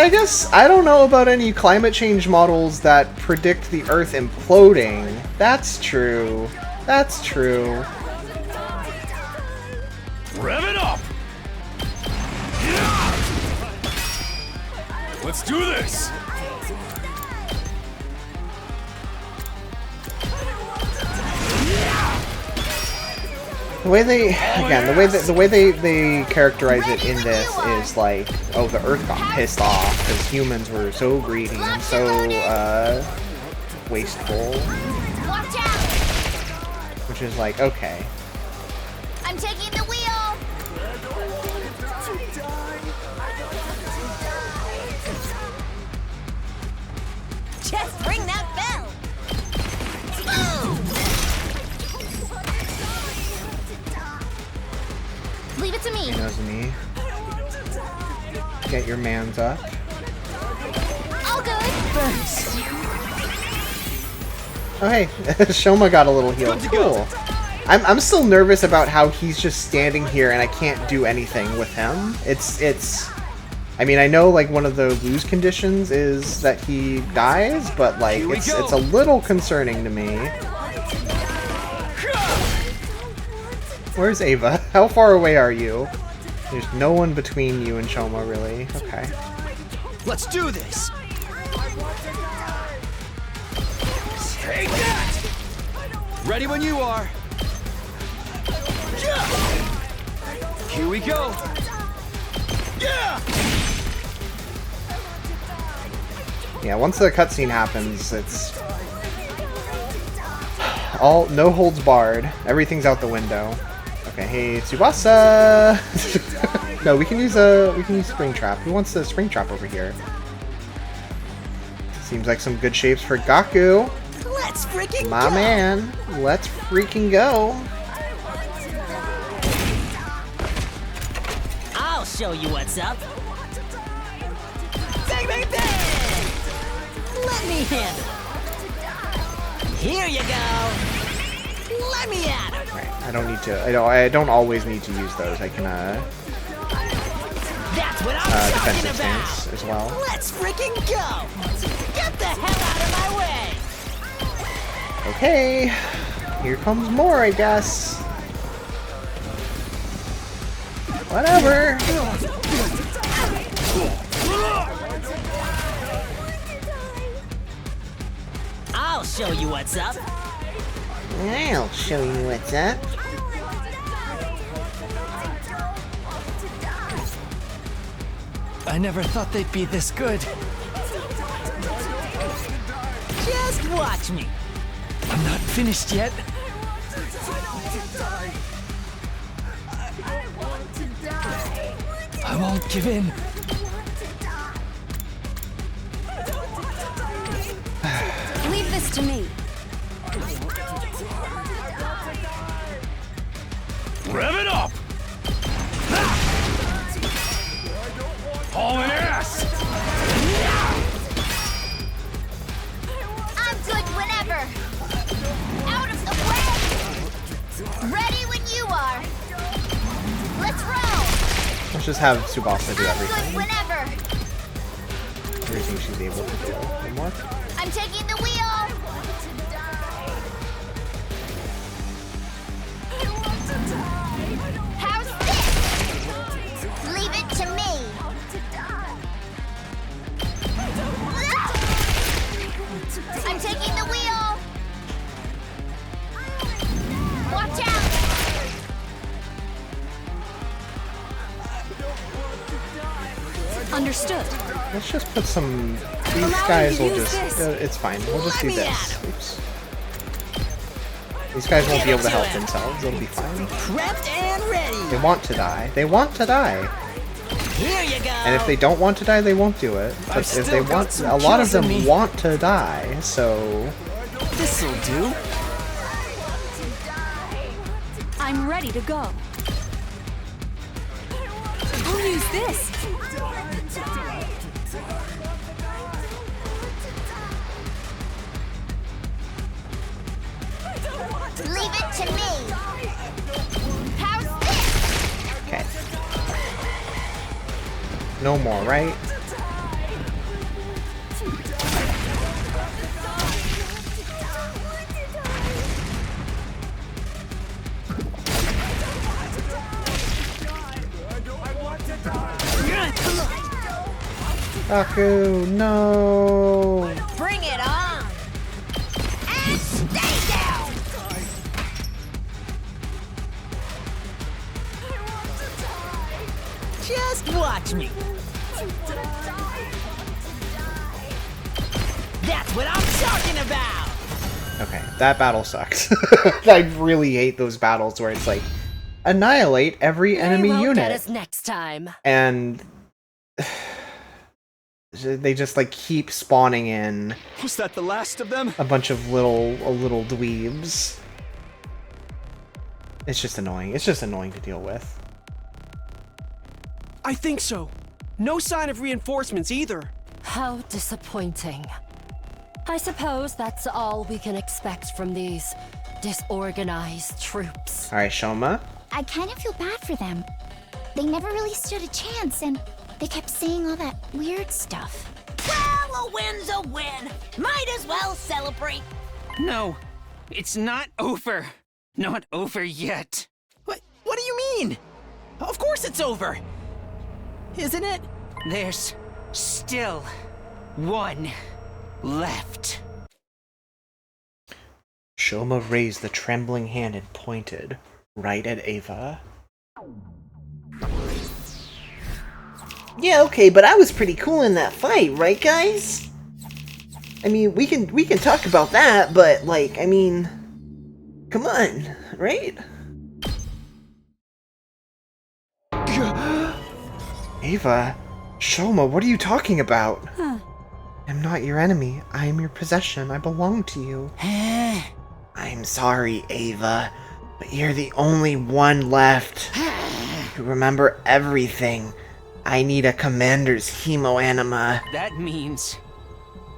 I don't know about any climate change models that predict the Earth imploding. That's true. That's true. Rev it up! Let's do this! The way they, again, the way they characterize it in this is like, oh, the Earth got pissed off because humans were so greedy and so wasteful, Watch out! which is like, okay. I'm taking the wheel! Just ring that bell. Boom! Leave it to me. He knows me. Get your mans up. All good. First. Oh hey, Shoma got a little heal. Cool. I'm still nervous about how he's just standing here and I can't do anything with him. It's. I mean, I know like one of the lose conditions is that he dies, but like it's a little concerning to me. Where's Ava? How far away are you? There's no one between you and Shoma, really. Okay. Let's do this. Take that! Ready when you are. Here we go. Yeah, once the cutscene happens, it's all no holds barred. Everything's out the window. Okay, hey Tsubasa. No, we can use Springtrap. Who wants the Springtrap over here? Seems like some good shapes for Gaku. Let's freaking My go. man, let's freaking go. I'll show you what's up. Bang, bang, bang! Let me handle it. Here you go. Let me at him. I don't need to. I don't always need to use those. I can That's what I'm talking defensive about. stance as well. Let's freaking go. Get the hell out of my way. Okay, here comes more, I guess. Whatever. I'll show you what's up. I'll show you what's up. I never thought they'd be this good. Just watch me. I'm not finished yet. I won't give in. Leave this to me. Rev it up! Hauling ass! I'm good whenever. Out of the way. Ready when you are. Let's roll. Let's just have Tsubasa do Good everything. whenever. Everything she's able to do. One more. I'm taking the wheel. How's this? Leave it to me. I'm taking the wheel. Watch out. Understood. Let's just put some. These guys will just. It's fine. We'll just do this. Oops. These guys won't be able to help themselves. It'll be fine. Prepped and ready. They want to die. They want to die. Here you go. And if they don't want to die, they won't do it. But if they want, a lot of them want to die. So this'll do. I'm ready to go. I'll use this. Leave it to me. How's this? okay. No more, right? Gaku, no! Bring it on. And stay down. Just watch me. That's what I'm talking about. Okay, that battle sucks. I really hate those battles where it's like, annihilate every enemy They won't unit. get us next time. And They just like keep spawning in. Was that the last of them? A bunch of little dweebs. It's just annoying. It's just annoying to deal with. I think so. No sign of reinforcements either. How disappointing. I suppose that's all we can expect from these disorganized troops. Alright, Shoma. I kind of feel bad for them. They never really stood a chance, and they kept saying all that weird stuff. Well, a win's a win. Might as well celebrate. No, it's not over. Not over yet. What do you mean? Of course it's over. Isn't it? There's still one left. Shoma raised the trembling hand and pointed right at Ava. Yeah, okay, but I was pretty cool in that fight, right, guys? I mean, we can talk about that, but like, I mean, come on, right? Ava, Shoma, what are you talking about? I'm not your enemy. I am your possession. I belong to you. I'm sorry, Ava, but you're the only one left. You remember everything. I need a commander's hemoanima. That means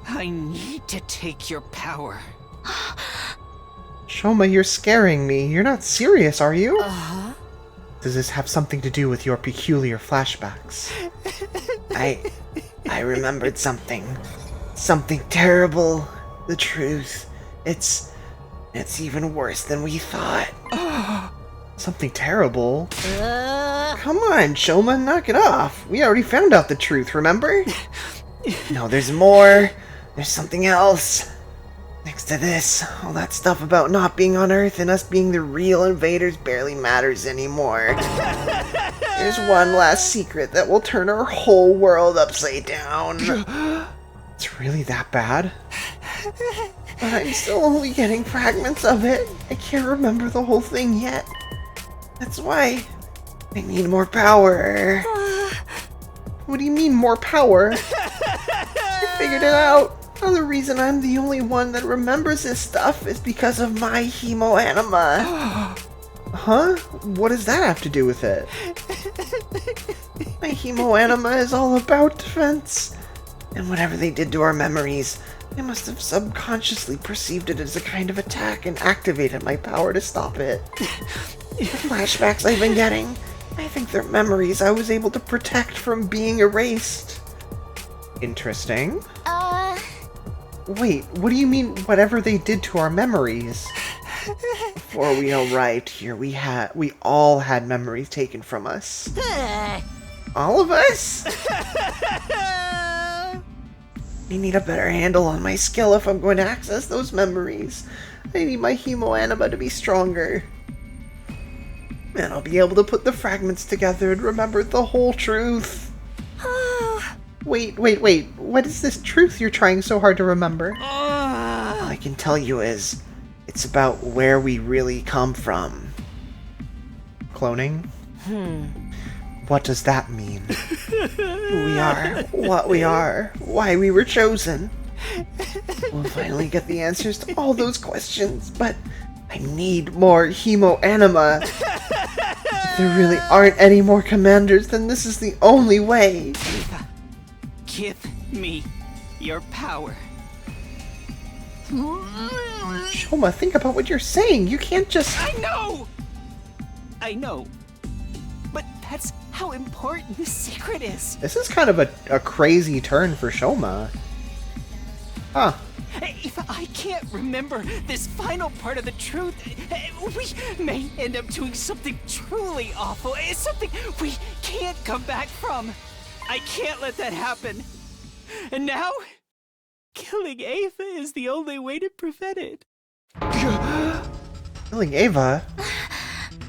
I need to take your power. Shoma, you're scaring me. You're not serious, are you? Uh-huh. Does this have something to do with your peculiar flashbacks? I remembered something. Something terrible. The truth. It's even worse than we thought. Something terrible? Come on, Shoma, knock it off. We already found out the truth, remember? No, there's more. There's something else. Next to this, all that stuff about not being on Earth and us being the real invaders barely matters anymore. There's one last secret that will turn our whole world upside down. It's really that bad? But I'm still only getting fragments of it. I can't remember the whole thing yet. That's why I need more power. What do you mean, more power? I figured it out. The reason I'm the only one that remembers this stuff is because of my hemoanima. Huh? What does that have to do with it? My hemoanima is all about defense. And whatever they did to our memories, I must have subconsciously perceived it as a kind of attack and activated my power to stop it. The flashbacks I've been getting, I think they're memories I was able to protect from being erased. Interesting. Wait, what do you mean, whatever they did to our memories? Before we arrived here, we all had memories taken from us. All of us? I need a better handle on my skill if I'm going to access those memories. I need my hemoanima to be stronger. Then I'll be able to put the fragments together and remember the whole truth. Wait. What is this truth you're trying so hard to remember? All I can tell you is, it's about where we really come from. Cloning? What does that mean? Who we are, what we are, why we were chosen. We'll finally get the answers to all those questions, but I need more hemoanima. If there really aren't any more commanders, then this is the only way. Ava, give me your power. Shoma, think about what you're saying. You can't just... I know. But that's how important this secret is. This is kind of a crazy turn for Shoma. Huh. If I can't remember this final part of the truth, we may end up doing something truly awful. It's something we can't come back from. I can't let that happen. And now, killing Ava is the only way to prevent it. Killing Ava?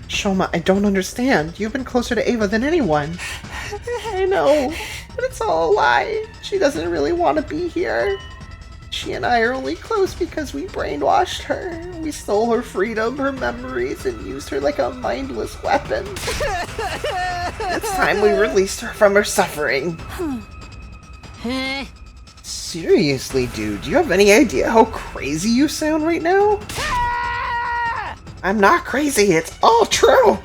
Shoma, I don't understand. You've been closer to Ava than anyone. I know, but it's all a lie. She doesn't really want to be here. She and I are only close because we brainwashed her. We stole her freedom, her memories, and used her like a mindless weapon. It's time we released her from her suffering. Seriously, dude, do you have any idea how crazy you sound right now? I'm not crazy, it's all true!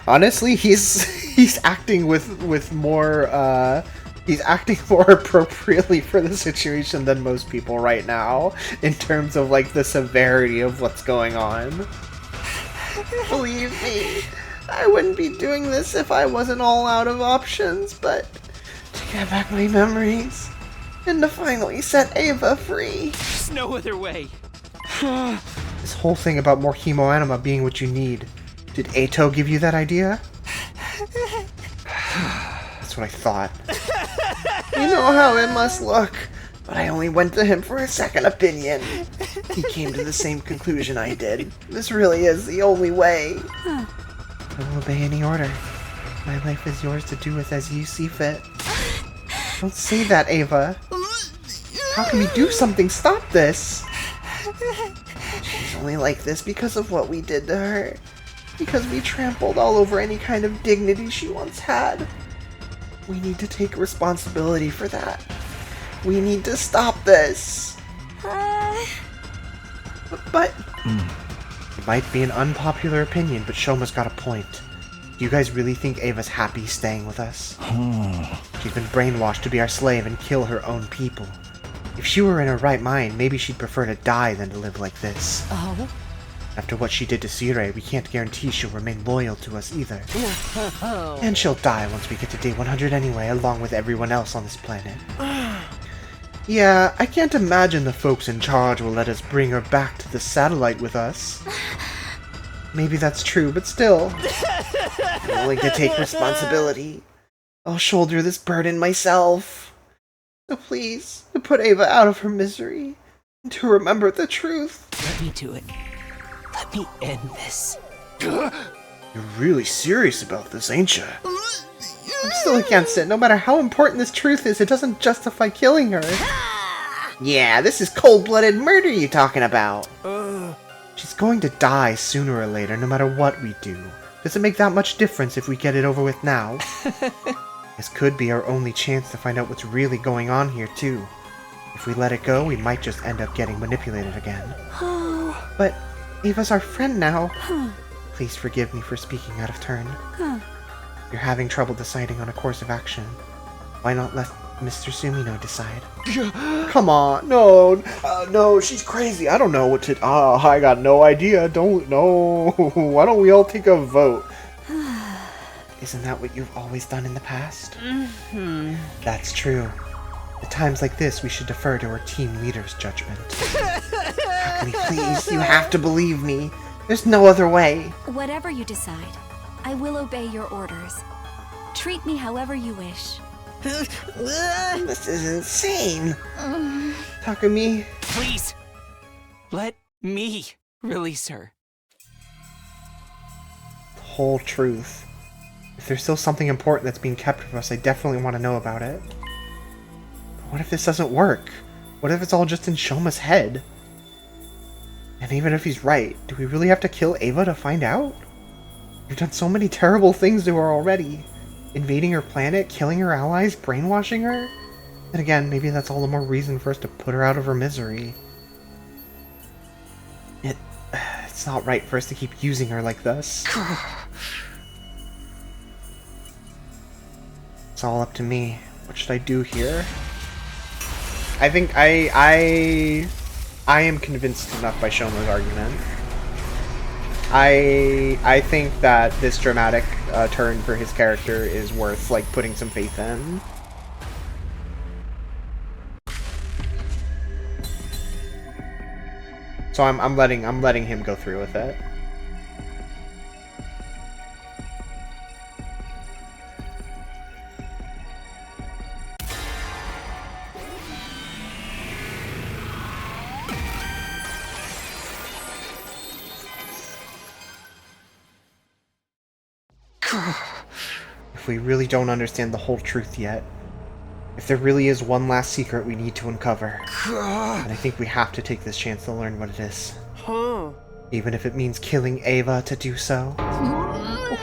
Honestly, he's acting with more, he's acting more appropriately for the situation than most people right now, in terms of, like, the severity of what's going on. Believe me, I wouldn't be doing this if I wasn't all out of options, but to get back my memories, and to finally set Ava free. There's no other way. This whole thing about more hemoanima being what you need, did Eito give you that idea? That's what I thought. You know how it must look, but I only went to him for a second opinion. He came to the same conclusion I did. This really is the only way. I will obey any order. My life is yours to do with as you see fit. Don't say that, Ava. How can we do something? Stop this! She's only like this because of what we did to her. Because we trampled all over any kind of dignity she once had. We need to take responsibility for that. We need to stop this. But it might be an unpopular opinion, but Shoma's got a point. Do you guys really think Ava's happy staying with us? She's been brainwashed to be our slave and kill her own people. If she were in her right mind, maybe she'd prefer to die than to live like this. Oh? After what she did to Sirei, we can't guarantee she'll remain loyal to us either. And she'll die once we get to day 100 anyway, along with everyone else on this planet. Yeah, I can't imagine the folks in charge will let us bring her back to the satellite with us. Maybe that's true, but still. I'm willing to take responsibility. I'll shoulder this burden myself. So please, to put Ava out of her misery, and to remember the truth. Let me do it. Let me end this. You're really serious about this, ain't you? I'm still against it. No matter how important this truth is, it doesn't justify killing her. Yeah, this is cold-blooded murder you're talking about. She's going to die sooner or later, no matter what we do. Does it make that much difference if we get it over with now? This could be our only chance to find out what's really going on here, too. If we let it go, we might just end up getting manipulated again. But Ava's our friend now. Please forgive me for speaking out of turn. You're having trouble deciding on a course of action. Why not let Mr. Sumino decide? Come on, no, she's crazy. I don't know what to. I got no idea. Why don't we all take a vote? Isn't that what you've always done in the past? That's true. At times like this, we should defer to our team leader's judgment. How can we please? You have to believe me. There's no other way. Whatever you decide, I will obey your orders. Treat me however you wish. This is insane. Takumi. Please, let me release her. The whole truth. If there's still something important that's being kept from us, I definitely want to know about it. But what if this doesn't work? What if it's all just in Shoma's head? And even if he's right, do we really have to kill Ava to find out? We've done so many terrible things to her already. Invading her planet, killing her allies, brainwashing her? And again, maybe that's all the more reason for us to put her out of her misery. It's not right for us to keep using her like this. It's all up to me. What should I do here? I think I am convinced enough by Shoma's argument. I think that this dramatic turn for his character is worth, like, putting some faith in. So I'm letting him go through with it. If we really don't understand the whole truth yet, if there really is one last secret we need to uncover, then I think we have to take this chance to learn what it is. Even if it means killing Ava to do so.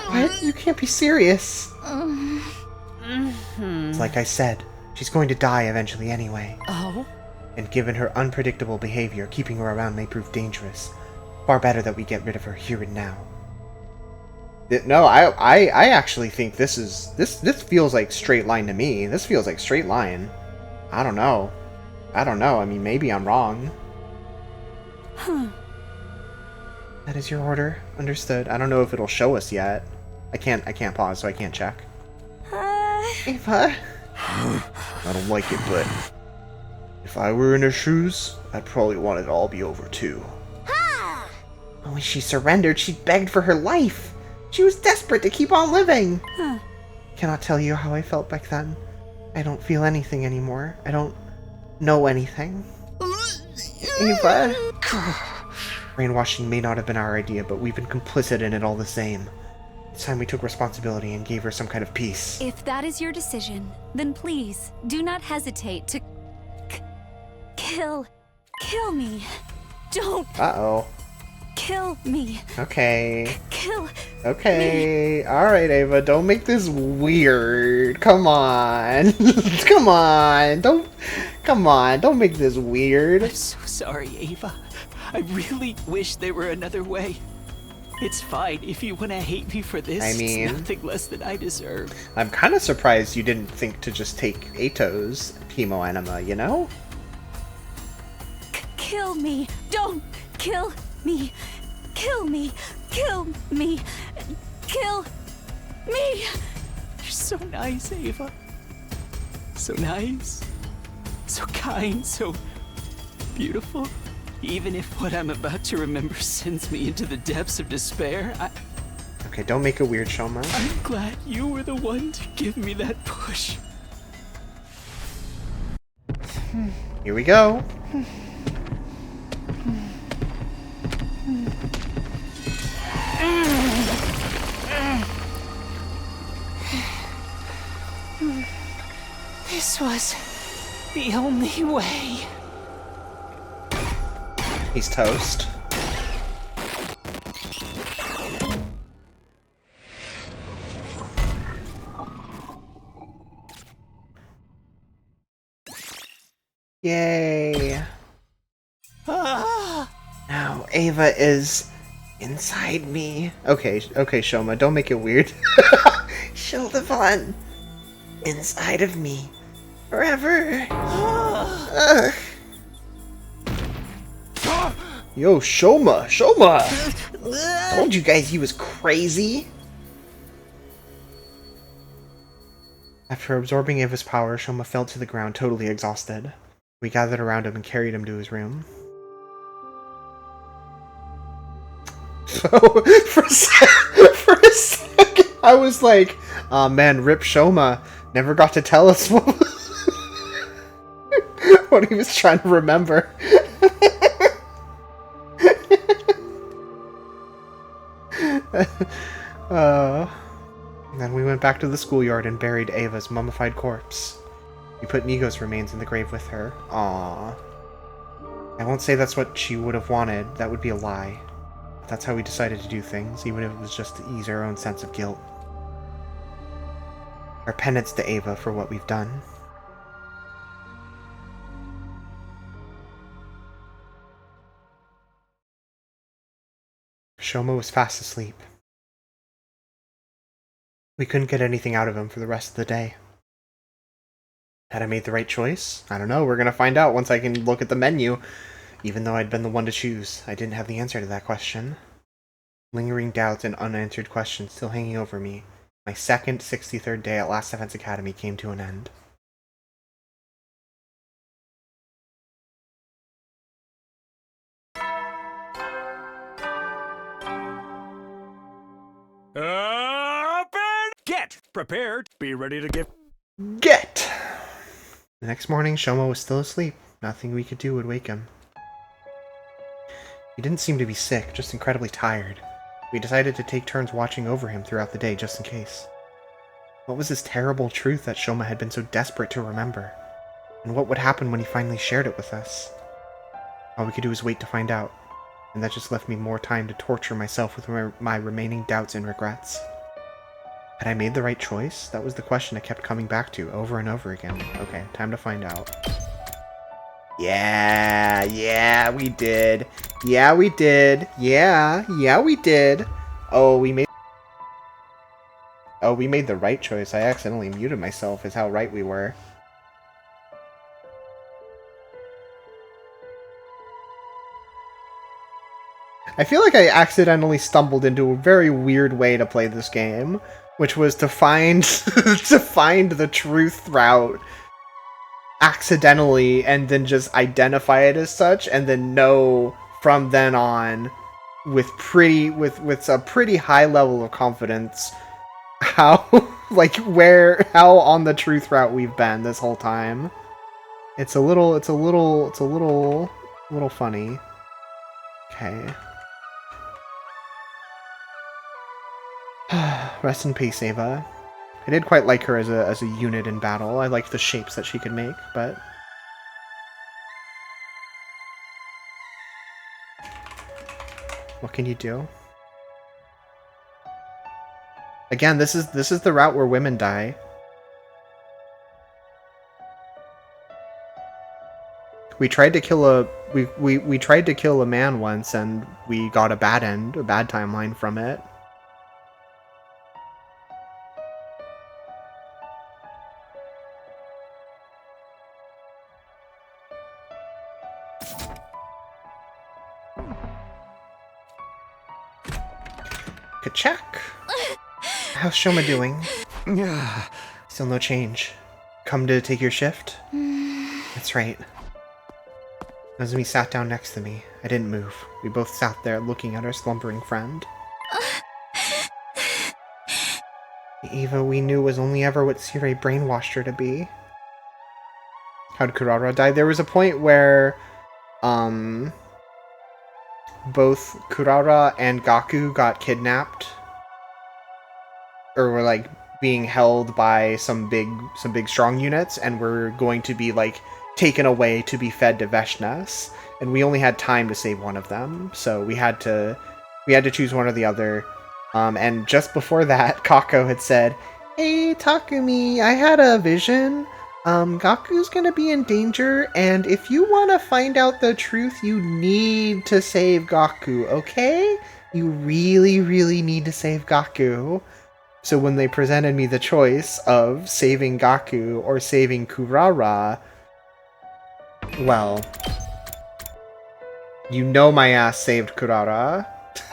What? You can't be serious. It's like I said, She's going to die eventually anyway. Oh? And given her unpredictable behavior, keeping her around may prove dangerous. Far better that we get rid of her here and now. No, I actually think this feels like straight line to me. This feels like straight line. I don't know. I mean, maybe I'm wrong. That is your order. Understood. I don't know if it'll show us yet. I can't pause, so I can't check. Ava. I don't like it, but if I were in her shoes, I'd probably want it to all be over too. When she surrendered, she begged for her life. She was desperate to keep on living. Cannot tell you how I felt back then. I don't feel anything anymore. I don't know anything. Ava. Brainwashing may not have been our idea, but we've been complicit in it all the same. It's time we took responsibility and gave her some kind of peace. If that is your decision, then please, do not hesitate to kill me. Don't Uh-oh. kill me. Okay. Kill Okay. Alright, Ava, don't make this weird. Come on. Come on. Don't make this weird. I'm so sorry, Ava. I really wish there were another way. It's fine if you want to hate me for this. I mean, it's nothing less than I deserve. I'm kind of surprised you didn't think to just take Ato's chemo enema, you know? Kill me. Don't kill me. Kill me. Kill me. Kill me. You're so nice, Ava. So nice. So kind. So beautiful. Even if what I'm about to remember sends me into the depths of despair, Okay, don't make it weird, Shoma. I'm glad you were the one to give me that push. Here we go. This was the only way. He's toast. Yay. Now Ava is inside me. Okay, Shoma, don't make it weird. She'll live on inside of me forever. Ugh. Yo, Shoma! Told you guys he was crazy! After absorbing Ava's power, Shoma fell to the ground, totally exhausted. We gathered around him and carried him to his room. So, for a second, I was like, oh man, rip Shoma. Never got to tell us what he was trying to remember. Then we went back to the schoolyard and buried Ava's mummified corpse. We put Nigo's remains in the grave with her. Aww. I won't say that's what she would have wanted. That would be a lie. But that's how we decided to do things, even if it was just to ease our own sense of guilt. Our penance to Ava for what we've done. Shoma was fast asleep. We couldn't get anything out of him for the rest of the day. Had I made the right choice? I don't know, we're gonna find out once I can look at the menu. Even though I'd been the one to choose, I didn't have the answer to that question. Lingering doubts and unanswered questions still hanging over me, my second 63rd day at Last Defense Academy came to an end. Up and get prepared. Be ready to Get! The next morning, Shoma was still asleep. Nothing we could do would wake him. He didn't seem to be sick, just incredibly tired. We decided to take turns watching over him throughout the day, just in case. What was this terrible truth that Shoma had been so desperate to remember? And what would happen when he finally shared it with us? All we could do was wait to find out, and that just left me more time to torture myself with my remaining doubts and regrets. Had I made the right choice? That was the question I kept coming back to over and over again. Okay, time to find out. Yeah, we did. Yeah, we did. Yeah, we did. Oh, we made the right choice. I accidentally muted myself, is how right we were. I feel like I accidentally stumbled into a very weird way to play this game, which was to find to find the truth route accidentally and then just identify it as such and then know from then on with a pretty high level of confidence how how on the truth route we've been this whole time. It's a little funny. Okay. Rest in peace, Ava. I did quite like her as a unit in battle. I liked the shapes that she could make, but what can you do? Again, this is the route where women die. We tried to kill a man once and we got a bad end, a bad timeline from it. Ka-check! How's Shoma doing? Yeah. Still no change. Come to take your shift? That's right. Nozomi sat down next to me. I didn't move. We both sat there looking at our slumbering friend. The Eva we knew was only ever what Sirei brainwashed her to be. How'd Kurara die? There was a point where both Kurara and Gaku got kidnapped, or were like being held by some big strong units, and were going to be like taken away to be fed to Veshnas, and we only had time to save one of them, so we had to choose one or the other. And just before that, Kako had said, "Hey Takumi, I had a vision. Gaku's gonna be in danger, and if you want to find out the truth, you need to save Gaku, okay? You really, really need to save Gaku." So when they presented me the choice of saving Gaku or saving Kurara, well, you know my ass saved Kurara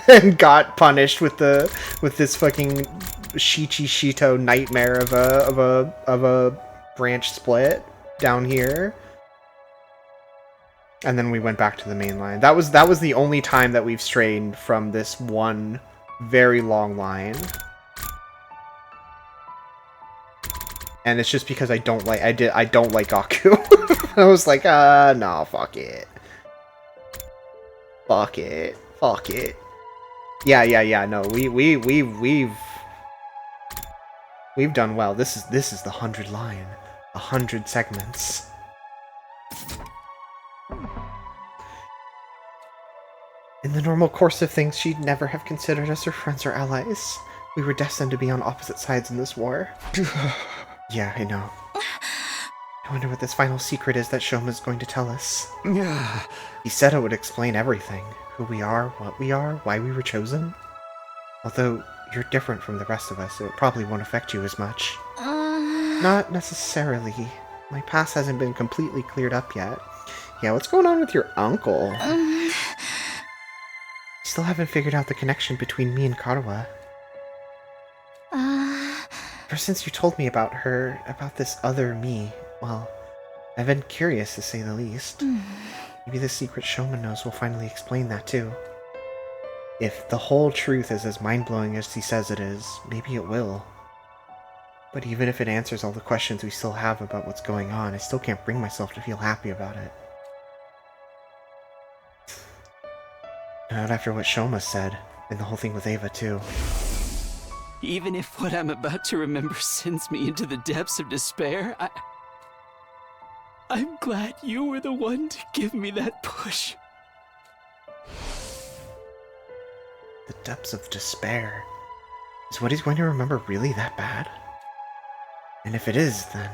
and got punished with this fucking Shichi Shito nightmare of a branch split down here. And then we went back to the main line. That was the only time that we've strayed from this one very long line. And it's just because I don't like Gaku. I was like, no, fuck it. Fuck it. Yeah, no, we've done well. This is the 100 line. 100 segments. In the normal course of things, she'd never have considered us her friends or allies. We were destined to be on opposite sides in this war. Yeah, I know. I wonder what this final secret is that Shoma's going to tell us. Yeah. He said it would explain everything. Who we are, what we are, why we were chosen. Although you're different from the rest of us, it probably won't affect you as much. Not necessarily. My past hasn't been completely cleared up yet. Yeah, what's going on with your uncle? Still haven't figured out the connection between me and Karawa. Ever since you told me about her, about this other me, well, I've been curious to say the least. Maybe the secret Shoma knows will finally explain that too. If the whole truth is as mind-blowing as he says it is, maybe it will. But even if it answers all the questions we still have about what's going on, I still can't bring myself to feel happy about it. Not after what Shoma said, and the whole thing with Ava too. Even if what I'm about to remember sends me into the depths of despair, I'm glad you were the one to give me that push. The depths of despair. Is what he's going to remember really that bad? And if it is, then...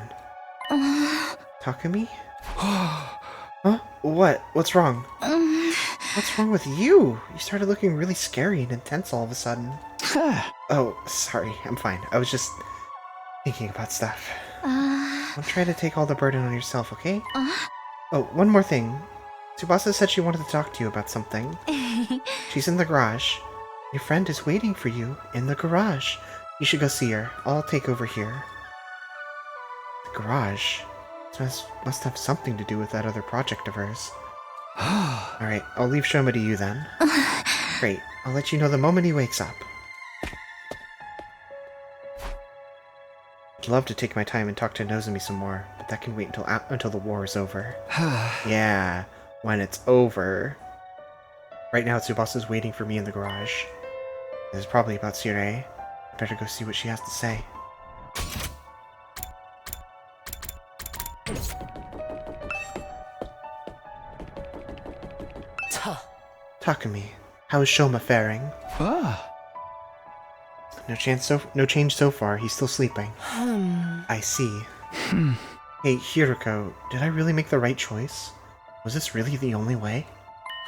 Takumi? Huh? What? What's wrong? What's wrong with you? You started looking really scary and intense all of a sudden. Oh, sorry. I'm fine. I was just thinking about stuff. Don't try to take all the burden on yourself, okay? Oh, one more thing. Tsubasa said she wanted to talk to you about something. She's in the garage. Your friend is waiting for you in the garage. You should go see her. I'll take over here. The garage? This must have something to do with that other project of hers. Alright, I'll leave Shoma to you then. Great. I'll let you know the moment he wakes up. I'd love to take my time and talk to Nozomi some more, but that can wait until the war is over. Yeah, when it's over. Right now, Tsubasa's waiting for me in the garage. This is probably about Sirei. I better go see what she has to say. Takumi, how is Shoma faring? No change so far. He's still sleeping. I see. Hey, Hiroko, did I really make the right choice? Was this really the only way?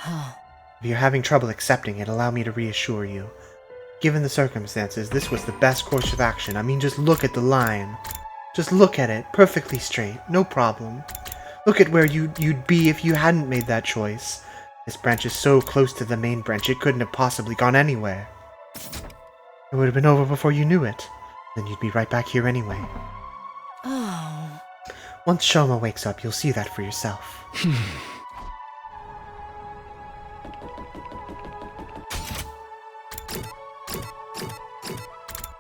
If you're having trouble accepting it, allow me to reassure you. Given the circumstances, this was the best course of action. I mean, just look at the line. Just look at it, perfectly straight, no problem. Look at where you'd be if you hadn't made that choice. This branch is so close to the main branch, it couldn't have possibly gone anywhere. It would have been over before you knew it. Then you'd be right back here anyway. Oh. Once Shoma wakes up, you'll see that for yourself.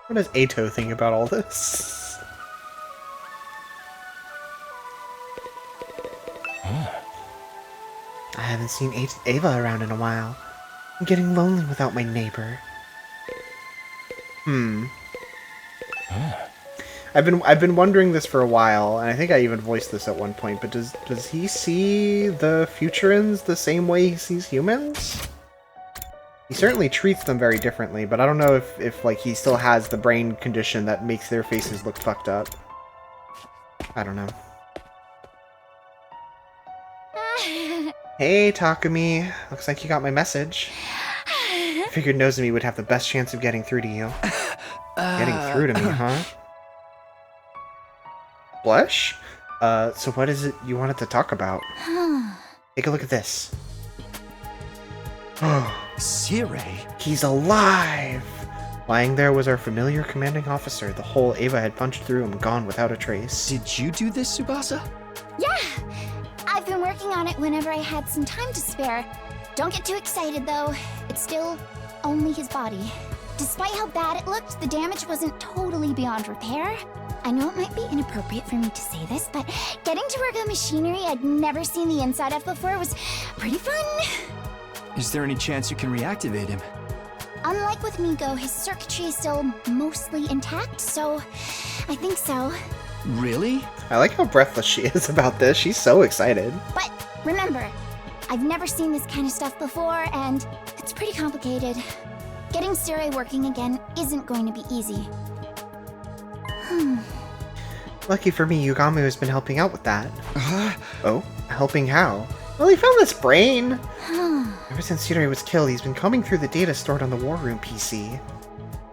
What does Eito think about all this? I haven't seen Ava around in a while. I'm getting lonely without my neighbor. I've been wondering this for a while, and I think I even voiced this at one point, but does he see the Futurans the same way he sees humans? He certainly treats them very differently, but I don't know if like he still has the brain condition that makes their faces look fucked up. I don't know. Hey, Takumi. Looks like you got my message. Figured Nozomi would have the best chance of getting through to you. Getting through to me, huh? Blush? So what is it you wanted to talk about? Take a look at this. Sirei? He's alive! Lying there was our familiar commanding officer. The hole Ava had punched through him, gone without a trace. Did you do this, Tsubasa? Yeah! I've been working on it whenever I had some time to spare. Don't get too excited, though. It's still only his body. Despite how bad it looked, the damage wasn't totally beyond repair. I know it might be inappropriate for me to say this, but getting to work on machinery I'd never seen the inside of before was pretty fun. Is there any chance you can reactivate him? Unlike with Miko, his circuitry is still mostly intact, so I think so. Really? I like how breathless she is about this. She's so excited. But remember, I've never seen this kind of stuff before, and it's pretty complicated. Getting Sirei working again isn't going to be easy. Lucky for me, Yugami has been helping out with that. Oh? Helping how? Well, he found this brain! Ever since Sirei was killed, he's been combing through the data stored on the War Room PC.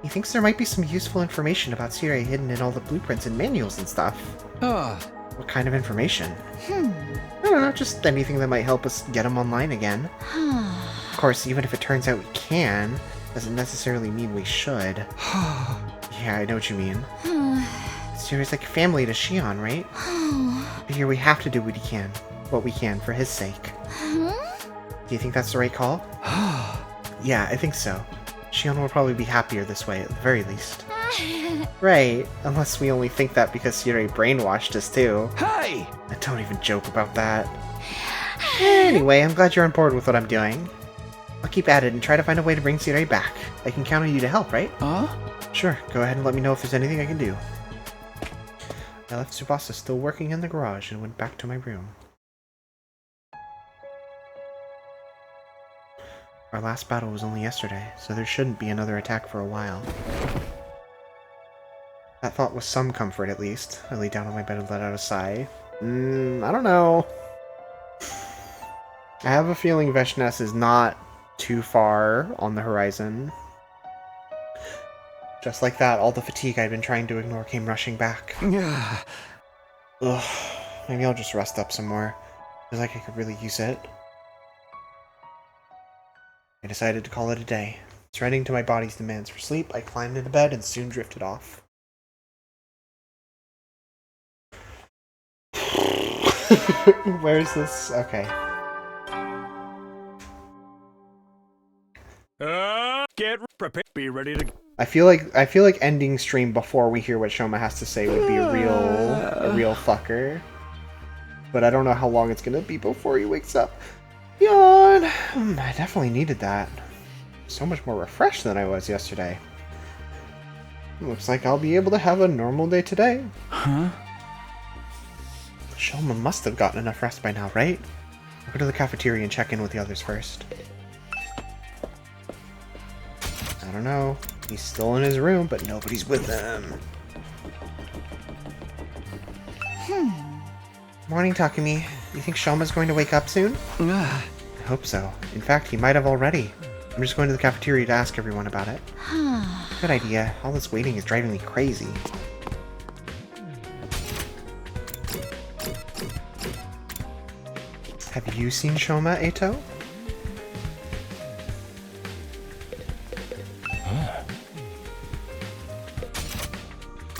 He thinks there might be some useful information about Sirei hidden in all the blueprints and manuals and stuff. What kind of information? I don't know, just anything that might help us get him online again. Of course, even if it turns out we can, doesn't necessarily mean we should. Yeah, I know what you mean. Sirei's like family to Shion, right? Figure we have to do what we can for his sake. Do you think that's the right call? Yeah, I think so. Shion will probably be happier this way, at the very least. Right, unless we only think that because Sirei brainwashed us too. Hey! Don't even joke about that. Anyway, I'm glad you're on board with what I'm doing. I'll keep at it and try to find a way to bring Sirei back. I can count on you to help, right? Sure, go ahead and let me know if there's anything I can do. I left Tsubasa still working in the garage and went back to my room. Our last battle was only yesterday, so there shouldn't be another attack for a while. That thought was some comfort, at least. I lay down on my bed and let out a sigh. I don't know. I have a feeling Veshness is not too far on the horizon. Just like that, all the fatigue I'd been trying to ignore came rushing back. Ugh, maybe I'll just rest up some more. Feels like I could really use it. I decided to call it a day. Surrendering to my body's demands for sleep, I climbed into bed and soon drifted off. Where's this? Okay. Get prepared. Be ready to. I feel like ending stream before we hear what Shoma has to say would be a real fucker. But I don't know how long it's gonna be before he wakes up. Yawn. I definitely needed that. So much more refreshed than I was yesterday. Looks like I'll be able to have a normal day today. Huh? Shoma must have gotten enough rest by now, right? I'll go to the cafeteria and check in with the others first. I don't know. He's still in his room, but nobody's with him. Morning, Takumi. You think Shoma's going to wake up soon? I hope so. In fact, he might have already. I'm just going to the cafeteria to ask everyone about it. Good idea. All this waiting is driving me crazy. Have you seen Shoma, Eito?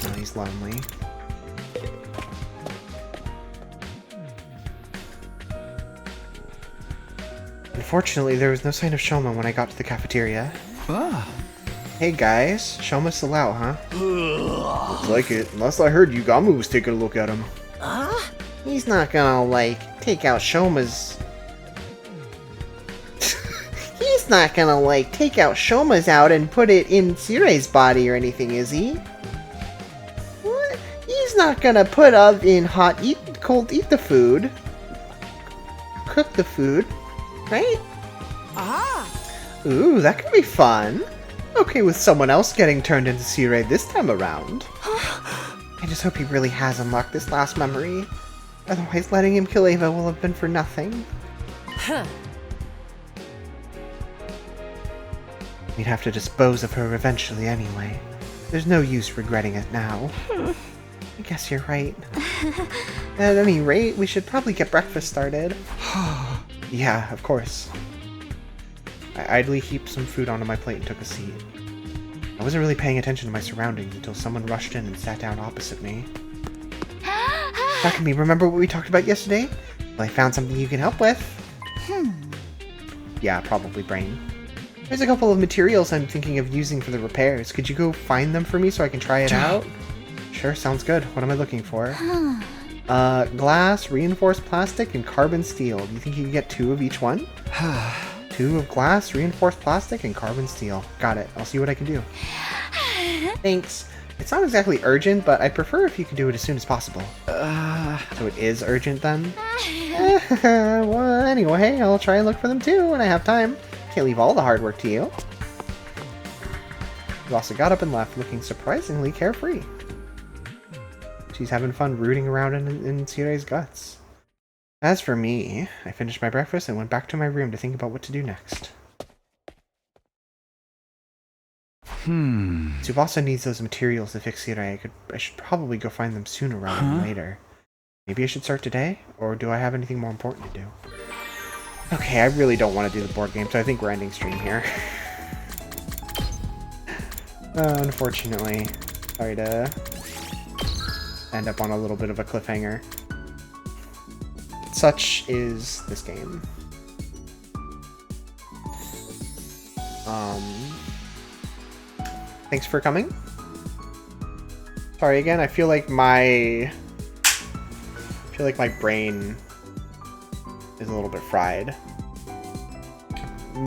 Oh, he's lonely. Unfortunately, there was no sign of Shoma when I got to the cafeteria. Hey guys, Shoma's still out, huh? Looks like it, unless I heard Yugamu was taking a look at him. He's not gonna, like, take out Shoma's... He's not gonna, like, take out Shoma's out and put it in Sirei's body or anything, is he? What? He's not gonna put up in cold eat the food. Cook the food, right? Ooh, that could be fun. Okay with someone else getting turned into Sirei this time around. I just hope he really has unlocked this last memory. Otherwise, letting him kill Ava will have been for nothing. We'd have to dispose of her eventually anyway. There's no use regretting it now. I guess you're right. At any rate, we should probably get breakfast started. Yeah, of course. I idly heaped some food onto my plate and took a seat. I wasn't really paying attention to my surroundings until someone rushed in and sat down opposite me. Takumi, remember what we talked about yesterday? Well, I found something you can help with. Yeah, probably brain. There's a couple of materials I'm thinking of using for the repairs. Could you go find them for me so I can try it out? Sure, sounds good. What am I looking for? Glass, reinforced plastic, and carbon steel. Do you think you can get 2 of each one? 2 of glass, reinforced plastic, and carbon steel. Got it. I'll see what I can do. Thanks. It's not exactly urgent, but I'd prefer if you could do it as soon as possible. So it is urgent then? Well, anyway, I'll try and look for them too when I have time. Can't leave all the hard work to you. Yuasa got up and left, looking surprisingly carefree. She's having fun rooting around in Sirei's guts. As for me, I finished my breakfast and went back to my room to think about what to do next. Tsubasa needs those materials to fix Sirei. I should probably go find them sooner rather than later. Maybe I should start today? Or do I have anything more important to do? Okay, I really don't want to do the board game, so I think we're ending stream here. Unfortunately. Sorry to end up on a little bit of a cliffhanger. Such is this game. Thanks for coming. Sorry again, I feel like my brain is a little bit fried.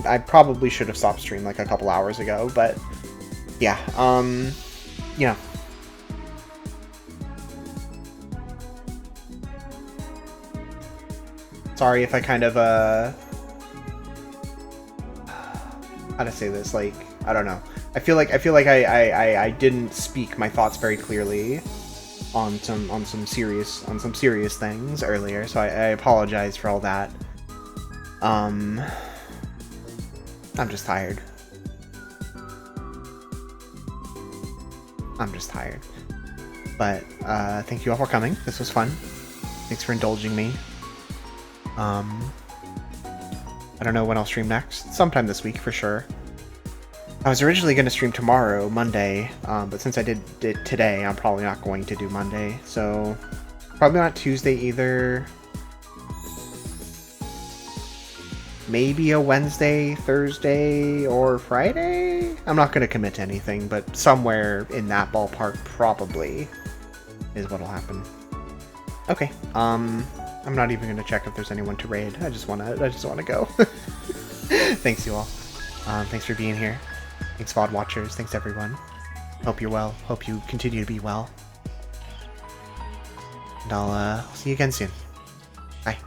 I probably should have stopped stream like a couple hours ago, but yeah, you know. Sorry if I kind of, how to say this, like, I don't know. I feel like I didn't speak my thoughts very clearly on some serious things earlier, so I apologize for all that. I'm just tired. But thank you all for coming. This was fun. Thanks for indulging me. I don't know when I'll stream next. Sometime this week for sure. I was originally going to stream tomorrow, Monday, but since I did it today, I'm probably not going to do Monday. So probably not Tuesday either. Maybe a Wednesday, Thursday, or Friday? I'm not going to commit to anything, but somewhere in that ballpark probably is what'll happen. Okay, I'm not even going to check if there's anyone to raid. I just want to go. Thanks, you all. Thanks for being here. Thanks, VOD watchers. Thanks, everyone. Hope you're well. Hope you continue to be well. And I'll see you again soon. Bye.